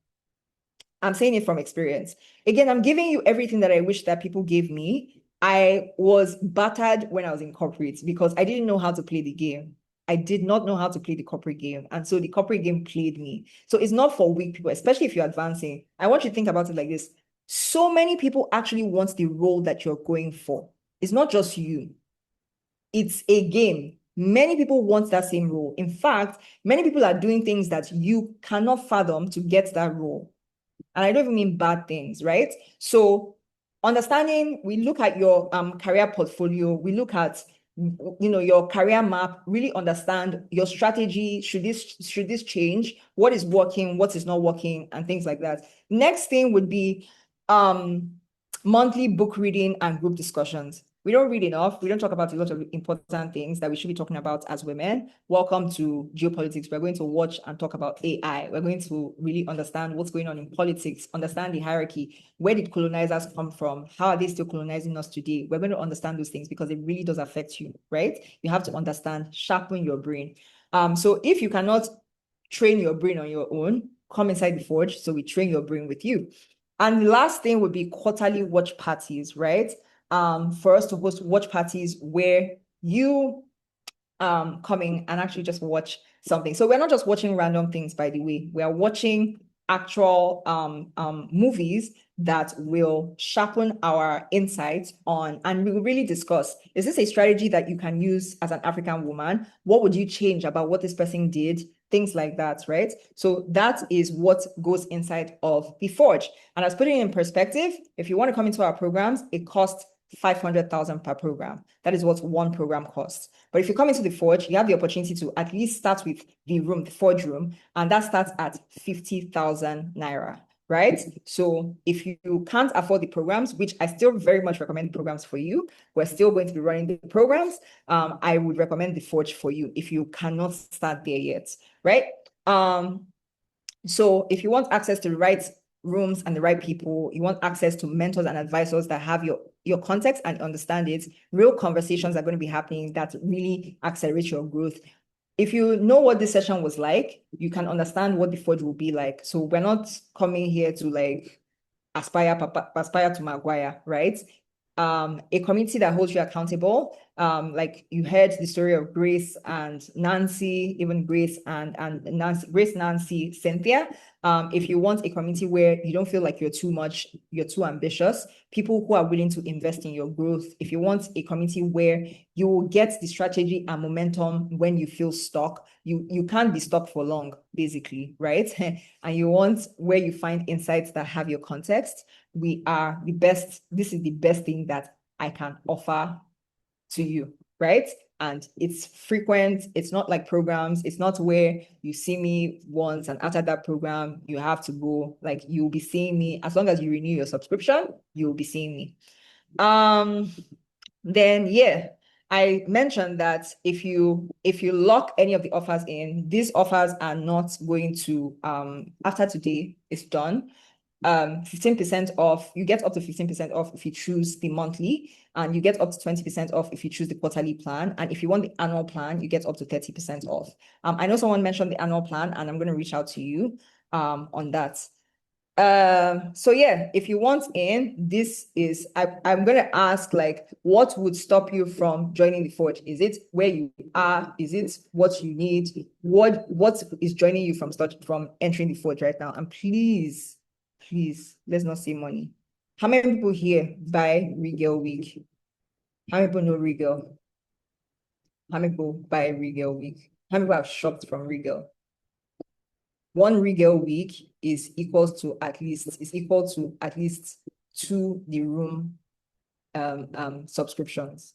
I'm saying it from experience. Again, I'm giving you everything that I wish that people gave me. I was battered when I was in corporates because I didn't know how to play the game. I did not know how to play the corporate game. And so the corporate game played me. So it's not for weak people, especially if you're advancing. I want you to think about it like this. So many people actually want the role that you're going for. It's not just you. It's a game. Many people want that same role. In fact, many people are doing things that you cannot fathom to get that role. And I don't even mean bad things, right? So understanding, we look at your career portfolio, we look at your career map, really understand your strategy. Should this change? What is working, what is not working, and things like that. Next thing would be monthly book reading and group discussions. We don't read enough. We don't talk about a lot of important things that we should be talking about as women. Welcome to Geopolitics. We're going to watch and talk about AI. We're going to really understand what's going on in politics, understand the hierarchy. Where did colonizers come from? How are they still colonizing us today? We're going to understand those things because it really does affect you, right? You have to understand, sharpen your brain. So if you cannot train your brain on your own, come inside the Forge so we train your brain with you. And the last thing would be quarterly watch parties, right? For us to host watch parties where you come in and actually just watch something. So we're not just watching random things, by the way. We are watching actual movies that will sharpen our insights on, and we will really discuss, is this a strategy that you can use as an African woman? What would you change about what this person did? Things like that, right? So that is what goes inside of the Forge. And as putting it in perspective, if you want to come into our programs, it costs 500,000 per program. That is what one program costs. But if you come into the Forge, you have the opportunity to at least start with the room, the Forge room, and that starts at 50,000 naira, right? So if you can't afford the programs, which I still very much recommend programs for you, we're still going to be running the programs. I would recommend the Forge for you if you cannot start there yet, right? So if you want access to the right rooms and the right people, you want access to mentors and advisors that have your context and understand it, real conversations are going to be happening that really accelerate your growth. If you know what this session was like, you can understand what the Forge will be like. So we're not coming here to like aspire to Maguire, right? A community that holds you accountable. Like you heard the story of Grace and Nancy, even Grace and Nancy, Cynthia. If you want a community where you don't feel like you're too much, you're too ambitious, people who are willing to invest in your growth. If you want a community where you will get the strategy and momentum when you feel stuck, you can't be stuck for long, basically, right? And you want where you find insights that have your context. We are the best. This is the best thing that I can offer to you, right? And it's frequent. It's not like programs. It's not where you see me once and after that program, you have to go. Like you'll be seeing me as long as you renew your subscription, you'll be seeing me. Then yeah, I mentioned that if you lock any of the offers in, these offers are not going to after today is done. 15% off, you get up to 15% off if you choose the monthly, and you get up to 20% off if you choose the quarterly plan. And if you want the annual plan, you get up to 30% off. I know someone mentioned the annual plan, and I'm going to reach out to you on that. So yeah, if you want in, this is I'm gonna ask, like, what would stop you from joining the Forge? Is it where you are? Is it what you need? What is joining you from entering the Forge right now? And please, let's not say money. How many people here buy Regal Week? How many people know Regal? How many people buy Regal Week? How many people have shopped from Regal? One Regal week is equal to at least 2 the room subscriptions.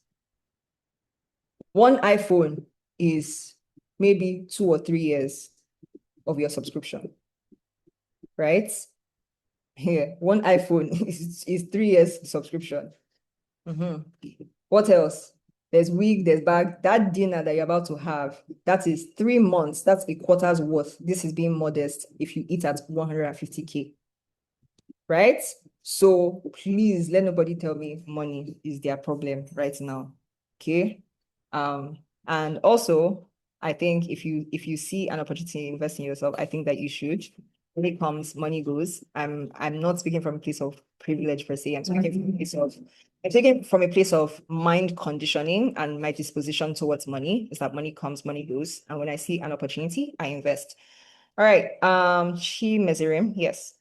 One iPhone is maybe 2 or 3 years of your subscription, right? Here, one iPhone is 3 years subscription. What else? There's wig, there's bag. That dinner that you're about to have, that is 3 months. That's a quarter's worth. This is being modest if you eat at 150K, right? So please let nobody tell me money is their problem right now, okay? And also, I think if you see an opportunity to invest in yourself, I think that you should. When it comes, money goes. I'm not speaking from a place of privilege per se. I'm speaking from a place of mind conditioning, and my disposition towards money is that money comes, money goes. And when I see an opportunity, I invest. All right. Chi Mezirim, yes.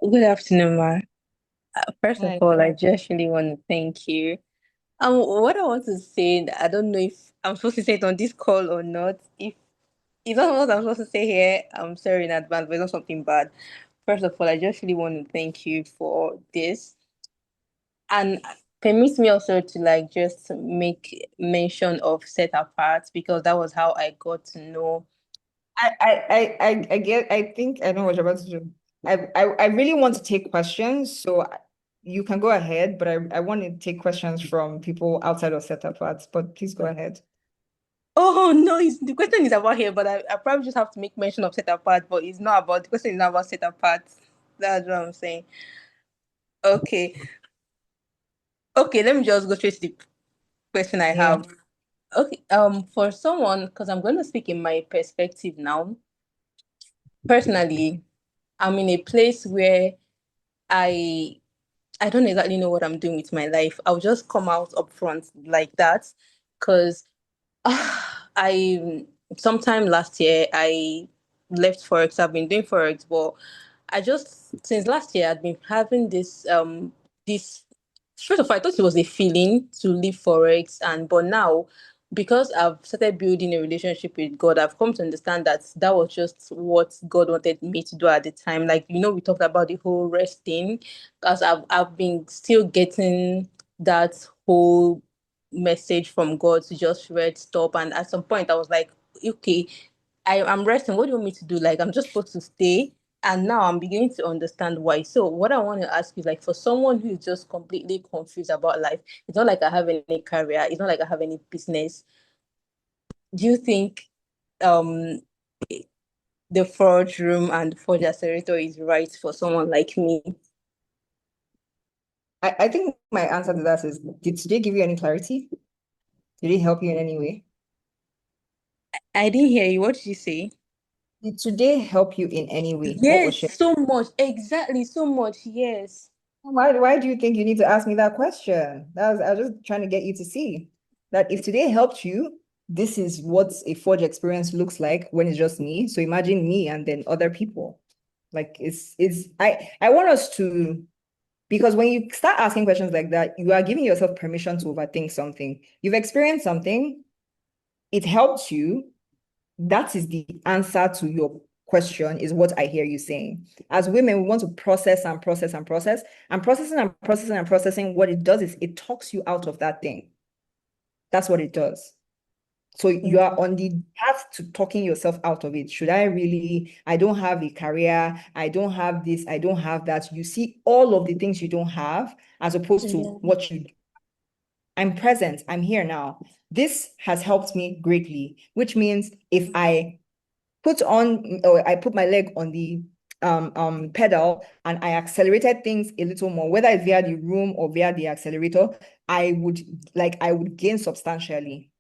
Good afternoon, Ma. First of Hi. all, I just really want to thank you. What I want to say, I don't know if I'm supposed to say it on this call or not. If it's not what I'm supposed to say here, I'm sorry in advance, but it's not something bad. First of all, I just really want to thank you for this. And permits me also to like just make mention of set apart, because that was how I got to know. I think I know what you're about to do. I really want to take questions, so you can go ahead, but I want to take questions from people outside of set apart, but please go ahead. Oh no, the question is about here, but I probably just have to make mention of set apart, but it's not about the question is not about set apart. That's what I'm saying. Okay. Okay, let me just go straight to the question I Yeah. have. Okay, for someone, because I'm going to speak in my perspective now. Personally, I'm in a place where I I don't exactly know what I'm doing with my life. I'll just come out upfront like that, because I sometime last year left Forex. I've been doing Forex, but I just since last year I'd been having this first of all, I thought it was a feeling to leave Forex, and but now because I've started building a relationship with God, I've come to understand that that was just what God wanted me to do at the time. Like, we talked about the whole rest thing, because I've been still getting that whole message from God to just rest, stop. And at some point I was like, okay, I'm resting. What do you want me to do? Like, I'm just supposed to stay. And now I'm beginning to understand why. So what I want to ask you, like, for someone who is just completely confused about life, it's not like I have any career, it's not like I have any business. Do you think um the Forge Room and Forge Accelerator is right for someone like me? I think my answer to that is, did today give you any clarity? Did it help you in any way? I didn't hear you. What did you say? Did today help you in any way? What was Yes, shared? so much. Exactly, so much. Yes. Why do you think you need to ask me that question? I was just trying to get you to see that if today helped you, this is what a Forge experience looks like when it's just me. So imagine me and then other people. Like I want us to, because when you start asking questions like that, you are giving yourself permission to overthink something. You've experienced something, it helped you. That is the answer to your question, is what I hear you saying. As women, we want to process and process and process, and processing and processing and processing. What it does is it talks you out of that thing. That's what it does. So you are on the path to talking yourself out of it. Should I really? I don't have a career. I don't have this. I don't have that. You see all of the things you don't have as opposed to what you. I'm present. I'm here now. This has helped me greatly, which means if I I put my leg on the pedal and I accelerated things a little more, whether it's via the room or via the accelerator, I would gain substantially.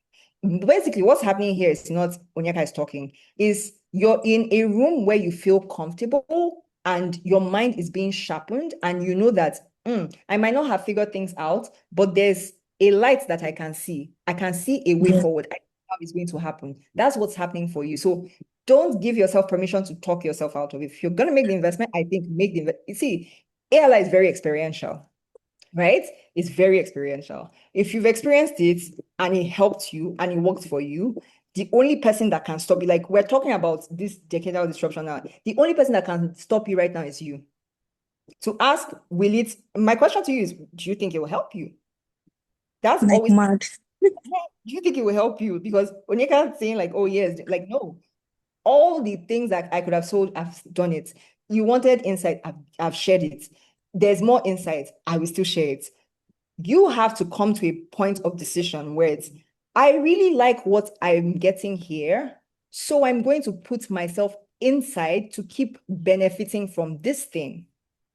Basically, what's happening here is not Onyeka is talking, is you're in a room where you feel comfortable and your mind is being sharpened, and you know that I might not have figured things out, but there's a light that I can see. I can see a way forward. I know how it's going to happen. That's what's happening for you. So don't give yourself permission to talk yourself out of it. If you're going to make the investment, I think make the investment. You see, ALI is very experiential, right? It's very experiential. If you've experienced it and it helped you and it worked for you, the only person that can stop you, like we're talking about this decadal disruption now, the only person that can stop you right now is you. To ask, my question to you is, do you think it will help you? That's like always mad. Do you think it will help you? Because Onyeka saying like, oh yes, like no, all the things that I could have sold, I've done it. You wanted insight, I've shared it. There's more insight, I will still share it. You have to come to a point of decision where it's, I really like what I'm getting here, so I'm going to put myself inside to keep benefiting from this thing.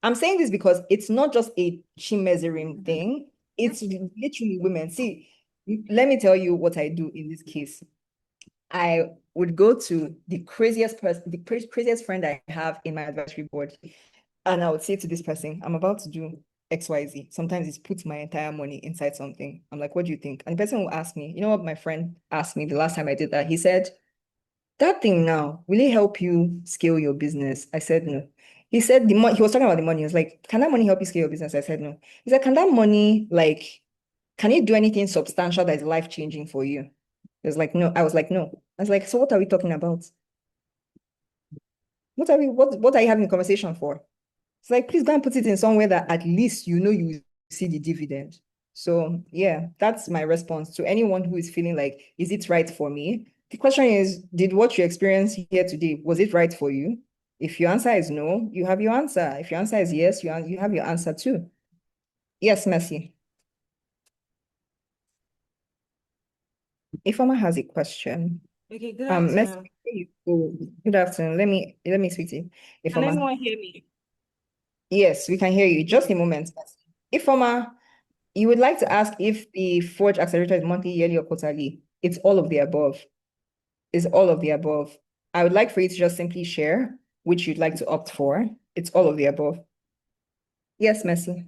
I'm saying this because it's not just a chimezerim thing. It's literally women. See, let me tell you what I do in this case. I would go to the craziest person, the craziest friend I have in my advisory board, and I would say to this person, I'm about to do XYZ. Sometimes it's put my entire money inside something. I'm like, what do you think? And the person will ask me, you know what my friend asked me the last time I did that? He said, that thing now, will it help you scale your business? I said no. He said the money, he was talking about the money. He was like, can that money help you scale your business? I said no. He said, can that money, like, can it do anything substantial that is life-changing for you? He was like, no. I was like, no. I was like, so what are we talking about? What are you having a conversation for? It's like, please go and put it in somewhere that at least you know you see the dividend. So yeah, that's my response to anyone who is feeling like, is it right for me? The question is, did what you experienced here today, was it right for you? If your answer is no, you have your answer. If your answer is yes, you have your answer too. Yes, Mercy. Ifeoma has a question. Okay, good Mercy, afternoon. good afternoon. Let me speak to you. Can Ifeoma. everyone hear me? Yes, we can hear you. Just a moment. Ifeoma, you would like to ask if the Forge Accelerator is monthly, yearly, or quarterly. It's all of the above. It's all of the above. I would like for you to just simply share which you'd like to opt for. It's all of the above. Yes, Mercy.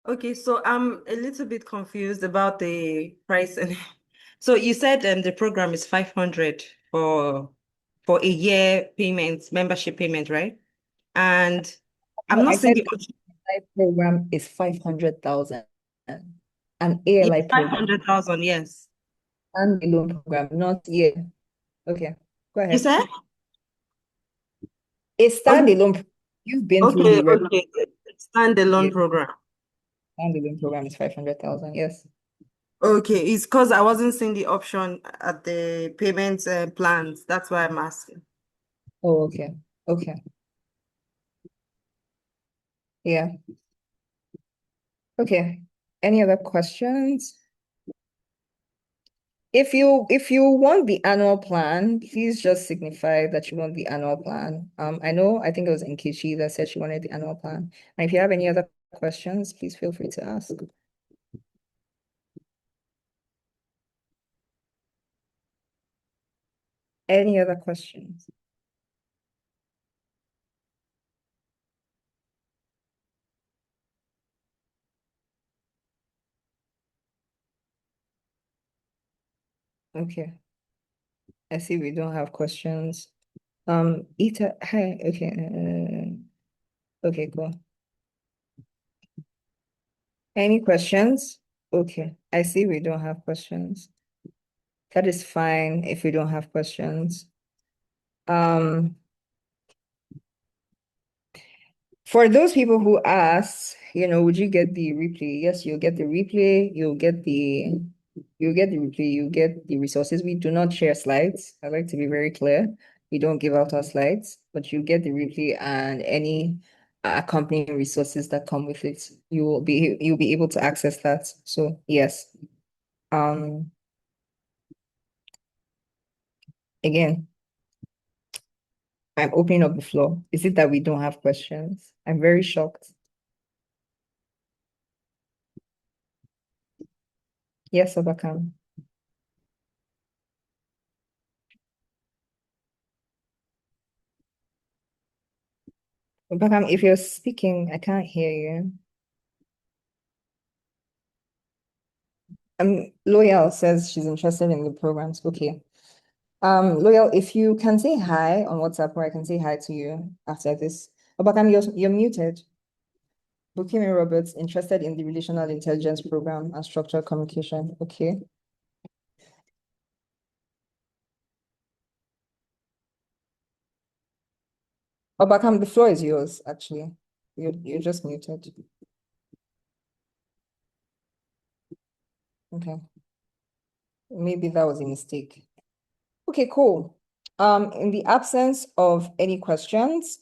Okay, so I'm a little bit confused about the pricing. So you said the program is 500 for for a year payment, membership payment, right? And I'm No, not I seeing said the option. ALI program is 500,000. An Yeah, ALI program, 500,000, yes. and a loan program, not yeah. Okay, go You ahead. said? A standalone. You've been through the Okay. Standalone yeah, program. standalone program is 500,000. Yes. Okay, it's because I wasn't seeing the option at the payment plans. That's why I'm asking. Oh, okay. Okay. Yeah. Okay. Any other questions? If you want the annual plan, please just signify that you want the annual plan. I think it was Nkechi that said she wanted the annual plan. And if you have any other questions, please feel free to ask. Any other questions? Okay. I see we don't have questions. Ita, hi. Okay. Okay, cool. Any questions? Okay. I see we don't have questions. That is fine if we don't have questions. For those people who ask, would you get the replay? Yes, you'll get the replay. You'll get the replay. You get the resources. We do not share slides. I like to be very clear. We don't give out our slides, but you get the replay and any accompanying resources that come with it. You'll be able to access that. So yes. Again, I'm opening up the floor. Is it that we don't have questions? I'm very shocked. Yes, Obakam. Obakam, if you're speaking, I can't hear you. Loyal says she's interested in the programs. Okay. Loyal, if you can say hi on WhatsApp, or I can say hi to you after this. Obakam, you're muted. Bukimi Roberts, interested in the relational intelligence program and structured communication. Okay. Obakam, the floor is yours, actually. You're just muted. Okay. Maybe that was a mistake. Okay, cool. In the absence of any questions,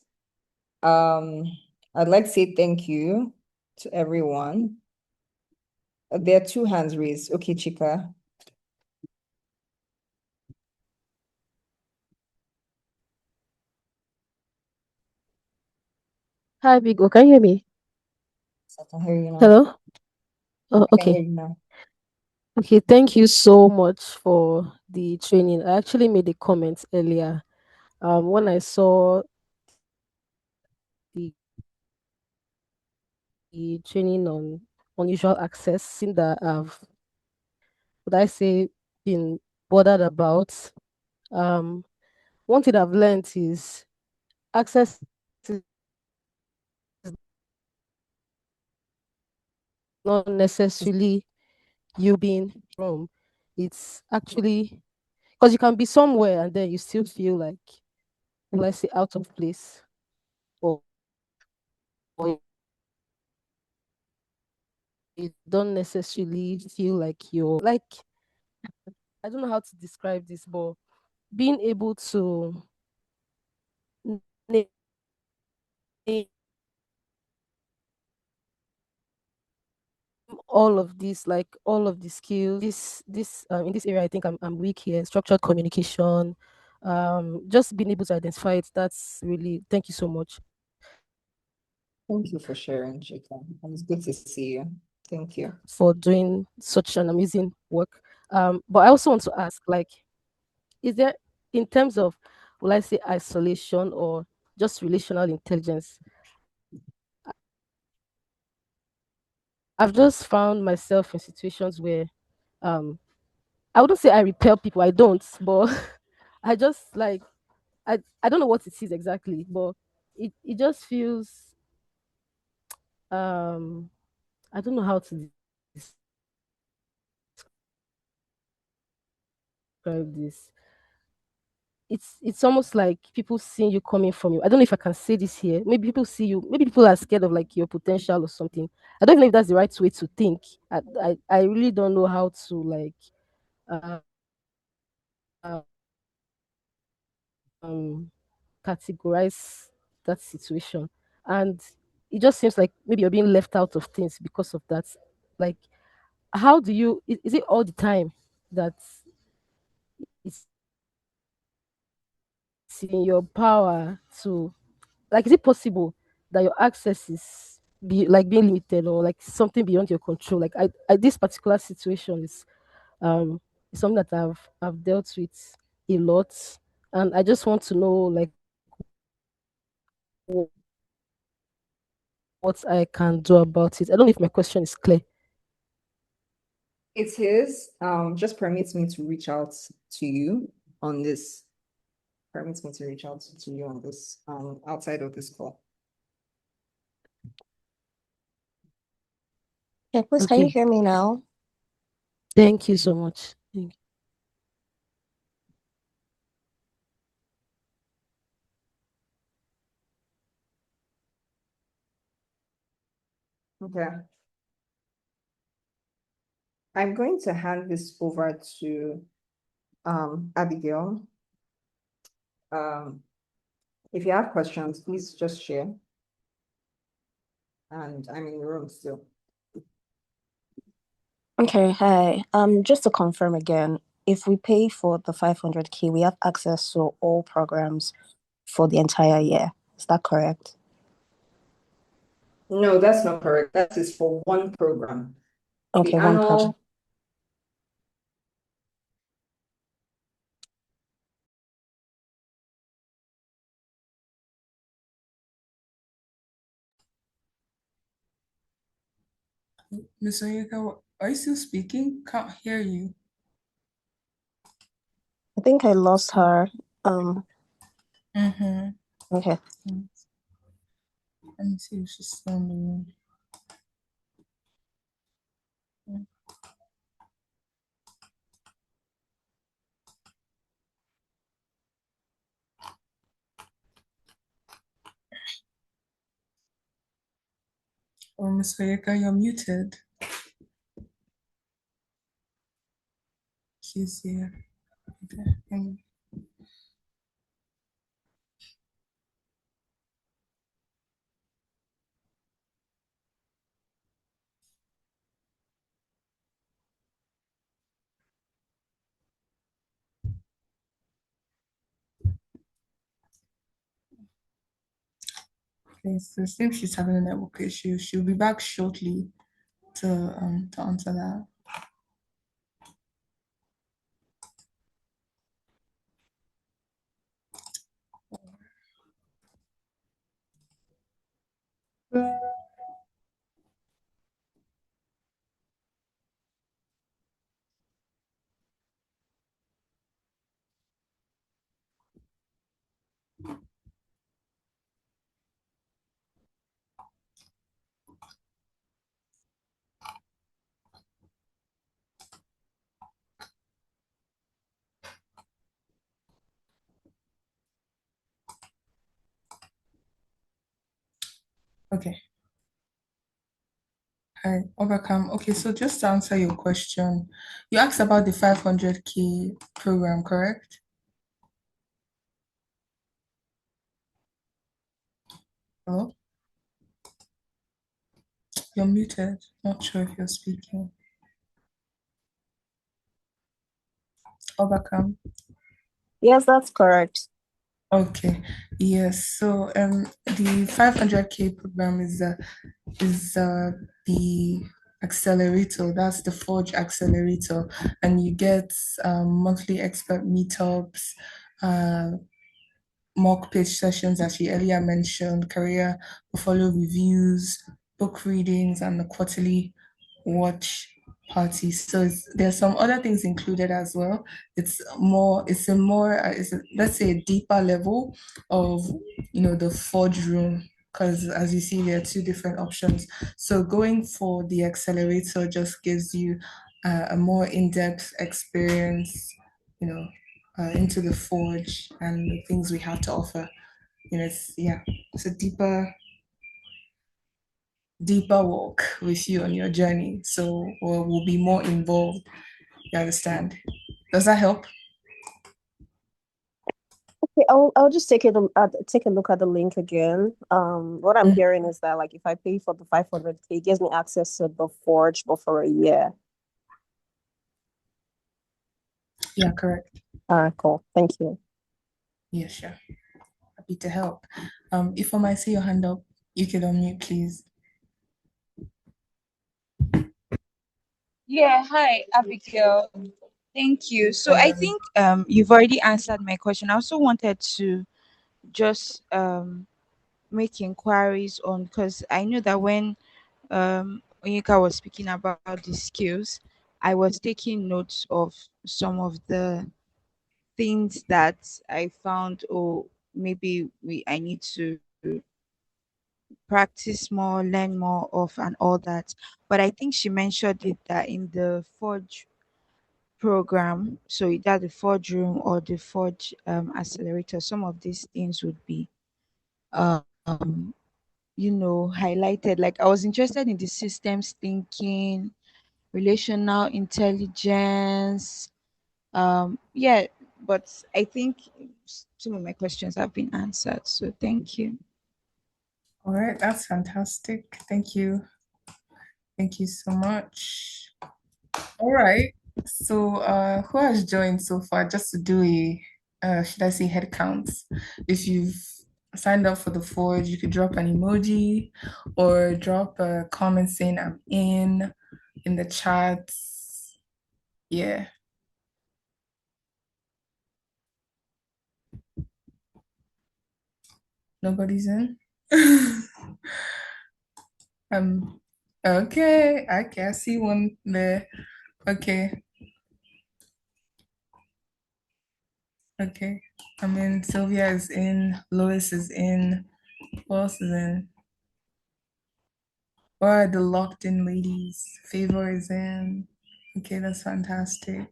I'd like to say thank you to everyone. There are two hands raised. Okay, Chika. Hi, Vigo. Can you hear me? I can hear you now. Hello? Oh, I can hear okay. you now. Okay, thank you so much for the training. I actually made a comment earlier. When I saw the, the training on unusual access, seeing that would I say, been bothered about. Um, One thing I've learned is access is not necessarily you being wrong. It's actually because you can be somewhere and then you still feel like, let's say, out of place, or, or you don't necessarily feel like you're like, I don't know how to describe this, but being able to name all of this, like all of the skills, this in this area, I think I'm weak here. Structured communication, just being able to identify it. That's really, thank you so much. Thank you for sharing, Chika. And it's good to see you. Thank you. For doing such an amazing work. But I also want to ask, like, is there, in terms of, will I say, isolation or just relational intelligence? I've just found myself in situations where I wouldn't say I repel people, I don't, but I just like I don't know what it is exactly, but it just feels I don't know how to describe this. It's almost like people seeing you coming from you. I don't know if I can say this here. Maybe people see you. Maybe people are scared of like your potential or something. I don't know if that's the right way to think. I really don't know how to like uh, um categorize that situation, and it just seems like maybe you're being left out of things because of that. Like, how do you? Is it all the time that it's in your power to like, is it possible that your access is being limited or like something beyond your control? Like this particular situation is something that I've dealt with a lot, and I just want to know like wh- what I can do about it. I don't know if my question is clear. It is. Just permits me to reach out to you on this. Permits me to reach out to you on this outside of this call. Yeah, please, can you Okay. hear me now? Thank you so much. Thank you. Okay. I'm going to hand this over to Abigail. If you have questions, please just share. And I'm in the room still. Okay, hi. Just to confirm again, if we pay for the 500K, we have access to all programs for the entire year. Is that correct? No, that's not correct. That is for one program. The Okay, one program. annual. Miss Oyeka, are you still speaking? Can't hear you. I think I lost her. Mm-hmm. Okay. Let me see if she's still in the room. Oh, Miss Oyeka, you're muted. She's here. Okay. Okay, so it seems she's having a network issue. She'll be back shortly to answer that. Okay. Hi, Overcome. Okay, so just to answer your question, you asked about the 500K program, correct? Hello? You're muted. Not sure if you're speaking. Overcome. Yes, that's correct. Okay. Yes. So the 500K program is the accelerator. That's the Forge accelerator, and you get monthly expert meetups, uh, mock pitch sessions, as you earlier mentioned, career portfolio reviews, book readings, and the quarterly watch party. So there's some other things included as well. Let's say a deeper level of, the forge room. Because as you see, there are two different options. So going for the accelerator just gives you a more in-depth experience, into the forge and the things we have to offer. It's a deeper walk with you on your journey. So we'll be more involved. You understand? Does that help? Okay, I'll just take a look at the link again. What I'm hearing is that like if I pay for the 500K, it gives me access to the Forge, but for a year. Yeah, correct. All right, cool. Thank you. Yeah, sure. Happy to help. If I might see your hand up, you can unmute, please. Yeah, hi, Abigail. Thank you. So I think you've already answered my question. I also wanted to just make inquiries on, because I know that when Onyeka was speaking about the skills, I was taking notes of some of the things that I found, or maybe I need to practice more, learn more of, and all that. But I think she mentioned it that in the Forge program, so either the Forge room or the Forge accelerator, some of these things would be um highlighted. Like I was interested in the systems thinking, relational intelligence. Yeah, but I think some of my questions have been answered. So thank you. All right, that's fantastic. Thank you. Thank you so much. All right. So who has joined so far? Just to do should I say head counts? If you've signed up for the Forge, you could drop an emoji or drop a comment saying I'm in the chats. Yeah. Nobody's in? Um, okay, I see one there. Okay, okay. I mean, Sylvia is in, Lois is in, who else is in? Where are the locked in ladies? Favor is in. Okay, that's fantastic.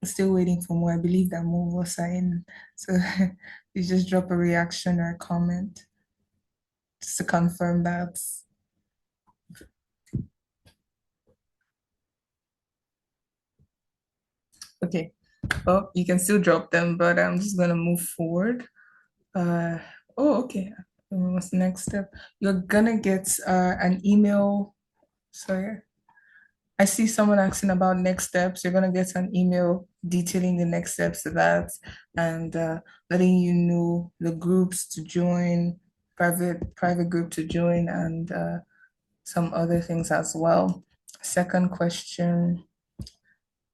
Still waiting for more. I believe that more of us are in. So you just drop a reaction or a comment just to confirm that. Okay. Well, you can still drop them, but I'm just gonna move forward. Uh, oh, okay. What's the next step? You're gonna get an email. Sorry, I see someone asking about next steps. You're gonna get an email detailing the next steps to that and letting you know the groups to join, private group to join, and some other things as well. Second question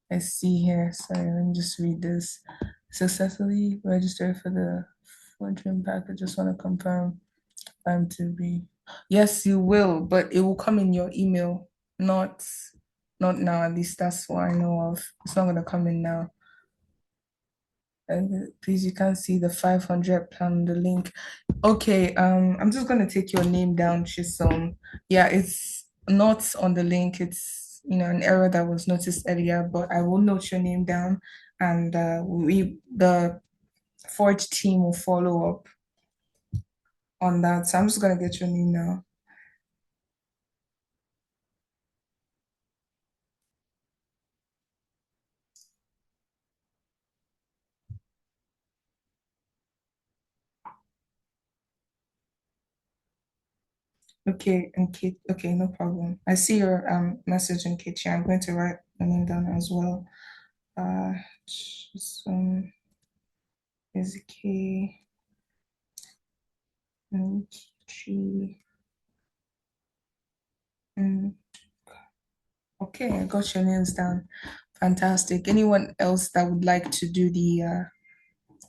I see here. Sorry, let me just read this. Successfully registered for the Fortune pack. I just want to confirm I'm to be. Yes, you will, but it will come in your email, not now. At least that's what I know of. It's not gonna come in now. And please, you can't see the 500 plan on the link. Okay, I'm just gonna take your name down, Chisom. Yeah, it's not on the link. It's an error that was noticed earlier, but I will note your name down, and the Forge team will follow up on that. So I'm just gonna get your name now. Okay, and Kate. Okay, no problem. I see your message in Kate. I'm going to write the name down as well. Chisom is K and G. Okay, I got your names down. Fantastic. Anyone else that would like to do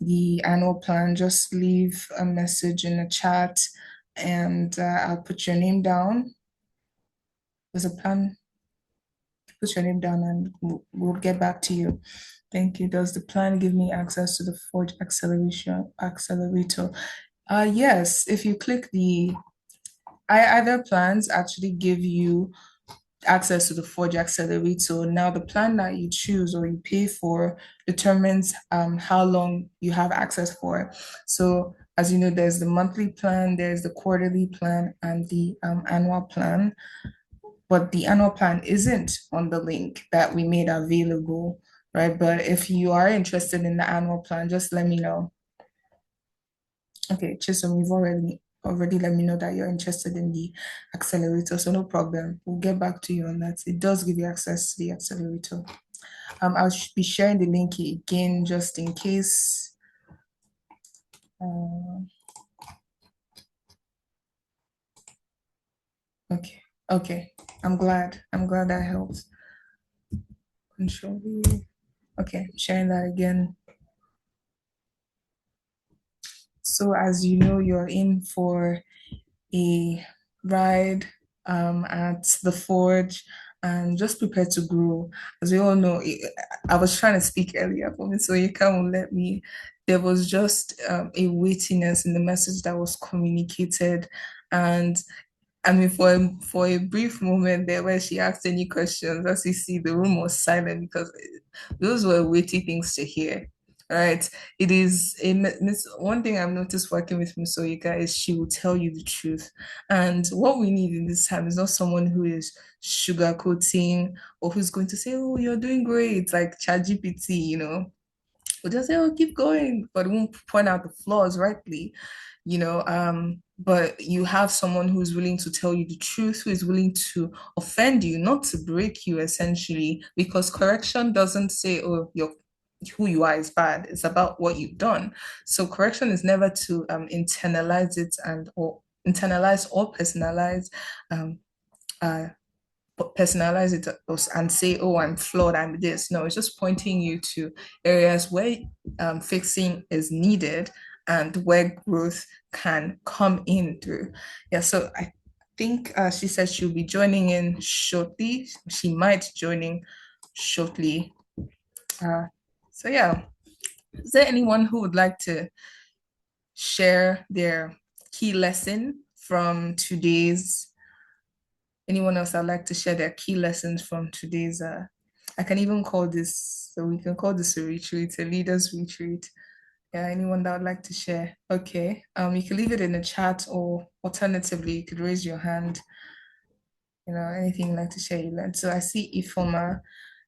the annual plan, just leave a message in the chat and I'll put your name down. There's a plan. Put your name down and we'll get back to you. Thank you. Does the plan give me access to the Forge accelerator? Yes, if you click the other plans actually give you access to the Forge accelerator. Now the plan that you choose or you pay for determines how long you have access for. So as you know, there's the monthly plan, there's the quarterly plan, and the annual plan. But the annual plan isn't on the link that we made available, right? But if you are interested in the annual plan, just let me know. Okay, Chisom, you've already let me know that you're interested in the accelerator, so no problem. We'll get back to you on that. It does give you access to the accelerator. I'll be sharing the link again just in case. Okay. I'm glad that helps. Control V. Okay, sharing that again. So as you know, you're in for a ride at the Forge and just prepare to grow. As we all know, I was trying to speak earlier, but Miss Oyeka won't let me. There was just a weightiness in the message that was communicated. And I mean, for a brief moment there where she asked any questions, as you see, the room was silent because those were weighty things to hear. Right. It is one thing I've noticed working with Miss Oyika is she will tell you the truth. And what we need in this time is not someone who is sugarcoating or who's going to say, oh, you're doing great, like ChatGPT, We'll just say, oh, keep going, but won't point out the flaws rightly, but you have someone who's willing to tell you the truth, who is willing to offend you, not to break you, essentially, because correction doesn't say, oh, who you are is bad. It's about what you've done. So correction is never to internalize it or personalize um, personalize it and say, oh, I'm flawed, I'm this. No, it's just pointing you to areas where fixing is needed and where growth can come in through. Yeah, so I think she said she'll be joining in shortly. She might joining shortly. So yeah, is there anyone who would like to share their key lesson from today's anyone else I'd like to share their key lessons from today's I can even call this so we can call this a retreat, a leaders retreat. Yeah, anyone that would like to share? Okay. You can leave it in the chat or alternatively you could raise your hand. Anything you'd like to share you learned. So I see Ifoma,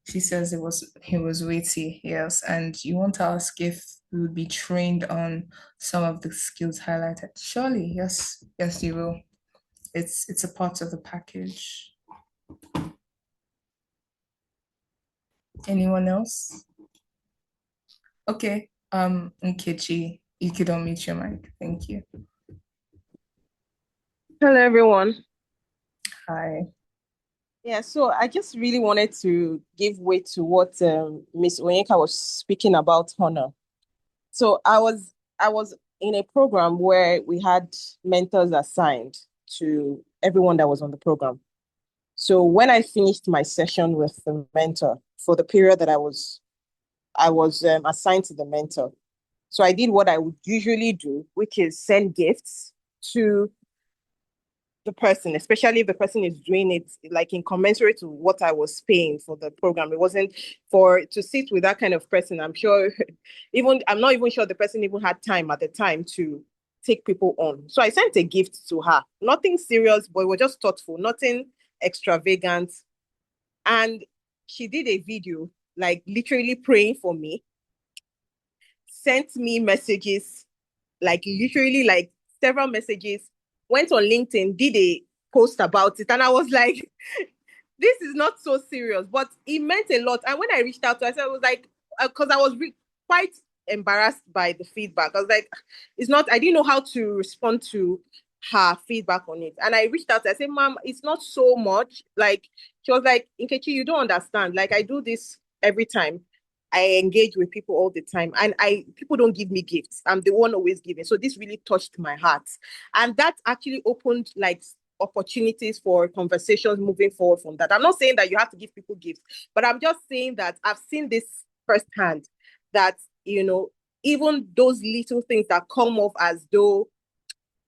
she says he was weighty, yes. And you want to ask if we would be trained on some of the skills highlighted. Surely, yes, you will. It's a part of the package. Anyone else? Okay. Nkechi, you could unmute your mic. Thank you. Hello, everyone. Hi. Yeah, so I just really wanted to give way to what Miss Onyeka was speaking about honor. So I was in a program where we had mentors assigned to everyone that was on the program. So when I finished my session with the mentor for the period that I was assigned to the mentor, so I did what I would usually do, which is send gifts to the person, especially if the person is doing it like in commensurate to what I was paying for the program. It wasn't to sit with that kind of person. I'm not even sure the person even had time at the time to take people on. So I sent a gift to her. Nothing serious, but it was just thoughtful, nothing extravagant. And she did a video, like literally praying for me, sent me messages, like literally like several messages, went on LinkedIn, did a post about it. And I was like, this is not so serious, but it meant a lot. And when I reached out to her, I was like, because I was quite embarrassed by the feedback. I was like, I didn't know how to respond to her feedback on it. And I reached out, I said, Mom, it's not so much. Like, she was like, Nkechi, you don't understand. Like, I do this every time. I engage with people all the time, and people don't give me gifts. I'm the one always giving. So this really touched my heart. And that actually opened like opportunities for conversations moving forward from that. I'm not saying that you have to give people gifts, but I'm just saying that I've seen this firsthand, that, even those little things that come off as though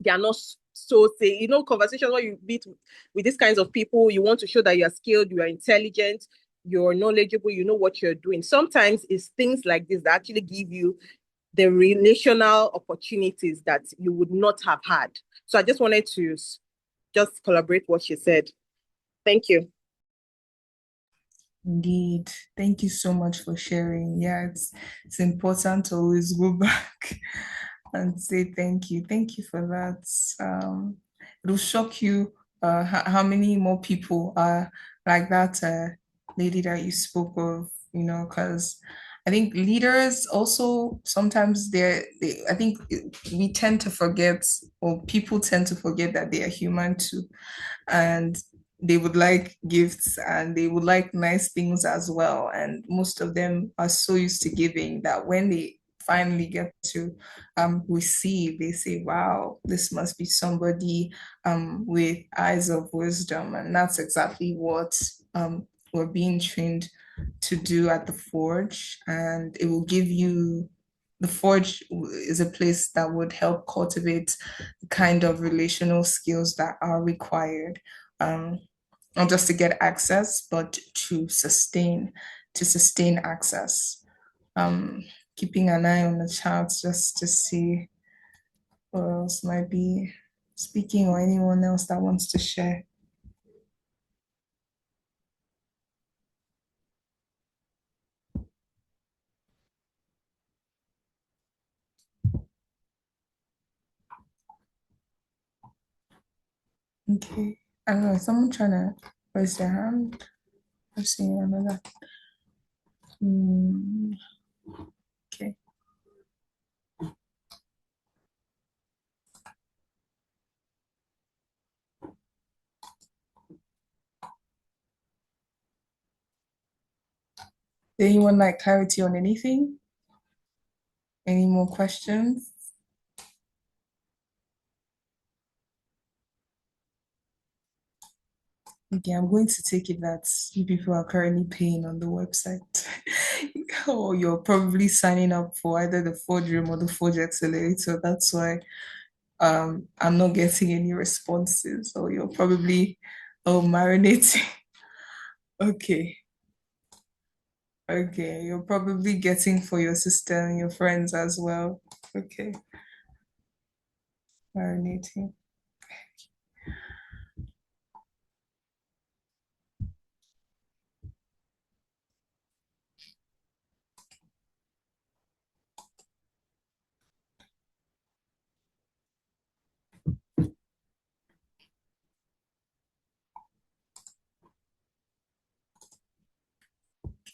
they are not so say, conversations where you meet with these kinds of people, you want to show that you're skilled, you are intelligent, you're knowledgeable, you know what you're doing. Sometimes it's things like this that actually give you the relational opportunities that you would not have had. So I just wanted to just collaborate what she said. Thank you. Indeed. Thank you so much for sharing. Yeah, it's important to always go back and say thank you. Thank you for that. It'll shock you how many more people are like that lady that you spoke of, because I think leaders also sometimes I think we tend to forget, or people tend to forget that they are human too. And they would like gifts and they would like nice things as well. And most of them are so used to giving that when they finally get to receive, they say, wow, this must be somebody with eyes of wisdom. And that's exactly what we're being trained to do at the Forge. And it will give you, the Forge is a place that would help cultivate the kind of relational skills that are required, um, not just to get access, but to sustain access. Um, Keeping an eye on the charts just to see who else might be speaking or anyone else that wants to share. Okay. I don't know, someone trying to raise their hand? I'm seeing another. Okay. Did anyone like clarity on anything? Any more questions? Okay, I'm going to take it that you people are currently paying on the website. Or you're probably signing up for either the Forge Room or the Forge Accelerator. That's why I'm not getting any responses. Or you're probably marinating. Okay. Okay. You're probably getting for your sister and your friends as well. Okay. Marinating.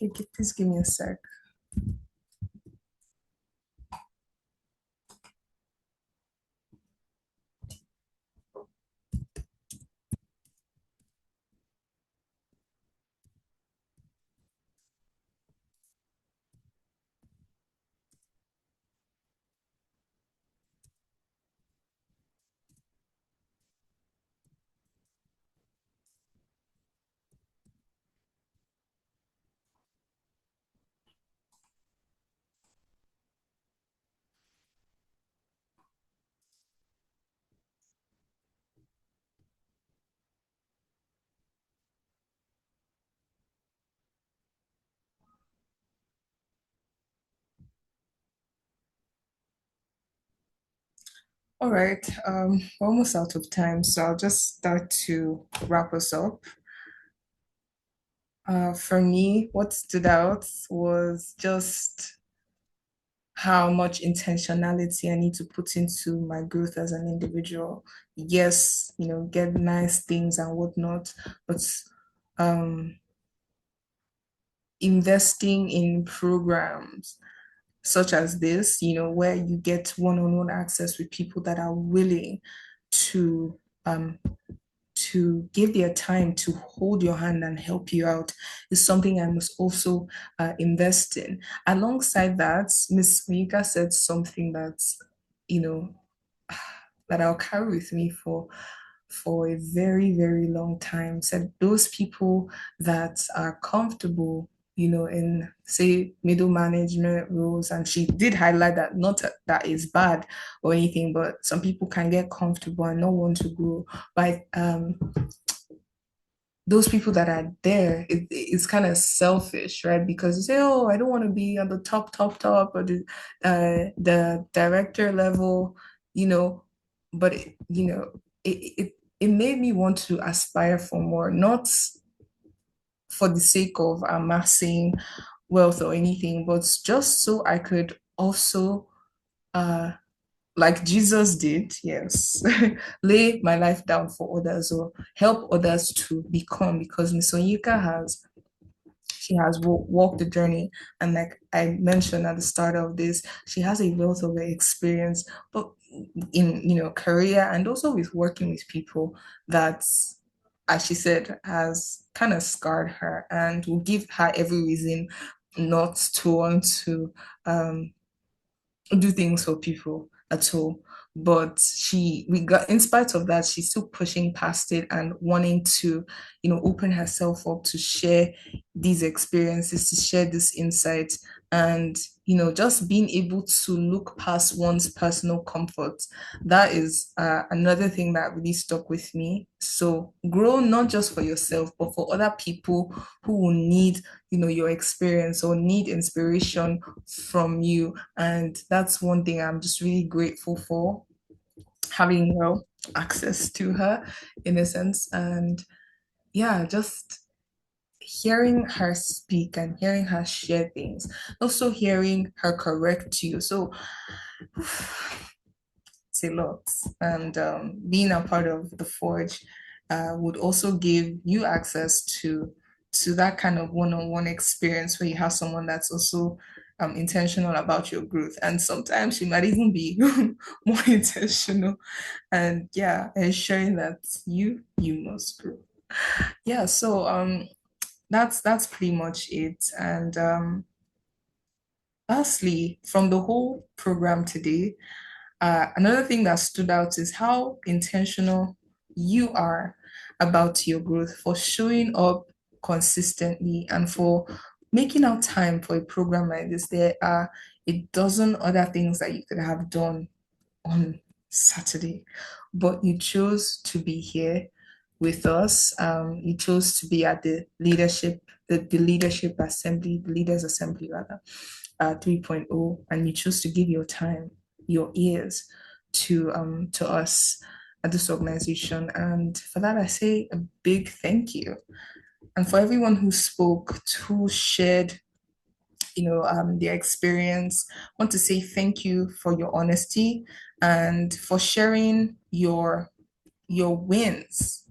Okay, please give me a sec. All right, we're almost out of time, so I'll just start to wrap us up. For me, what stood out was just how much intentionality I need to put into my growth as an individual. Yes, get nice things and whatnot, but um, investing in programs such as this, where you get one-on-one access with people that are willing to to give their time to hold your hand and help you out is something I must also invest in. Alongside that, Miss Mika said something that's, you know, that I'll carry with me for a very, very long time. Said those people that are comfortable, in say middle management roles, and she did highlight that not that is bad or anything, but some people can get comfortable and not want to grow. But those people that are there, it's kind of selfish, right? Because you say, oh, I don't want to be on the top, or the director level, you know, but it made me want to aspire for more, not for the sake of amassing wealth or anything, but just so I could also uh like Jesus did, yes, lay my life down for others or help others to become, because Miss Onyeka she has walked the journey, and like I mentioned at the start of this, she has a wealth of experience, but in career and also with working with people that, as she said, has kind of scarred her and will give her every reason not to want to do things for people at all. But we got, in spite of that, she's still pushing past it and wanting to, open herself up to share these experiences, to share this insight, and, just being able to look past one's personal comfort. That is another thing that really stuck with me. So grow not just for yourself, but for other people who will need, your experience or need inspiration from you. And that's one thing I'm just really grateful for, having access to her in a sense. And yeah, just hearing her speak and hearing her share things, also hearing her correct you. So it's a lot. And being a part of the Forge would also give you access to that kind of one-on-one experience where you have someone that's also intentional about your growth. And sometimes she might even be more intentional. And yeah, ensuring that you must grow. Yeah, so that's pretty much it. And lastly, from the whole program today, another thing that stood out is how intentional you are about your growth, for showing up consistently and for making out time for a program like this. There are a dozen other things that you could have done on Saturday, but you chose to be here with us. You chose to be at the leadership assembly, the leaders assembly rather, 3.0, and you chose to give your time, your ears to us at this organization. And for that, I say a big thank you. And for everyone who spoke, who shared their experience, I want to say thank you for your honesty and for sharing your wins,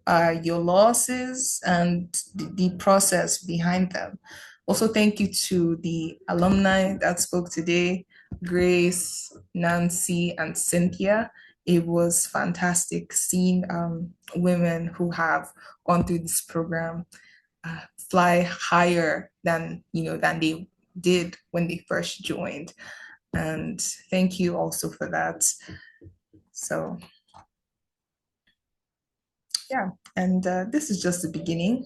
your losses, and the process behind them. Also, thank you to the alumni that spoke today, Grace, Nancy, and Cynthia. It was fantastic seeing women who have gone through this program fly higher than they did when they first joined. And thank you also for that. So yeah, and this is just the beginning.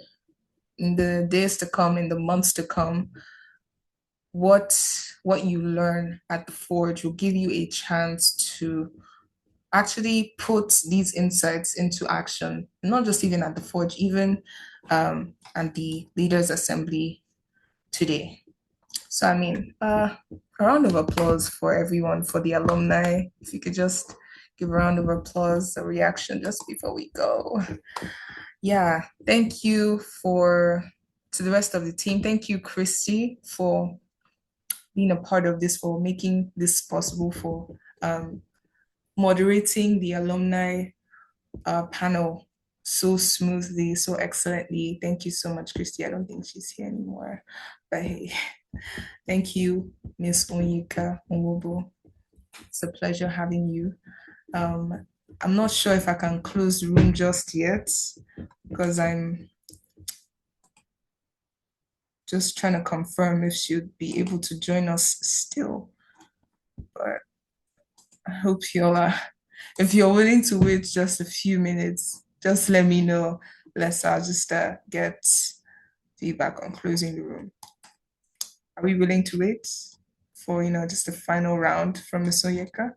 In the days to come, in the months to come, what you learn at the Forge will give you a chance to actually put these insights into action, not just even at the Forge, even at the Leaders Assembly today. So, I mean, a round of applause for everyone, for the alumni. If you could just give a round of applause, a reaction just before we go. Yeah, thank you to the rest of the team. Thank you, Christy, for being a part of this, for making this possible, for moderating the alumni panel so smoothly, so excellently. Thank you so much, Christy. I don't think she's here anymore, but hey, thank you, Miss Onyeka Onwobo. It's a pleasure having you. I'm not sure if I can close the room just yet because I'm just trying to confirm if she'd be able to join us still. But I hope y'all are, if you're willing to wait just a few minutes, just let me know. I'll just get feedback on closing the room. Are we willing to wait for, just a final round from Ms. Onyeka?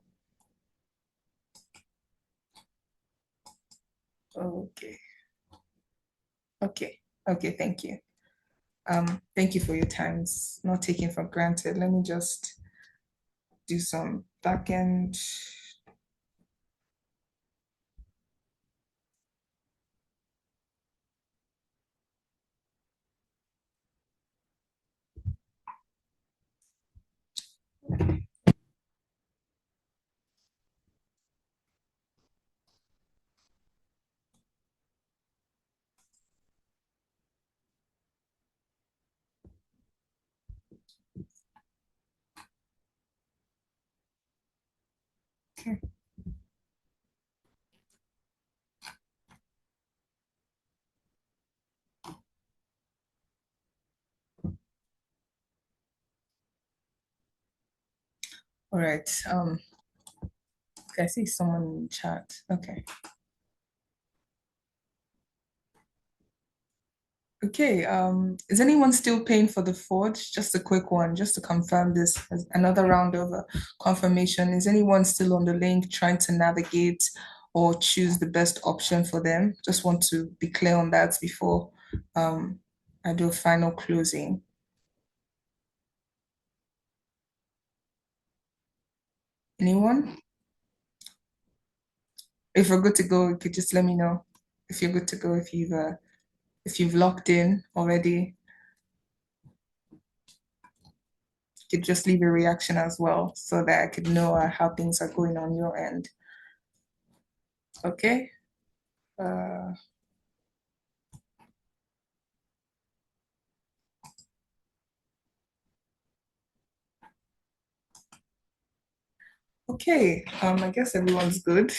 Okay. Okay, thank you. Thank you for your time. It's not taken for granted. Let me just do some back end. Okay. All right. Okay, I see someone in the chat. Okay. Okay, is anyone still paying for the forge? Just a quick one, just to confirm this, as another round of confirmation. Is anyone still on the link trying to navigate or choose the best option for them? Just want to be clear on that before I do a final closing. Anyone? If we're good to go, you could just let me know if you're good to go, if you've locked in already. You could just leave a reaction as well so that I could know how things are going on your end. Okay. Okay, I guess everyone's good.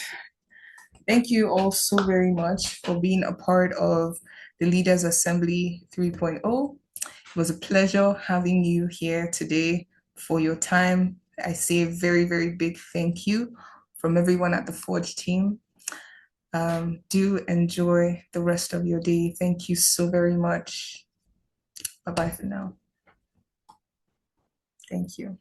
Thank you all so very much for being a part of the Leaders Assembly 3.0. It was a pleasure having you here today for your time. I say a very, very big thank you from everyone at the Forge team. Do enjoy the rest of your day. Thank you so very much. Bye-bye for now. Thank you.